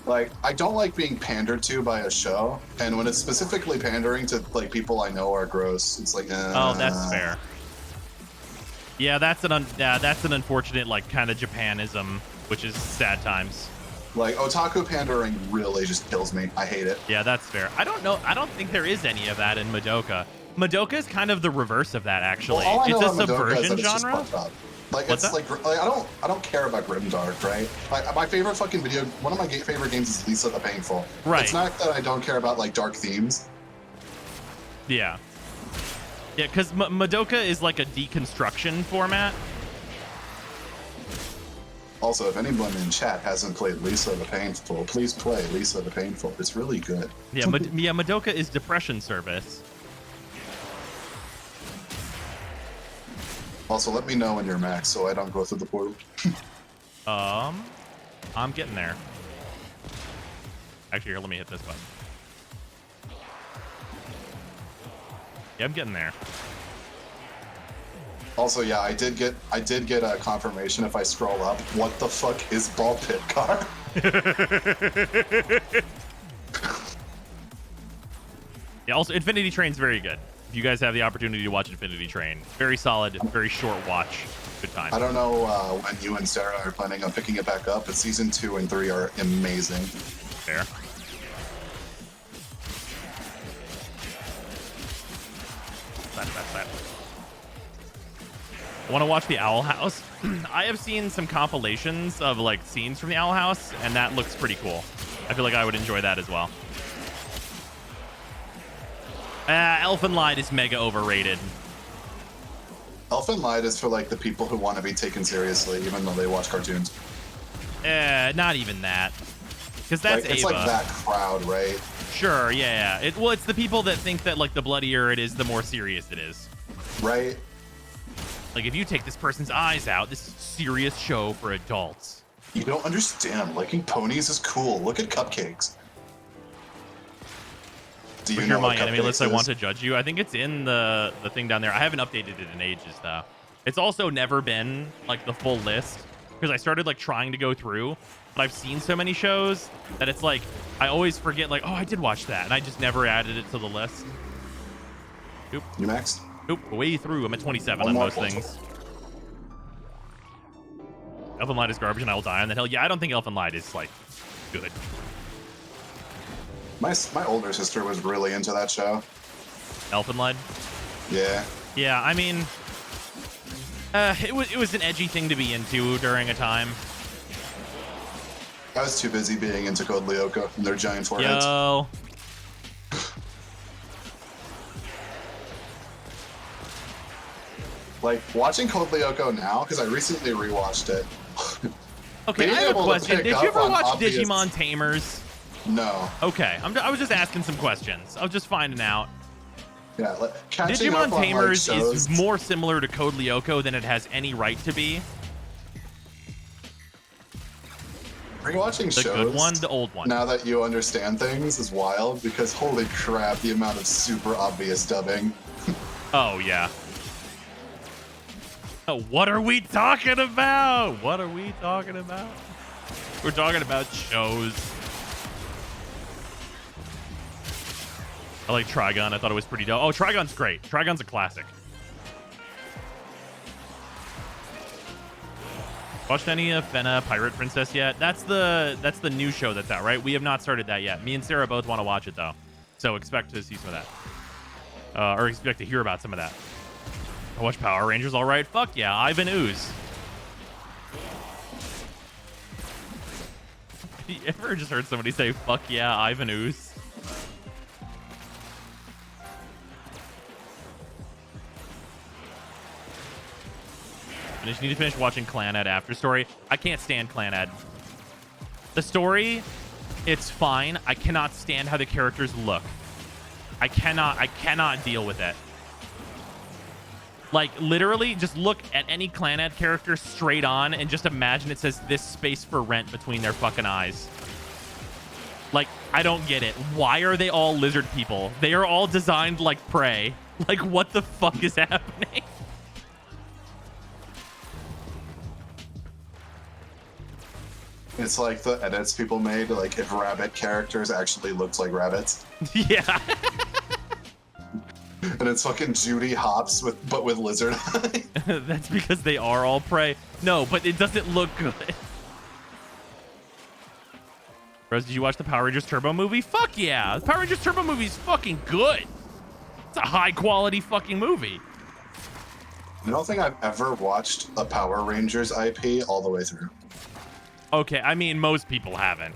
Like, I don't like being pandered to by a show, and when it's specifically pandering to like people I know are gross, it's like. Oh, that's fair. Yeah, that's an unfortunate like kind of Japanism, which is sad times. Like otaku pandering really just kills me. I hate it. Yeah, that's fair. I don't know. I don't think there is any of that in Madoka. Madoka is kind of the reverse of that, actually. Well, all I know It's a about Madoka is subversion that it's just genre. fucked up. Like What's it's that? like I don't care about grimdark, right? Like my favorite fucking video, one of my favorite games is Lisa the Painful. Right. It's not that I don't care about like dark themes. Yeah. Yeah, because Madoka is like a deconstruction format. Also, if anyone in chat hasn't played Lisa the Painful, please play Lisa the Painful. It's really good. Yeah, yeah, Madoka is depression service. Also, let me know when you're max so I don't go through the portal. I'm getting there. Actually, here, let me hit this button. Yeah, I'm getting there. Also, yeah, I did get a confirmation if I scroll up. What the fuck is Ball Pit Car? Yeah, also, Infinity Train's very good. If you guys have the opportunity to watch Infinity Train, very solid, very short watch. Good time. I don't know when you and Sarah are planning on picking it back up, but season 2 and 3 are amazing. Fair. That. Want to watch the Owl House? I have seen some compilations of like scenes from the Owl House, and that looks pretty cool. I feel like I would enjoy that as well. Elfen Lied is mega overrated. Elfen Lied is for like the people who want to be taken seriously, even though they watch cartoons. Not even that. Because that's like, it's Ava. like that crowd, right? Sure, yeah. It's the people that think that like the bloodier it is, the more serious it is. Right. Like if you take this person's eyes out, this is a serious show for adults. You don't understand. Liking ponies is cool. Look at cupcakes. Do you For know sure, what my enemy cupcakes list, I want is? to judge you. I think it's in the thing down there. I haven't updated it in ages though. It's also never been like the full list because I started like trying to go through, but I've seen so many shows that it's like I always forget like, oh, I did watch that, and I just never added it to the list. Oop. You maxed? Nope, way through. I'm at 27 One on more most portal. things. Elfen Light is garbage and I will die on the hill. Yeah, I don't think Elfen Light is like good. My older sister was really into that show. Elfen Light? Yeah. Yeah, I mean, it was an edgy thing to be into during a time. I was too busy being into Code Lyoko and their giant foreheads. Yo. Like, watching Code Lyoko now, because I recently rewatched it. Okay, Being I have a able to question. pick Did up you ever on watch obvious- Digimon Tamers? No. Okay, I was just asking some questions. I was just finding out. Yeah, like, catching Digimon up on, Tamers like, shows, is more similar to Code Lyoko than it has any right to be. rewatching The shows. good one, the old one. Now that you understand things is wild because holy crap, the amount of super obvious dubbing. Oh, yeah. Oh, what are we talking about? What are we talking about? We're talking about shows. I like Trigon. I thought it was pretty dope. Oh, Trigon's great. Trigon's a classic. Watched any of Fena Pirate Princess yet? That's the new show that's out, right? We have not started that yet. Me and Sarah both want to watch it though, so expect to see some of that, or expect to hear about some of that. I watch Power Rangers. All right, fuck yeah, Ivan Ooze. You ever just heard somebody say "fuck yeah, Ivan Ooze"? I just need to finish watching Clanad After Story. I can't stand Clanad. The story, it's fine. I cannot stand how the characters look. I cannot deal with it. Like, literally, just look at any Clanad character straight on and just imagine it says "this space for rent" between their fucking eyes. Like, I don't get it. Why are they all lizard people? They are all designed like prey. Like, what the fuck is happening? It's like the edits people made, like if rabbit characters actually looked like rabbits. Yeah. And it's fucking Judy Hopps with lizard eye. That's because they are all prey. No, but it doesn't look good. Rose, did you watch the Power Rangers Turbo movie? Fuck yeah. The Power Rangers Turbo movie is fucking good. It's a high quality fucking movie. I don't think I've ever watched a Power Rangers IP all the way through. Okay, I mean, most people haven't.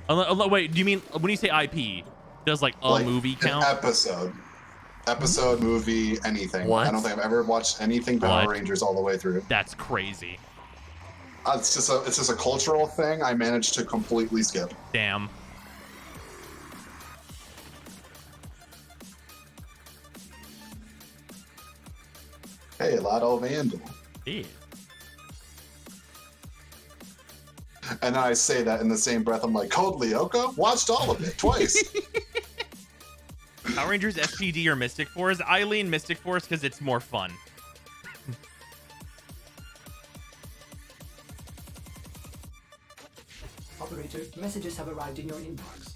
Wait, do you mean, when you say IP, does like a movie count? Episode, movie, anything. What? I don't think I've ever watched anything Power Rangers all the way through. That's crazy. It's just a cultural thing I managed to completely skip. Damn. Hey, Lotto Vandal. Yeah. And then I say that in the same breath. I'm like, Code Lyoko? Watched all of it twice. Power Rangers SPD or Mystic Force? I lean Mystic Force because it's more fun. Operator, messages have arrived in your inbox.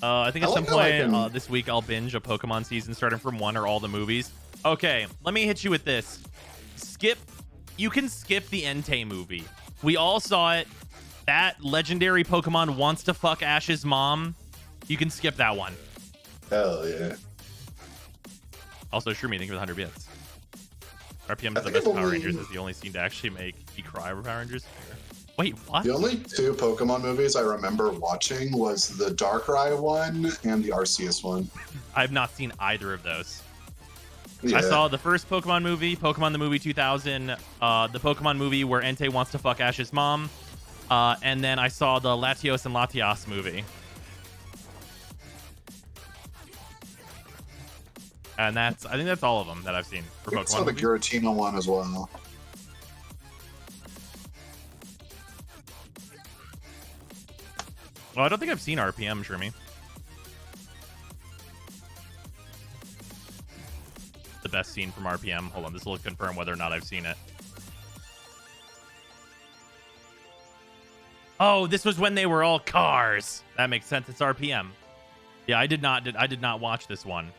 I think at I some like how I point can- this week I'll binge a Pokemon season starting from 1 or all the movies. Okay, let me hit you with this. You can skip the Entei movie. We all saw it. That legendary Pokemon wants to fuck Ash's mom. You can skip that one. Hell yeah. Also, Shroomy, thank you for the 100 bits. RPM I is the think best I've Power only- Rangers. Is the only scene to actually make me cry over Power Rangers. Wait, what? The only two Pokemon movies I remember watching was the Darkrai one and the Arceus one. I've not seen either of those. Yeah. I saw the first Pokemon movie, Pokemon the Movie 2000, the Pokemon movie where Entei wants to fuck Ash's mom, and then I saw the Latios and Latias movie. And I think that's all of them that I've seen for I Pokemon saw the movies. Giratina one as well. Well, I don't think I've seen RPM, Shroomy. The best scene from RPM. Hold on, this will confirm whether or not I've seen it. Oh, this was when they were all cars. That makes sense. It's RPM. Yeah, I did not watch this one.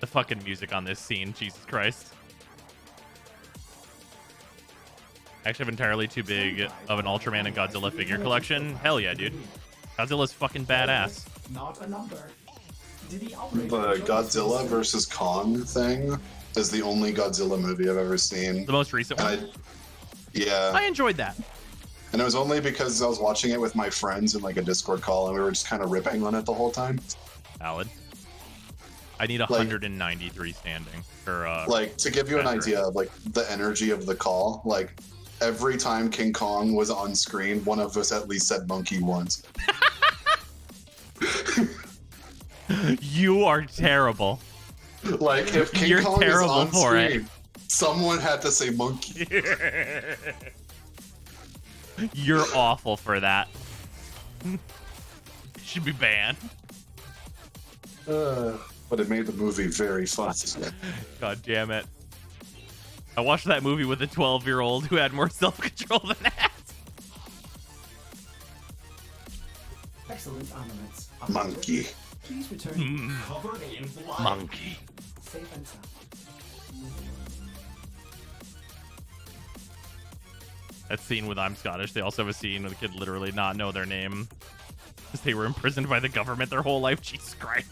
The fucking music on this scene, Jesus Christ. I actually have entirely too big of an Ultraman and Godzilla figure collection. Hell yeah, dude. Godzilla's fucking badass. Not a number. Did the operator The join Godzilla us? versus Kong thing is the only Godzilla movie I've ever seen. The most recent one. And yeah. I enjoyed that. And it was only because I was watching it with my friends in like a Discord call and we were just kind of ripping on it the whole time. Valid. I need 193 standing. Or, like, to give you an idea of like the energy of the call, like every time King Kong was on screen, one of us at least said monkey once. You are terrible. Like if King You're Kong is terrible on for it. screen, someone had to say monkey. You're awful for that. Should be banned. But it made the movie very fun. God damn it. I watched that movie with a 12-year-old who had more self-control than that. Excellent armaments. Monkey. Please return. Covered in blood. Monkey. Safe and sound. That scene with I'm Scottish, they also have a scene with a kid literally not know their name because they were imprisoned by the government their whole life. Jesus Christ.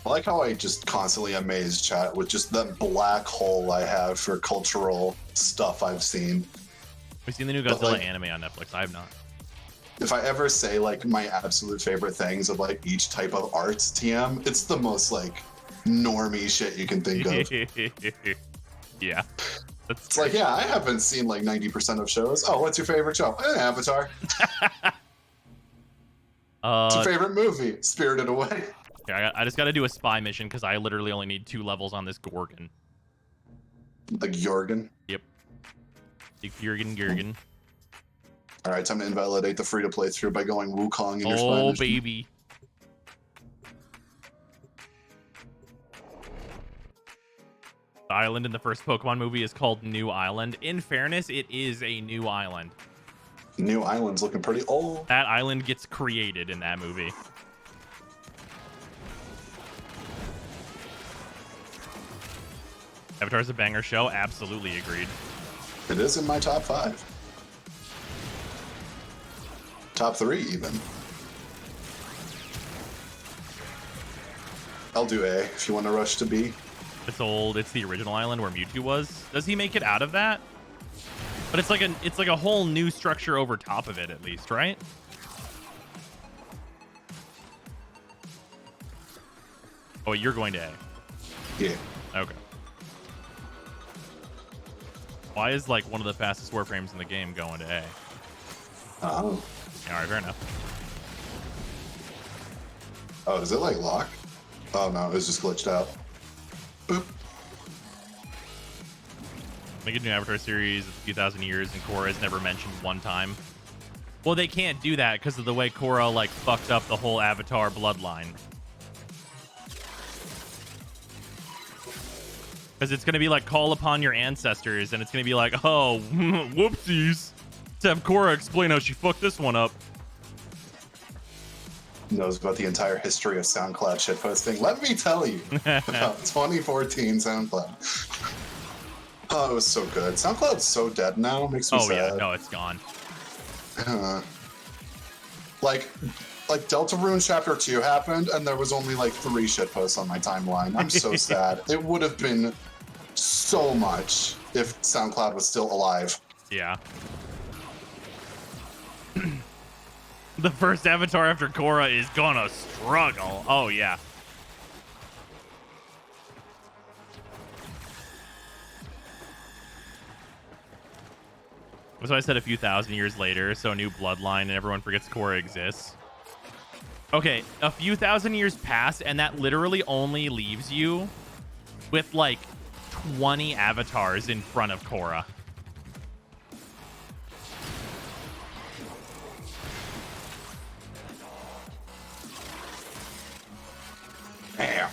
I like how I just constantly amaze chat with just that black hole I have for cultural stuff I've seen. We've seen the new But, Godzilla like, anime on Netflix. I have not. If I ever say like my absolute favorite things of like each type of art TM, it's the most like normie shit you can think of. Yeah. That's It's like, yeah, I haven't seen like 90% of shows. Oh, what's your favorite show? Avatar. What's your favorite movie? Spirited Away. yeah, I just got to do a spy mission because I literally only need 2 levels on this Gorgon. Like Jorgen. Yep. Big Jurgen. All right, time to invalidate the free-to-play through by going Wukong in your Oh, Spanish. baby. The island in the first Pokemon movie is called New Island. In fairness, it is a new island. New Island's looking pretty old. That island gets created in that movie. Avatar's a banger show. Absolutely agreed. It is in my top 5. Top 3, even. I'll do A if you want to rush to B. It's old. It's the original island where Mewtwo was. Does he make it out of that? But it's like a whole new structure over top of it, at least, right? Oh, you're going to A. Yeah. Okay. Why is like one of the fastest Warframes in the game going to A? Oh. All right, fair enough. Oh, is it like locked? Oh no, it was just glitched out. Boop. Make a new Avatar series. It's a few thousand years, and Korra is never mentioned one time. Well, they can't do that because of the way Korra like fucked up the whole Avatar bloodline. Because it's gonna be like call upon your ancestors, and it's gonna be like, oh, whoopsies. Let's have Korra explain how she fucked this one up. Knows about the entire history of SoundCloud shitposting. Let me tell you about 2014 SoundCloud. Oh, it was so good. SoundCloud's so dead now. Makes me sad. Yeah, no, it's gone. Like Delta Rune Chapter 2 happened, and there was only like 3 shitposts on my timeline. I'm so sad. It would have been so much if SoundCloud was still alive. Yeah. The first Avatar after Korra is gonna struggle. Oh, yeah. So I said a few thousand years later, so a new bloodline, and everyone forgets Korra exists. Okay, a few thousand years pass, and that literally only leaves you with like 20 avatars in front of Korra. Damn.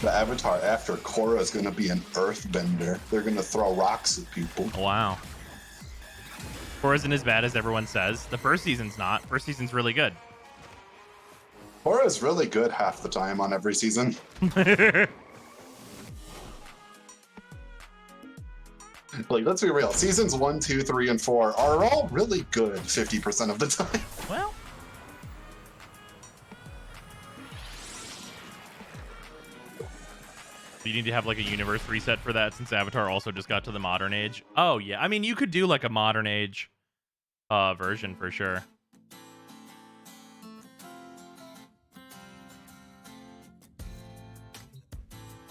The Avatar after Korra is going to be an earthbender. They're going to throw rocks at people. Wow. Korra isn't as bad as everyone says. The first season's not. First season's really good. Korra is really good half the time on every season. Like, let's be real. Seasons 1, 2, 3, and 4 are all really good 50% of the time. Well. You need to have like a universe reset for that since Avatar also just got to the modern age. Oh, yeah. I mean, you could do like a modern age version for sure.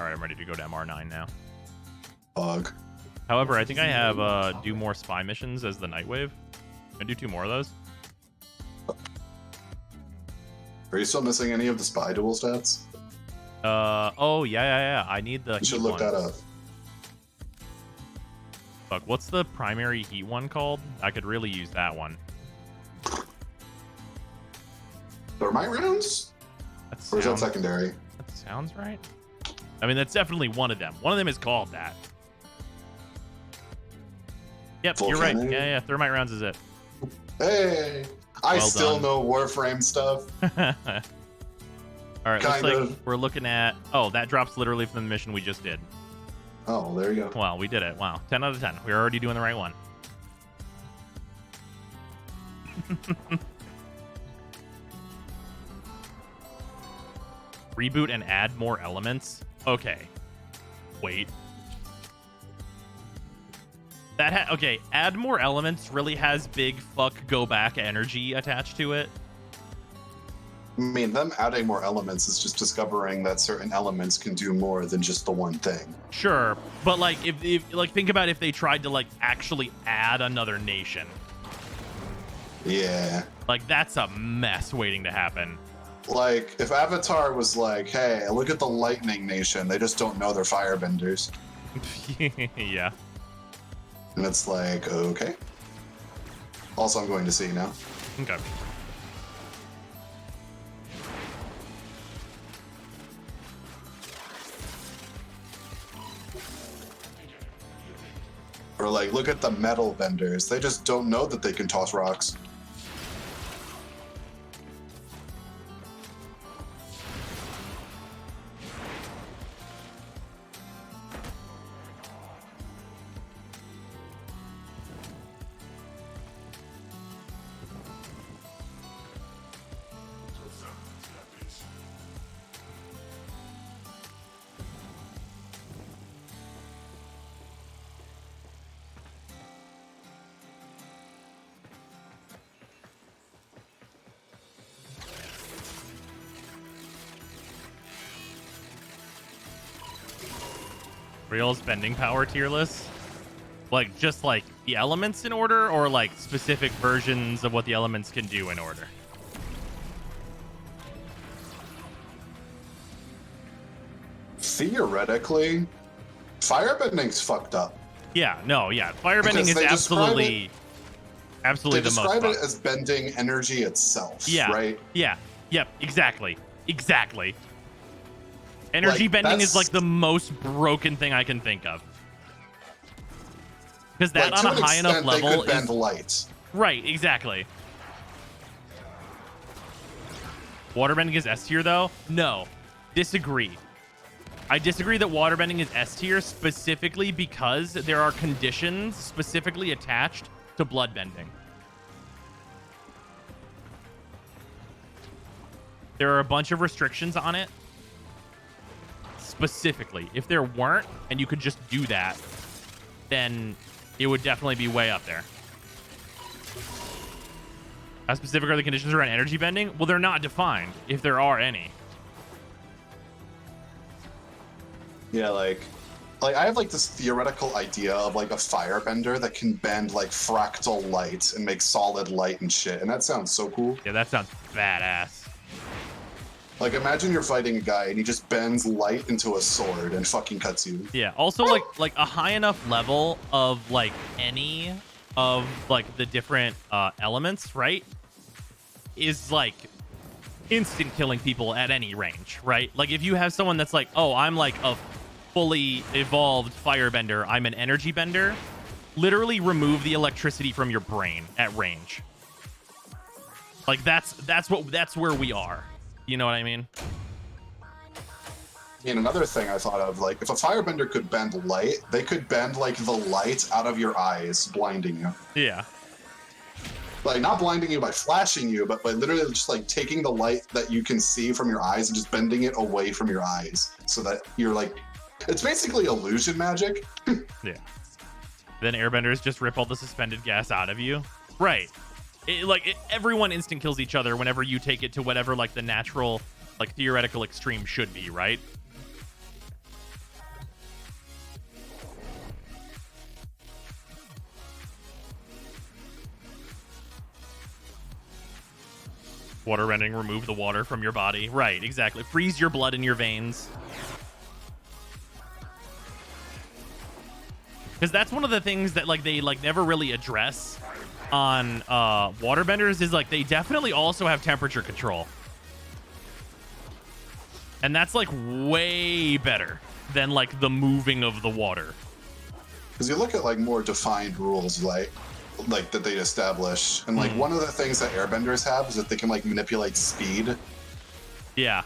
All right, I'm ready to go to MR9 now. Bug. However, I think I have do more spy missions as the Nightwave. Can I do 2 more of those? Are you still missing any of the spy duel stats? Oh, yeah. I need the You should heat look ones. that up. Fuck, what's the primary heat one called? I could really use that one. Thermite rounds? Or is that secondary? That sounds right. I mean, that's definitely one of them. One of them is called that. Yep, you're right. Volcanic? Yeah, thermite rounds is it. Hey! I Well still done. know Warframe stuff. All right, Kind looks like of. we're looking at... Oh, that drops literally from the mission we just did. Oh, there you go. Wow, we did it. Wow, 10 out of 10. We're already doing the right one. Reboot and add more elements? Okay. Wait. Okay, add more elements really has big fuck go back energy attached to it. I mean, them adding more elements is just discovering that certain elements can do more than just the one thing. Sure, but like if like think about if they tried to like actually add another nation. Yeah. Like that's a mess waiting to happen. Like, if Avatar was like, hey, look at the Lightning Nation, they just don't know they're firebenders. Yeah. And it's like, okay. Also, I'm going to see now. Okay. Or like, look at the metal vendors. They just don't know that they can toss rocks. Real spending power tier list? Like, just like the elements in order, or like specific versions of what the elements can do in order? Theoretically, firebending's fucked up. Yeah, no, yeah. Firebending Because is they absolutely They the most describe it fucked. as bending energy itself, Yeah. right? Yeah. Yep. Exactly. Exactly. Energy Like, bending is that's- like the most broken thing I can think of. Because that Like, on to a an high enough extent, they level could bend is light. right. Exactly. Waterbending is S tier though? No. Disagree. I disagree that waterbending is S tier specifically because there are conditions specifically attached to bloodbending. There are a bunch of restrictions on it. Specifically. If there weren't, and you could just do that, then it would definitely be way up there. How specific are the conditions around energy bending? Well, they're not defined, if there are any. Yeah, like I have like this theoretical idea of like a firebender that can bend like fractal light and make solid light and shit, and that sounds so cool. Yeah, that sounds badass. Like, imagine you're fighting a guy and he just bends light into a sword and fucking cuts you. Yeah, also like a high enough level of like any of like the different elements, right? Is like instant killing people at any range, right? Like if you have someone that's like, oh, I'm like a fully evolved firebender, I'm an energy bender, literally remove the electricity from your brain at range. Like that's where we are. You know what I mean? And another thing I thought of, like, if a firebender could bend light, they could bend like the light out of your eyes, blinding you. Yeah. Like, not blinding you by flashing you, but by literally just like taking the light that you can see from your eyes and just bending it away from your eyes, so that you're like, it's basically illusion magic. Yeah. Then airbenders just rip all the suspended gas out of you. Right. Everyone instant kills each other whenever you take it to whatever like the natural, like theoretical extreme should be, right? Water rending, remove the water from your body. Right, exactly. Freeze your blood in your veins. Because that's one of the things that like they like never really address on waterbenders is like they definitely also have temperature control. And that's like way better than like the moving of the water. Because you look at like more defined rules, like that they establish, and like one of the things that airbenders have is that they can like manipulate speed. Yeah.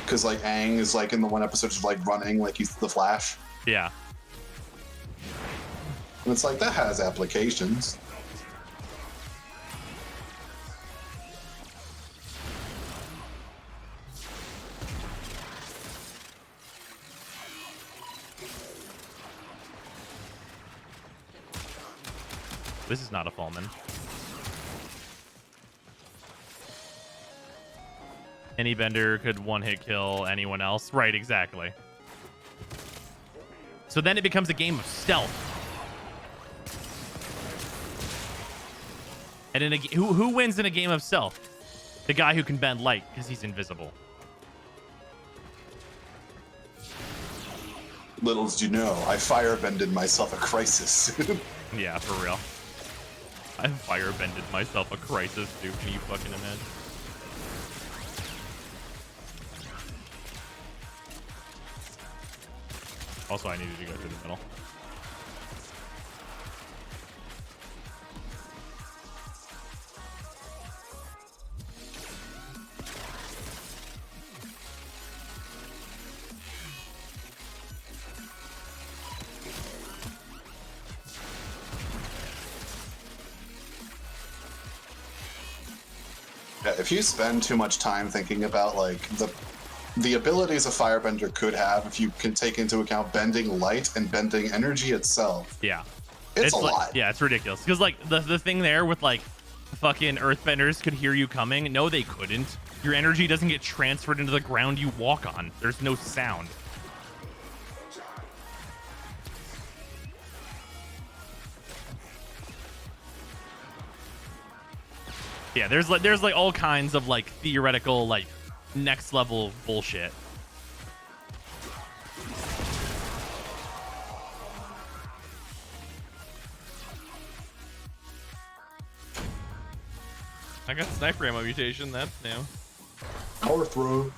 Because like Aang is like in the one episode just like running like he's the Flash. Yeah. And it's like that has applications. This is not a Fallman. Any bender could one-hit kill anyone else. Right, exactly. So then it becomes a game of stealth. And in a who wins in a game of stealth? The guy who can bend light because he's invisible. Little did you know, I firebended myself a crisis. Yeah, for real. I firebended myself a crisis, dude. Can you fucking imagine? Also, I needed to go through the middle. Yeah, if you spend too much time thinking about like the abilities a firebender could have, if you can take into account bending light and bending energy itself, Yeah. it's a like, lot. Yeah, it's ridiculous. Because, like, the thing there with, like, fucking earthbenders could hear you coming. No, they couldn't. Your energy doesn't get transferred into the ground you walk on. There's no sound. Yeah, there's like all kinds of like theoretical like next level bullshit. I got sniper ammo mutation. That's new. Power throw.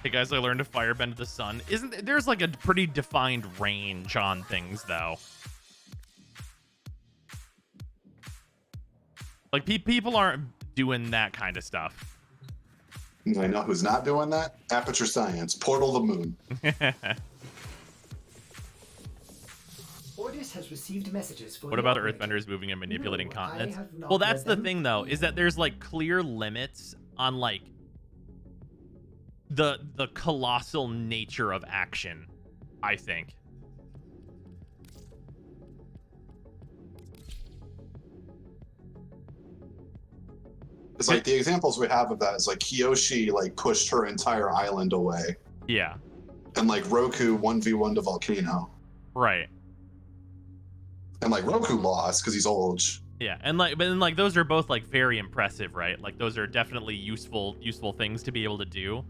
Hey guys, I learned to firebend the sun. There's like a pretty defined range on things though. Like people aren't doing that kind of stuff. I know who's not doing that. Aperture Science, Portal the Moon. Ordis has received messages for What about earthbenders moving and manipulating No, continents? I have not Well, that's read the them. thing though, is that there's like clear limits on like the colossal nature of action, I think. It's like the examples we have of that is like Kiyoshi like pushed her entire island away, Yeah, and like Roku 1v1 to Volcano, right. and like Roku lost because he's old. Yeah, and like, but then like those are both like very impressive, right? Like those are definitely useful things to be able to do.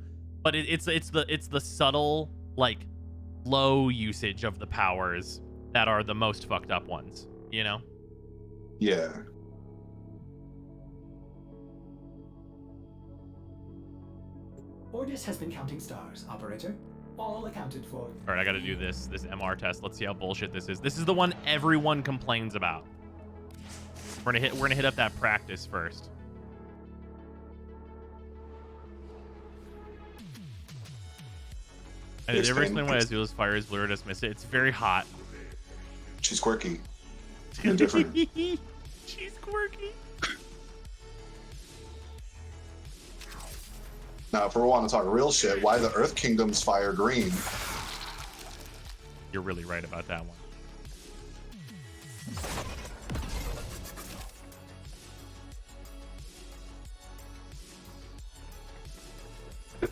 But it's the subtle like low usage of the powers that are the most fucked up ones, you know? Yeah. Ordis has been counting stars, operator. All accounted for. All right, I got to do this MR test. Let's see how bullshit this is. This is the one everyone complains about. We're gonna hit up that practice first. Did you ever explain why Azula's fire is blurred as mist? It's very hot. She's quirky. And different. She's quirky. Now, if we want to talk real shit, why the Earth Kingdom's fire green? You're really right about that one.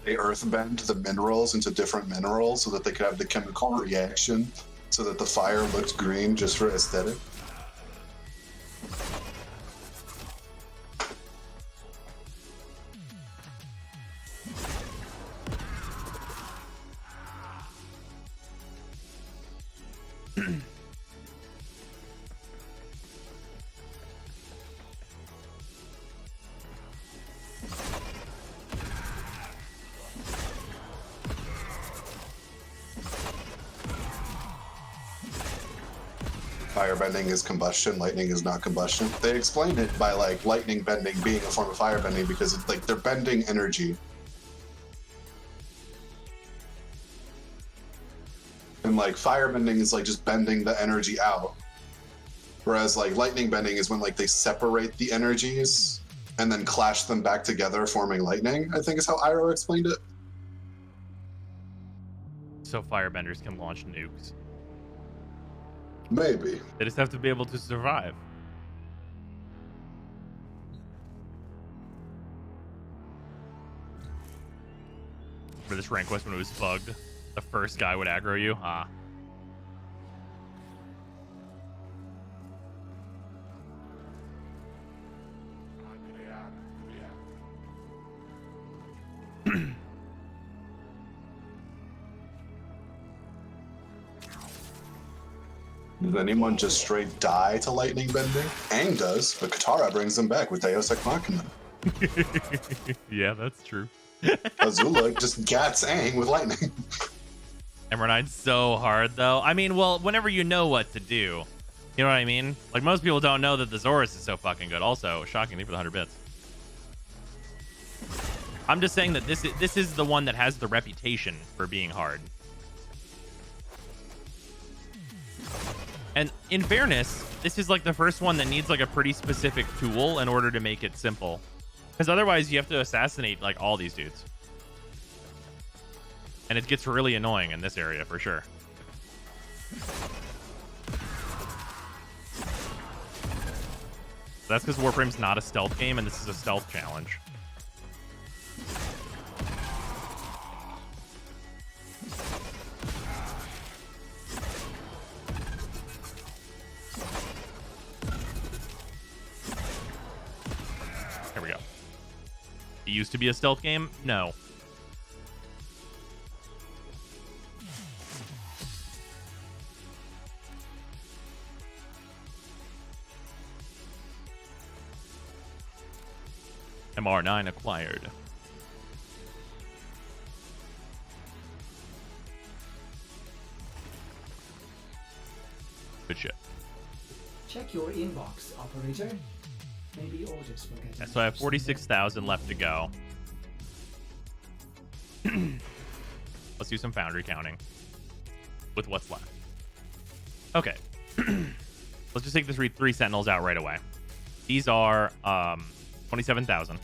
They earthbend the minerals into different minerals so that they could have the chemical reaction so that the fire looks green just for aesthetic. Firebending is combustion, lightning is not combustion. They explained it by like lightning bending being a form of firebending because it's like they're bending energy. And like firebending is like just bending the energy out. Whereas like lightning bending is when like they separate the energies and then clash them back together forming lightning, I think is how Iroh explained it. So firebenders can launch nukes. Maybe. They just have to be able to survive. For this rank quest when it was bugged, the first guy would aggro you. Ah. Does anyone just straight die to lightning bending? Aang does, but Katara brings them back with Deus Ex Machina. Yeah, that's true. Azula just gats Aang with lightning. Emerald Nine's so hard, though. I mean, well, whenever you know what to do, you know what I mean? Like, most people don't know that the Zoroark is so fucking good. Also, shockingly for the 100 bits. I'm just saying that this is the one that has the reputation for being hard. And in fairness, this is like the first one that needs like a pretty specific tool in order to make it simple. Because otherwise you have to assassinate like all these dudes. And it gets really annoying in this area for sure. That's because Warframe's not a stealth game and this is a stealth challenge. There we go. It used to be a stealth game? No. MR9 acquired. Good shit. Check your inbox, operator. Maybe orders will get. Yeah, so I have 46,000 left to go. Let's do some foundry counting with what's left. Okay. Let's just take the three sentinels out right away. These are 27,000.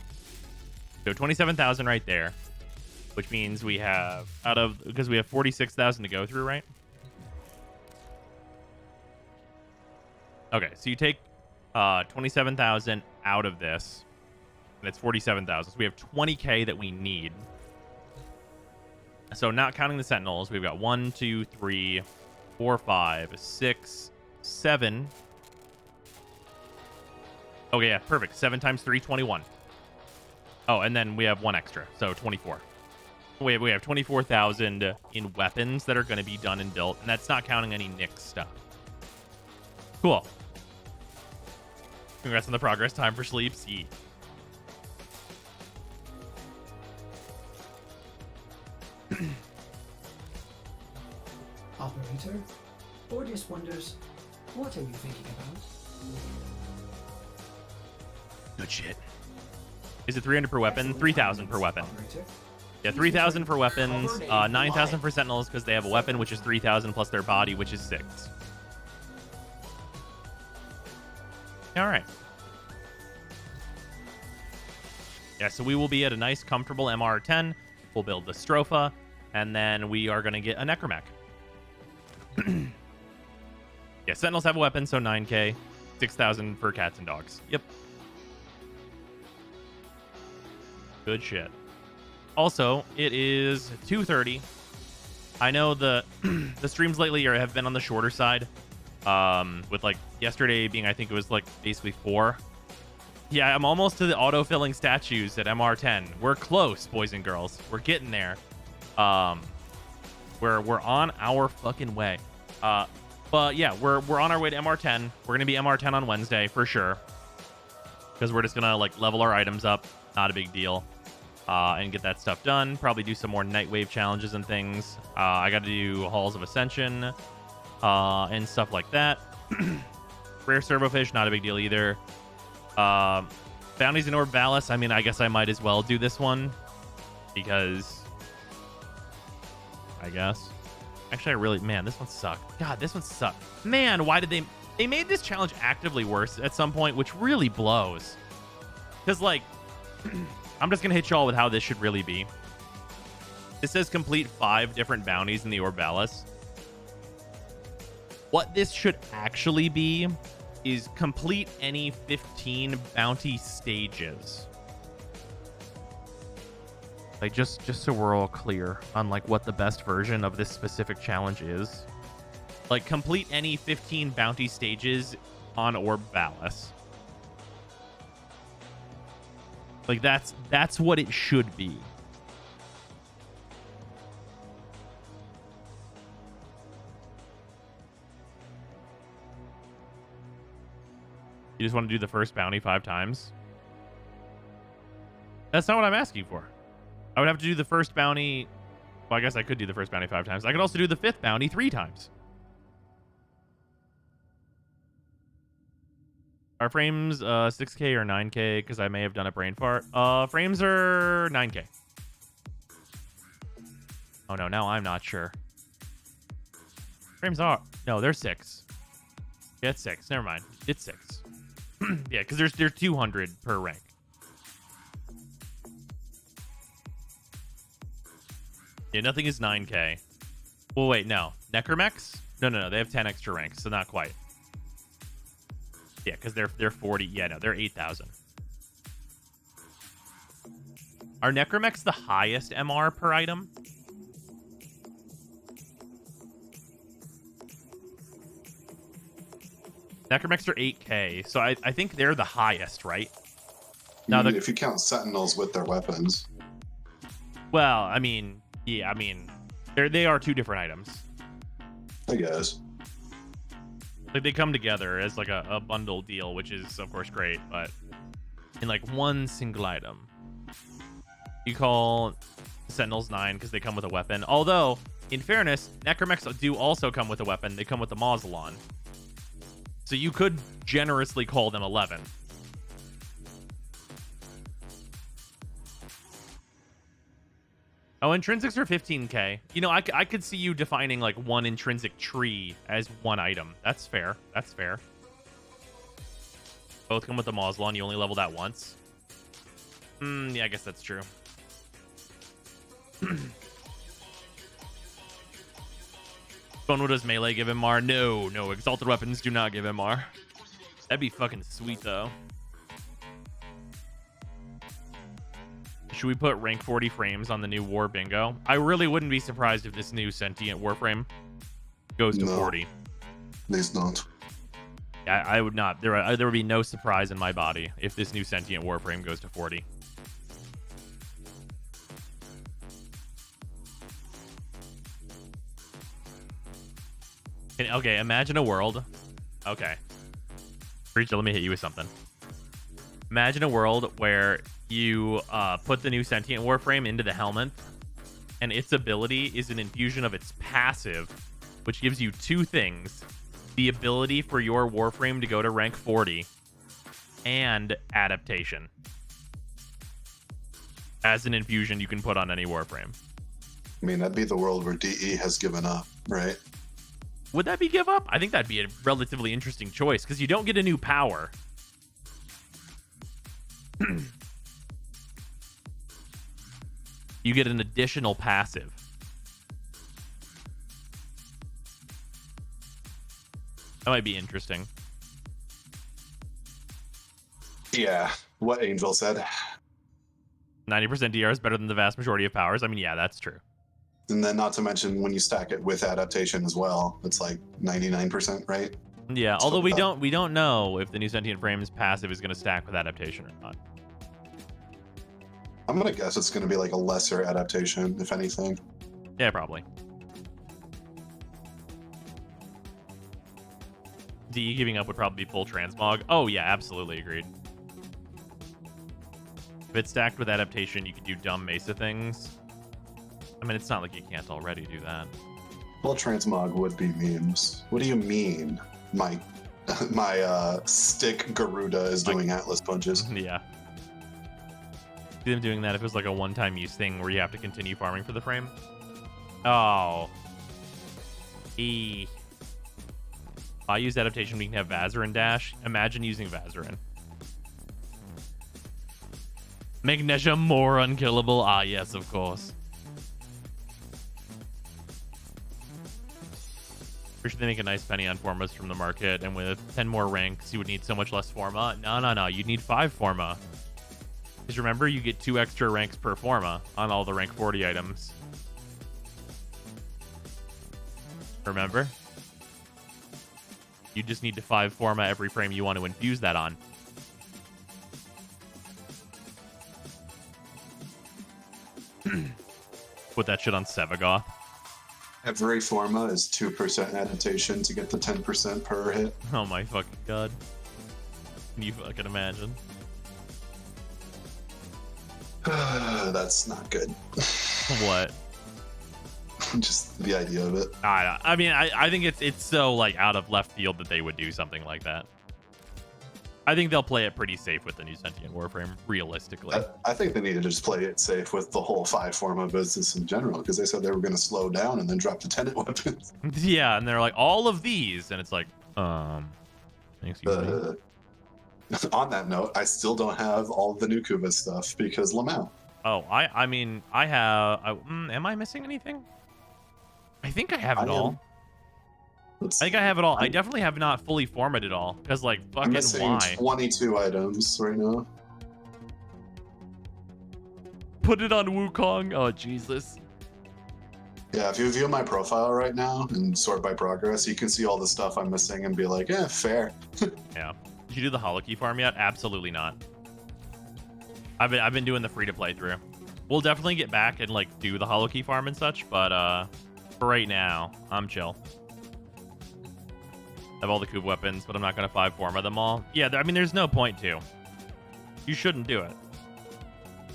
So 27,000 right there, which means we have because we have 46,000 to go through, right? Okay, so you take 27,000 out of this, and it's 47,000. So we have 20k that we need. So not counting the sentinels, we've got 1, 2, 3, 4, 5, 6, 7. Okay, yeah, perfect. 7 times 3, 21. Oh, and then we have 1 extra, so 24. We have 24,000 in weapons that are going to be done and built, and that's not counting any Nyx stuff. Cool. Congrats on the progress. Time for sleep. See. Operator, Ordis wonders, what are you thinking about? Good shit. Is it 300 per weapon? 3,000 per weapon. Operator. Yeah, 3,000 for weapons, 9,000 for sentinels because they have a weapon, which is 3,000 plus their body, which is 6. All right. Yeah, so we will be at a nice, comfortable MR10. We'll build the Stropha, and then we are going to get a Necromech. Yeah, sentinels have a weapon, so 9k, 6,000 for cats and dogs. Yep. Good shit. Also, it is 2:30. I know the streams lately have been on the shorter side. With like yesterday being, I think it was like basically 4. Yeah, I'm almost to the auto-filling statues at MR10. We're close, boys and girls. We're getting there. We're on our fucking way. But yeah, we're on our way to MR10. We're gonna be MR10 on Wednesday for sure, because we're just gonna like level our items up. Not a big deal. And get that stuff done. Probably do some more Nightwave challenges and things. I got to do Halls of Ascension and stuff like that. Rare Servofish, not a big deal either. Bounties in Orbalis, I mean, I guess I might as well do this one because I guess. Actually, I really, man, this one sucked. God, this one sucked. Man, why did they made this challenge actively worse at some point, which really blows. Because, like, I'm just going to hit y'all with how this should really be. This says complete 5 different bounties in the Orbalis. What this should actually be is complete any 15 bounty stages. Like, just so we're all clear on, like, what the best version of this specific challenge is. Like, complete any 15 bounty stages on Orbalis. Like, that's what it should be. You just want to do the first bounty 5 times? That's not what I'm asking for. I would have to do the first bounty. Well, I guess I could do the first bounty 5 times. I could also do the 5th bounty 3 times. Are frames 6K or 9K? Because I may have done a brain fart. Frames are 9K. Oh no, now I'm not sure. Frames are... No, they're 6. Yeah, it's 6. Never mind. It's 6. Yeah, because there's 200 per rank. Yeah, nothing is 9K. Well, wait, no. Necromex? No. They have 10 extra ranks, so not quite. Yeah, because they're 40. Yeah, no, they're 8,000. Are Necromex the highest MR per item? Necromex are 8K, so I think they're the highest, right? Now, if you count Sentinels with their weapons. Well, I mean, yeah, I mean, they are 2 different items. I guess. Like, they come together as like a bundle deal, which is of course great, but in like one single item. You call Sentinels 9 because they come with a weapon. Although, in fairness, Necromex do also come with a weapon. They come with the Mausolon. So you could generously call them 11. Oh, intrinsics are 15K. You know, I could see you defining like one intrinsic tree as one item. That's fair. That's fair. Both come with the Mausolon. You only level that once. Yeah, I guess that's true. Phone, does melee give MR? No. Exalted weapons do not give MR. That'd be fucking sweet, though. Should we put rank 40 frames on the new War Bingo? I really wouldn't be surprised if this new Sentient Warframe goes to 40. Please don't. I would not. There would be no surprise in my body if this new Sentient Warframe goes to 40. Okay, imagine a world. Okay. Breacher, let me hit you with something. Imagine a world where you put the new Sentient Warframe into the helmet, and its ability is an infusion of its passive, which gives you 2 things. The ability for your Warframe to go to rank 40, and adaptation. As an infusion you can put on any Warframe. I mean, that'd be the world where DE has given up, right? Would that be give up? I think that'd be a relatively interesting choice, because you don't get a new power. You get an additional passive. That might be interesting. Yeah, what Angel said. 90% DR is better than the vast majority of powers. I mean, yeah, that's true. And then not to mention when you stack it with adaptation as well, it's like 99%, right? Yeah, although we don't know if the new Sentient Frame's passive is going to stack with adaptation or not. I'm gonna guess it's gonna be like a lesser adaptation, if anything. Yeah, probably. DE giving up would probably be full transmog. Oh yeah, absolutely agreed. If it's stacked with adaptation, you could do dumb Mesa things. I mean, it's not like you can't already do that. Well, transmog would be memes. What do you mean? My stick Garuda is doing Atlas punches. Yeah. See them doing that if it was like a one-time use thing where you have to continue farming for the frame. Oh. If I use adaptation, we can have Vazarin dash. Imagine using Vazarin. Magnesia more unkillable. Ah, yes, of course. Pretty sure they make a nice penny on Formas from the market, and with 10 more ranks, you would need so much less Forma. No. You'd need 5 Forma. Because remember, you get 2 extra ranks per Forma on all the rank 40 items. Remember? You just need to 5 Forma every frame you want to infuse that on. Put that shit on Sevagoth. Every Forma is 2% adaptation to get the 10% per hit. Oh my fucking god. Can you fucking imagine? That's not good. What? Just the idea of it. I mean, I think it's so like out of left field that they would do something like that. I think they'll play it pretty safe with the new Sentient Warframe, realistically. I think they need to just play it safe with the whole 5 forma business in general, because they said they were going to slow down and then drop the tenant weapons. Yeah, and they're like, all of these, and it's like, excuse me. On that note, I still don't have all of the new Kuva stuff because Lamau. Oh, I mean, I have. Am I missing anything? I think I have it all. I think I have it all. I definitely have not fully formatted all because, like, fucking I'm missing why? 22 items right now. Put it on Wukong. Oh Jesus. Yeah, if you view my profile right now and sort by progress, you can see all the stuff I'm missing and be like, fair. Yeah. Did you do the Holokey farm yet? Absolutely not. I've been doing the free to play through. We'll definitely get back and like do the Holokey farm and such, but for right now, I'm chill. I have all the Kub weapons, but I'm not gonna 5 forma them all. Yeah, I mean, there's no point to. You shouldn't do it.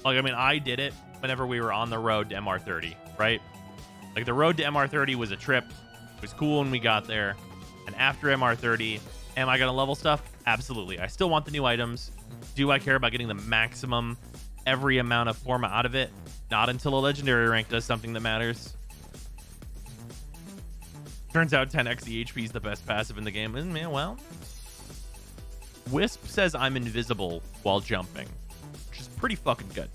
Like, I mean, I did it whenever we were on the road to MR30, right? Like, the road to MR30 was a trip. It was cool when we got there. And after MR30, am I gonna level stuff? Absolutely. I still want the new items. Do I care about getting the maximum every amount of forma out of it? Not until a legendary rank does something that matters. Turns out 10x the HP is the best passive in the game. And man, well, Wisp says I'm invisible while jumping, which is pretty fucking good.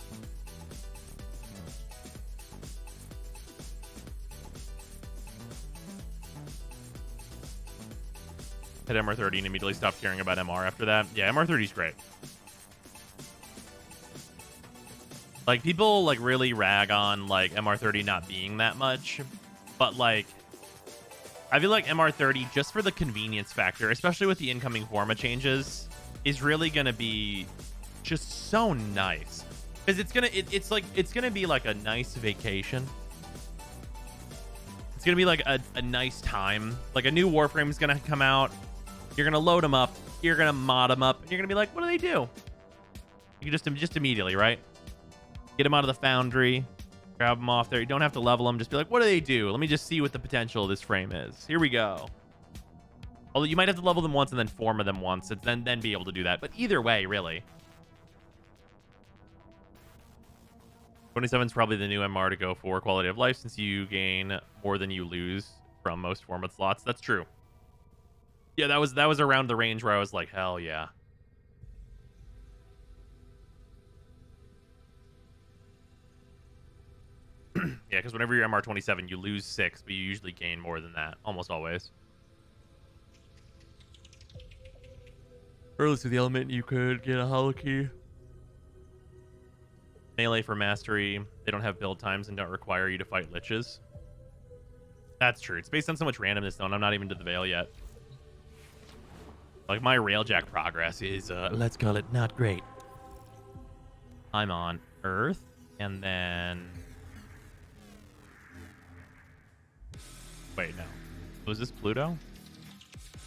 Hit MR30 and immediately stopped caring about MR after that. Yeah, MR30 is great. Like, people like really rag on like MR30 not being that much, but like I feel like MR30, just for the convenience factor, especially with the incoming forma changes, is really gonna be just so nice. Because it's gonna be like a nice vacation. It's gonna be like a nice time. Like, a new Warframe is gonna come out. You're gonna load them up. You're gonna mod them up. And you're gonna be like, what do they do? You can just immediately, right? Get them out of the foundry. Grab them off there. You don't have to level them. Just be like, what do they do? Let me just see what the potential of this frame is. Here we go. Although you might have to level them once and then forma them once and then be able to do that. But either way, really. 27 is probably the new MR to go for quality of life, since you gain more than you lose from most format slots. That's true. Yeah, that was around the range where I was like, hell yeah. Yeah, because whenever you're MR27, you lose 6, but you usually gain more than that, almost always. Regardless of the element, you could get a Holokey. Melee for mastery. They don't have build times and don't require you to fight liches. That's true. It's based on so much randomness, though, and I'm not even to the Veil yet. Like, my Railjack progress is, let's call it not great. I'm on Earth, and then... Wait, no. Was this Pluto?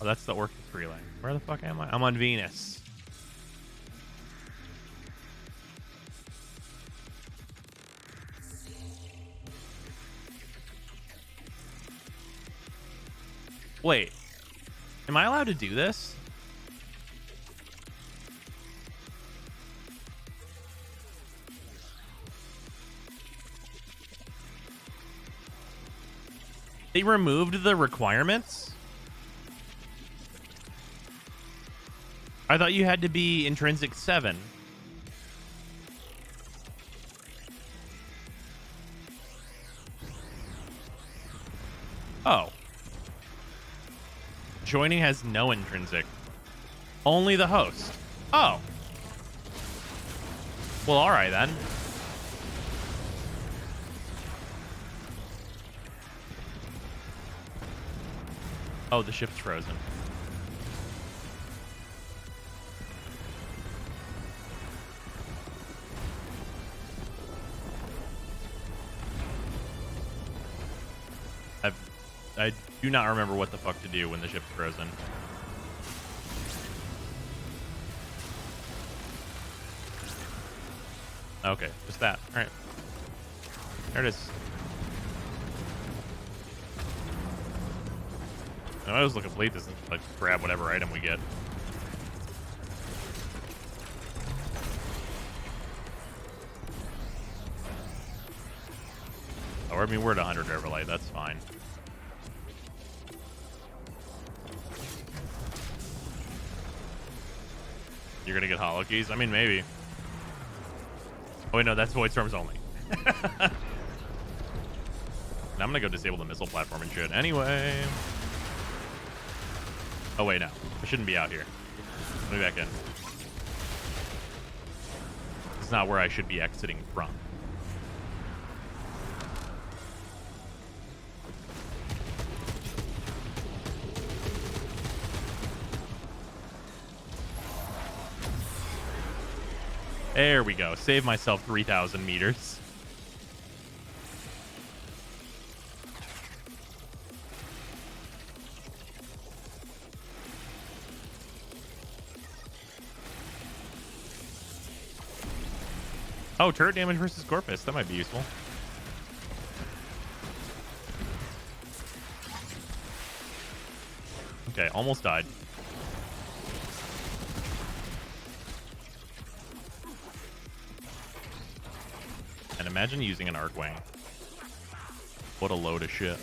Oh, that's the Orchid Relay. Where the fuck am I? I'm on Venus. Wait. Am I allowed to do this? They removed the requirements? I thought you had to be intrinsic 7. Oh. Joining has no intrinsic. Only the host. Oh. Well, alright then. Oh, the ship's frozen. I do not remember what the fuck to do when the ship's frozen. Okay, just that. All right. There it is. I always look at plate this and like grab whatever item we get. Or I mean, we're at 100 Everlight. That's fine. You're gonna get hollow keys? I mean, maybe. Oh wait, no, that's Void Storms only. Now I'm gonna go disable the missile platform and shit. Anyway. Oh wait, no, I shouldn't be out here. Let me back in. It's not where I should be exiting from. There we go. Save myself 3,000 meters. Oh, turret damage versus Corpus. That might be useful. Okay, almost died. And imagine using an Arcwing. What a load of shit.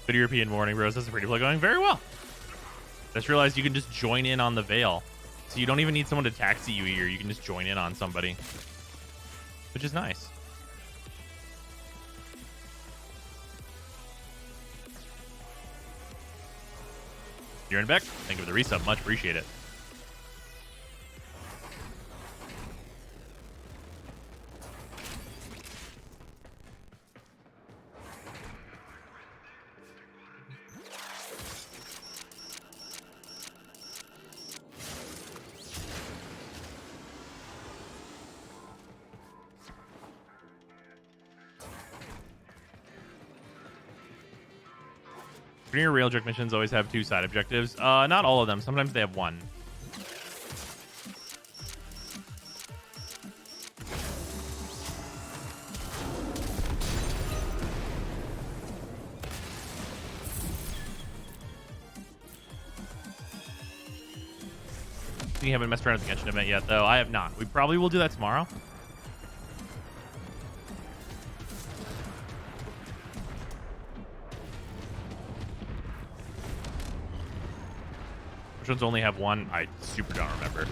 Good European morning, bros. That's a pretty play going very well. Just realized you can just join in on the Veil. So you don't even need someone to taxi you here. You can just join in on somebody. Which is nice. You're in Beck. Thank you for the resub. Much appreciate it. Premier Railjack missions always have 2 side objectives. Not all of them. Sometimes they have 1. We haven't messed around with the Genshin event yet, though. I have not. We probably will do that tomorrow. Which ones only have 1? I super don't remember.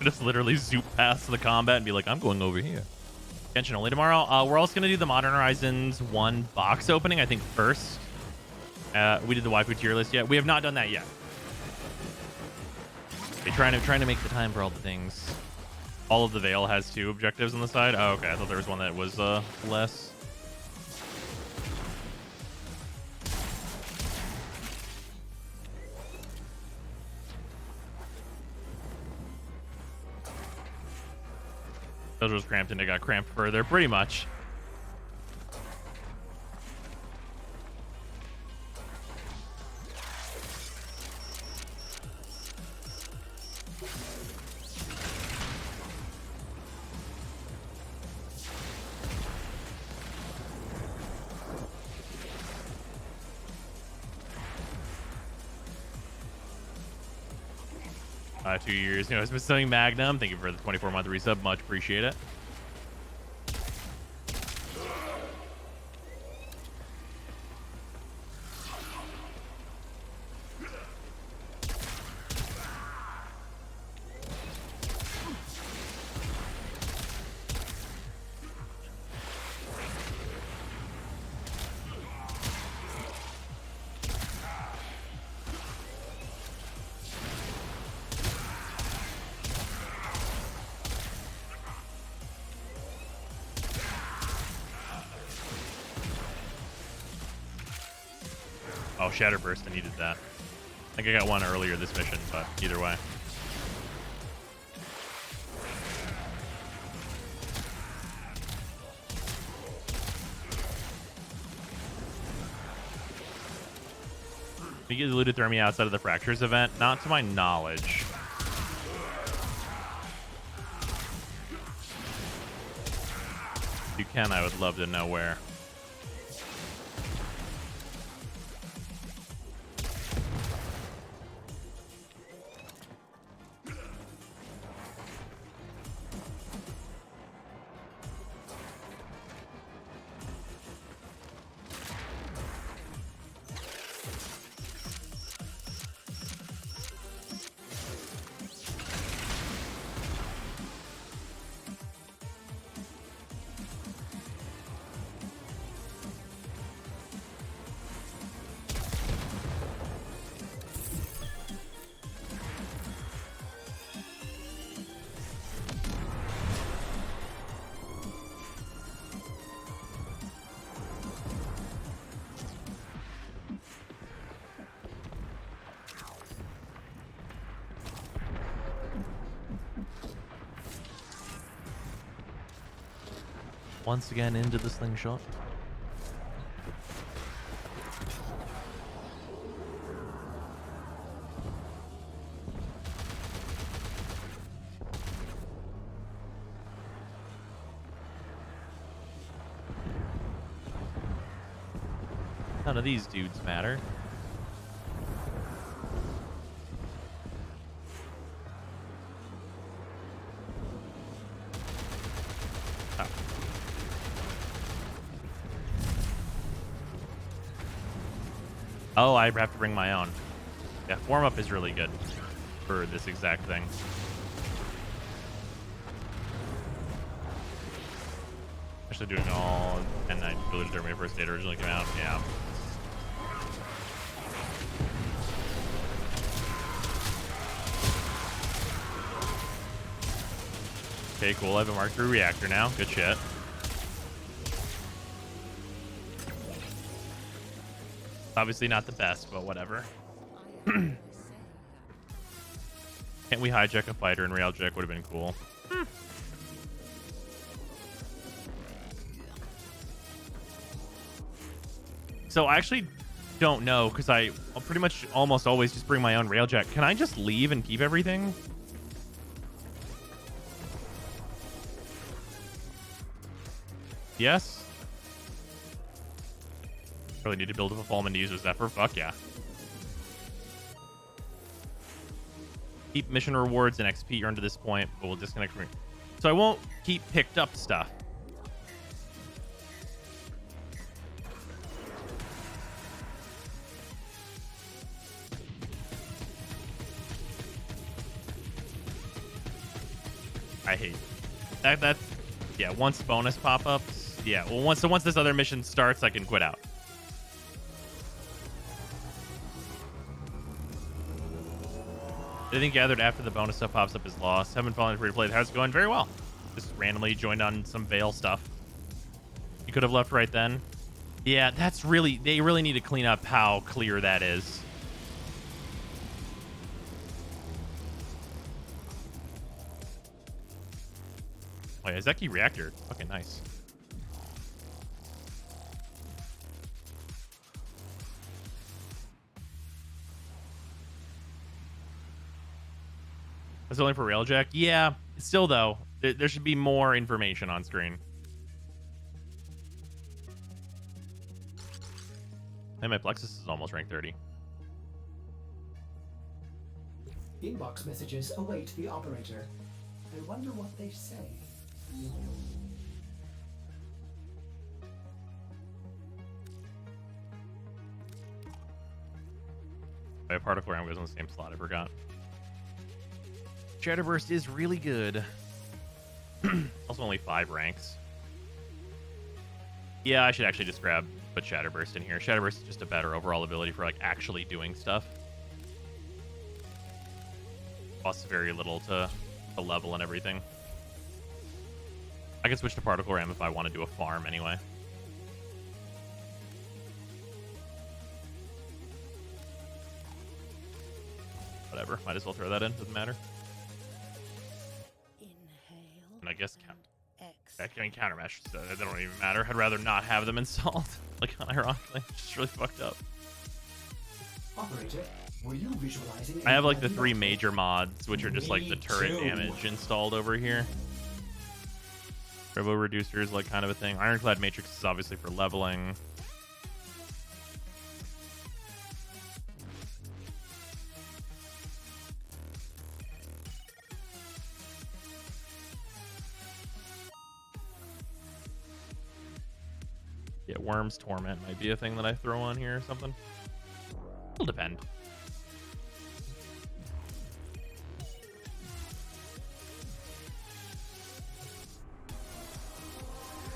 Just literally zoop past the combat and be like, I'm going over here. Genshin only tomorrow. We're also going to do the Modern Horizons 1 box opening, I think, first. We did the waifu tier list yet. We have not done that yet. They're trying to make the time for all the things. All of the Veil has 2 objectives on the side. Oh, okay. I thought there was one that was less. Those was cramped and it got cramped further, pretty much. Last 2 years. You know, it's been selling Magnum. Thank you for the 24-month resub. Much appreciate it. Oh, Shatterburst, I needed that. I think I got one earlier this mission, but either way. We get Ludothermia outside of the Fractures event? Not to my knowledge. If you can, I would love to know where. Once again into the slingshot. None of these dudes matter. Oh, I have to bring my own. Yeah, form up is really good for this exact thing. Especially doing all 10-9 Village during my first date originally came out. Yeah. Okay, cool. I have a Mark III reactor now. Good shit. Obviously not the best, but whatever. Can't we hijack a fighter and railjack would have been cool. So I actually don't know because I'll pretty much almost always just bring my own railjack. Can I just leave and keep everything? Yes. Really need to build up a Fallman to use a Zephyr? Fuck yeah. Keep mission rewards and XP earned to this point, but we'll disconnect from. So I won't keep picked up stuff. I hate that. That's yeah. Once bonus pop-ups, yeah. Well, once this other mission starts, I can quit out. Anything gathered after the bonus stuff pops up is lost. Haven't fallen free to play. How's it going? Very well. Just randomly joined on some Veil stuff. You could have left right then. Yeah, that's really... They really need to clean up how clear that is. Oh yeah, Zeki reactor. Okay, nice. That's only for Railjack? Yeah. Still, though, there should be more information on screen. And my Plexus is almost rank 30. Inbox messages await the operator. I wonder what they say. My particle round goes on the same slot. I forgot. Shatterburst is really good. Also only 5 ranks. Yeah, I should actually just put Shatterburst in here. Shatterburst is just a better overall ability for like actually doing stuff. Costs very little to level and everything. I can switch to Particle Ram if I want to do a farm anyway. Whatever. Might as well throw that in. Doesn't matter. And I guess countermesh. So they don't even matter. I'd rather not have them installed. Like, ironically, it's just really fucked up. Operator, were you visualizing? I have like the 3 major mods, which are just like the turret damage installed over here. Turbo reducer is like kind of a thing. Ironclad matrix is obviously for leveling. Yeah, Worm's Torment might be a thing that I throw on here or something. It'll depend.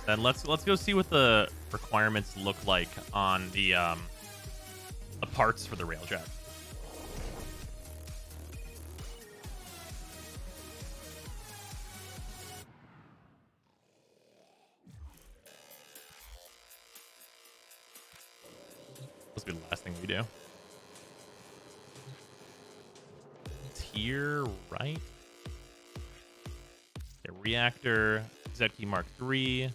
Then let's go see what the requirements look like on the parts for the railjack. This will be the last thing we do. It's here, right? Yeah, reactor, Zkey Mark III.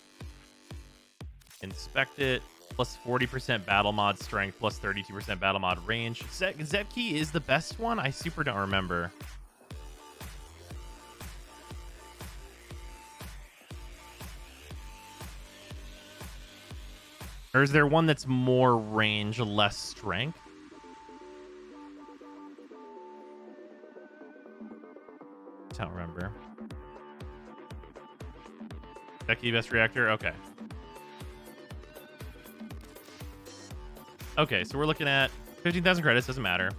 Inspect it. Plus 40% battle mod strength, plus 32% battle mod range. Zkey is the best one? I super don't remember. Or is there one that's more range, less strength? I don't remember. Zkey best reactor? Okay. Okay, so we're looking at 15,000 credits, doesn't matter.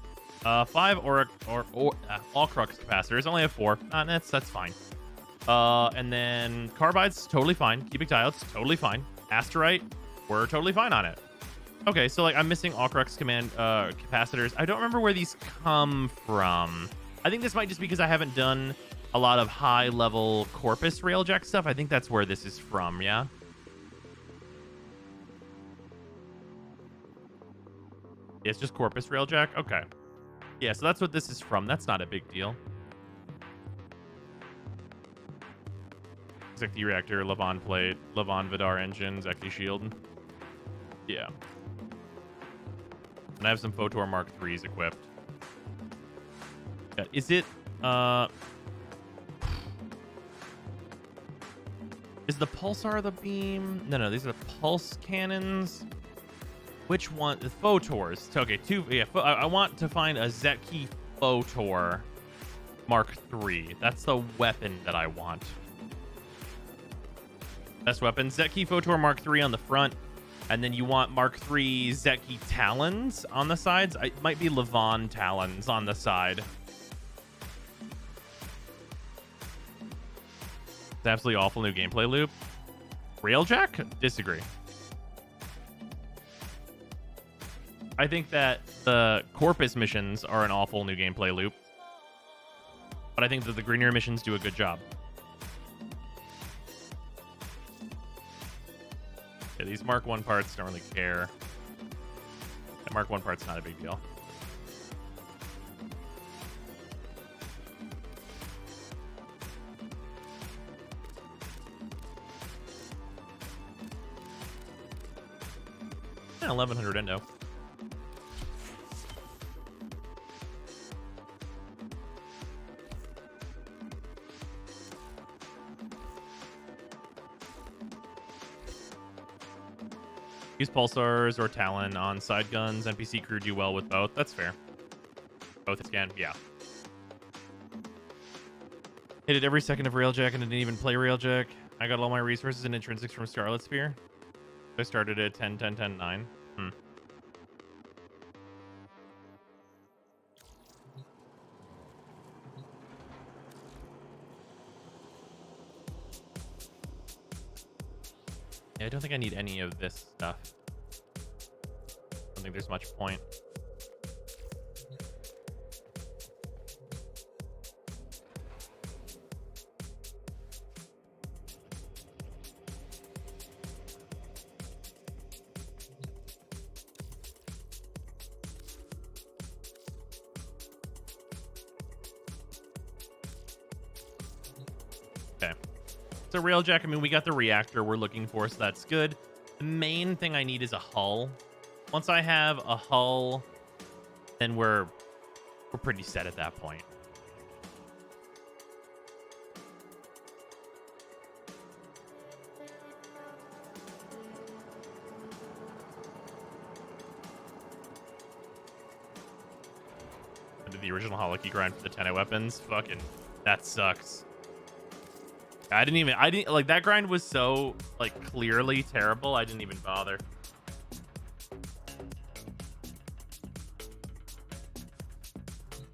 5 or all crux capacitors, only have 4. That's fine. And then carbides, totally fine. Cubic diodes, totally fine. Asterite, we're totally fine on it. Okay, so like I'm missing all crux command capacitors. I don't remember where these come from. I think this might just be because I haven't done a lot of high level Corpus railjack stuff. I think that's where this is from, yeah? Yeah, it's just Corpus railjack? Okay. Yeah, so that's what this is from. That's not a big deal. Zkey reactor, Levon plate, Levon Vidar engine, Zkey shield. Yeah. And I have some Photor Mark IIIs equipped. Yeah, is it is the pulsar the beam? No, these are the pulse cannons. Which one? The Photors. Okay, 2. Yeah, I want to find a Zkey Photor Mark III. That's the weapon that I want. Best weapon. Zkey Photor Mark III on the front. And then you want Mark III Zkey Talons on the sides. It might be Levon Talons on the side. It's absolutely awful new gameplay loop. Railjack? Disagree. I think that the Corpus missions are an awful new gameplay loop. But I think that the Greener missions do a good job. Yeah, these Mark 1 parts don't really care. The Mark 1 part's not a big deal. Yeah, 1100 endo. Use pulsars or Talon on side guns. NPC crew do well with both. That's fair. Both again, yeah. Hit it every second of Railjack and didn't even play Railjack. I got all my resources and intrinsics from Scarlet Sphere. I started at 10, 10, 10, 9. Yeah, I don't think I need any of this stuff. I don't think there's much point. Okay. So Railjack, I mean, we got the reactor we're looking for, so that's good. The main thing I need is a hull. Once I have a hull, then we're pretty set at that point. I did the original holockey grind for the 10 weapons. Fucking, that sucks. I didn't like, that grind was so like clearly terrible. I didn't even bother.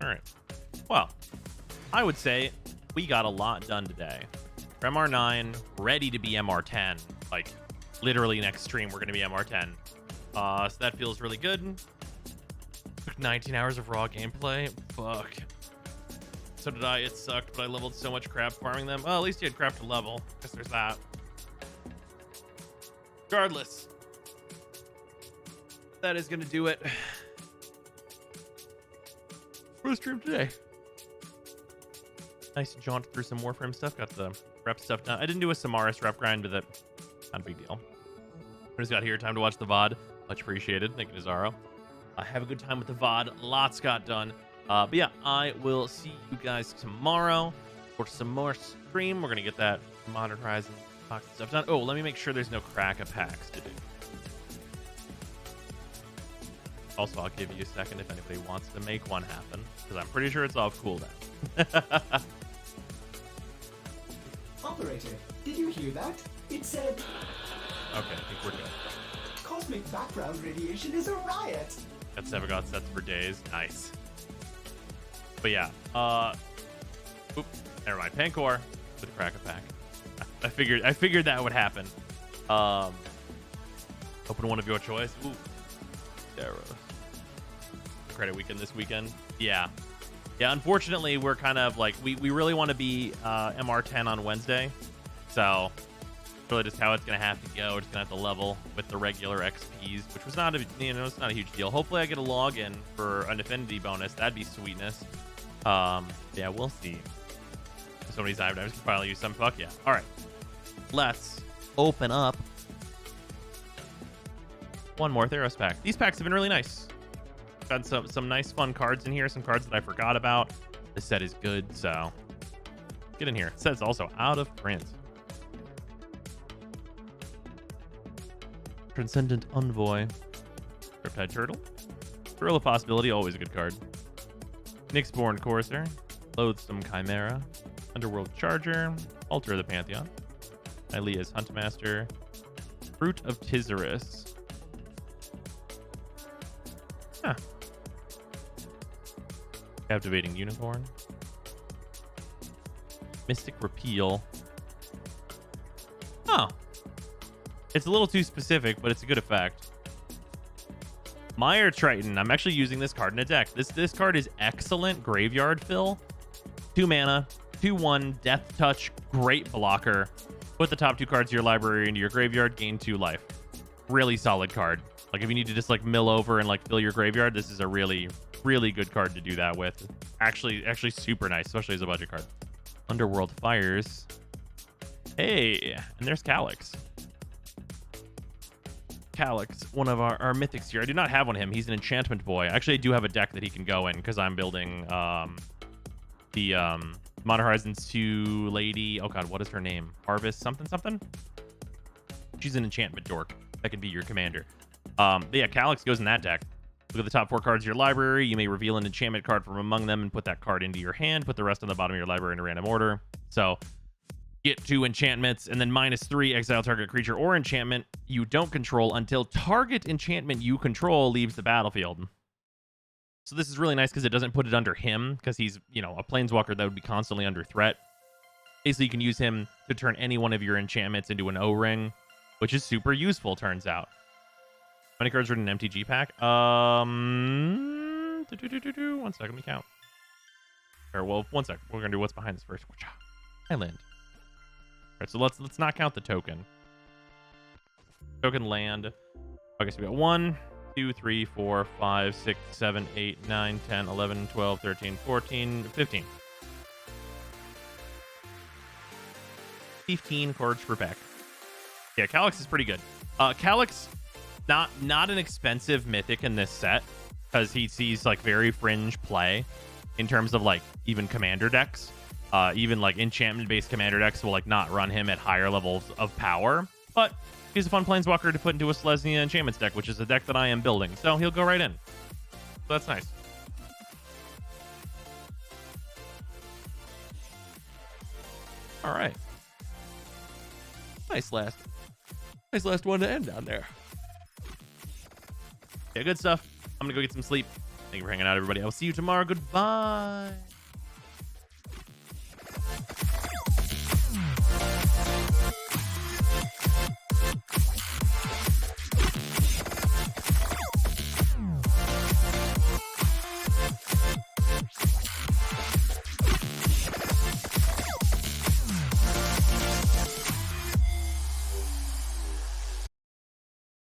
All right. Well, I would say we got a lot done today. We're MR9, ready to be MR10. Like, literally next stream, we're going to be MR10. So that feels really good. Took 19 hours of raw gameplay. Fuck. So did I. It sucked, but I leveled so much crap farming them. Well, at least you had crap to level. Guess there's that. Regardless, that is going to do it for the stream today. Nice jaunt through some Warframe stuff. Got the rep stuff done. I didn't do a Samaris rep grind, but that not a big deal. I just got here. Time to watch the VOD. Much appreciated. Thank you, Nazaro. Have a good time with the VOD. Lots got done. But yeah, I will see you guys tomorrow for some more stream. We're going to get that Modern Horizon box stuff done. Oh, let me make sure there's no crack of packs to do. Also, I'll give you a second if anybody wants to make one happen, because I'm pretty sure it's off cooldown. Operator, did you hear that? It said... Okay, I think we're good. Cosmic background radiation is a riot! Got Sevagot sets for days. Nice. But yeah, oop, never mind. Pancor with a crack pack. I figured that would happen. Open one of your choice. Ooh, Theros. Credit weekend this weekend. Yeah. Unfortunately, we're kind of like we really want to be MR10 on Wednesday, so really just how it's gonna have to go. It's gonna have to level with the regular XPs, which was not it's not a huge deal. Hopefully, I get a login for an affinity bonus. That'd be sweetness. Yeah, we'll see. So many Zyme dives can finally use some. Fuck yeah. All right, let's open up one more Theros pack. These packs have been really nice. Got some nice fun cards in here. Some cards that I forgot about. This set is good, so get in here. It says also out of print. Transcendent Envoy. Riptide Turtle. Gorilla Possibility, always a good card. Nyxborn Courser. Loathsome Chimera. Underworld Charger. Altar of the Pantheon. Ilea's Huntmaster. Fruit of Tizarus. Huh. Captivating Unicorn. Mystic Repeal. Oh. It's a little too specific, but it's a good effect. Mire Triton. I'm actually using this card in a deck. This card is excellent graveyard fill. 2 mana, 2/1, Death Touch, great blocker. Put the top 2 cards of your library into your graveyard, gain 2 life. Really solid card. Like if you need to just like mill over and like fill your graveyard, this is a really good card to do that with. Actually super nice, especially as a budget card. Underworld Fires. Hey, and there's Calyx. Calyx, one of our mythics here. I do not have one of him. He's an enchantment boy. Actually, I do have a deck that he can go in because I'm building the Modern Horizons 2 lady. Oh god, what is her name? Harvest something? She's an enchantment dork. That can be your commander. But yeah, Calyx goes in that deck. Look at the top 4 cards of your library. You may reveal an enchantment card from among them and put that card into your hand. Put the rest on the bottom of your library in a random order. So get 2 enchantments and then -3 exile target creature or enchantment you don't control until target enchantment you control leaves the battlefield. So this is really nice because it doesn't put it under him because he's, you know, a planeswalker that would be constantly under threat. Basically, you can use him to turn any one of your enchantments into an O-ring, which is super useful, turns out. How many cards are in an MTG pack? 1 second, let me count. Or, well, 1 sec. We're gonna do what's behind this first. Island. All right, so let's not count the token. Token land. I guess we got 1, 2, 3, 4, 5, 6, 7, 8, 9, 10, 11, 12, 13, 14, 15. 15 cards per pack. Yeah, Calyx is pretty good. Calyx, not an expensive mythic in this set, because he sees like very fringe play in terms of like even commander decks. Even like enchantment based commander decks will like not run him at higher levels of power, but he's a fun planeswalker to put into a Selesnya enchantments deck, which is a deck that I am building, so he'll go right in. So that's nice. All right, nice last one to end on there. Yeah, good stuff. I'm gonna go get some sleep. Thank you for hanging out, everybody. I will see you tomorrow. Goodbye.